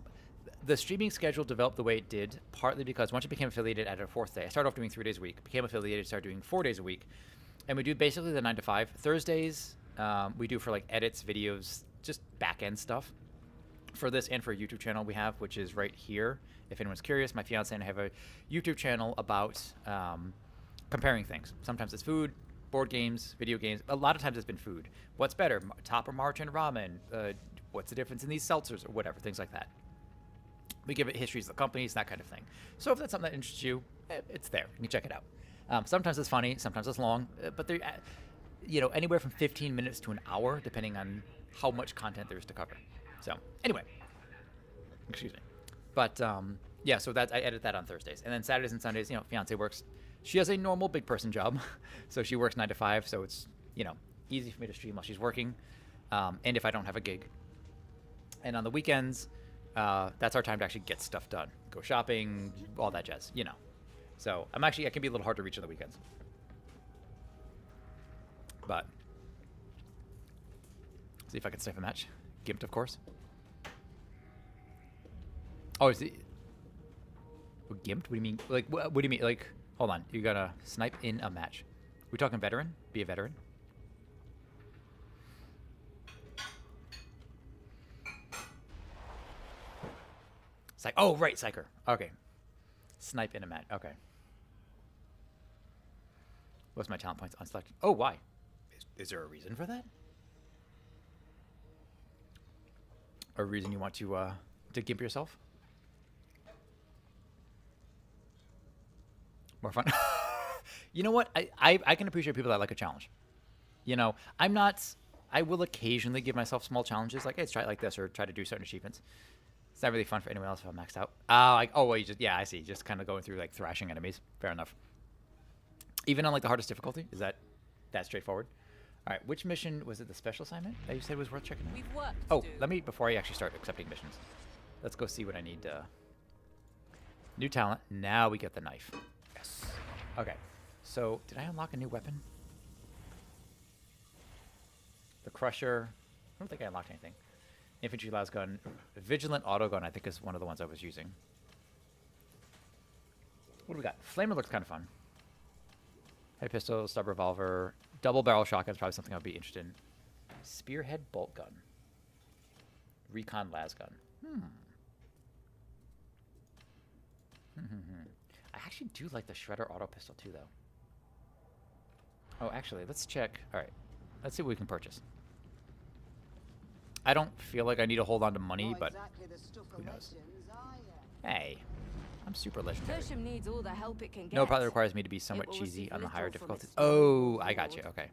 the streaming schedule developed the way it did, partly because once I became affiliated at a fourth day, I started off doing 3 days a week, became affiliated, started doing 4 days a week. And we do basically the 9 to 5. Thursdays, we do for like edits, videos, just back end stuff. For this and for a YouTube channel we have, which is right here. If anyone's curious, my fiance and I have a YouTube channel about comparing things. Sometimes it's food, board games, video games. A lot of times it's been food. What's better, top or March and ramen? What's the difference in these seltzers or whatever, things like that. We give it histories of the companies, that kind of thing. So if that's something that interests you, it's there. You can check it out. Sometimes it's funny, sometimes it's long, but they're, anywhere from 15 minutes to an hour, depending on how much content there is to cover. So anyway, excuse me. But yeah, so I edit that on Thursdays. And then Saturdays and Sundays, fiance works. She has a normal big person job. So she works 9 to 5. So it's, easy for me to stream while she's working. And if I don't have a gig. And on the weekends, that's our time to actually get stuff done. Go shopping, all that jazz, So I can be a little hard to reach on the weekends. But see if I can sniff a match. Gimped, of course. Oh, is it gimped? What do you mean? Like, what do you mean? Like, hold on. You gotta snipe in a match. We talking veteran? Be a veteran. Oh, right, Psyker. Okay. Snipe in a match. Okay. What's my talent points unselected? Oh, why? Is there a reason for that? A reason you want to gimp yourself? More fun. You know what? I can appreciate people that like a challenge. I will occasionally give myself small challenges, like, hey, let's try it like this, or try to do certain achievements. It's not really fun for anyone else if I'm maxed out. Well, I see. Just kind of going through, like, thrashing enemies. Fair enough. Even on, like, the hardest difficulty? Is that straightforward? All right, which mission was it? The special assignment that you said was worth checking out? We've worked Oh, let me, before I actually start accepting missions, let's go see what I need. New talent. Now we get the knife. Yes. Okay. So, did I unlock a new weapon? The Crusher. I don't think I unlocked anything. Infantry las gun. Vigilant auto gun, I think, is one of the ones I was using. What do we got? Flamer looks kind of fun. Heavy pistol, stub revolver, double barrel shotgun is probably something I'd be interested in. Spearhead bolt gun. Recon las gun. I actually do like the Shredder auto pistol too, though. Oh, actually, let's check. All right, let's see what we can purchase. I don't feel like I need to hold on to money, but who knows? Hey, I'm super legendary. Tertium needs all the help it can get. No, it probably requires me to be somewhat cheesy on the higher difficulties. Oh, I got you. Okay.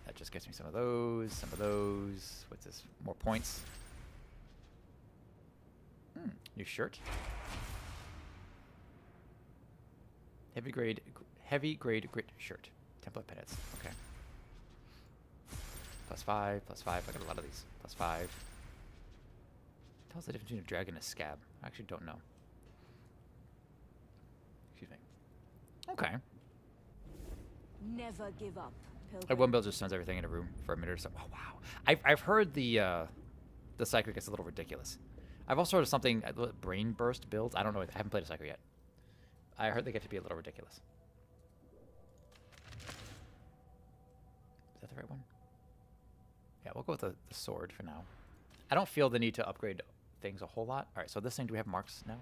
That just gets me some of those, some of those. What's this? More points. New shirt. Heavy grade grit shirt. Template penance. Okay. +5, +5. I got a lot of these. +5. What's the difference between a drag and a scab? I actually don't know. Excuse me. Okay. Never give up. One build just sends everything in a room for a minute or so. Oh wow. I've heard the Psyker gets a little ridiculous. I've also heard of something, brain burst builds. I don't know. I haven't played a Psyker yet. I heard they get to be a little ridiculous. Is that the right one? Yeah, we'll go with the sword for now. I don't feel the need to upgrade things a whole lot. All right, so this thing, do we have marks now?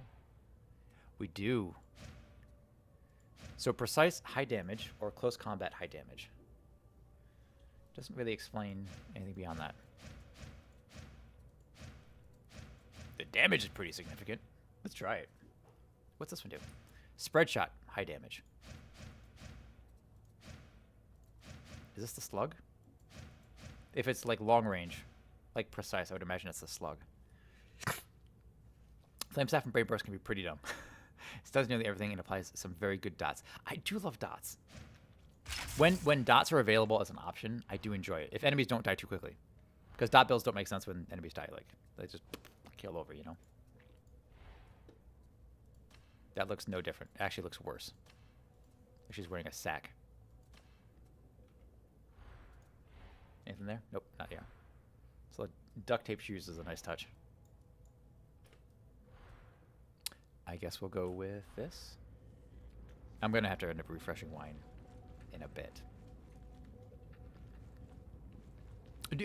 We do. So precise high damage or close combat high damage. Doesn't really explain anything beyond that. The damage is pretty significant. Let's try it. What's this one do? Spread shot, high damage. Is this the slug? If it's like long range, like precise, I would imagine it's the slug. Flame staff and brain burst can be pretty dumb. It does nearly everything and applies some very good dots. I do love dots. When dots are available as an option, I do enjoy it. If enemies don't die too quickly. Because dot builds don't make sense when enemies die. Like, they just kill over, you know? That looks no different. It actually looks worse. She's wearing a sack. Anything there? Nope, not here. So duct tape shoes is a nice touch. I guess we'll go with this. I'm gonna have to end up refreshing wine in a bit.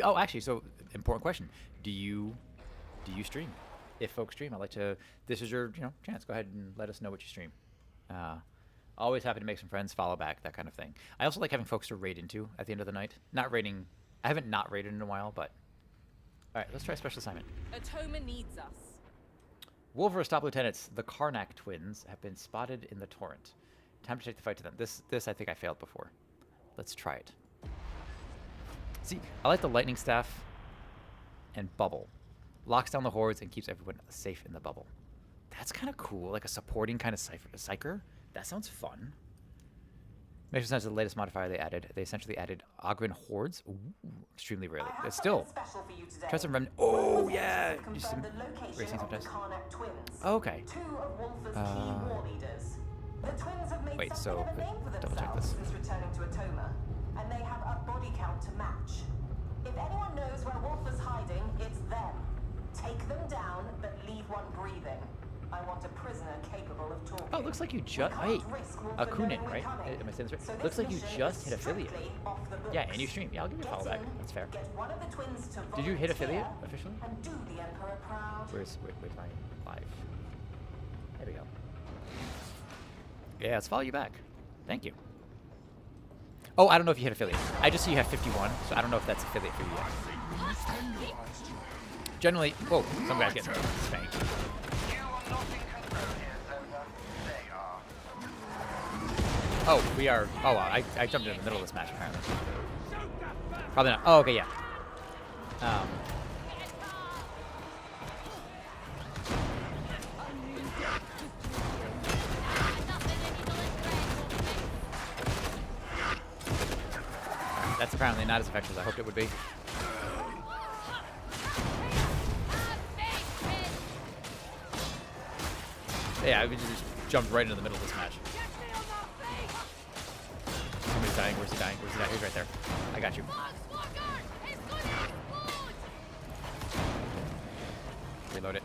Oh, actually, so important question: do you stream? If folks stream, I'd like to. This is your chance. Go ahead and let us know what you stream. Always happy to make some friends, follow back, that kind of thing. I also like having folks to raid into at the end of the night. Not raiding. I haven't not raided in a while, but all right, let's try a special assignment. Atoma needs us. Wolver's top lieutenants, the Karnak twins, have been spotted in the torrent. Time to take the fight to them. This I think I failed before. Let's try it. See, I like the lightning staff and bubble. Locks down the hordes and keeps everyone safe in the bubble. That's kind of cool, like a supporting kind of psyker. That sounds fun. Makes sense. The latest modifier they added. They essentially added Ogren hordes. Ooh, extremely rarely. It's still. Try some remnant. Oh yeah. You see some racing sometimes. Oh, okay. Wait. So double check this. Returning to Atoma, and they have a body count to match. If anyone knows where Wolf is hiding, it's them. Take them down, but leave one breathing. I want a prisoner capable of talking. Oh, it looks like you just. Wait. Kunin, right? Am I saying this right? Looks like you just hit affiliate. Yeah, and you stream. Yeah, I'll give you a follow back. That's fair. Did you hit affiliate officially? Where's my live? There we go. Yeah, let's follow you back. Thank you. Oh, I don't know if you hit affiliate. I just see you have 51, so I don't know if that's affiliate for you yet. Generally, whoa, some guys getting spanked. Oh, we are. Oh, wow, I jumped in the middle of this match apparently. Probably not. Oh, okay, yeah. That's apparently not as effective as I hoped it would be. Yeah, I just jumped right into the middle of this match. Somebody's dying. Where's he dying? Where's he dying? He's right there. I got you. Reload it.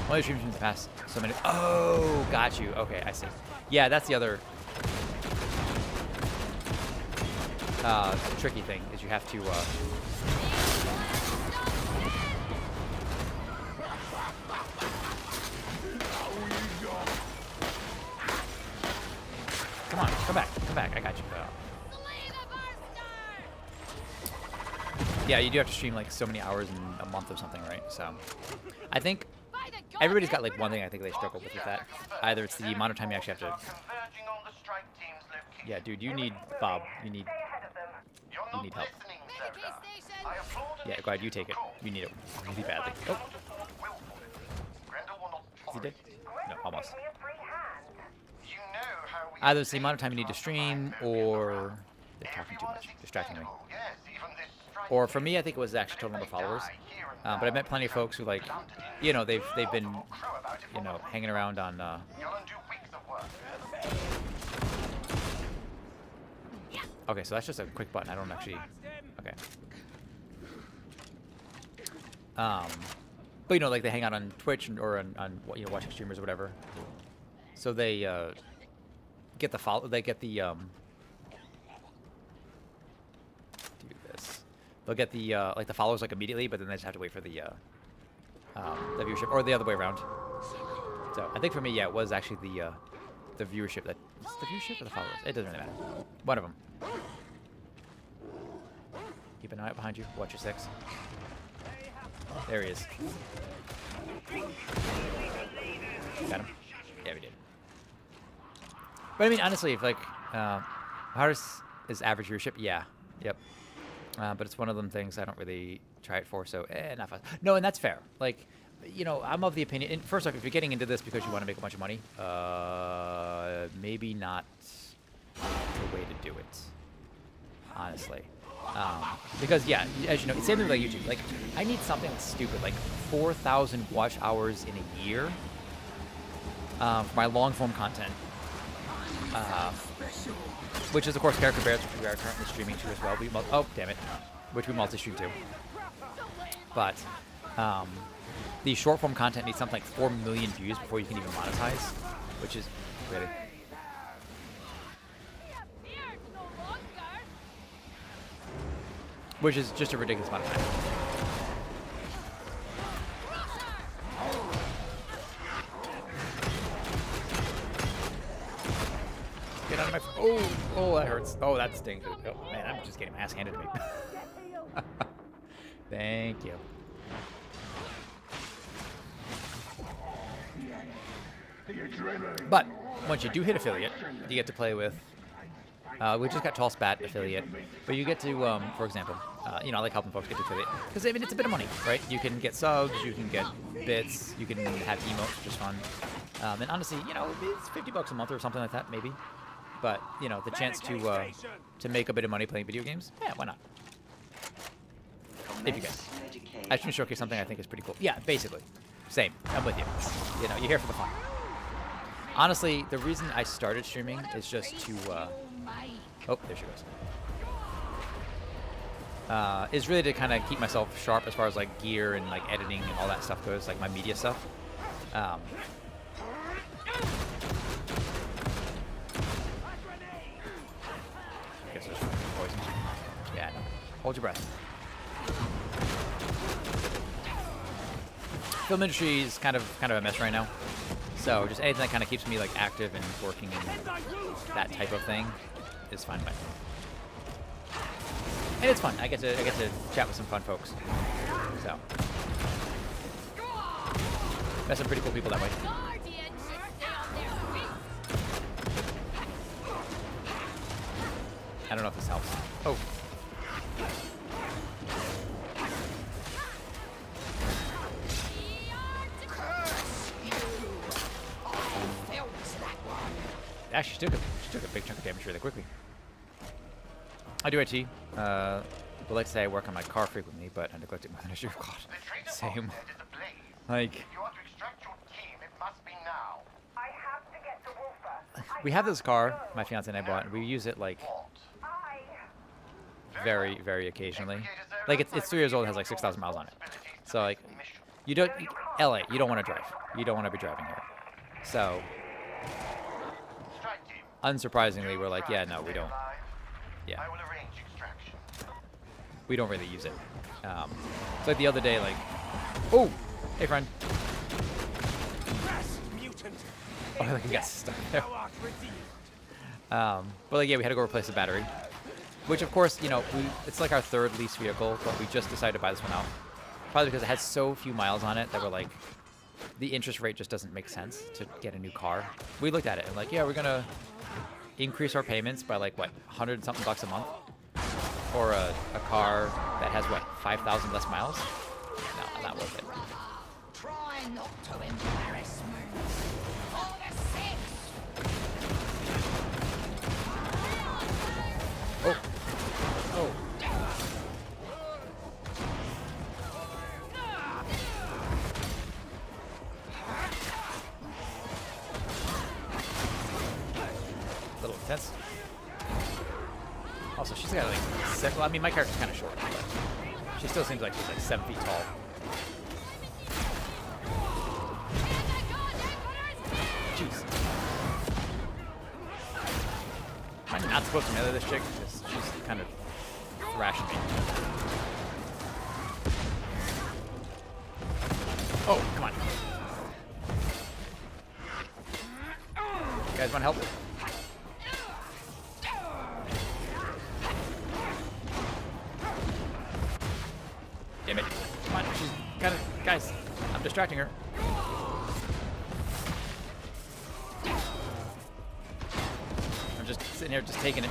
Only streams in the past. So many. Oh, got you. Okay, I see. Yeah, that's the other tricky thing is you have to. Come on, come back. I got you. Yeah, you do have to stream like so many hours in a month or something, right? So, I think everybody's got like one thing I think they struggle with that. Either it's the amount of time you actually have to. Yeah, dude, you need Bob. You need help. Yeah, go ahead, you take it. You need it really badly. Oh. Is he dead? No, almost. Either it's the amount of time you need to stream, or they're talking too much, distracting me. Or for me, I think it was the actual total number of followers. But I met plenty of folks who like, they've been, hanging around on. Okay, so that's just a quick button. I don't actually. Okay. But like they hang out on Twitch or on watching streamers or whatever. So they get the follow. They get the do this. They'll get the like the followers like immediately, but then they just have to wait for the viewership, or the other way around. So I think for me, yeah, it was actually the viewership that. Is it the viewership or the followers? It doesn't really matter. One of them. Keep an eye out behind you. Watch your 6. There he is. Got him. Yeah, we did. But I mean, honestly, if like, hardest is average viewership. Yeah. Yep. But it's one of them things I don't really try it for. So, not fun. No, and that's fair. Like, I'm of the opinion. And first off, if you're getting into this because you want to make a bunch of money, maybe not the way to do it. Honestly. Because yeah, as you know, it's same thing like YouTube. Like, I need something that's stupid, like 4,000 watch hours in a year for my long form content. which is of course Character Bears, which we are currently streaming to as well. Oh, damn it, which we multi-stream to. But the short form content needs something like 4 million views before you can even monetize, which is really. Which is just a ridiculous amount of time. Get out of my... Oh, that hurts. Oh, that stings. Oh, man, I'm just getting my ass handed to me. Thank you. But once you do hit affiliate, you get to play with... we just got Tall Spat affiliate, but you get to, for example, you know, I like helping folks get to affiliate, because I mean, it's a bit of money, right? You can get subs, you can get bits, you can have emotes, which is fun. And honestly, you know, it's $50 a month or something like that, maybe. But, you know, the chance to make a bit of money playing video games, yeah, why not? If you guys. I should showcase something I think is pretty cool. Yeah, basically. Same. I'm with you. You know, you're here for the fun. Honestly, the reason I started streaming is just to, oh, there she goes. Is really to kind of keep myself sharp as far as like gear and like editing and all that stuff goes, like my media stuff. I guess there's poison. Yeah, no. Hold your breath. Film industry is kind of a mess right now. So just anything that kind of keeps me like active and working and that type of thing is fine by me. And it's fun. I get to chat with some fun folks. So met some pretty cool people that way. I don't know if this helps. Oh. Actually, she took a big chunk of damage really quickly. I do IT. Would like to say I work on my car frequently, but I neglect it more than I should. God, same. Like, we have this car, my fiance and I bought, and we use it like very, very occasionally. Like it's 3 years old, and has like 6,000 miles on it. So like, you don't, LA, you don't want to drive. You don't want to be driving here. So, unsurprisingly, we're like, yeah, no, we don't. Yeah. We don't really use it. It's like the other day, like, oh, hey friend. Oh, like he got stuck there. But like, yeah, we had to go replace the battery, which of course, you know, it's like our 3rd lease vehicle, but we just decided to buy this one out. Probably because it has so few miles on it that we're like, the interest rate just doesn't make sense to get a new car. We looked at it and like, yeah, we're gonna increase our payments by like what, 100 something bucks a month for a car that has what, 5,000 less miles? No, not worth it. Try not to embarrass me. For the six. Oh. Oh. A little intense. Also, she's got like well, I mean, my character's kind of short, but she still seems like she's like 7 feet tall. Jeez. Am I not supposed to melee this chick? Because she's kind of thrashing me. Oh, come on. You guys want help? Damn it. Come on, she's kind of... Guys, I'm distracting her. I'm just sitting here just taking it.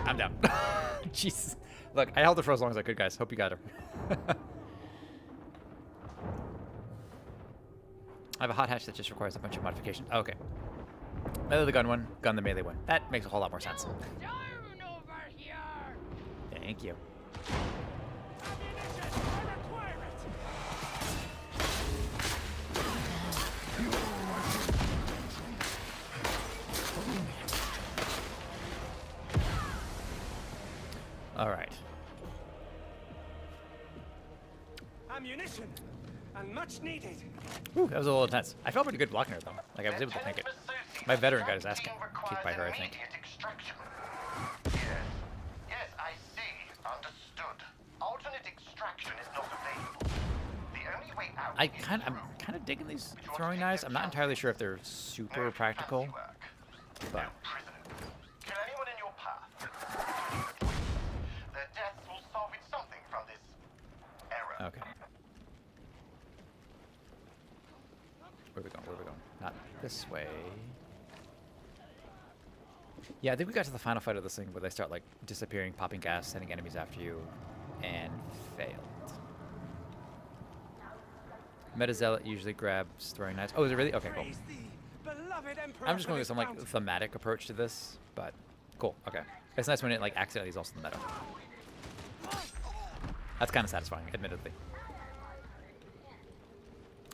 I'm down. Jeez. Look, I held her for as long as I could, guys. Hope you got her. I have a hot hatch that just requires a bunch of modifications. Oh, okay. Melee the gun one, gun the melee one. That makes a whole lot more sense. Thank you. All right. Ammunition, and much needed. Ooh, that was a little intense. I felt pretty good blocking her though. Like I was able to tank it. My veteran got his ass kicked by her, I think. Yes, I see. Understood. Alternate extraction is not available. The only way out. I'm kind of digging these throwing knives. I'm not entirely sure if they're super practical, but Kill anyone in your path. Their deaths will salvage something from this error. okay. Where are we going? Where are we going? Not this way. Yeah, I think we got to the final fight of this thing where they start like disappearing, popping gas, sending enemies after you, and failed. Meta Zealot usually grabs throwing knives. Oh, is it really? Okay, cool. I'm just going with some like thematic approach to this, but cool. Okay, it's nice when it like accidentally is also the meta. That's kind of satisfying, admittedly.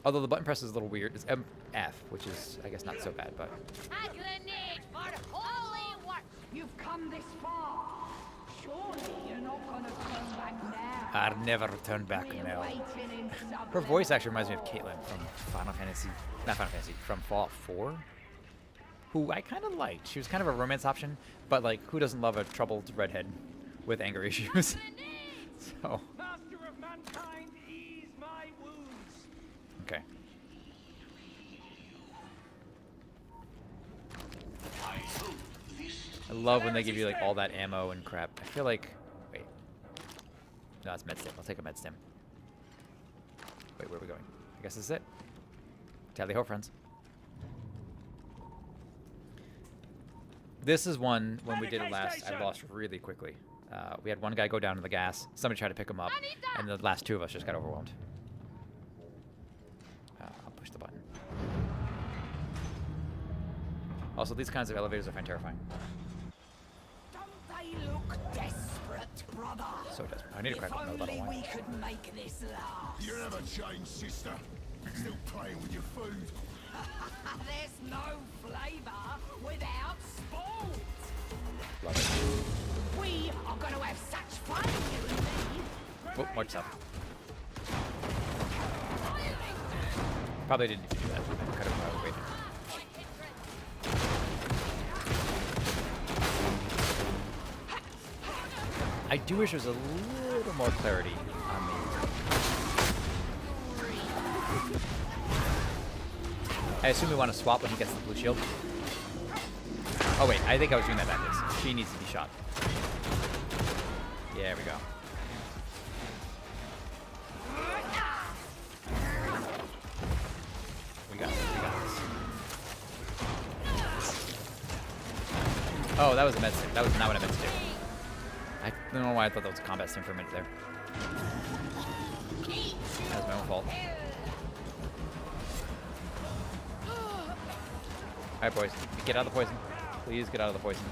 Although the button press is a little weird. It's MF, which is I guess not so bad, but. A grenade for holy work. You've come this far. Surely you're not gonna turn back now. I'd never turn back now. Her voice actually reminds me of Caitlyn from Final Fantasy, not Final Fantasy, from Fallout 4, who I kind of liked. She was kind of a romance option, but like, who doesn't love a troubled redhead with anger issues? So. Master of mankind, ease my wounds. Okay. I love when they give you like all that ammo and crap. I feel like, wait, no, it's med stim. I'll take a med stim. Wait, where are we going? I guess this is it. Tally ho, friends. This is one, when we did it last, I lost really quickly. We had one guy go down to the gas. Somebody tried to pick him up, and the last two of us just got overwhelmed. I'll push the button. Also, these kinds of elevators I find terrifying. They look desperate, brother. So desperate. I need to crack up another bottle of wine. We could make this last. You never change, sister. Still playing with your food. There's no flavor without sport. Love it. We are going to have such fun, you and me. Oh, watch out. Probably didn't need to do that. I could have waited. I do wish there was a little more clarity on the... I assume we want to swap when he gets the blue shield. Oh wait, I think I was doing that backwards. She needs to be shot. Yeah, there we go. We got this, we got this. Oh, that was a med stick. That was not what I meant to do. I don't know why I thought that was a combat sim for a minute there. That was my own fault. Alright, boys. Get out of the poison. Please get out of the poison.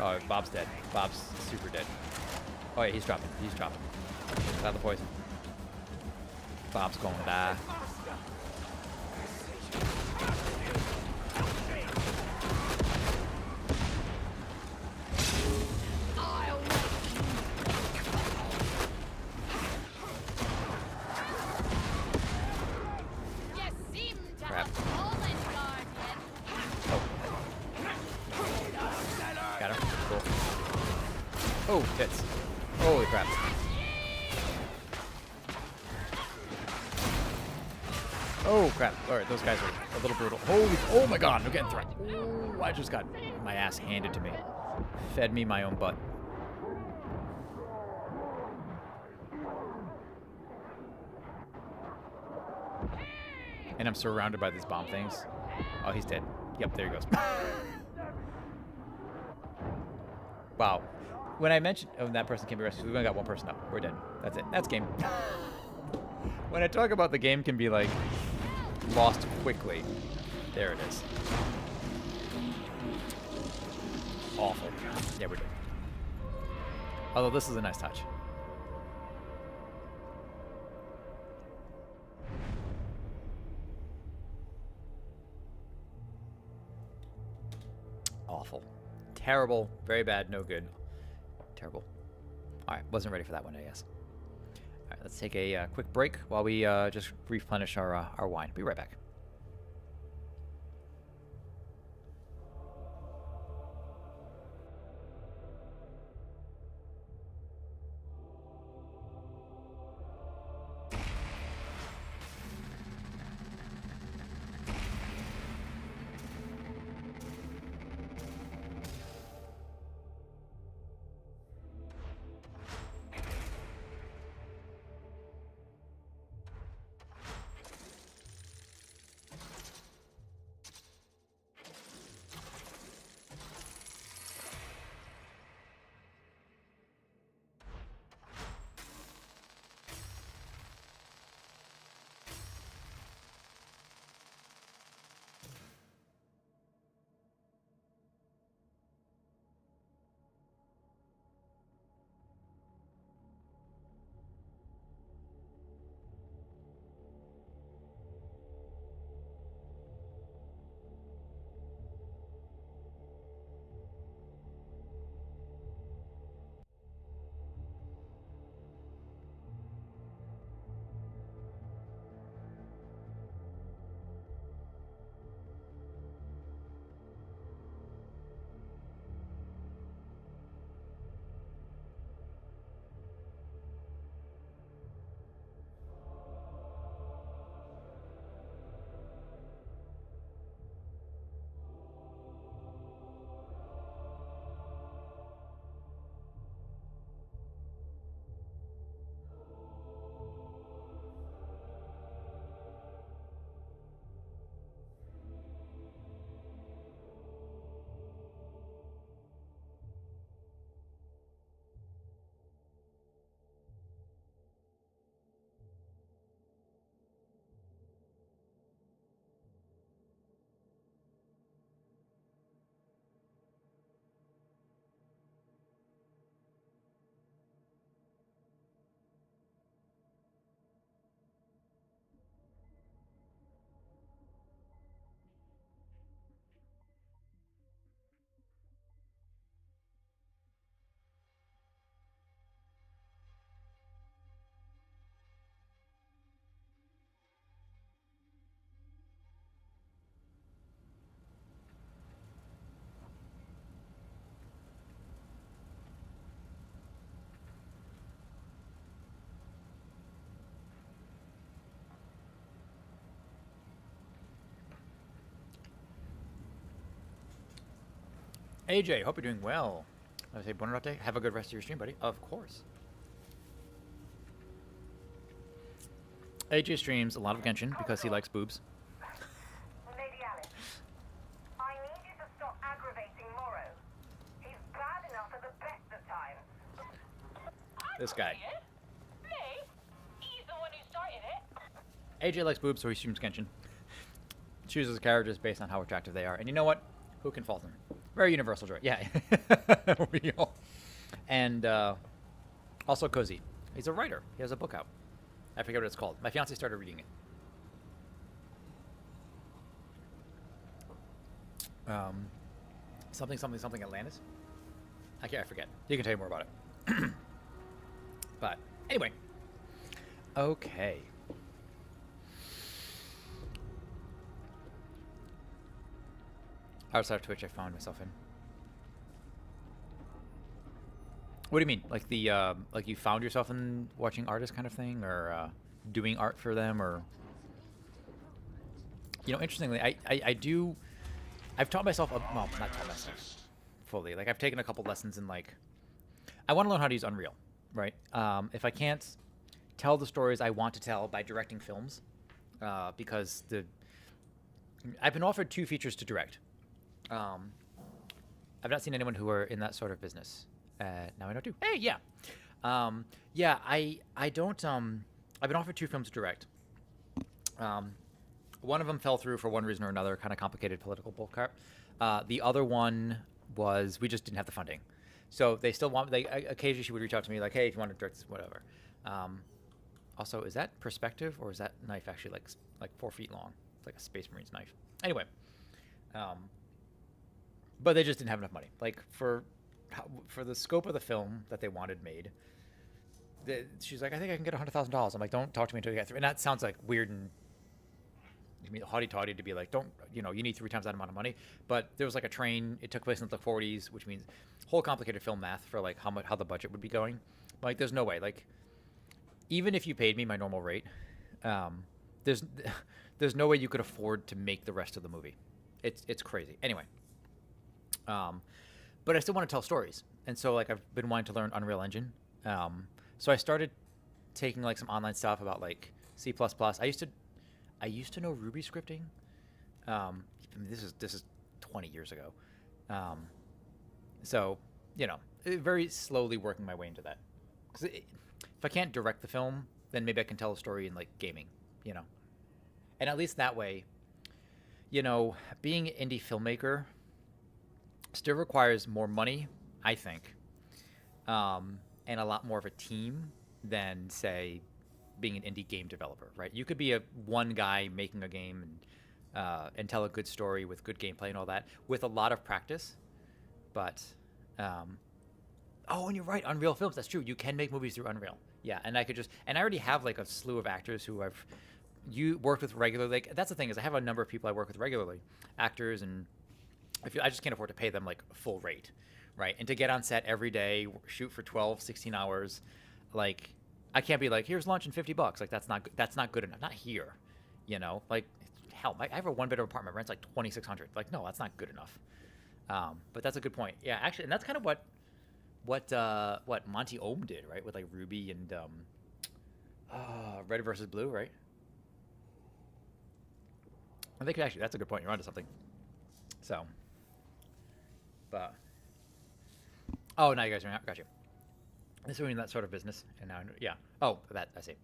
Oh, Bob's dead. Bob's super dead. Oh, yeah, he's dropping. He's dropping. Get out of the poison. Bob's going to die. Crap. Oh. Got him. Cool. Oh, hits. Holy crap. Oh, crap. Alright, those guys are a little brutal. Holy, oh my god, I'm getting threat. Oh, I just got my ass handed to me. Fed me my own butt. And I'm surrounded by these bomb things. Oh, he's dead. Yep, there he goes. Wow. When I mentioned, oh, that person can be rescued, we've only got one person up. We're dead. That's it. That's game. When I talk about the game can be like lost quickly, there it is. Awful. Yeah, we're dead. Although this is a nice touch. Awful. Terrible. Very bad. No good. Terrible. Alright, wasn't ready for that one, I guess. Alright, let's take a quick break while we just replenish our wine. Be right back. AJ, hope you're doing well. I say buona notte. Have a good rest of your stream, buddy. Of course. AJ streams a lot of Genshin because he likes boobs. Lady Alice, I need you to stop aggravating Morrow. He's bad enough at the best of times. This guy. Me? He's the one who started it. AJ likes boobs, so he streams Genshin. Chooses characters based on how attractive they are. And you know what? Who can fault him? Very universal joy. Yeah. We all. And also Cozy. He's a writer. He has a book out. I forget what it's called. My fiance started reading it. Something Atlantis? I forget. You can tell you more about it. But anyway. Okay. Outside of Twitch, I found myself in. What do you mean? Like the like you found yourself in watching artists kind of thing, or doing art for them, or you know? Interestingly, I do. I've taught myself. Well, not taught myself fully. Like I've taken a couple lessons in like. I want to learn how to use Unreal, right? If I can't tell the stories I want to tell by directing films, because I've been offered 2 features to direct. I've not seen anyone who are in that sort of business. Now I know too. Hey, yeah. Yeah, I don't, I've been offered 2 films to direct. One of them fell through for one reason or another, kind of complicated political bullcrap. The other one was, we just didn't have the funding. So they still want, occasionally she would reach out to me like, hey, if you want to direct this, whatever. Also, is that perspective or is that knife actually like 4 feet long? It's like a Space Marine's knife. Anyway, but they just didn't have enough money. Like for the scope of the film that they wanted made, she's like, I think I can get $100,000. I'm like, don't talk to me until you get through. And that sounds like weird and haughty-taughty to be like, don't, you need 3 times that amount of money. But there was like a train. It took place in the 40s, which means whole complicated film math for like how the budget would be going. Like, there's no way. Like, even if you paid me my normal rate, there's no way you could afford to make the rest of the movie. It's crazy. Anyway, but I still want to tell stories, and so like I've been wanting to learn Unreal Engine. So I started taking like some online stuff about like C++. I used to know Ruby scripting. I mean, this is 20 years ago. So very slowly working my way into that. Because if I can't direct the film, then maybe I can tell a story in like gaming, and at least that way, being an indie filmmaker still requires more money, I think, and a lot more of a team than, say, being an indie game developer, right? You could be one guy making a game and tell a good story with good gameplay and all that with a lot of practice, but and you're right, Unreal Films, that's true. You can make movies through Unreal. Yeah, and I already have like a slew of actors who I've worked with regularly. Like, that's the thing, is I have a number of people I work with regularly, actors, and I just can't afford to pay them like full rate, right? And to get on set every day, shoot for 12, 16 hours, like I can't be like, here's lunch and $50. Like that's not good enough. Not here, Like, hell, I have a 1-bedroom apartment, rent's like $2,600. Like, no, that's not good enough. But that's a good point. Yeah, actually, and that's kind of what Monty Ohm did, right? With like Ruby and Red versus Blue, right? I think actually that's a good point. You're onto something. So, but now you guys are got you. This is doing that sort of business, and now that I see.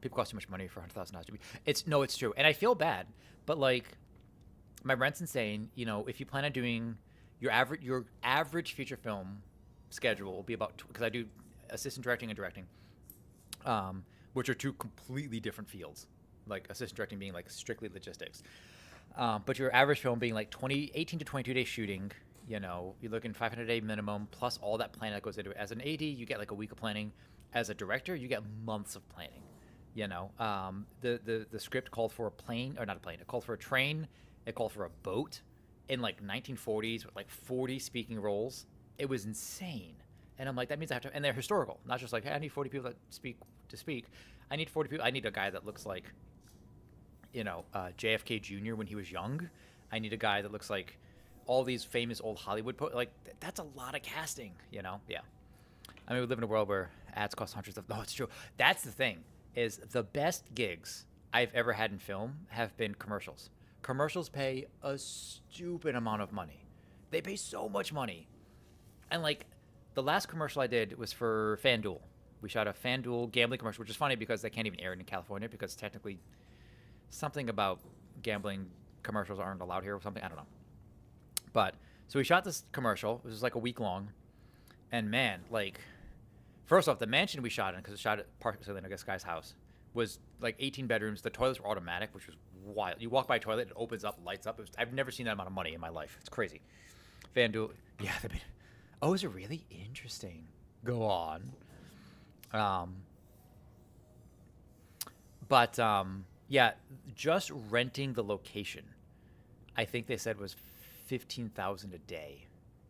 People cost too much money for $100,000 to be. It's true, and I feel bad, but like my rent's insane. If you plan on doing your average feature film schedule will be about, because I do assistant directing and directing, which are two completely different fields. Like assistant directing being like strictly logistics, but your average film being like 18 to 22 days shooting. You're looking 500-day minimum plus all that planning that goes into it. As an AD, you get like a week of planning. As a director, you get months of planning. The script called for a plane, or not a plane. It called for a train. It called for a boat in like 1940s with like 40 speaking roles. It was insane. And I'm like, that means I have to, and they're historical, not just like, hey, I need 40 people that speak. I need 40 people. I need a guy that looks like, JFK Jr. when he was young. I need a guy that looks like all these famous old Hollywood like that's a lot of casting, Yeah. I mean, we live in a world where ads cost hundreds of. No, it's true. That's the thing, is the best gigs I've ever had in film have been commercials. Commercials pay a stupid amount of money. They pay so much money. And like the last commercial I did was for FanDuel. We shot a FanDuel gambling commercial, which is funny because they can't even air it in California because technically something about gambling commercials aren't allowed here or something. I don't know. But so we shot this commercial. It was like a week long. And man, like, first off, the mansion we shot in, because it shot at Park City, I guess, guy's house, was like 18 bedrooms. The toilets were automatic, which was wild. You walk by a toilet, it opens up, lights up. I've never seen that amount of money in my life. It's crazy. FanDuel, yeah. Oh, is it really? Interesting. Go on. Yeah, just renting the location, I think they said was $15,000 a day.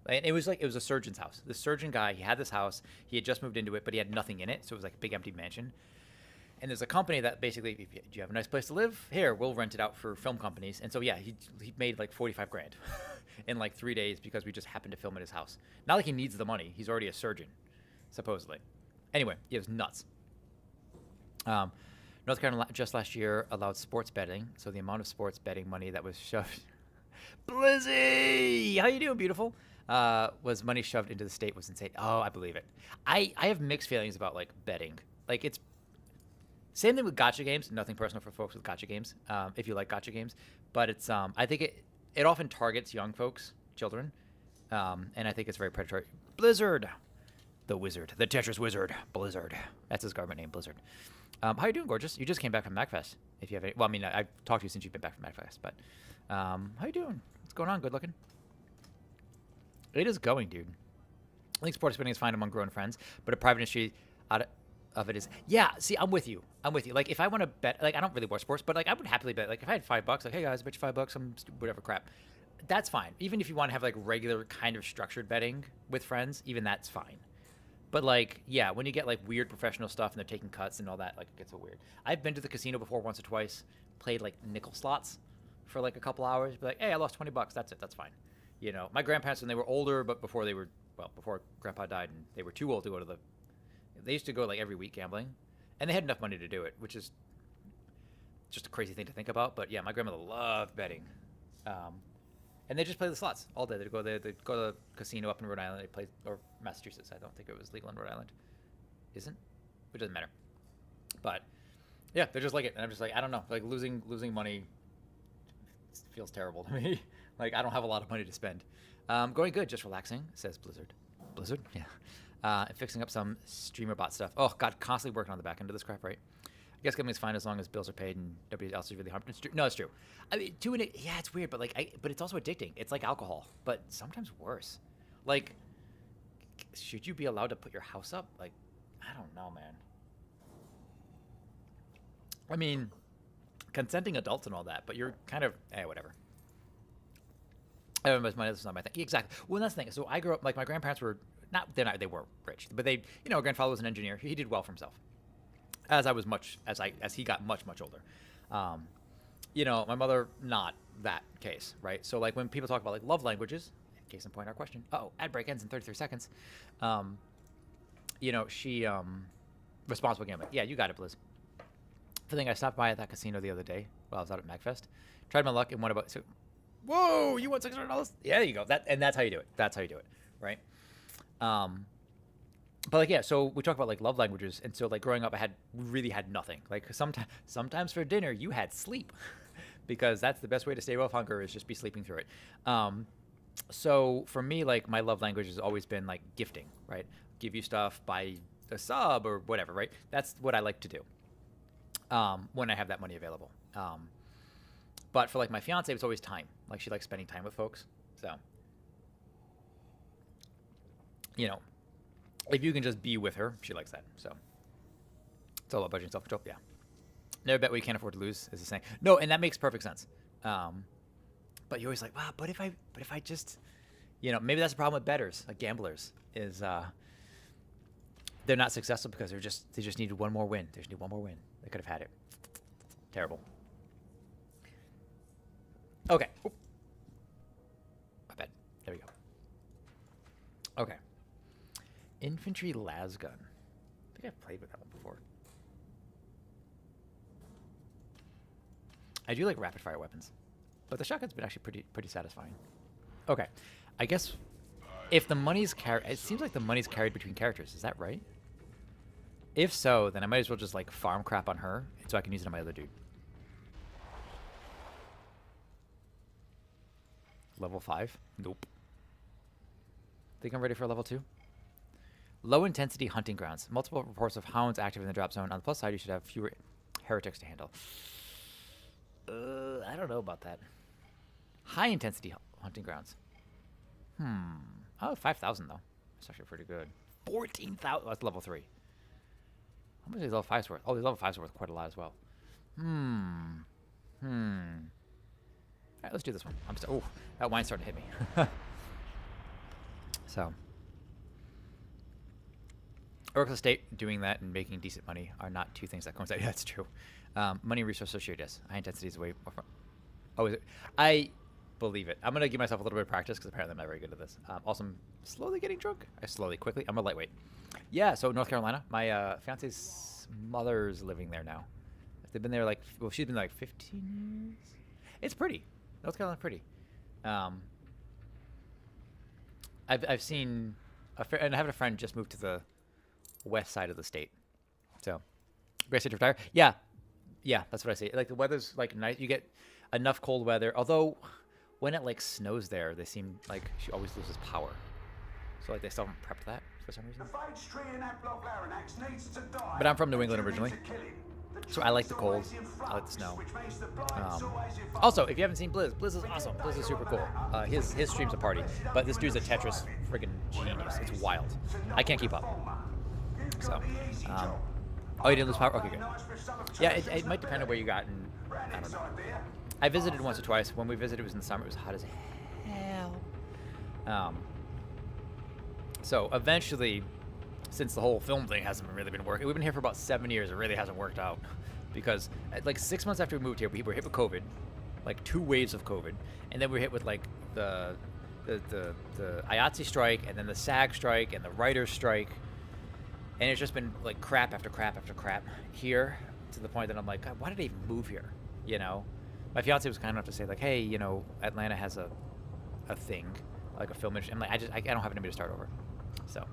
And it was a surgeon's house. The surgeon guy, he had this house. He had just moved into it, but he had nothing in it. So it was like a big empty mansion. And there's a company that basically, do you have a nice place to live? Here, we'll rent it out for film companies. And so, yeah, he made like $45,000 in like 3 days because we just happened to film at his house. Not like he needs the money. He's already a surgeon, supposedly. Anyway, it was nuts. North Carolina just last year allowed sports betting. So the amount of sports betting money that was shoved. Blizzy! How you doing, beautiful? Was money shoved into the state was insane. Oh, I believe it. I have mixed feelings about like betting. Like, it's same thing with gacha games. Nothing personal for folks with gacha games. If you like gacha games, but it's I think it often targets young folks, children, and I think it's very predatory. Blizzard, the wizard, the Tetris wizard, Blizzard. That's his government name, Blizzard. How you doing, gorgeous? You just came back from MagFest. If you have any, well, I mean, I've talked to you since you've been back from MagFest, but how you doing? What's going on? Good looking. It is going, dude. I think sports betting is fine among grown friends, but a private industry out of it is. Yeah, see, I'm with you. Like, if I want to bet, like, I don't really watch sports, but like, I would happily bet. Like, if I had $5, like, hey guys, I bet you $5, some whatever crap. That's fine. Even if you want to have like regular kind of structured betting with friends, even that's fine. But like, yeah, when you get like weird professional stuff and they're taking cuts and all that, like, it gets so weird. I've been to the casino before once or twice, played like nickel slots for like a couple hours, be like, hey, I lost $20. That's it. That's fine. You know, my grandparents, when they were older, but before grandpa died and they were too old to go to they used to go like every week gambling, and they had enough money to do it, which is just a crazy thing to think about. But yeah, my grandmother loved betting. And they just play the slots all day. They'd go there. They'd go to the casino up in Rhode Island. They play, or Massachusetts. I don't think it was legal in Rhode Island. Isn't? It doesn't matter. But yeah, they're just like it. And I'm just like, I don't know. Like losing money feels terrible to me. Like, I don't have a lot of money to spend. Going good, just relaxing, says Blizzard. Blizzard? Yeah. And fixing up some streamer bot stuff. Oh God, constantly working on the back end of this crap, right? I guess gambling's fine as long as bills are paid and nobody else is really harmed. It's true. No, it's true. I mean, doing it, yeah, it's weird, but like, but it's also addicting. It's like alcohol, but sometimes worse. Like, should you be allowed to put your house up? Like, I don't know, man. I mean, consenting adults and all that, but you're kind of, whatever. I don't know, that's not my thing. Exactly. Well, that's the thing. So I grew up, like, my grandparents were they were rich, but they, you know, grandfather was an engineer. He did well for himself. As he got much older. You know, my mother, not that case, right? So like when people talk about like love languages, case in point, our question. Ad break ends in 33 seconds. You know, she responsible gambling. Yeah, you got it, Blizz. The thing, I stopped by at that casino the other day while I was out at MagFest. Tried my luck and won about. So, whoa! You won $600. Yeah, there you go. That's how you do it. That's how you do it, right? But like, yeah, so we talk about like love languages, and so like growing up, I really had nothing. Like sometimes for dinner you had sleep, because that's the best way to stay off hunger, is just be sleeping through it. So for me, like, my love language has always been like gifting, right? Give you stuff, buy a sub or whatever, right? That's what I like to do when I have that money available. But for like my fiance, it's always time. Like, she likes spending time with folks, so you know. If you can just be with her, she likes that. So it's all about budgeting, self-control. Yeah. Never bet what you can't afford to lose, is the saying. No, and that makes perfect sense. But you're always like, wow, but if I just, you know, maybe that's the problem with bettors, like gamblers, is they're not successful because they just needed one more win. They just need one more win. They could have had it. Terrible. Okay. Oop. My bad. There we go. Okay. Infantry lasgun. I think I've played with that one before. I do like rapid fire weapons, but the shotgun's been actually pretty satisfying. Okay, I guess if the money's carried, it seems like the money's carried between characters. Is that right? If so, then I might as well just like farm crap on her, so I can use it on my other dude. Level 5? Nope. Think I'm ready for a level 2? Low intensity hunting grounds. Multiple reports of hounds active in the drop zone. On the plus side, you should have fewer heretics to handle. I don't know about that. High intensity hunting grounds. Oh, 5,000 though. That's actually pretty good. 14,000. That's level 3. How much is level 5's worth? Oh, these level 5's worth quite a lot as well. All right, let's do this one. Oh, that wine's starting to hit me. So. Oracle Estate doing that and making decent money are not two things that coincide. Yeah, that's true. Money resource associated, yes. High intensity is way more fun. Oh, is it? I believe it. I'm going to give myself a little bit of practice because apparently I'm not very good at this. Also, I'm slowly getting drunk. Quickly. I'm a lightweight. Yeah, so North Carolina. My fiance's mother's living there now. They've been there like, well, she's been there like 15 years. It's pretty. North Carolina's pretty. I've seen, and I have a friend just moved to the west side of the state. So, great state to retire. Yeah, that's what I say. Like, the weather's like nice. You get enough cold weather. Although, when it like snows there, they seem like she always loses power. So like they still haven't prepped that for some reason. But I'm from New England originally. So I like the cold. I like the snow. Also, if you haven't seen Blizz, Blizz is awesome. Blizz is super cool. His stream's a party, but this dude's a Tetris friggin' genius. It's wild. I can't keep up. So, oh, you didn't lose power? Okay, good. Yeah, it might depend on where you got, and I don't know. I visited once or twice. When we visited, it was in the summer. It was hot as hell. So eventually, since the whole film thing hasn't really been working, we've been here for about 7 years. It really hasn't worked out because like 6 months after we moved here, we were hit with COVID, like 2 waves of COVID, and then we were hit with like the IATSE strike, and then the SAG strike, and the writers' strike, and it's just been like crap after crap after crap here, to the point that I'm like, God, why did I even move here? You know, my fiance was kind enough to say like, hey, you know, Atlanta has a thing, like a film industry. I'm like, I don't have anybody to start over, so.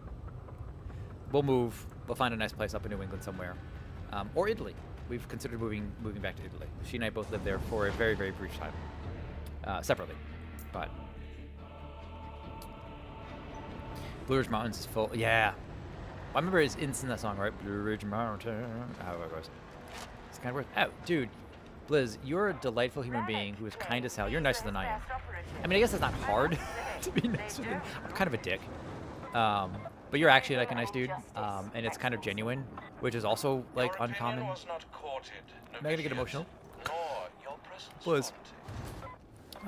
We'll move. We'll find a nice place up in New England somewhere, or Italy. We've considered moving back to Italy. She and I both lived there for a very, very brief time, separately. But Blue Ridge Mountains is full. Yeah, I remember it's in that song, right? Blue Ridge Mountain. How it goes. It's kind of worth. Oh, dude, Blizz, you're a delightful human being who is kind as hell. You're nicer than I am. I mean, I guess it's not hard to be nicer than. I'm kind of a dick. But you're actually like a nice dude, and it's kind of genuine, which is also like uncommon. Am I gonna get emotional? Blizz,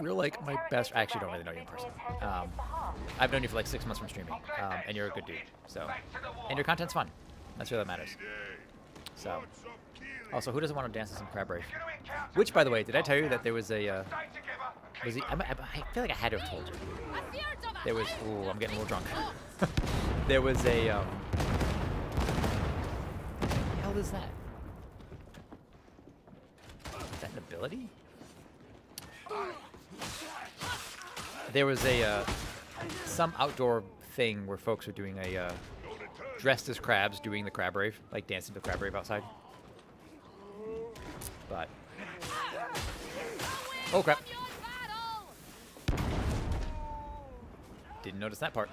you're like my best. I actually don't really know you in person. I've known you for like 6 months from streaming, and you're a good dude. So, and your content's fun. That's really what matters. So, also, who doesn't want to dance to some Crab Rafe? Which, by the way, did I tell you that there was a? I feel like I had to have told you. There was. Ooh, I'm getting a little drunk. There was a. What the hell is that? Is that an ability? There was a some outdoor thing where folks were doing a dressed as crabs, doing the crab rave, like dancing to the crab rave outside. But oh crap! Didn't notice that part.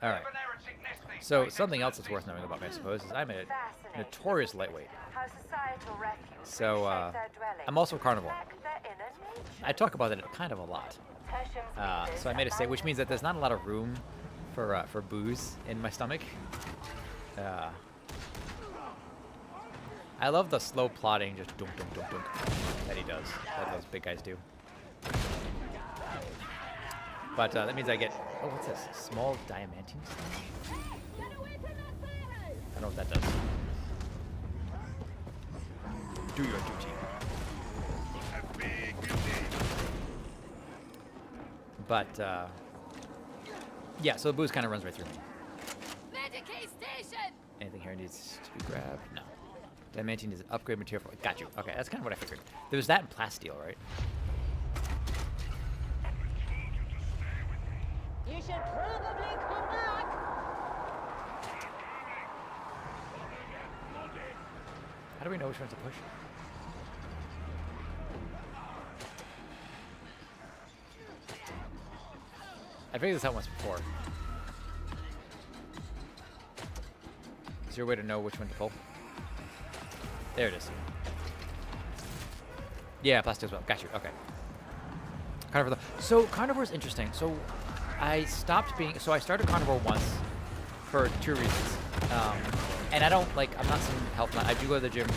All right. So something else that's worth knowing about me, I suppose, is I'm a notorious lightweight. So I'm also a carnivore. I talk about it kind of a lot. So I made a statement, which means that there's not a lot of room for booze in my stomach. I love the slow plodding, just dunk, dunk, dunk, dunk, that he does, that those big guys do. But that means I get, oh, what's this? Small diamantine stone? I don't know what that does. Do your duty. But, yeah, so the booze kind of runs right through me. Anything here needs to be grabbed? No. Diamantine is an upgrade material for, got you. Okay, that's kind of what I figured. There was that in plasteel, right? You should probably come back. How do we know which one's to push? I figured this out once before. Is there a way to know which one to pull? There it is. Yeah, plastic as well. Got you. Okay. Carnivore. So carnivore is interesting. So I stopped being. So I started carnivore once for 2 reasons. And I don't like. I'm not some health nut. I do go to the gym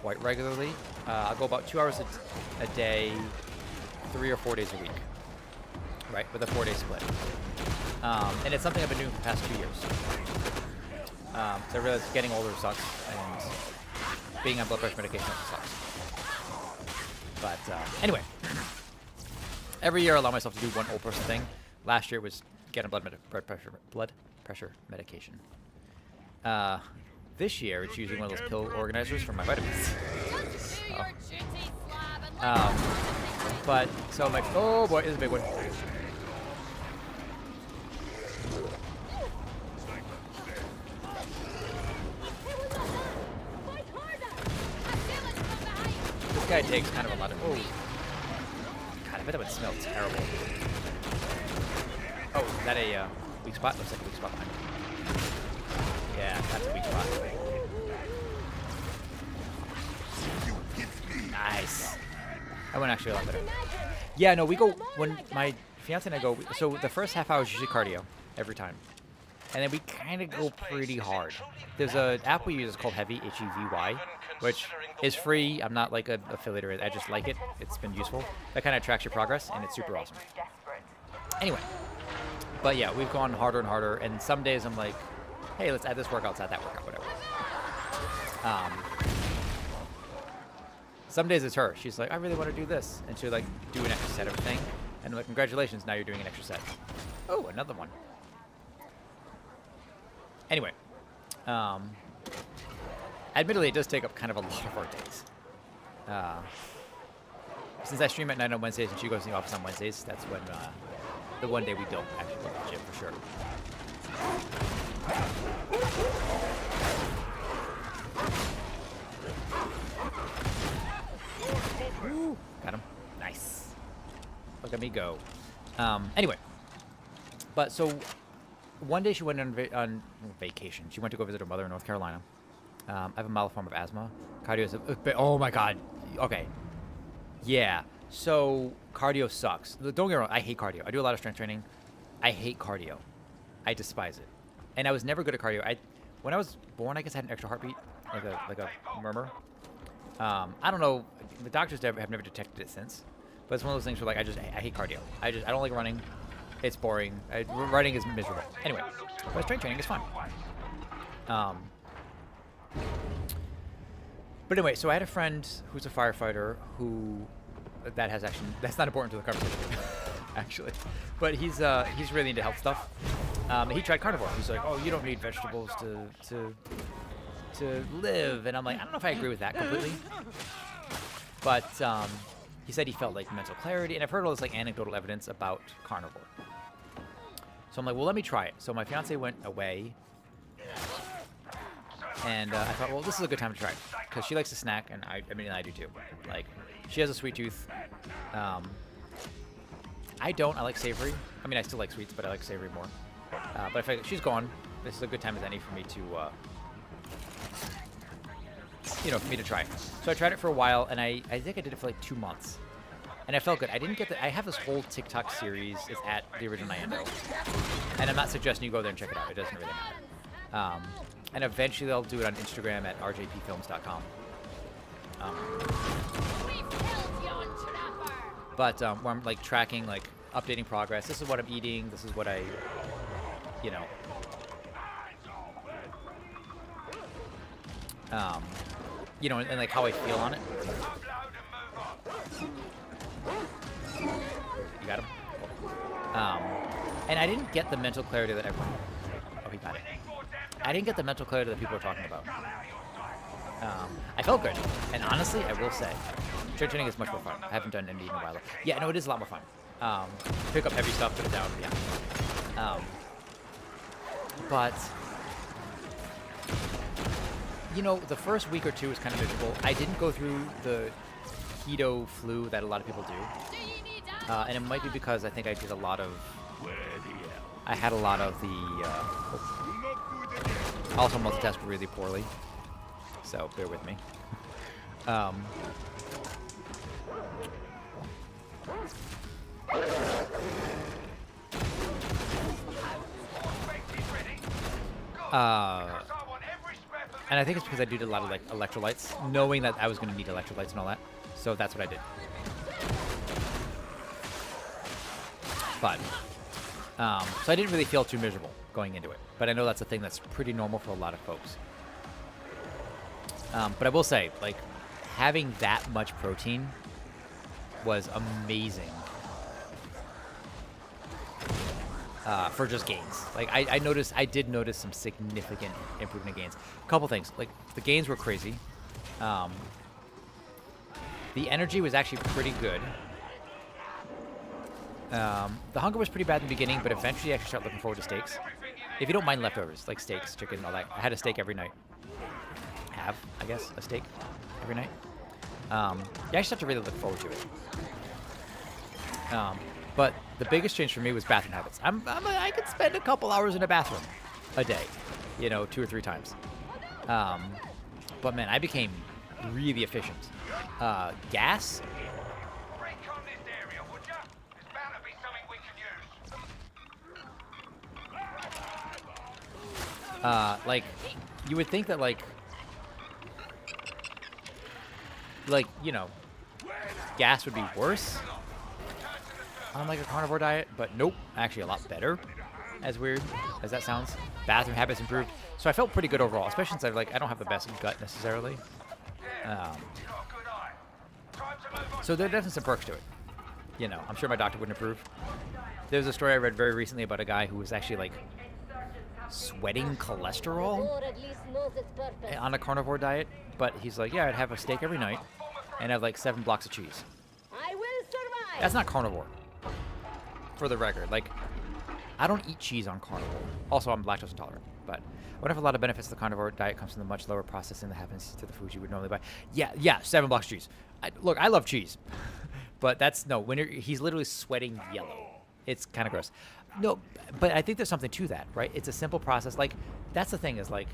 quite regularly. I'll go about 2 hours a day, 3 or 4 days a week. Right, with a 4-day split. And it's something I've been doing for the past 2 years. So I realized getting older sucks, and being on blood pressure medication sucks. But anyway, every year I allow myself to do one old person thing. Last year was getting blood pressure medication. This year it's using one of those pill organizers for my vitamins. But so I'm like, oh boy, this is a big one. This guy takes kind of a lot of. Oh, God, I bet that would smell terrible. Oh, is that a? Weak spot? Looks like a weak spot behind me. Yeah, that's a weak spot. Nice. That went actually a lot better. Yeah, no, we go, when my fiance and I go, so the first half hour is usually cardio, every time. And then we kind of go pretty hard. There's an app we use called Heavy, H-E-V-Y, which is free. I'm not like an affiliate or I just like it. It's been useful. That kind of tracks your progress, and it's super awesome. Anyway. But yeah, we've gone harder and harder, and some days I'm like, hey, let's add this workout, let's add that workout, whatever. Some days it's her. She's like, I really want to do this. And she'll like do an extra set of thing. And I'm like, congratulations, now you're doing an extra set. Oh, another one. Anyway. Admittedly, it does take up kind of a lot of our days. Since I stream at night on Wednesdays and she goes to the office on Wednesdays, that's when the one day we don't actually go to the gym for sure. Woo, got him. Nice. Look at me go. Anyway. But so, one day she went on vacation. She went to go visit her mother in North Carolina. I have a mild form of asthma. Cardio is oh my god. Okay. Yeah. So, cardio sucks. Don't get me wrong, I hate cardio. I do a lot of strength training. I hate cardio. I despise it. And I was never good at cardio. When I was born, I guess I had an extra heartbeat, like a murmur. I don't know. The doctors have never detected it since. But it's one of those things where, like, I hate cardio. I don't like running. It's boring. Running is miserable. Anyway, but strength training is fun. But anyway, so I had a friend who's a firefighter who that's not important to the conversation, actually. But he's really into health stuff. He tried carnivore. He's like, oh, you don't need vegetables to live. And I'm like, I don't know if I agree with that completely. But he said he felt like mental clarity, and I've heard all this like anecdotal evidence about carnivore. So I'm like, well, let me try it. So my fiance went away, and I thought, well, this is a good time to try it because she likes to snack, and I do too. Like, she has a sweet tooth. I don't. I like savory. I mean, I still like sweets, but I like savory more. But if she's gone, this is a good time as any for me to, for me to try it. So I tried it for a while, and I think I did it for like 2 months. And I felt good. I didn't get I have this whole TikTok series. It's at the original Nyando. And I'm not suggesting you go there and check it out. It doesn't really matter. And eventually I'll do it on Instagram at rjpfilms.com. But where I'm like tracking, like updating progress. This is what I'm eating. This is what I, and like how I feel on it. You got him? And I didn't get the mental clarity that everyone... Oh, he got it. I didn't get the mental clarity that people are talking about. I felt good. And honestly, I will say, strength training is much more fun. I haven't done MD in a while. Yeah, no, it is a lot more fun. Pick up heavy stuff, put it down, yeah. But... the first week or two was kind of miserable. I didn't go through the keto flu that a lot of people do. And it might be because I think I did a lot of... I had a lot of the... I also multitasked really poorly. So, bear with me. And I think it's because I did a lot of like electrolytes, knowing that I was going to need electrolytes and all that. So that's what I did. But, so I didn't really feel too miserable going into it. But I know that's a thing that's pretty normal for a lot of folks. But I will say, like, having that much protein was amazing. For just gains. Like, I did notice some significant improvement in gains. A couple things. Like, the gains were crazy. The energy was actually pretty good. The hunger was pretty bad in the beginning, but eventually I actually started looking forward to steaks. If you don't mind leftovers, like steaks, chicken, and all that. I had a steak every night. I guess, a steak every night. You actually have to really look forward to it. But the biggest change for me was bathroom habits. I could spend a couple hours in a bathroom a day, you know, 2 or 3 times. But man, I became really efficient. Gas. Recon this area, would ya? There's bound to be something we can use. Like, you would think that like, you know, gas would be worse on like a carnivore diet, but nope, actually a lot better. As weird as that sounds, bathroom habits improved, so I felt pretty good overall, especially since I don't have the best gut necessarily. So there are definitely some perks to it. You know, I'm sure my doctor wouldn't approve. There's a story I read very recently about a guy who was actually like sweating cholesterol on a carnivore diet, but he's like, yeah, I'd have a steak every night and have like 7 blocks of cheese. I will survive. That's not carnivore, for the record. Like, I don't eat cheese on carnivore. Also, I'm lactose intolerant, but what if a lot of benefits of the carnivore diet comes from the much lower processing that happens to the foods you would normally buy? Yeah, 7 blocks of cheese. Look, I love cheese, but that's, no, when he's literally sweating yellow. It's kind of gross. No, but I think there's something to that, right? It's a simple process. Like, that's the thing is, like,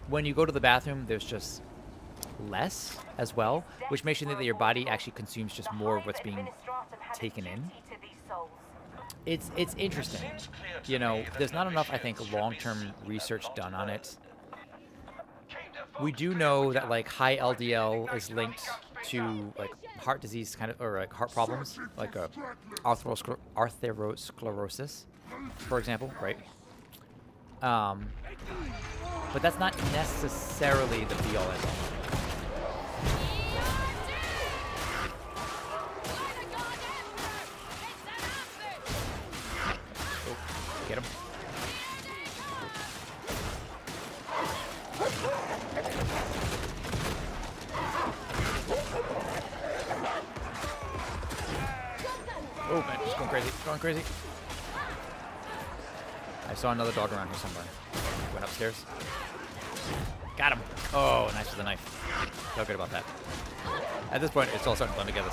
when you go to the bathroom, there's just less as well, which makes you think that your body actually consumes just more of what's being taken in. It's interesting. You know, there's not enough, I think, long-term research done on it. We do know that, like, high LDL is linked to, like, heart disease kind of, or like heart problems, like atherosclerosis, for example, right? But that's not necessarily the be-all end-all. Get him. Oh man, just going crazy, going crazy. I saw another dog around here somewhere. Went upstairs. Got him. Oh, nice with the knife. Feel good about that. At this point, it's all starting to blend together.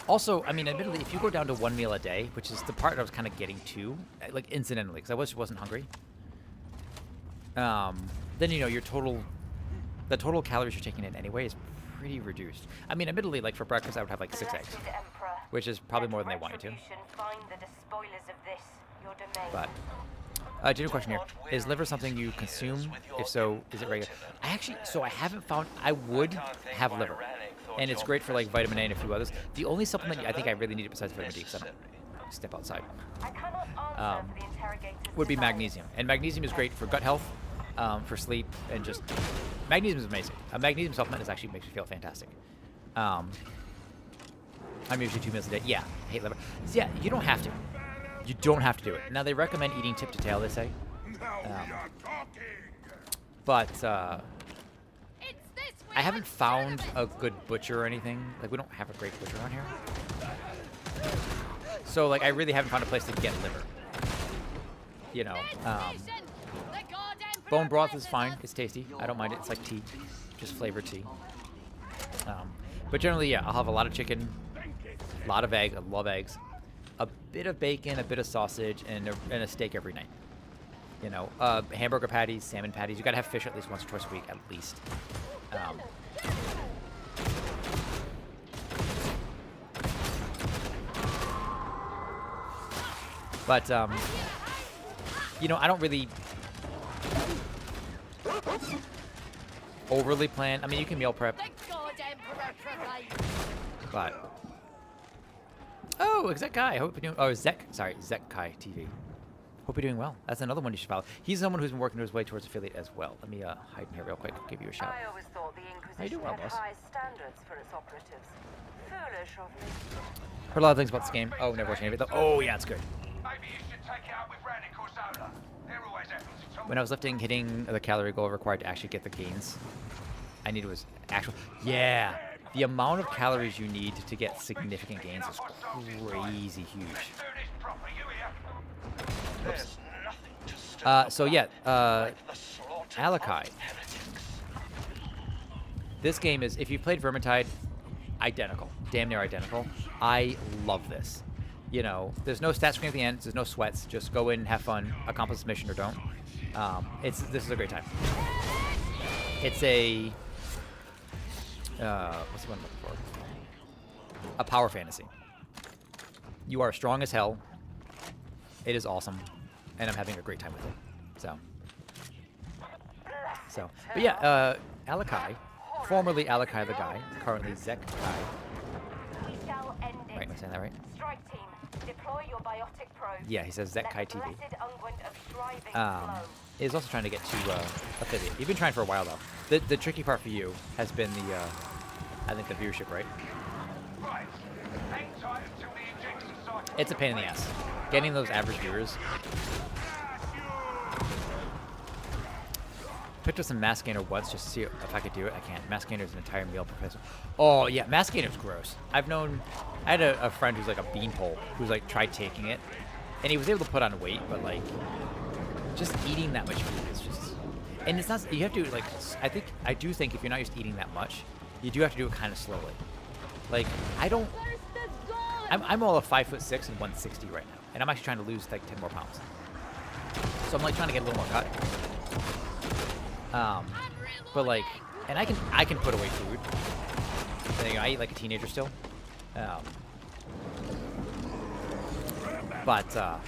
Also, I mean, admittedly, if you go down to 1 meal a day, which is the part I was kind of getting to, like incidentally, because I wasn't hungry, then you know the total calories you're taking in anyway is pretty reduced. I mean, admittedly, like for breakfast, I would have like 6 eggs, which is probably more than they want you to. But general question here: is liver something you consume? If so, is it regular? I haven't found. I would have liver, and it's great for like vitamin A and a few others. The only supplement I think I really need besides vitamin D, because I don't step outside, would be magnesium. And magnesium is great for gut health, for sleep, and just magnesium is amazing. A magnesium supplement actually makes me feel fantastic. I'm usually 2 meals a day. Yeah, I hate liver. Yeah, you don't have to. You don't have to do it. Now, they recommend eating tip to tail, they say. But I haven't found a good butcher or anything. Like, we don't have a great butcher around here. So, like, I really haven't found a place to get liver. You know, bone broth is fine. It's tasty. I don't mind it. It's like tea. Just flavored tea. But generally, yeah, I'll have a lot of chicken, a lot of egg. I love eggs. A bit of bacon, a bit of sausage, and a steak every night. You know, hamburger patties, salmon patties. You gotta have fish at least once or twice a week, at least. But you know, I don't really overly plan. I mean, you can meal prep. But oh, Zekai. I hope you're doing. Oh, Zekai TV. Hope you're doing well. That's another one you should follow. He's someone who's been working his way towards affiliate as well. Let me hide in here real quick. Give you a shout. I always thought the How you doing, Inquisition had boss? high standards for its operatives. Foolish of me. Heard a lot of things about this game. Oh, never watched any of it though. Oh yeah, it's good. Maybe you should take it up with Rannick or Zola. They're always happy to talk. When I was lifting, hitting the calorie goal required to actually get the gains, I needed was actual. Yeah, the amount of calories you need to get significant gains is crazy huge. Let's do this proper, you hear? Oops. There's nothing to So yeah, Alakai. This game is, if you've played Vermintide, identical. Damn near identical. I love this. You know, there's no stat screen at the end. There's no sweats. Just go in, have fun, accomplish the mission or don't. This is a great time. It's a what's the one I'm looking for? A power fantasy. You are strong as hell. It is awesome, and I'm having a great time with it. So, but yeah, Alakai, formerly Alakai the guy, currently Zek Kai. Right, am I saying that right? Strike team, deploy your biotic probe. Yeah, he says Zek Kai TV. Is also trying to get to affiliate. You've been trying for a while though. The tricky part for you has been the, I think the viewership, right? It's a pain in the ass. Getting those average viewers. Picked up some Mass Gainer once just to see if I could do it. I can't. Mass Gainer is an entire meal professor. Oh yeah, Mass Gainer's gross. I had a friend who's like a beanpole who's like tried taking it, and he was able to put on weight, but like just eating that much food is just, and it's not, you have to like, I do think if you're not used to eating that much, you do have to do it kind of slowly. Like I'm all of 5'6" and 160 right now, and I'm actually trying to lose like 10 more pounds. So I'm like trying to get a little more cut. But like, and I can put away food. And, you know, I eat like a teenager still. But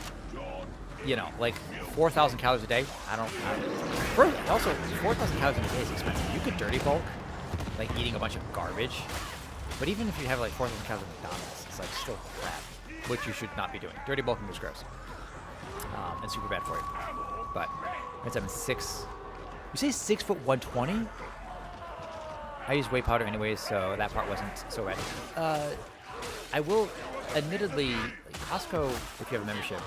you know, like 4,000 calories a day. Also, 4,000 calories a day is expensive. You could dirty bulk, like eating a bunch of garbage. But even if you have like 4,000 calories at McDonald's, it's like still crap, which you should not be doing. Dirty bulking is gross. And super bad for you. But it's 6. You say 6 foot 120? I use whey powder anyways, so that part wasn't so bad. I will, admittedly, Costco, if you have a membership,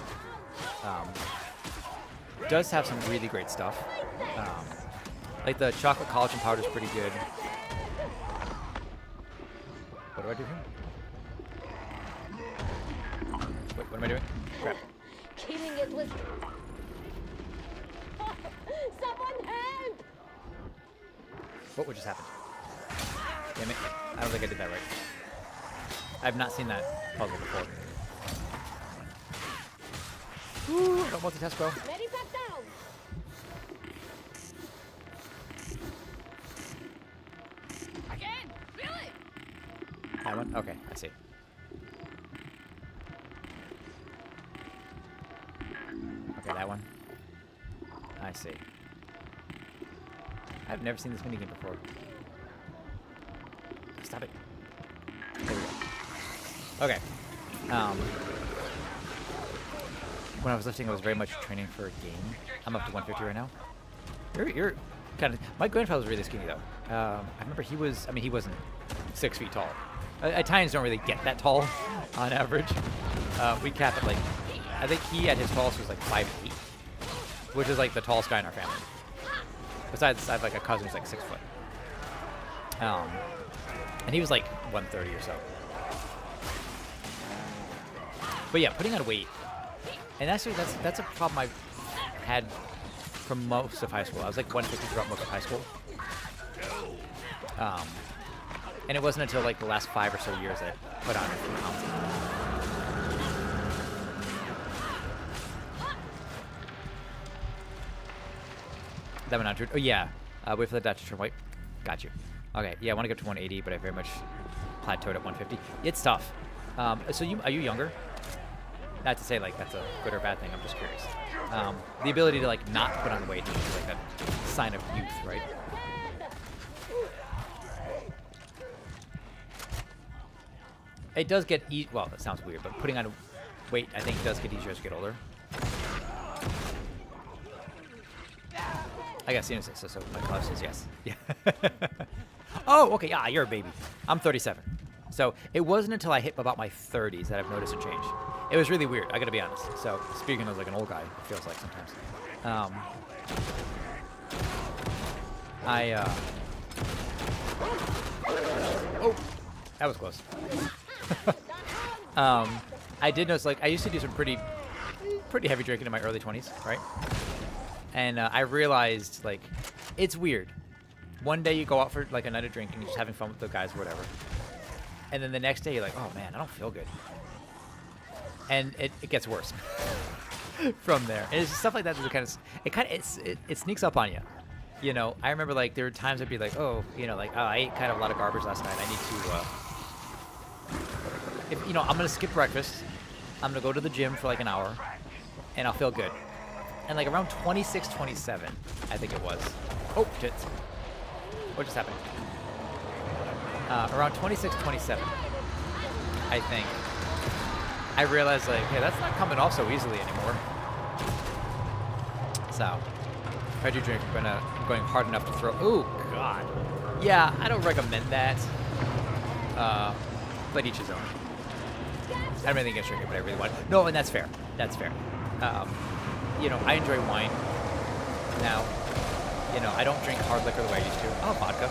does have some really great stuff. Like the chocolate collagen powder is pretty good. What do I do here? Wait, what am I doing? Crap. Killing it was... Someone help! What just happened? Damn it. I don't think I did that right. I've not seen that puzzle before. Ooh, don't multitask, bro. Ready, back down! Again! Really? That one? Okay, I see. Okay, that one. I see. I've never seen this minigame before. Stop it. There we go. Okay. When I was lifting, I was very much training for a game. I'm up to 150 right now. You're kind of... My grandfather was really skinny, though. I remember he was... I mean, he wasn't 6 feet tall. Italians don't really get that tall, on average. We cap it, like... I think he, at his tallest, was like 5'8", which is like the tallest guy in our family. Besides, I have like a cousin who's like 6 foot. And he was like 130 or so. But yeah, putting on weight. And actually, that's a problem I've had for most of high school. I was like 150 throughout most of high school. And it wasn't until like the last 5 or so years that I put on a few pounds. That went on to, oh yeah, wait for the Dutch to turn white. Got you. Okay, yeah, I want to get to 180, but I very much plateaued at 150. It's tough. So are you younger? Not to say like that's a good or bad thing. I'm just curious. The ability to like not put on weight is just like a sign of youth, right? It does get well, that sounds weird, but putting on weight I think does get easier as you get older. I got Cena so my class says yes. Yeah. Oh, okay. Ah, you're a baby. I'm 37. So it wasn't until I hit about my 30s that I've noticed a change. It was really weird. I gotta be honest. So speaking as like an old guy, it feels like sometimes. Oh, that was close. I did notice, like, I used to do some pretty heavy drinking in my early 20s, right? And I realized, like, it's weird. One day you go out for, like, a night of drinking, just having fun with the guys or whatever. And then the next day you're like, oh, man, I don't feel good. And it gets worse from there. And it's just stuff like that that it sneaks up on you. You know, I remember, like, there were times I'd be like, oh, you know, like, oh, I ate kind of a lot of garbage last night. I need to, you know, I'm going to skip breakfast. I'm going to go to the gym for, like, an hour. And I'll feel good. And, like, around 26, 27, I think it was. Oh, shit. What just happened? Around 26, 27, I think. I realized, like, hey, that's not coming off so easily anymore. So, if I do drink, I'm going hard enough to throw. Oh, God. Yeah, I don't recommend that. But each his own. I don't really think it's drinking, but I really want. No, and that's fair. That's fair. You know, I enjoy wine now. You know, I don't drink hard liquor the way I used to. I'll have vodka,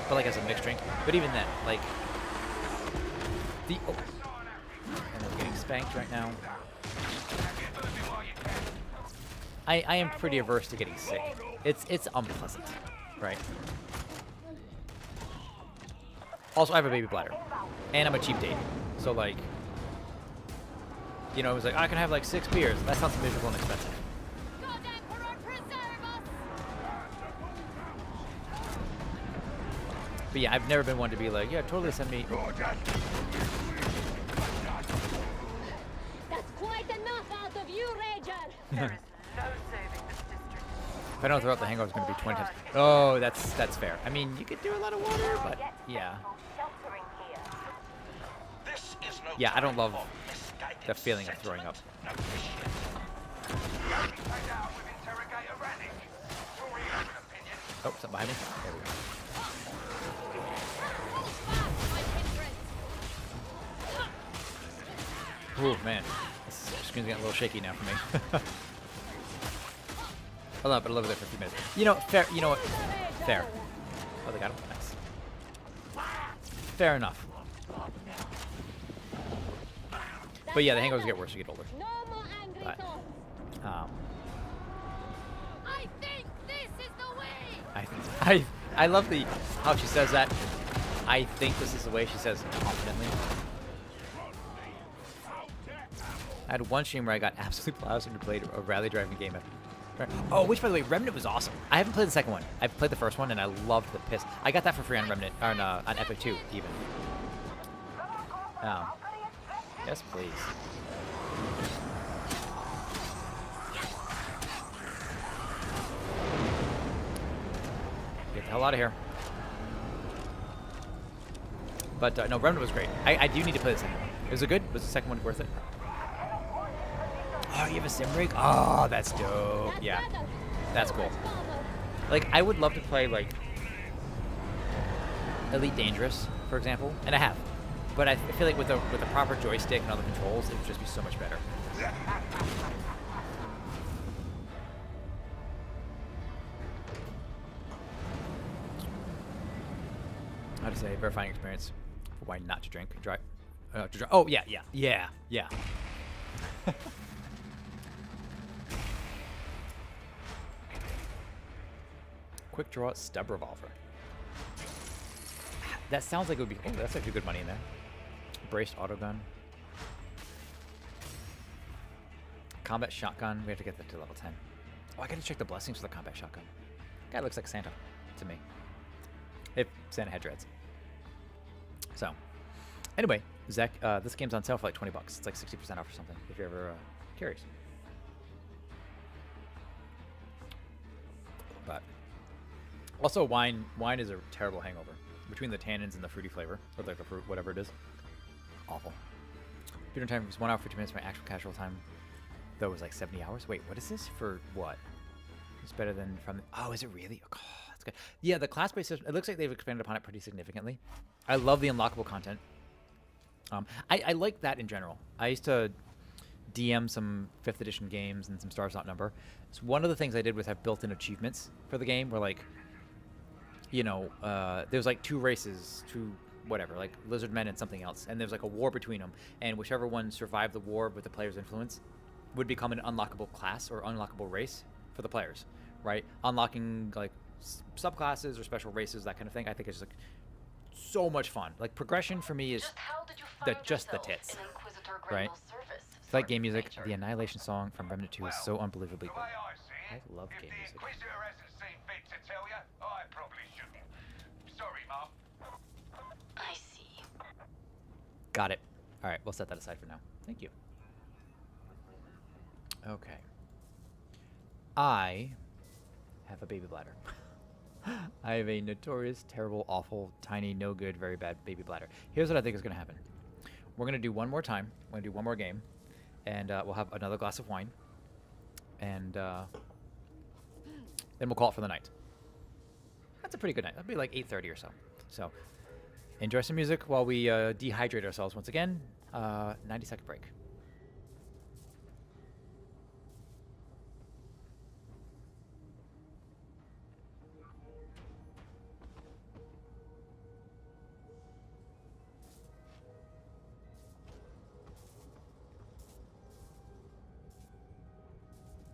but like as a mixed drink. But even then, like and I'm getting spanked right now. I am pretty averse to getting sick. It's unpleasant, right? Also, I have a baby bladder, and I'm a cheap date, so like, you know, it was like I can have like 6 beers. That sounds miserable and expensive. But yeah, I've never been one to be like, yeah, totally send me. That's quite enough out of you, Rager. If I don't throw out, the hangover is going to be 20 times. Oh, that's fair. I mean, you could do a lot of water, but yeah. Yeah, I don't love the feeling of throwing up. Oh, something behind me. There we go. Ooh, man. This screen's getting a little shaky now for me. Hold on, but I'll live there for a few minutes. You know, fair. You know what? Fair. Oh, they got him. Nice. Fair enough. But yeah, the hangovers get worse as you get older. But, I think this is the way. I love how she says that. I think this is the way she says confidently. I had one stream where I got absolutely plastered and played a rally driving game. Oh, which, by the way, Remnant was awesome. I haven't played the second one. I've played the first one, and I loved the piss. I got that for free on Remnant, or on Epic 2, even. Yes, please. Get the hell out of here. But, no, Remnant was great. I do need to play the second one. Was it good? Was the second one worth it? Oh, you have a sim rig? Oh, that's dope. Yeah, that's cool. Like, I would love to play, like, Elite Dangerous, for example, and I have. But I feel like with the proper joystick and all the controls, it would just be so much better. How to say, verifying experience for why not to drink. Oh, yeah. Quick draw stub revolver. That sounds like it would be. Oh, that's actually good money in there. Braced autogun. Combat shotgun. We have to get that to level 10. Oh, I gotta check the blessings for the combat shotgun. Guy looks like Santa to me. If Santa had dreads. So, anyway, Zach, this game's on sale for like 20 bucks. It's like 60% off or something. If you're ever curious. But also, wine is a terrible hangover. Between the tannins and the fruity flavor, or like the fruit, whatever it is, awful. Dinner time was 1 hour 50 minutes. My actual casual time, though, was like 70 hours. Wait, what is this for? What? It's better than from. Oh, is it really? Oh, that's good. Yeah, the class-based system. It looks like they've expanded upon it pretty significantly. I love the unlockable content. I like that in general. I used to DM some 5th edition games and some Stars Not Number. So one of the things I did was have built-in achievements for the game, where like, you know, there's like 2 races, 2 whatever, like lizard men and something else, and there's like a war between them, and whichever one survived the war with the player's influence would become an unlockable class or unlockable race for the players, right? Unlocking like subclasses or special races, that kind of thing. I think it's just like so much fun. Like progression for me is just the tits, right? Like game music, the Annihilation song from Remnant 2 is so unbelievably good. I love game music. Inquisitor hasn't seen fit to tell you. I probably shouldn't. Sorry, Mom. I see. Got it. All right, we'll set that aside for now. Thank you. Okay. I have a baby bladder. I have a notorious, terrible, awful, tiny, no good, very bad baby bladder. Here's what I think is going to happen. We're going to do one more time. We're going to do one more game. And we'll have another glass of wine. And then we'll call it for the night. That's a pretty good night. That'll be like 8:30 or so. So enjoy some music while we dehydrate ourselves once again. 90-second break.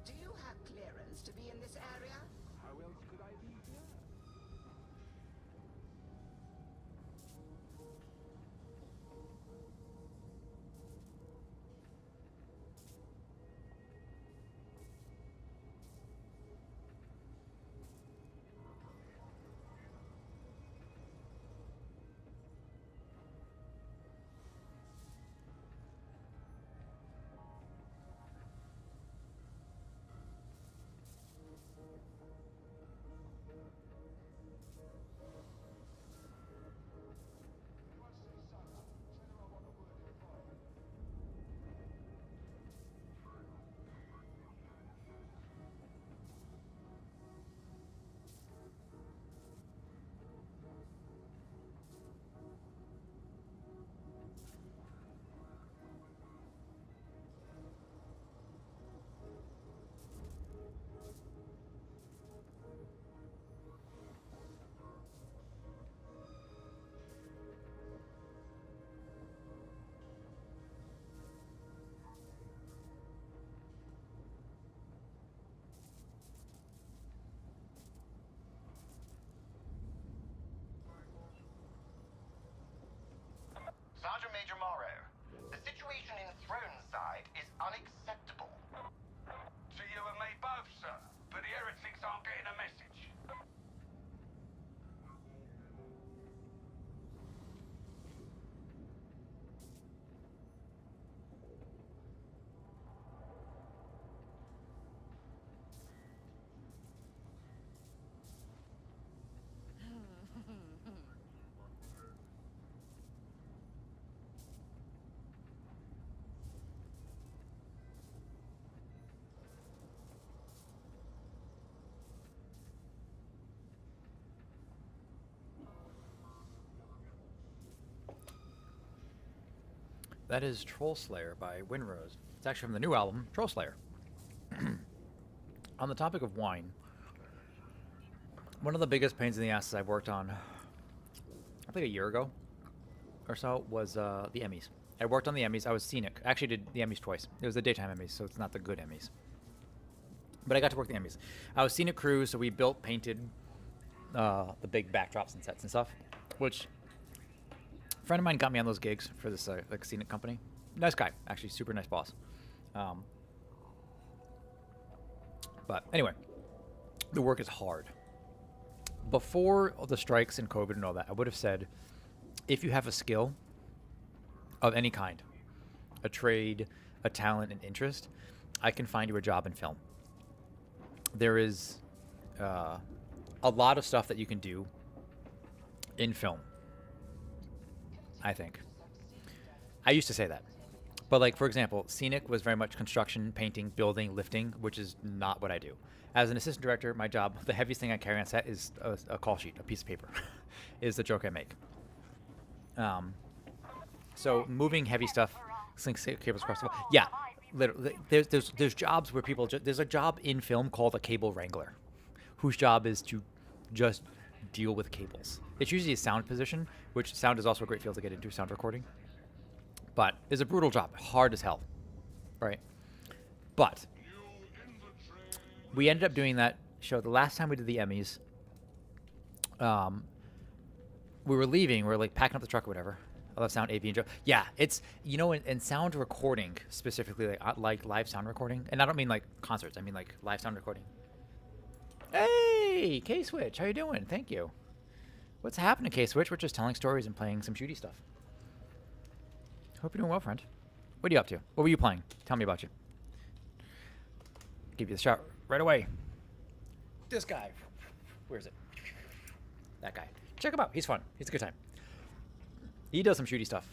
Do you have clearance to be in this area? How else could I be here? Sergeant Major Morrow, the situation in Throneside is unacceptable. To you and me both, sir. But the heretics aren't getting a message. That is Troll Slayer by Winrose. It's actually from the new album, Troll Slayer. On the topic of wine, one of the biggest pains in the asses I've worked on, I think a year ago or so, was the Emmys. I worked on the Emmys. I was scenic. I actually did the Emmys twice. It was the daytime Emmys, so it's not the good Emmys. But I got to work the Emmys. I was scenic crew, so we built, painted the big backdrops and sets and stuff, which a friend of mine got me on those gigs for this like scenic company. Nice guy, actually, super nice boss. But anyway, the work is hard. Before the strikes and COVID and all that, I would have said, if you have a skill of any kind, a trade, a talent, an interest, I can find you a job in film. There is a lot of stuff that you can do in film, I think. I used to say that. But like, for example, scenic was very much construction, painting, building, lifting, which is not what I do. As an assistant director, my job, the heaviest thing I carry on set is a call sheet, a piece of paper, is the joke I make. So moving heavy stuff, slinking cables across the wall. Yeah, literally, there's jobs where people, there's a job in film called a cable wrangler, whose job is to just deal with cables. It's usually a sound position, which sound is also a great field to get into, sound recording. But it's a brutal job, hard as hell, right? But we ended up doing that show the last time we did the Emmys. We were leaving. We were like packing up the truck or whatever. I love sound, AV, and Joe. Yeah, it's, you know, in sound recording specifically, like live sound recording. And I don't mean like concerts. I mean like live sound recording. Hey, K-Switch, how you doing? Thank you. What's happening, K-Switch? We're just telling stories and playing some shooty stuff. Hope you're doing well, friend. What are you up to? What were you playing? Tell me about you. Give you the shot right away. This guy. Where is it? That guy. Check him out. He's fun. He's a good time. He does some shooty stuff.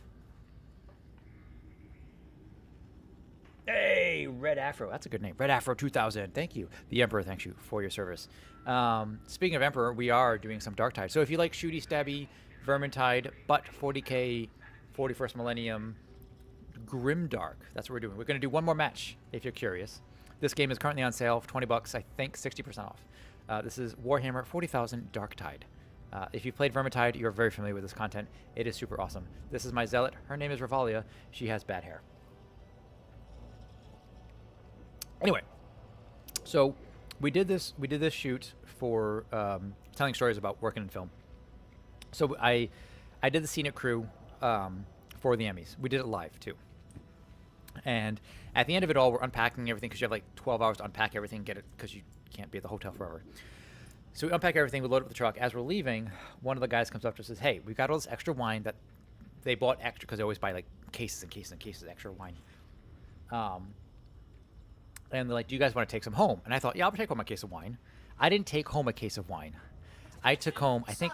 Hey, Red Afro. That's a good name. Red Afro 2000. Thank you. The Emperor thanks you for your service. Speaking of Emperor, we are doing some Darktide. So if you like shooty, stabby, Vermintide, but 40k, 41st Millennium, Grimdark, that's what we're doing. We're going to do one more match, if you're curious. This game is currently on sale for 20 bucks, I think 60% off. This is Warhammer 40,000 Darktide. If you've played Vermintide, you're very familiar with this content. It is super awesome. This is my Zealot. Her name is Revalia. She has bad hair. Anyway, so we did this shoot for telling stories about working in film. So I did the scenic crew for the Emmys. We did it live too. And at the end of it all, we're unpacking everything because you have like 12 hours to unpack everything, get it, because you can't be at the hotel forever. So we unpack everything, we load up the truck. As we're leaving, one of the guys comes up to us and says, hey, we got all this extra wine that they bought extra because they always buy like cases and cases and cases of extra wine. And they're like, do you guys want to take some home? And I thought, yeah, I'll take home a case of wine. I didn't take home a case of wine. I took home, I think,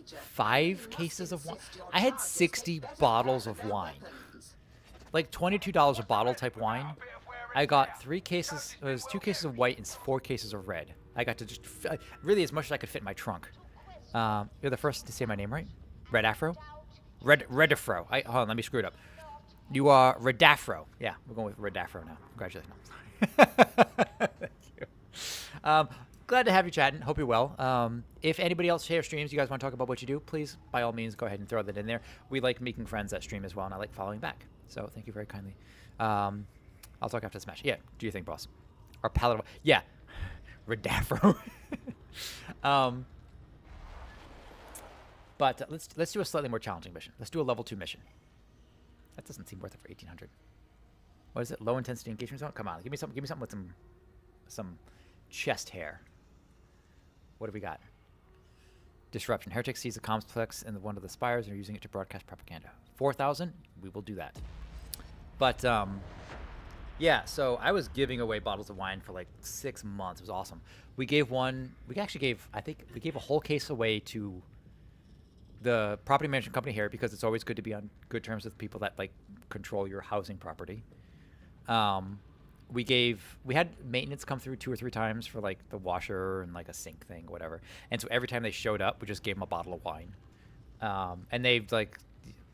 5 cases of wine. I had 60 bottles of wine. Like $22 a bottle type wine. I got 3 cases, it was 2 cases of white and 4 cases of red. I got to just, really as much as I could fit in my trunk. You're the first to say my name right? Red Afro? Redafro. Hold on, let me screw it up. You are Redafro. Yeah, we're going with Redafro now. Congratulations. Thank you. Glad to have you chatting. Hope you're well. If anybody else here streams, you guys want to talk about what you do, please, by all means, go ahead and throw that in there. We like making friends that stream as well, and I like following back. So thank you very kindly. I'll talk after this match. Yeah, do you think, boss? Our palatable. Yeah, Redafro. But let's do a slightly more challenging mission. Let's do a level 2 mission. That doesn't seem worth it for 1800. What is it? Low intensity engagement zone? Come on, give me something with some chest hair. What do we got? Disruption. Heretic sees the complex in one of the spires and are using it to broadcast propaganda. 4,000? We will do that. But yeah, so I was giving away bottles of wine for like 6 months. It was awesome. We gave I think we gave a whole case away to the property management company here because it's always good to be on good terms with people that like control your housing property. We had maintenance come through 2 or 3 times for like the washer and like a sink thing, whatever. And so every time they showed up, we just gave them a bottle of wine. And they've like,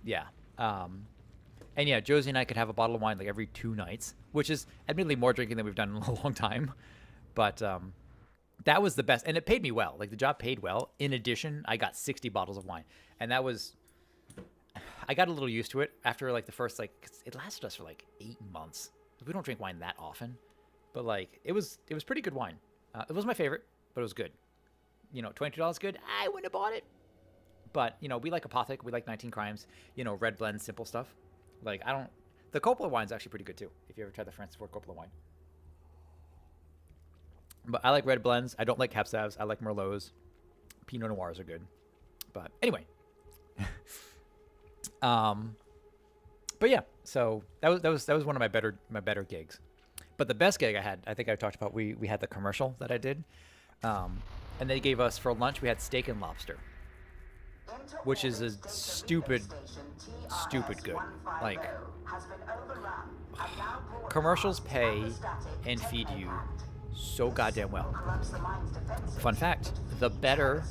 yeah. And yeah, Josie and I could have a bottle of wine like every 2 nights, which is admittedly more drinking than we've done in a long time. But that was the best. And it paid me well. Like the job paid well. In addition, I got 60 bottles of wine. And that was, I got a little used to it after like the first, like, it lasted us for like 8 months. We don't drink wine that often, but like it was pretty good wine. It was my favorite, but it was good. You know, $22 good. I wouldn't have bought it, but you know, we like Apothic, we like 19 Crimes. You know, red blend, simple stuff. Like the Coppola wine's actually pretty good too. If you ever tried the Francis Ford Coppola wine, but I like red blends. I don't like Cab Savs. I like Merlots. Pinot Noirs are good, but anyway. But yeah, so that was one of my better gigs. But the best gig I had, I think I talked about, we had the commercial that I did. And they gave us for lunch, we had steak and lobster, which is a stupid good. Like, commercials pay and feed you so goddamn well. Fun fact, the better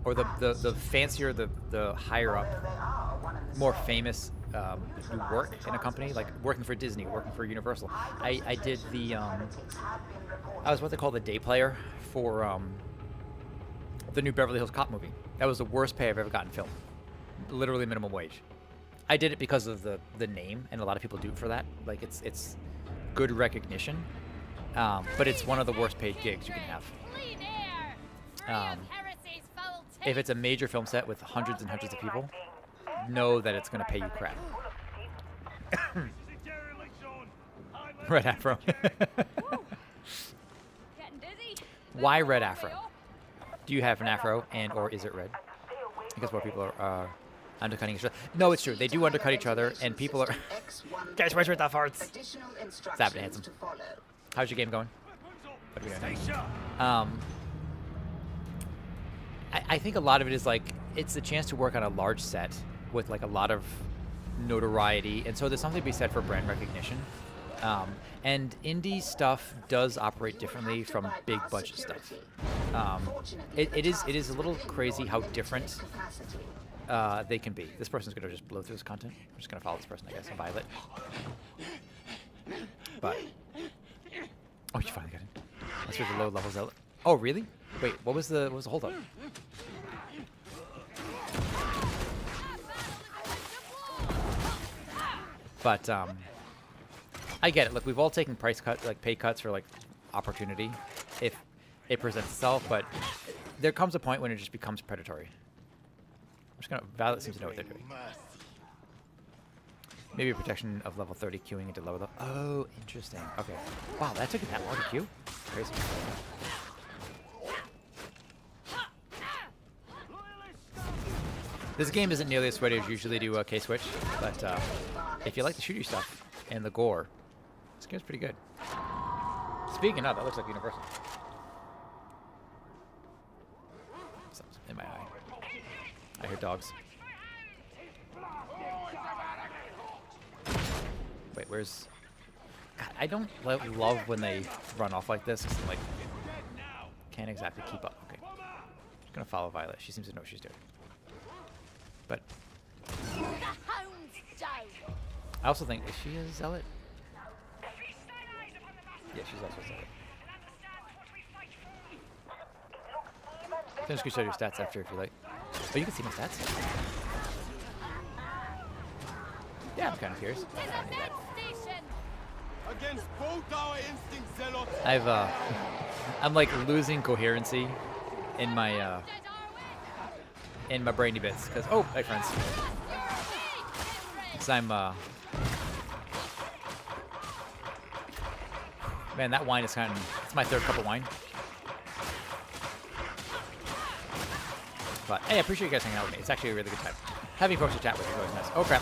or the fancier, the higher up, more famous you work in a company, like working for Disney, working for Universal. I did I was what they call the day player for the new Beverly Hills Cop movie. That was the worst pay I've ever gotten film. Literally minimum wage. I did it because of the name, and a lot of people do it for that. Like it's good recognition. But it's one of the worst paid gigs you can have. If it's a major film set with hundreds and hundreds of people, know that it's going to pay you crap. Red Afro. Why red afro? Do you have an afro and or is it red? Because more people are undercutting each other. No, it's true. They do undercut each other and people are... Guys, where's the farts? Stop it, handsome. How's your game going? What are we doing? I think a lot of it is like, it's a chance to work on a large set with like a lot of notoriety. And so there's something to be said for brand recognition. And indie stuff does operate differently from big budget stuff. It is a little crazy how different they can be. This person's going to just blow through this content. I'm just going to follow this person, I guess, Violet. But... Oh, you finally got in. That's for the low level Zealot. Oh, really? Wait, what was the holdup? But, I get it. Look, we've all taken pay cuts for, like, opportunity if it presents itself, but there comes a point when it just becomes predatory. I'm just gonna... Violet seems to know what they're doing. Maybe a protection of level 30 queuing into lower level. Oh, interesting. Okay. Wow, that took that long to queue? Crazy. This game isn't nearly as sweaty as usually do K-Switch, but if you like the shooty stuff and the gore, this game's pretty good. Speaking of, that looks like Universal. Something's in my eye. I hear dogs. Wait, where's... God, I don't love when they run off like this, 'cause I'm like, can't exactly keep up. Okay. Just gonna follow Violet. She seems to know what she's doing. But... I also think, is she a Zealot? Yeah, she's also a Zealot. I'm just gonna show your stats after if you like. Oh, you can see my stats? Yeah, I'm kind of curious. Against both our instincts, Zealot. I'm like losing coherency in my brainy bits because hi friends. Because I'm man, that wine is kind of, it's my third cup of wine. But hey, I appreciate you guys hanging out with me. It's actually a really good time. Having folks to chat with is always nice. Oh crap.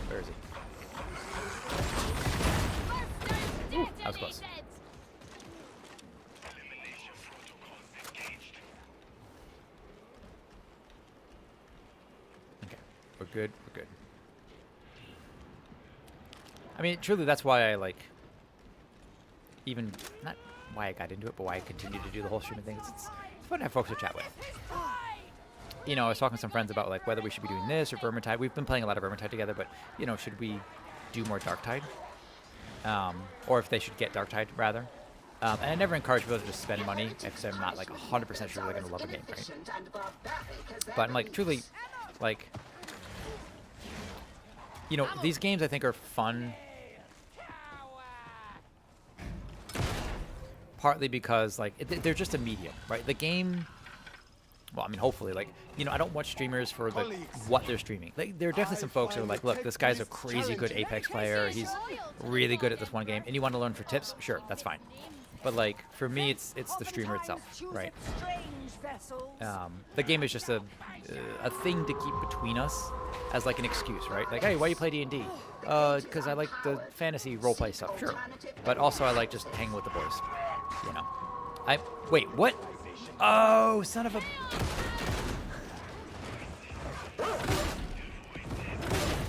Where is he? Ooh, that was close. Okay, we're good, we're good. I mean, truly, that's why I like, even, not why I got into it, but why I continue to do the whole streaming thing. It's fun to have folks to chat with. You know, I was talking to some friends about like whether we should be doing this or Vermintide. We've been playing a lot of Vermintide together, but you know, should we do more Darktide? Or if they should get Darktide rather. And I never encourage people to just spend money if I'm not like 100% sure they're gonna love the game, right? But I'm like truly, like, you know, these games I think are fun. Partly because like they're just a medium, right? The game, well, I mean, hopefully, like, you know, I don't watch streamers for like what they're streaming. Like, there are definitely some folks who are like, look, this guy's a crazy good Apex player. He's really good at this one game, and you want to learn for tips? Sure, that's fine. But like for me, it's the streamer itself, right? The game is just a thing to keep between us as like an excuse, right? Like, hey, why do you play D&D? Because I like the fantasy roleplay stuff, sure. But also I like just hanging with the boys. You know, wait, what? Oh, son of a...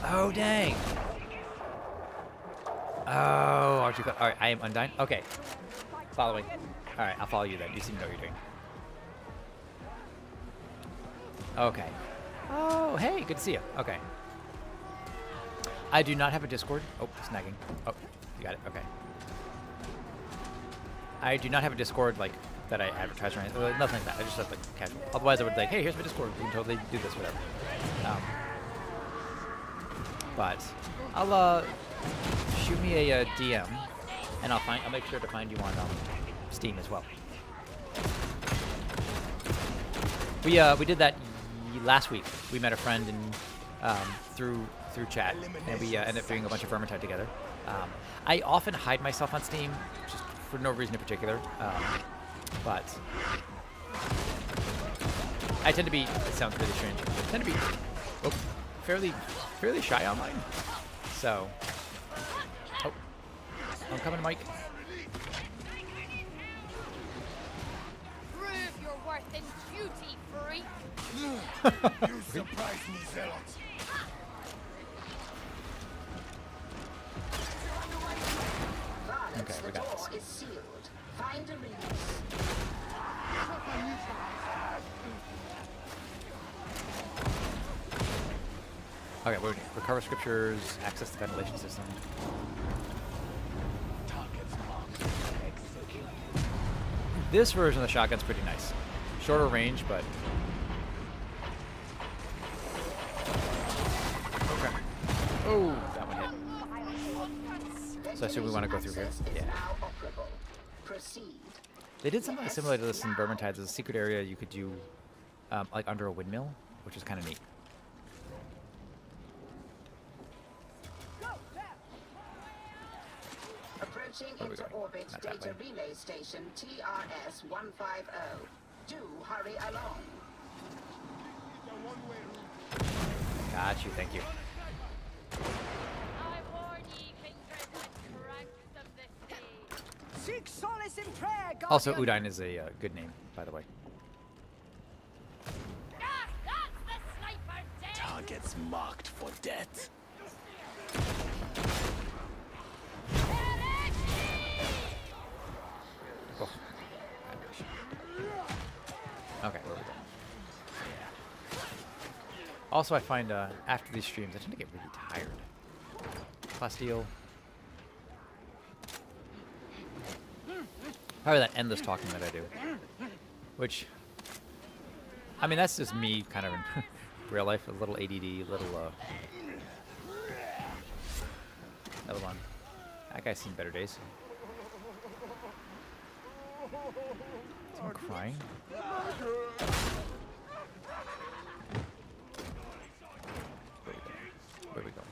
Oh, dang. Oh, aren't you... All right, I am undying. Okay. Following. All right, I'll follow you then. You seem to know what you're doing. Okay. Oh, hey, good to see you. Okay. I do not have a Discord. Oh, snagging. Oh, you got it. Okay. I do not have a Discord like that I advertise or anything. Nothing like that. I just have like casual. Otherwise, I would like, hey, here's my Discord. We can totally do this, whatever. But I'll shoot me a DM, and I'll make sure to find you on Steam as well. We did that last week. We met a friend and through chat, and we ended up doing a bunch of Vermintide together. I often hide myself on Steam, just for no reason in particular, but I tend to be. It sounds really strange. I tend to be fairly shy online. So, I'm coming, Mike. Prove your worth in duty, freak. You surprise me, Zealot. Okay, we got this. Is sealed. Find a release. Okay, we're recover scriptures, access the ventilation system. This version of the shotgun's pretty nice. Shorter range, but okay. Oh, that one hit. So I assume we want to go through here. Yeah. They did something similar to this in Vermintide. There's a secret area you could do, like under a windmill, which is kind of neat. Approaching into orbit data relay station TRS-150. Do hurry along. Got you, thank you. Seek solace in prayer, Guardian. Also, Udine is a good name, by the way. Targets marked for death. Oh. Okay, where are we going? Also, I find after these streams, I tend to get really tired. Plasteel. Probably that endless talking that I do. Which, I mean, that's just me kind of in real life. A little ADD, a little, another one. That guy's seen better days. Is someone crying? Where we go?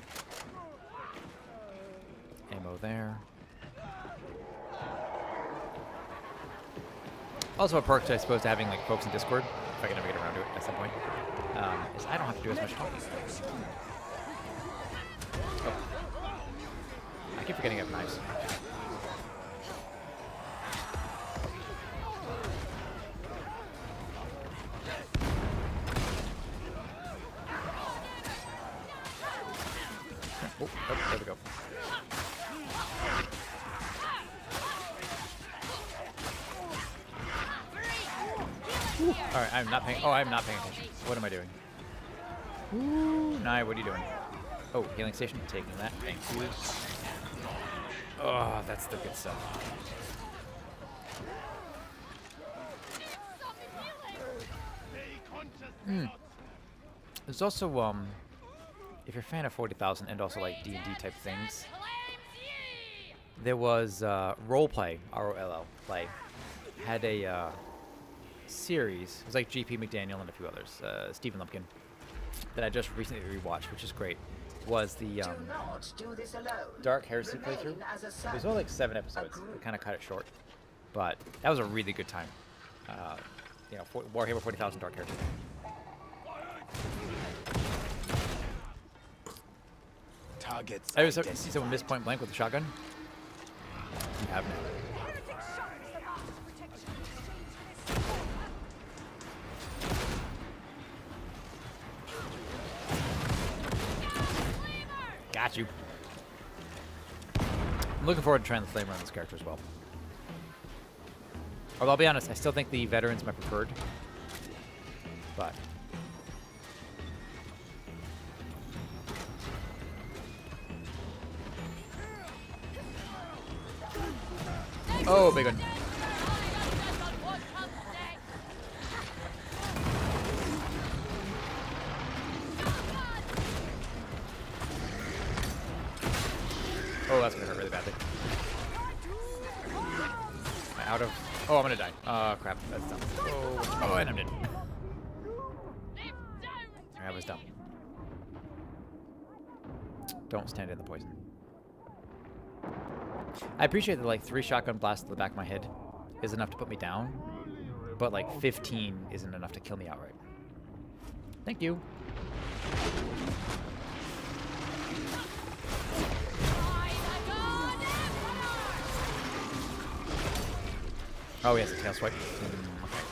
Ammo there. Also a perk, I suppose, to having like folks in Discord, if I can ever get around to it at some point, is I don't have to do as much talking. Oh. I keep forgetting I have knives. Oh, there we go. Alright, I'm not paying. Oh, I'm not paying attention. What am I doing? Ooh, Nye, what are you doing? Oh, healing station. Taking that. Thank you. Oh, that's the good stuff. There's also if you're a fan of 40,000 and also like D&D type things, there was Roleplay, ROLL play, had a series. It was like GP McDaniel and a few others, Stephen Lumpkin, that I just recently rewatched, which is great. Was the Dark Heresy playthrough. It was only like 7 episodes. They kind of cut it short, but that was a really good time. You know, Warhammer 40,000 Dark Heresy. Targets. I ever see someone miss point blank with a shotgun? You have now. Got you. I'm looking forward to trying the Flamer on this character as well. Although I'll be honest, I still think the Veteran's my preferred. But oh, big one. Oh, that's gonna hurt. badly. Am I out of... Oh, I'm gonna die. Oh, crap. That's dumb. Oh, and I'm dead. I was dumb. Don't stand in the poison. I appreciate that, like, 3 shotgun blasts to the back of my head is enough to put me down, but, like, 15 isn't enough to kill me outright. Thank you. Oh, he has a tail swipe. Okay.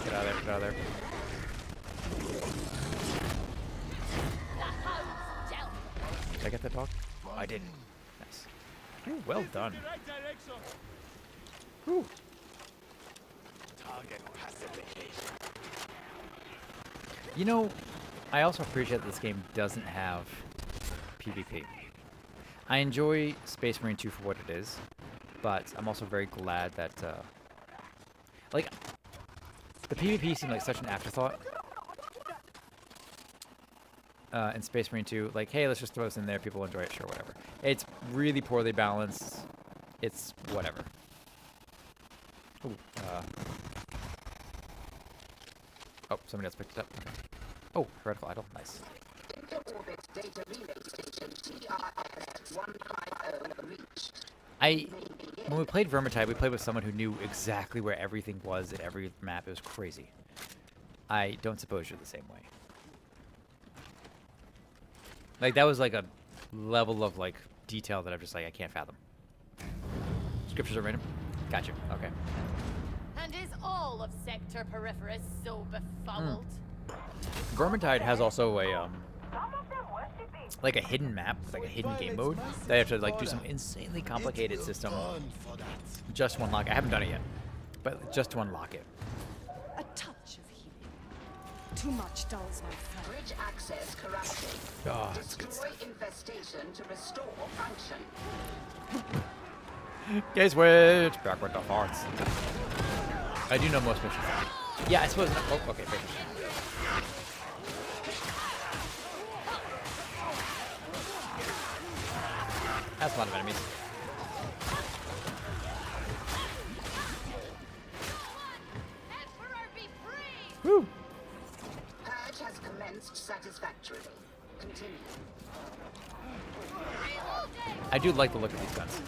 Get out of there, get out of there. Did I get that dog? Oh, I did. Nice. Ooh, well done. Ooh. You know, I also appreciate that this game doesn't have PvP. I enjoy Space Marine 2 for what it is, but I'm also very glad that, like, the PvP seemed like such an afterthought in Space Marine 2. Like, hey, let's just throw this in there, people enjoy it, sure, whatever. It's really poorly balanced. It's whatever. Ooh, oh, somebody else picked it up. Okay. Oh, heretical idol, nice. When we played Vermintide, we played with someone who knew exactly where everything was at every map. It was crazy. I don't suppose you're the same way. Like, that was like a level of, like, detail that I'm just like, I can't fathom. Scriptures are random? Gotcha, okay. And is all of Sector Peripherus so befouled? Vermintide has also a, like a hidden map, like a hidden game mode. They have to, like, do some insanely complicated system just to unlock it. I haven't done it yet, but just to unlock it. A touch of healing. Too much dulls my fire. Bridge access corrupted. Oh, Destroy infestation to restore function. Gay switch! Back with the hearts. I do know most missions. Yeah, I suppose. Oh, okay, fair. That's a lot of enemies. Woo! Purge has commenced satisfactorily. Continue. I do like the look of these guns.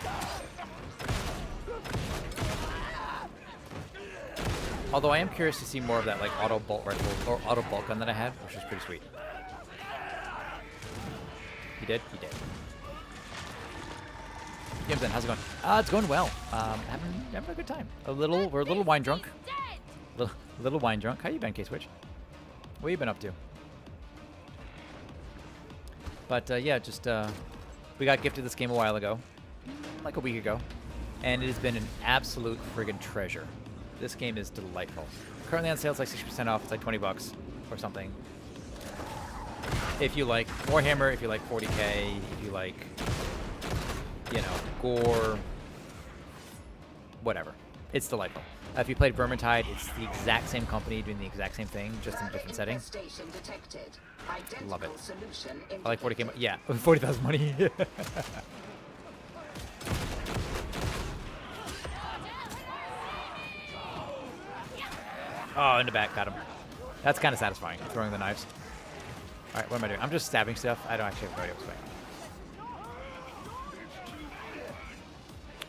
Although I am curious to see more of that, like, auto bolt rifle or auto bolt gun that I had, which is pretty sweet. You did? You did. Game's done. How's it going? It's going well. Having a good time. We're a little wine drunk. Little wine drunk. How you been, K-Switch? What you been up to? But yeah, just we got gifted this game a while ago, like a week ago, and it has been an absolute friggin' treasure. This game is delightful. Currently on sale, it's like 60% off. It's like 20 bucks or something. If you like Warhammer, if you like 40k, if you like, you know, gore, whatever. It's delightful. If you played Vermintide, it's the exact same company doing the exact same thing, just in a different setting. Love it. I like 40k. Yeah, 40,000 money. Oh, in the back, got him. That's kind of satisfying, throwing the knives. All right, what am I doing? I'm just stabbing stuff. I don't actually have no idea what's going.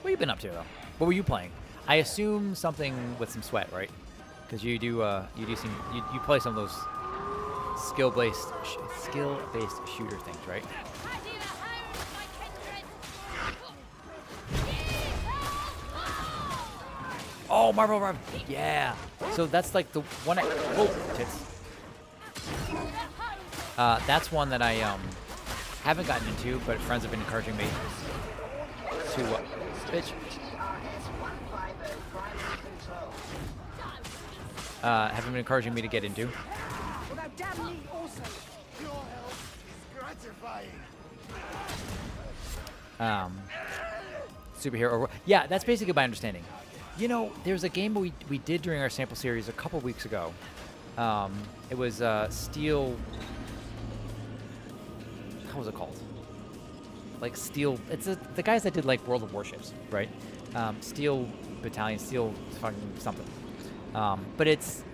What have you been up to, though? What were you playing? I assume something with some sweat, right? Because you play some of those skill-based shooter things, right? Oh, Marvel Run! Yeah. So that's like the one. Tits. That's one that I haven't gotten into, but friends have been encouraging me to. Bitch. Have been encouraging me to get into. Superhero. Yeah, that's basically my understanding. You know, there's a game we did during our sample series a couple weeks ago. It was Steel. How was it called? like Steel. It's the guys that did like World of Warships, right? Steel Battalion, Steel fucking something. But it's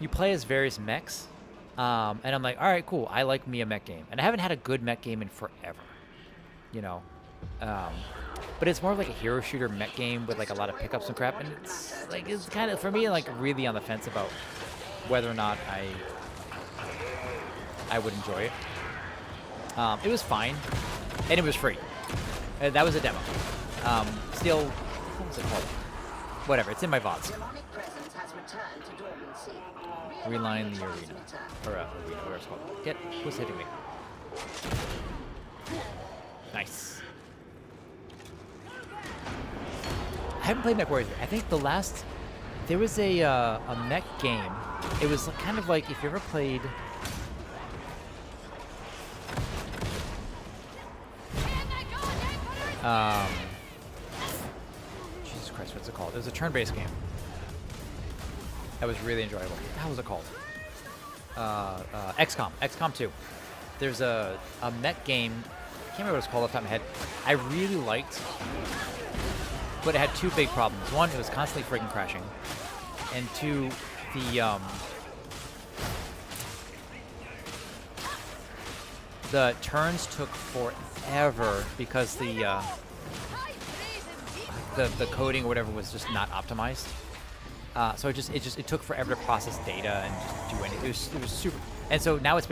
you play as various mechs, and I'm like, all right, cool. I like me a mech game, and I haven't had a good mech game in forever, you know. But it's more of like a hero shooter mech game with like a lot of pickups and crap, and it's kind of for me like really on the fence about whether or not I would enjoy it. It was fine, and it was free. That was a demo. Still, what was it called? Whatever, it's in my VODs. Reline the arena. Or arena, whatever it's called. Who's hitting me? Nice. I haven't played Mech Warriors. I think the last... There was a mech game. It was kind of like if you ever played... Jesus Christ, what's it called? It was a turn-based game. That was really enjoyable. How was it called? XCOM. XCOM 2. There's a mech game. I can't remember what it's called off the top of my head. I really liked, but it had two big problems. One, it was constantly freaking crashing. And two, the turns took forever because the coding or whatever was just not optimized. So it took forever to process data and just do anything. It was super. And so now it's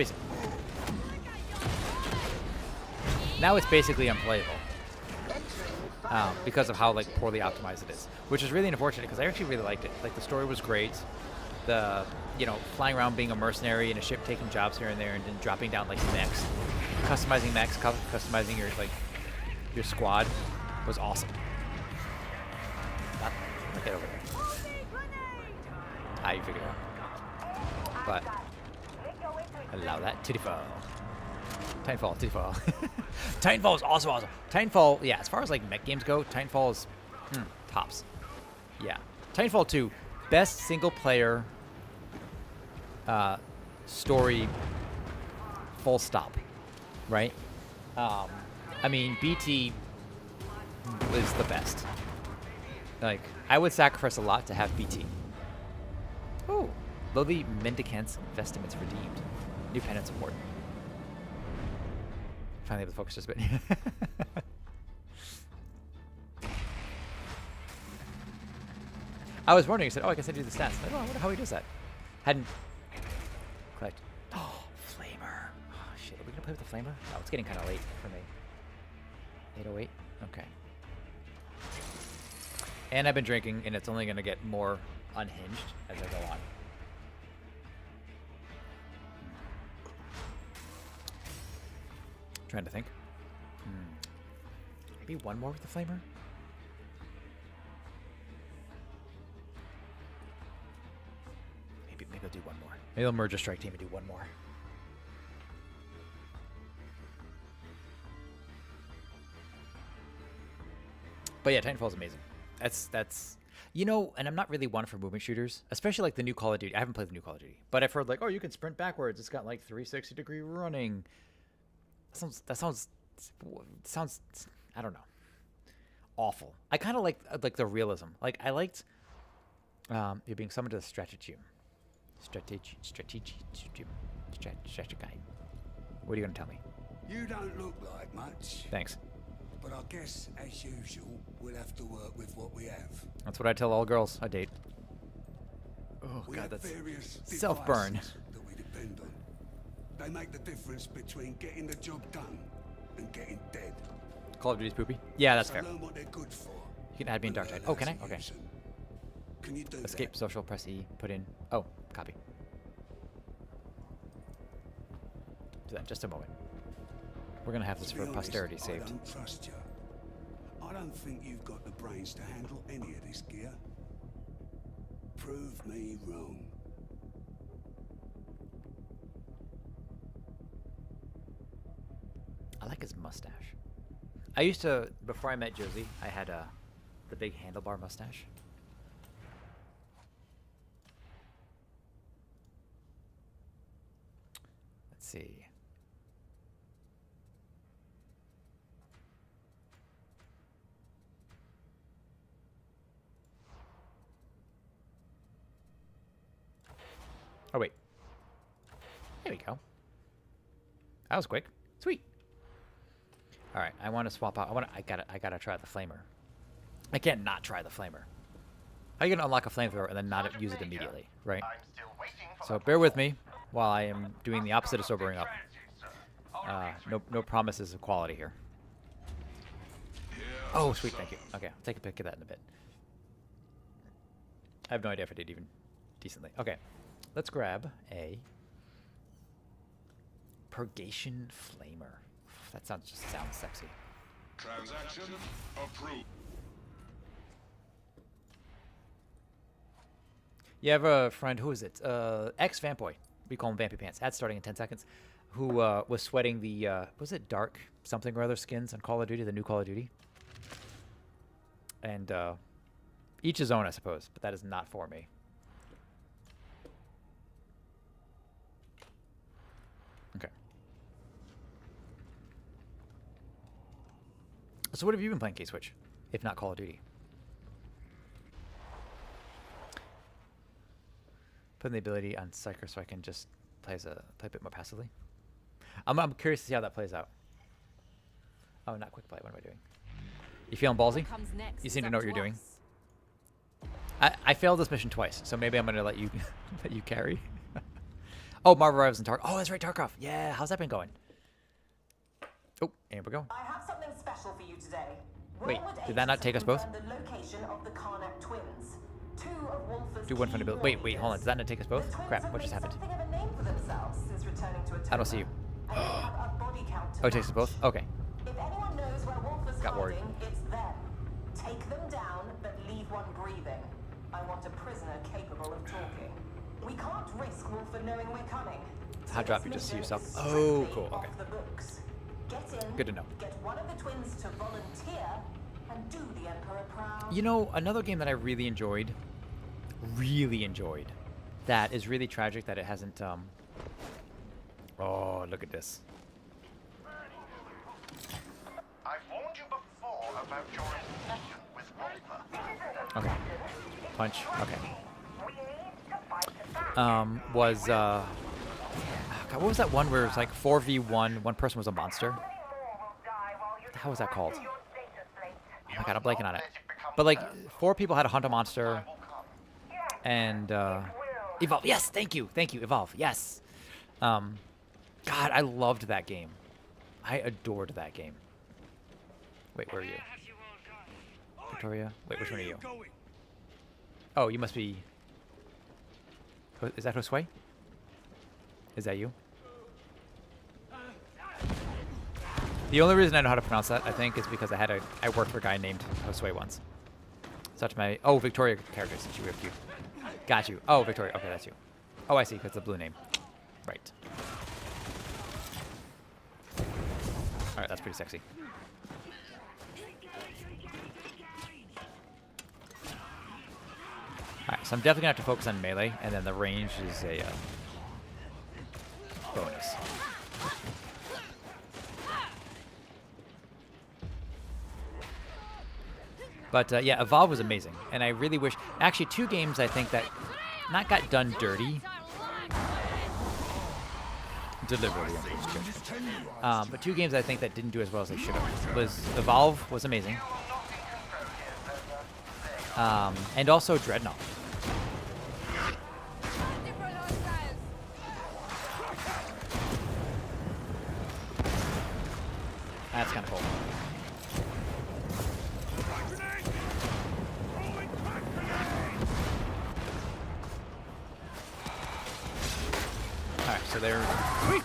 basically unplayable because of how like poorly optimized it is, which is really unfortunate because I actually really liked it. Like the story was great. The flying around being a mercenary in a ship, taking jobs here and there, and then dropping down like mechs, customizing mechs, customizing your squad was awesome. Get over there. You figured it out. But allow that. Titanfall. Titanfall is also awesome. Titanfall, yeah, as far as like mech games go, Titanfall is tops. Yeah. Titanfall 2, best single player story full stop. Right? I mean, BT is the best. Like, I would sacrifice a lot to have BT. Oh, lowly mendicants vestments redeemed. New penance award. Finally able to focus just a bit. I was wondering, he said, oh, I can send you the stats. I wonder how he does that. Hadn't collect. Oh, flamer. Oh, shit. Are we going to play with the flamer? No, it's getting kind of late for me. 8:08? Okay. And I've been drinking, and it's only going to get more unhinged as I go on. Trying to think. Maybe one more with the flamer? Maybe I'll do one more. Maybe I'll merge a strike team and do one more. But yeah, Titanfall is amazing. That's and I'm not really one for movement shooters, especially like the new Call of Duty. I haven't played the new Call of Duty, but I've heard like, oh, you can sprint backwards. It's got like 360-degree running. That sounds I don't know, awful. I kind of like the realism. Like I liked you're being summoned to the strategy. What are you gonna tell me? You don't look like much. Thanks. But I guess, as usual, we'll have to work with what we have. That's what I tell all girls I date. Oh God, that's self-burn. That we depend on. They make the difference between getting the job done and getting dead. Call of Duty's poopy? Yeah, that's fair. Learn what they're good for. You can add me in Darktide. Oh, can I? Okay. Can you do Escape that? social, press E, put in. Oh, copy. Do that in just a moment. We're gonna have this for posterity saved. I don't trust you. I don't think you've got the brains to handle any of this gear. Prove me wrong. I like his mustache. I used to, before I met Josie, I had the big handlebar mustache. Let's see. Oh, wait. There we go. That was quick. Sweet. All right, I want to swap out. I gotta try the flamer. I can't not try the flamer. How are you gonna unlock a flamethrower and then not use it immediately, right? So bear with me while I am doing the opposite of sobering up. No promises of quality here. Oh, sweet, thank you. Okay, I'll take a pic of that in a bit. I have no idea if I did even decently. Okay, let's grab a Purgation Flamer. That sounds sexy. Transaction approved. You have a friend, who is it? Ex-Vampoy. We call him Vampy Pants. Ad starting in 10 seconds. Who was sweating the, was it Dark something or other skins on Call of Duty, the new Call of Duty? And each his own, I suppose, but that is not for me. Okay. So what have you been playing, K-Switch, if not Call of Duty? Putting the ability on Psyker so I can just play a bit more passively. I'm curious to see how that plays out. Oh, not quick play. What am I doing? You feeling ballsy? You seem to know what you're doing. I failed this mission twice, so maybe I'm gonna let you let you carry. Oh, Marvel Rivals and Tarkov. Oh, that's right, Tarkov. Yeah, how's that been going? Oh, and we're going. I have something special for you today. Wait, did that not take us both? The location of the Karnak twins. Two of Wolfer's Do one from the build. Wait, hold on. Did that not take us both? Crap, what just happened? Something of a name for themselves since returning to I don't see you. Oh, it takes us both? Okay. If anyone knows where Wolfer's Got worried. hiding, it's them. Take them down, but leave one breathing. I want a prisoner capable of talking. We can't risk Wolfer knowing we're coming. How drop you just see yourself? Oh, cool. Okay. Get in, good to know. Get one of the twins to volunteer and do the Emperor proud. You know, another game that I really enjoyed, that is really tragic that it hasn't, oh, look at this. I've warned you before about your obsession with Wolfer. Okay. Punch. Okay. God, what was that one where it was like 4v1, one person was a monster? What the hell was that called? Oh my god, I'm blanking on it. But like, 4 people had to hunt a monster. And, Evolve. Yes, thank you, Evolve. Yes. God, I loved that game. I adored that game. Wait, where are you? Victoria? Wait, which one are you? Oh, you must be... Is that Josue? Is that you? The only reason I know how to pronounce that, I think, is because I worked for a guy named Josue once. Such my... Oh, Victoria character, since you have you. Got you. Oh, Victoria. Okay, that's you. Oh, I see, because the blue name. Right. Alright, that's pretty sexy. Alright, so I'm definitely going to have to focus on melee, and then the range is a bonus. But yeah, Evolve was amazing, and I really wish... Actually, 2 games I think that not got done dirty. Deliberately, but 2 games I think that didn't do as well as they should have. Was Evolve was amazing. And also Dreadnought. That's kind of cool. Alright, so they're... Sweet!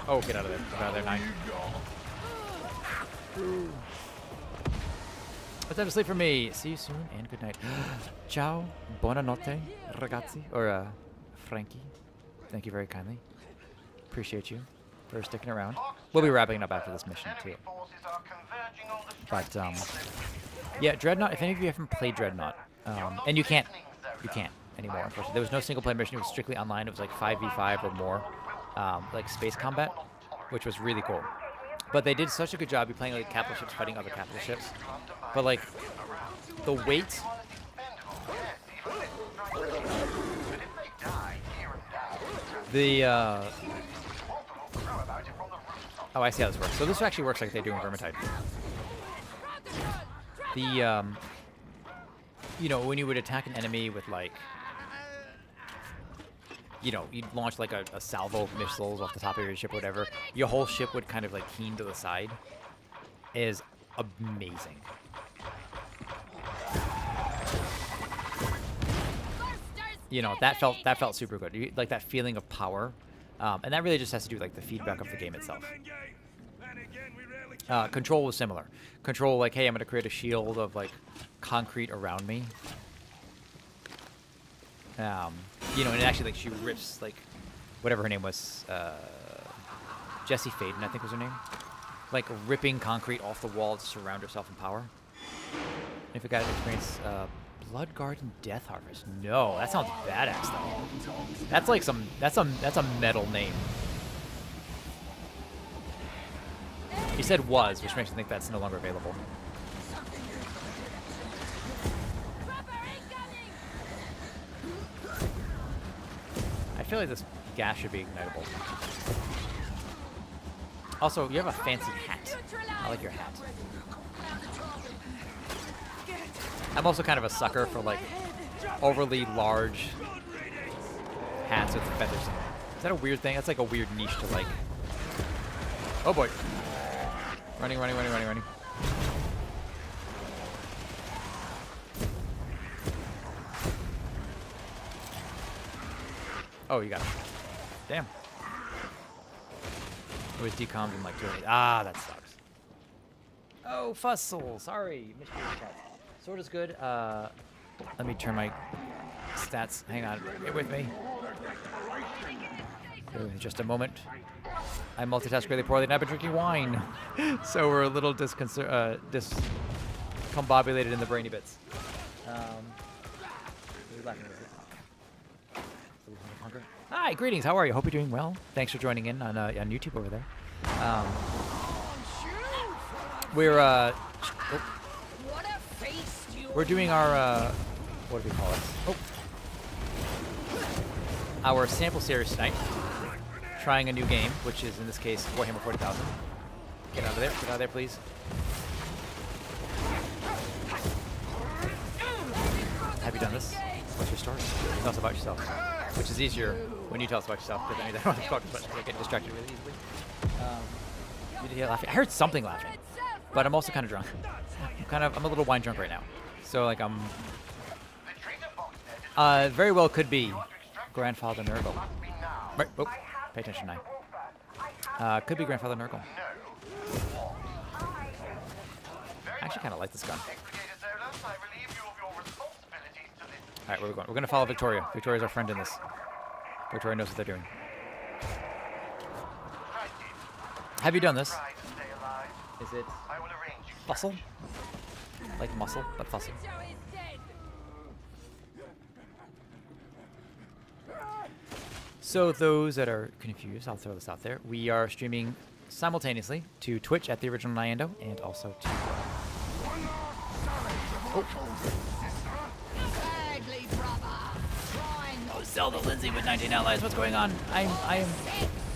Oh, get out of there. Get out of there, 9. Let's have a sleep for me. See you soon and good night. Ciao. Buonanotte, ragazzi. Or, Frankie. Thank you very kindly. Appreciate you for sticking around. We'll be wrapping up after this mission, too. But, yeah, Dreadnought, if any of you haven't played Dreadnought, and you can't anymore, unfortunately. There was no single player mission, it was strictly online. It was like 5v5 or more, like space combat, which was really cool. But they did such a good job. You're playing like capital ships fighting other capital ships. But like, the weight The oh, I see how this works. So this actually works like they do in Vermintide. The you know, when you would attack an enemy with like, you know, you'd launch like a salvo of missiles off the top of your ship or whatever, your whole ship would kind of like keen to the side. Is amazing. You know, that felt super good. Like that feeling of power, and that really just has to do with like the feedback of the game itself. Control was similar. Control, like, hey, I'm gonna create a shield of like concrete around me. You know, and actually, like, she rips like whatever her name was, Jessie Faden, I think was her name, like ripping concrete off the wall to surround herself in power. And if you got to experience Blood Garden Death Harvest, no, that sounds badass though. That's like that's a metal name. He said was, which makes me think that's no longer available. I feel like this gas should be ignitable. Also, you have a fancy hat. I like your hat. I'm also kind of a sucker for like overly large hats with feathers in them. Is that a weird thing? That's like a weird niche to like. Oh boy. Running. Oh, you got it. Damn. It was decommed in like 2 minutes. Ah, that sucks. Oh, Fussel. Sorry. Missed your chat. Sword is good. Let me turn my stats. Hang on. Get with me. Just a moment. I multitask really poorly and I've been drinking wine. So we're a little discombobulated in the brainy bits. Hi, greetings. How are you? Hope you're doing well. Thanks for joining in on YouTube over there. We're doing our what do we call it? Oh, our sample series tonight. Trying a new game, which is in this case Warhammer 40,000. Get out of there! Get out of there, please. Have you done this? What's your story? Tell us about yourself. Which is easier when you tell us about yourself, because I mean, I don't want to talk about it. I get distracted really easily. You did hear laughing. I heard something laughing, but I'm also kind of drunk. I'm a little wine drunk right now. So like I'm. Very well could be Grandfather Nurgle. Right. Oh, pay attention, Nye. Could be Grandfather Nurgle. I actually kind of like this gun. Alright, where are we going? We're going to follow Victoria. Victoria's our friend in this. Victoria knows what they're doing. Have you done this? Is it Fussel? Like muscle, but Fussel. So those that are confused, I'll throw this out there. We are streaming simultaneously to Twitch at the original Nyando and also to... Oh, Zelda Lindsay with 19 allies. What's going on? I am.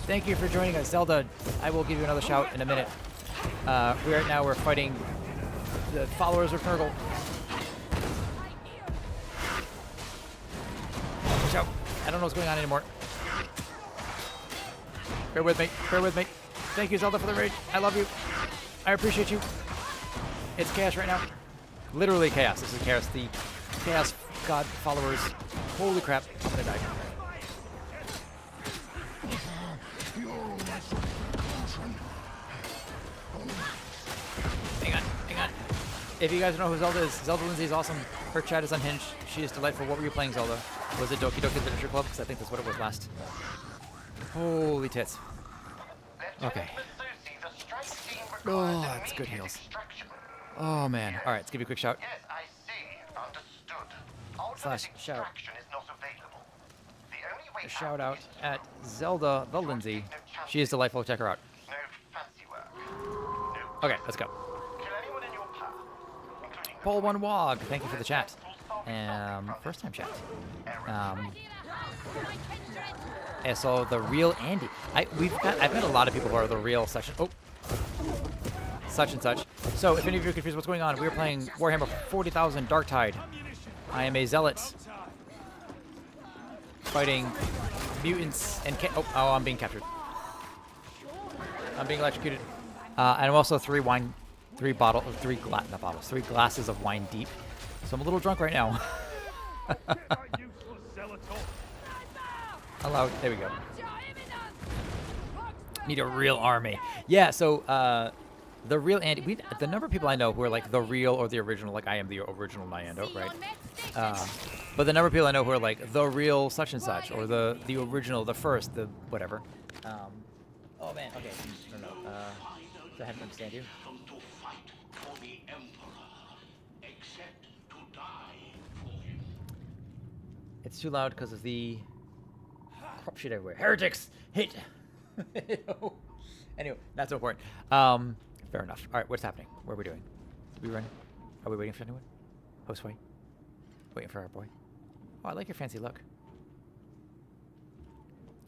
Thank you for joining us, Zelda. I will give you another shout in a minute. We're fighting the followers of Nurgle. Shout. I don't know what's going on anymore. Bear with me. Bear with me. Thank you, Zelda, for the raid. I love you. I appreciate you. It's chaos right now. Literally chaos. This is chaos. The chaos god followers. Holy crap. I'm gonna die. Hang on. Hang on. If you guys don't know who Zelda is, Zelda Lindsay is awesome. Her chat is unhinged. She is delightful. What were you playing, Zelda? Was it Doki Doki Literature Club? Because I think that's what it was last. Holy tits. Okay. Oh, that's good heals. Oh, man. All right, let's give you a quick shout. Slash shout. A shout out at Zelda the Lindsay. She is delightful. Check her out. Okay, let's go. Paul One Wog, thank you for the chat. First time chat. And so the real Andy. I've met a lot of people who are the real such and such. So if any of you are confused what's going on, we're playing Warhammer 40,000 Darktide. I am a Zealot fighting mutants and I'm being captured. I'm being electrocuted. And I'm also three glasses of wine deep. So I'm a little drunk right now. Hello, there we go. Need a real army. Yeah, so the real Andy, the number of people I know who are like the real or the original, like I am the original Nyando, right? But the number of people I know who are like the real such and such, or the original, the first, the whatever. Oh man, okay, no. So I haven't understand you. It's too loud because of the crap shit everywhere. Heretics! Hit! Anyway, not so important. Fair enough. Alright, what's happening? What are we doing? Did we run? Are we waiting for anyone? Hostway? Waiting for our boy. Oh, I like your fancy look.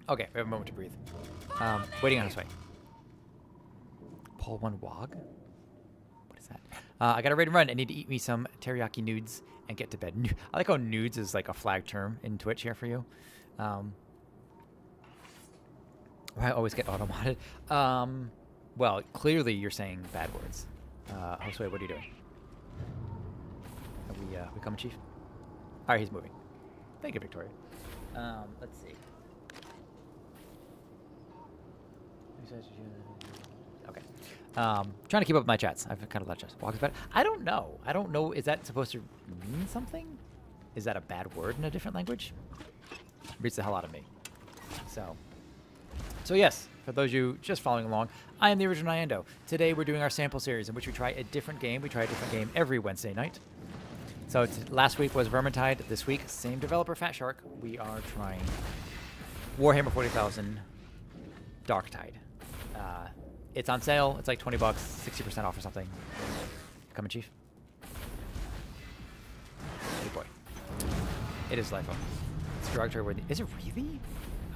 Okay, we have a moment to breathe. Waiting on Hostway. Pull one wog? What is that? I gotta raid and run. I need to eat me some teriyaki nudes and get to bed. I like how nudes is like a flag term in Twitch here for you. I always get auto-modded. Well, clearly you're saying bad words. Josue, what are you doing? Are we coming, Chief? Alright, he's moving. Thank you, Victoria. Let's see. Okay. Trying to keep up with my chats. I've kind of let chats. Walk is better. I don't know. Is that supposed to mean something? Is that a bad word in a different language? Beats the hell out of me. So yes, for those of you just following along, I am the original Nyando. Today we're doing our sample series in which we try a different game. We try a different game every Wednesday night. So last week was Vermintide. This week, same developer, Fat Shark. We are trying Warhammer 40,000 Darktide. It's on sale. It's like $20, 60% off or something. Coming, Chief. Hey, boy. It is life. It's derogatory word. Is it really?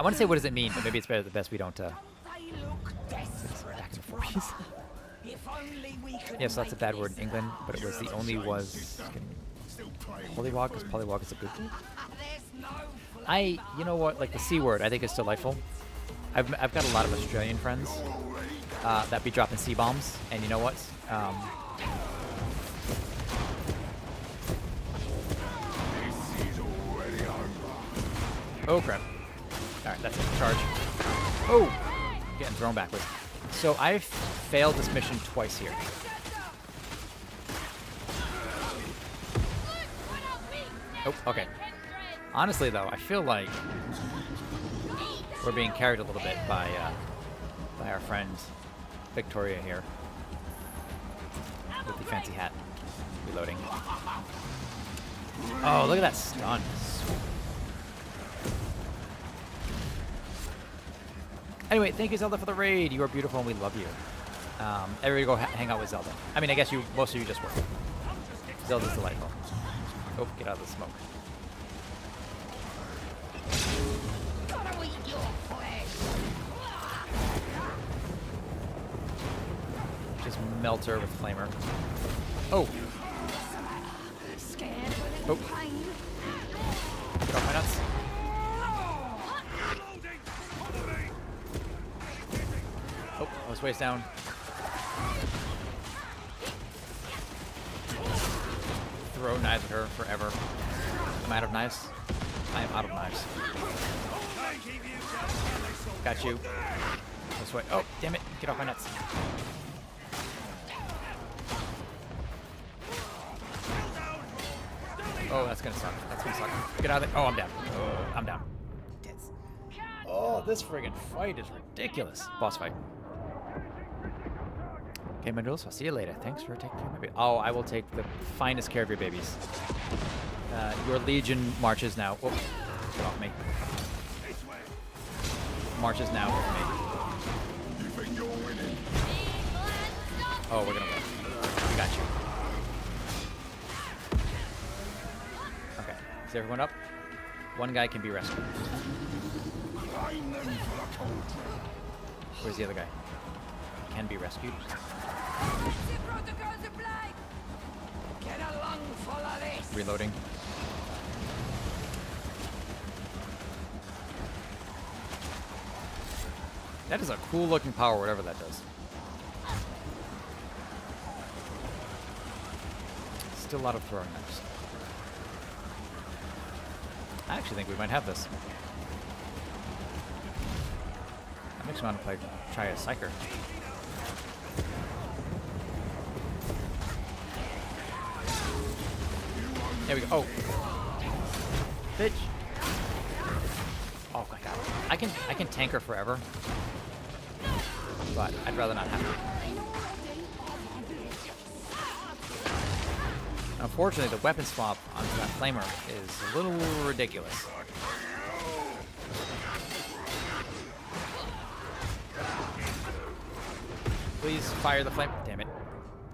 I want to say what does it mean, but maybe it's better the best we don't. Back in the 40s. Yes, that's a bad word in England, but it was the only Polywog, because polywog is a good thing. You know what, like the C word, I think is delightful. I've got a lot of Australian friends that be dropping C-bombs, and you know what? Oh crap. Alright, that's it. Charge. Oh! Getting thrown backwards. So I've failed this mission twice here. Oh, okay. Honestly though, I feel like we're being carried a little bit by our friend Victoria here. With the fancy hat. Reloading. Oh, look at that stun. Anyway, thank you, Zelda, for the raid. You are beautiful and we love you. Everybody go hang out with Zelda. I mean, I guess most of you just work. Zelda's delightful. Oh, get out of the smoke. Just melt her with Flamer. Oh! Oh! Get off my nuts. Oh, I was waist down. Throw knives at her forever. I'm out of knives. I am out of knives. Got you. This way. Oh, damn it. Get off my nuts. Oh, that's gonna suck. That's gonna suck. Get out of there. Oh, I'm down. Oh, I'm down. Oh, this friggin' fight is ridiculous. Boss fight. Okay, Mandrils, I'll see you later. Thanks for taking care of my baby. Oh, I will take the finest care of your babies. Your Legion marches now. Oh, get off me. Marches now with me. Oh, we're gonna win. We got you. Okay, is everyone up? One guy can be rescued. Where's the other guy? Can be rescued. Get a lungful of this. Reloading. That is a cool looking power, whatever that does. Still a lot of throwing knives. I actually think we might have this. That makes me want to try a Psyker. There we go. Oh. Bitch. Oh my god. I can tank her forever. But I'd rather not have to. Unfortunately, the weapon swap onto that flamer is a little ridiculous. Please fire the flame. Damn it.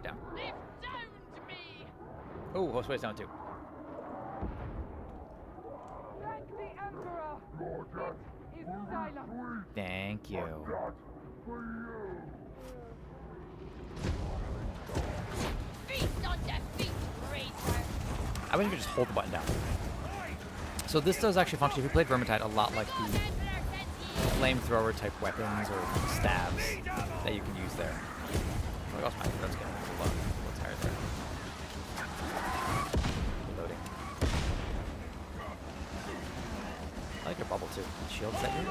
Down. Oh, what's ways down too? Thank the Emperor. It is Zealot. Thank you. Feast on defeat, traitor. I wish I could just hold the button down. So this does actually function. If you played Vermintide, a lot like the flamethrower type weapons or stabs that you can use there. Oh, that's fine. That's good. What's higher there? Reloading. I like your bubble too. Shield set you.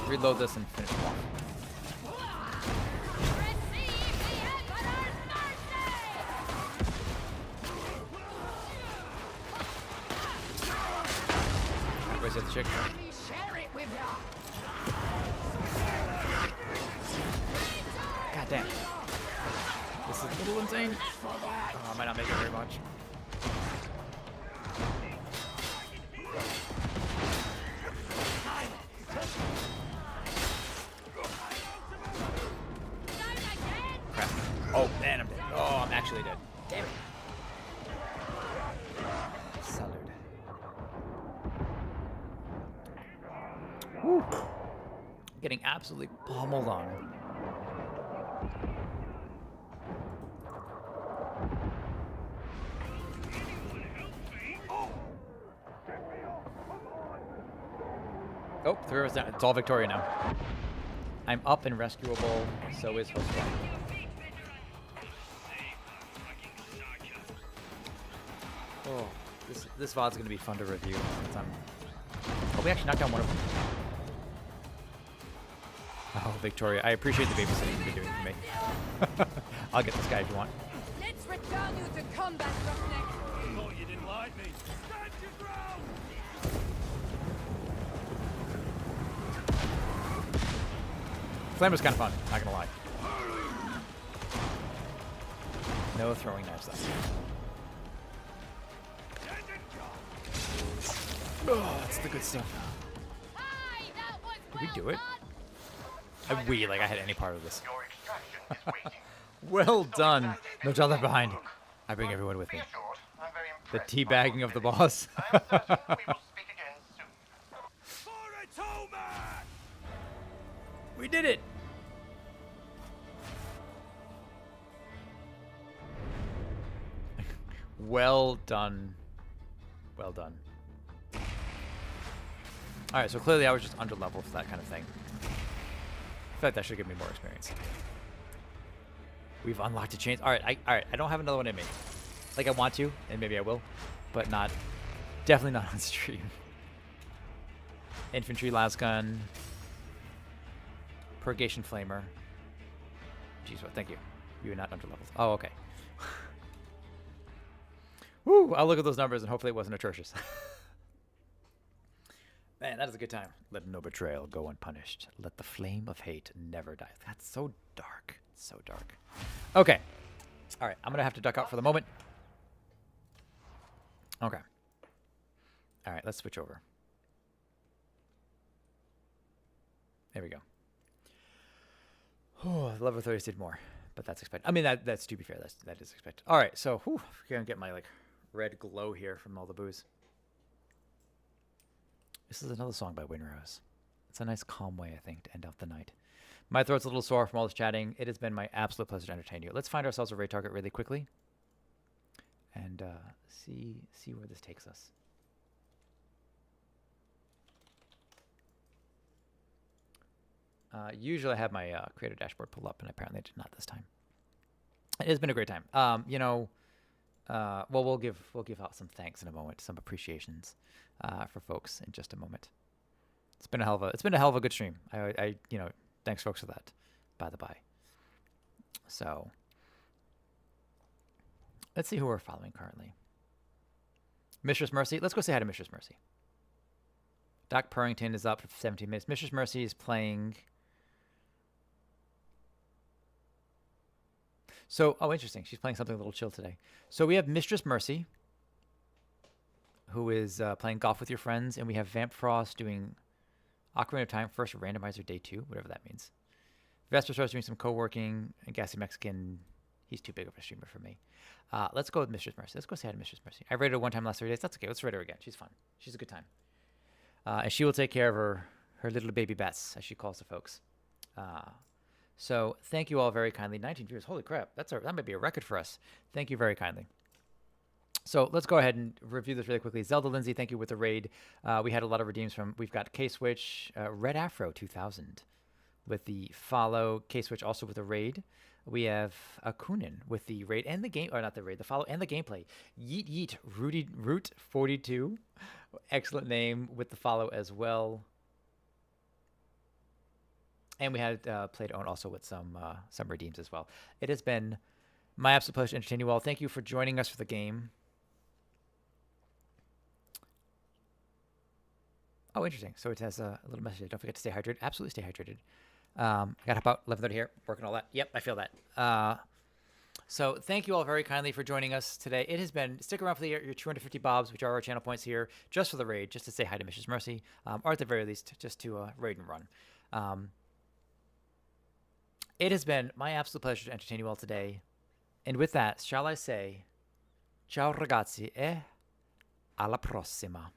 Reload this and finish it off. Everybody's at the chick. God damn. This is a little insane. Oh, I might not make it very much. Crap. Oh, man, I'm dead. Oh, I'm actually dead. Damn it. Salud. Woo. Getting absolutely pummeled on. Oh, 3 of us down. It's all Victoria now. I'm up and rescuable, so is Host One. Oh, this VOD's gonna be fun to review. Since oh, we actually knocked down one of them. Oh, Victoria, I appreciate the babysitting you've been doing for me. I'll get this guy if you want. Let's return you to combat, roughneck. Thought you didn't like me. Stand your ground! Flame was kind of fun, not gonna lie. No throwing knives though. Oh, that's the good stuff. Did we do it? We, like I had any part of this. Well done. No child left behind. I bring everyone with me. The teabagging of the boss. We did it! Well done. Well done. Alright, so clearly I was just under-leveled for that kind of thing. I feel like that should give me more experience. We've unlocked a chain. Alright, I don't have another one in me. Like I want to, and maybe I will, but not. Definitely not on stream. Infantry las gun. Purgation Flamer. Jeez, what? Thank you. You're not under-leveled. Oh, okay. Woo! I'll look at those numbers and hopefully it wasn't atrocious. Man, that is a good time. Let no betrayal go unpunished. Let the flame of hate never die. That's so dark. So dark. Okay. All right. I'm going to have to duck out for the moment. Okay. All right. Let's switch over. There we go. Oh, level 30 did more, but that's expected. I mean, that's to be fair, that is expected. All right, so I'm gonna get my like red glow here from all the booze. This is another song by Windrose. It's a nice calm way, I think, to end off the night. My throat's a little sore from all this chatting. It has been my absolute pleasure to entertain you. Let's find ourselves a raid target really quickly, and see where this takes us. Usually I have my creator dashboard pulled up, and apparently I did not this time. It has been a great time. Well, we'll give out some thanks in a moment, some appreciations for folks in just a moment. It's been a hell of a good stream. I thanks folks for that, by the by. So let's see who we're following currently. Mistress Mercy. Let's go say hi to Mistress Mercy. Doc Purrington is up for 17 minutes. Mistress Mercy is playing. So, interesting. She's playing something a little chill today. So we have Mistress Mercy, who is playing golf with your friends, and we have Vamp Frost doing Ocarina of Time First Randomizer Day 2, whatever that means. Vesper starts doing some co-working, and Gassy Mexican, he's too big of a streamer for me. Let's go with Mistress Mercy. Let's go say hi to Mistress Mercy. I rated her one time last 3 days. That's okay. Let's rate her again. She's fun. She's a good time. And she will take care of her little baby bats, as she calls the folks. So thank you all very kindly. 19 viewers. Holy crap. That might be a record for us. Thank you very kindly. So let's go ahead and review this really quickly. Zelda Lindsay, thank you with the raid. We had a lot of redeems from, we've got K-Switch, Red Afro 2000 with the follow. K-Switch also with the raid. We have Akunin with the raid and the game, or not the raid, the follow and the gameplay. Yeet Yeet Root 42. Excellent name with the follow as well. And we had played on also with some redeems as well. It has been my absolute pleasure to entertain you all. Thank you for joining us for the game. Oh, interesting. So it has a little message. Don't forget to stay hydrated. Absolutely stay hydrated. I got about 11:30 here, working all that. Yep, I feel that. So thank you all very kindly for joining us today. It has been, stick around for your 250 bobs, which are our channel points here, just for the raid, just to say hi to Mistress Mercy, or at the very least, just to raid and run. It has been my absolute pleasure to entertain you all today. And with that, shall I say, ciao ragazzi e alla prossima.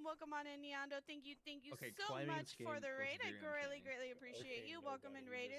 Welcome on in, Neando. Thank you so much for the raid. I greatly appreciate you. Welcome in, raiders.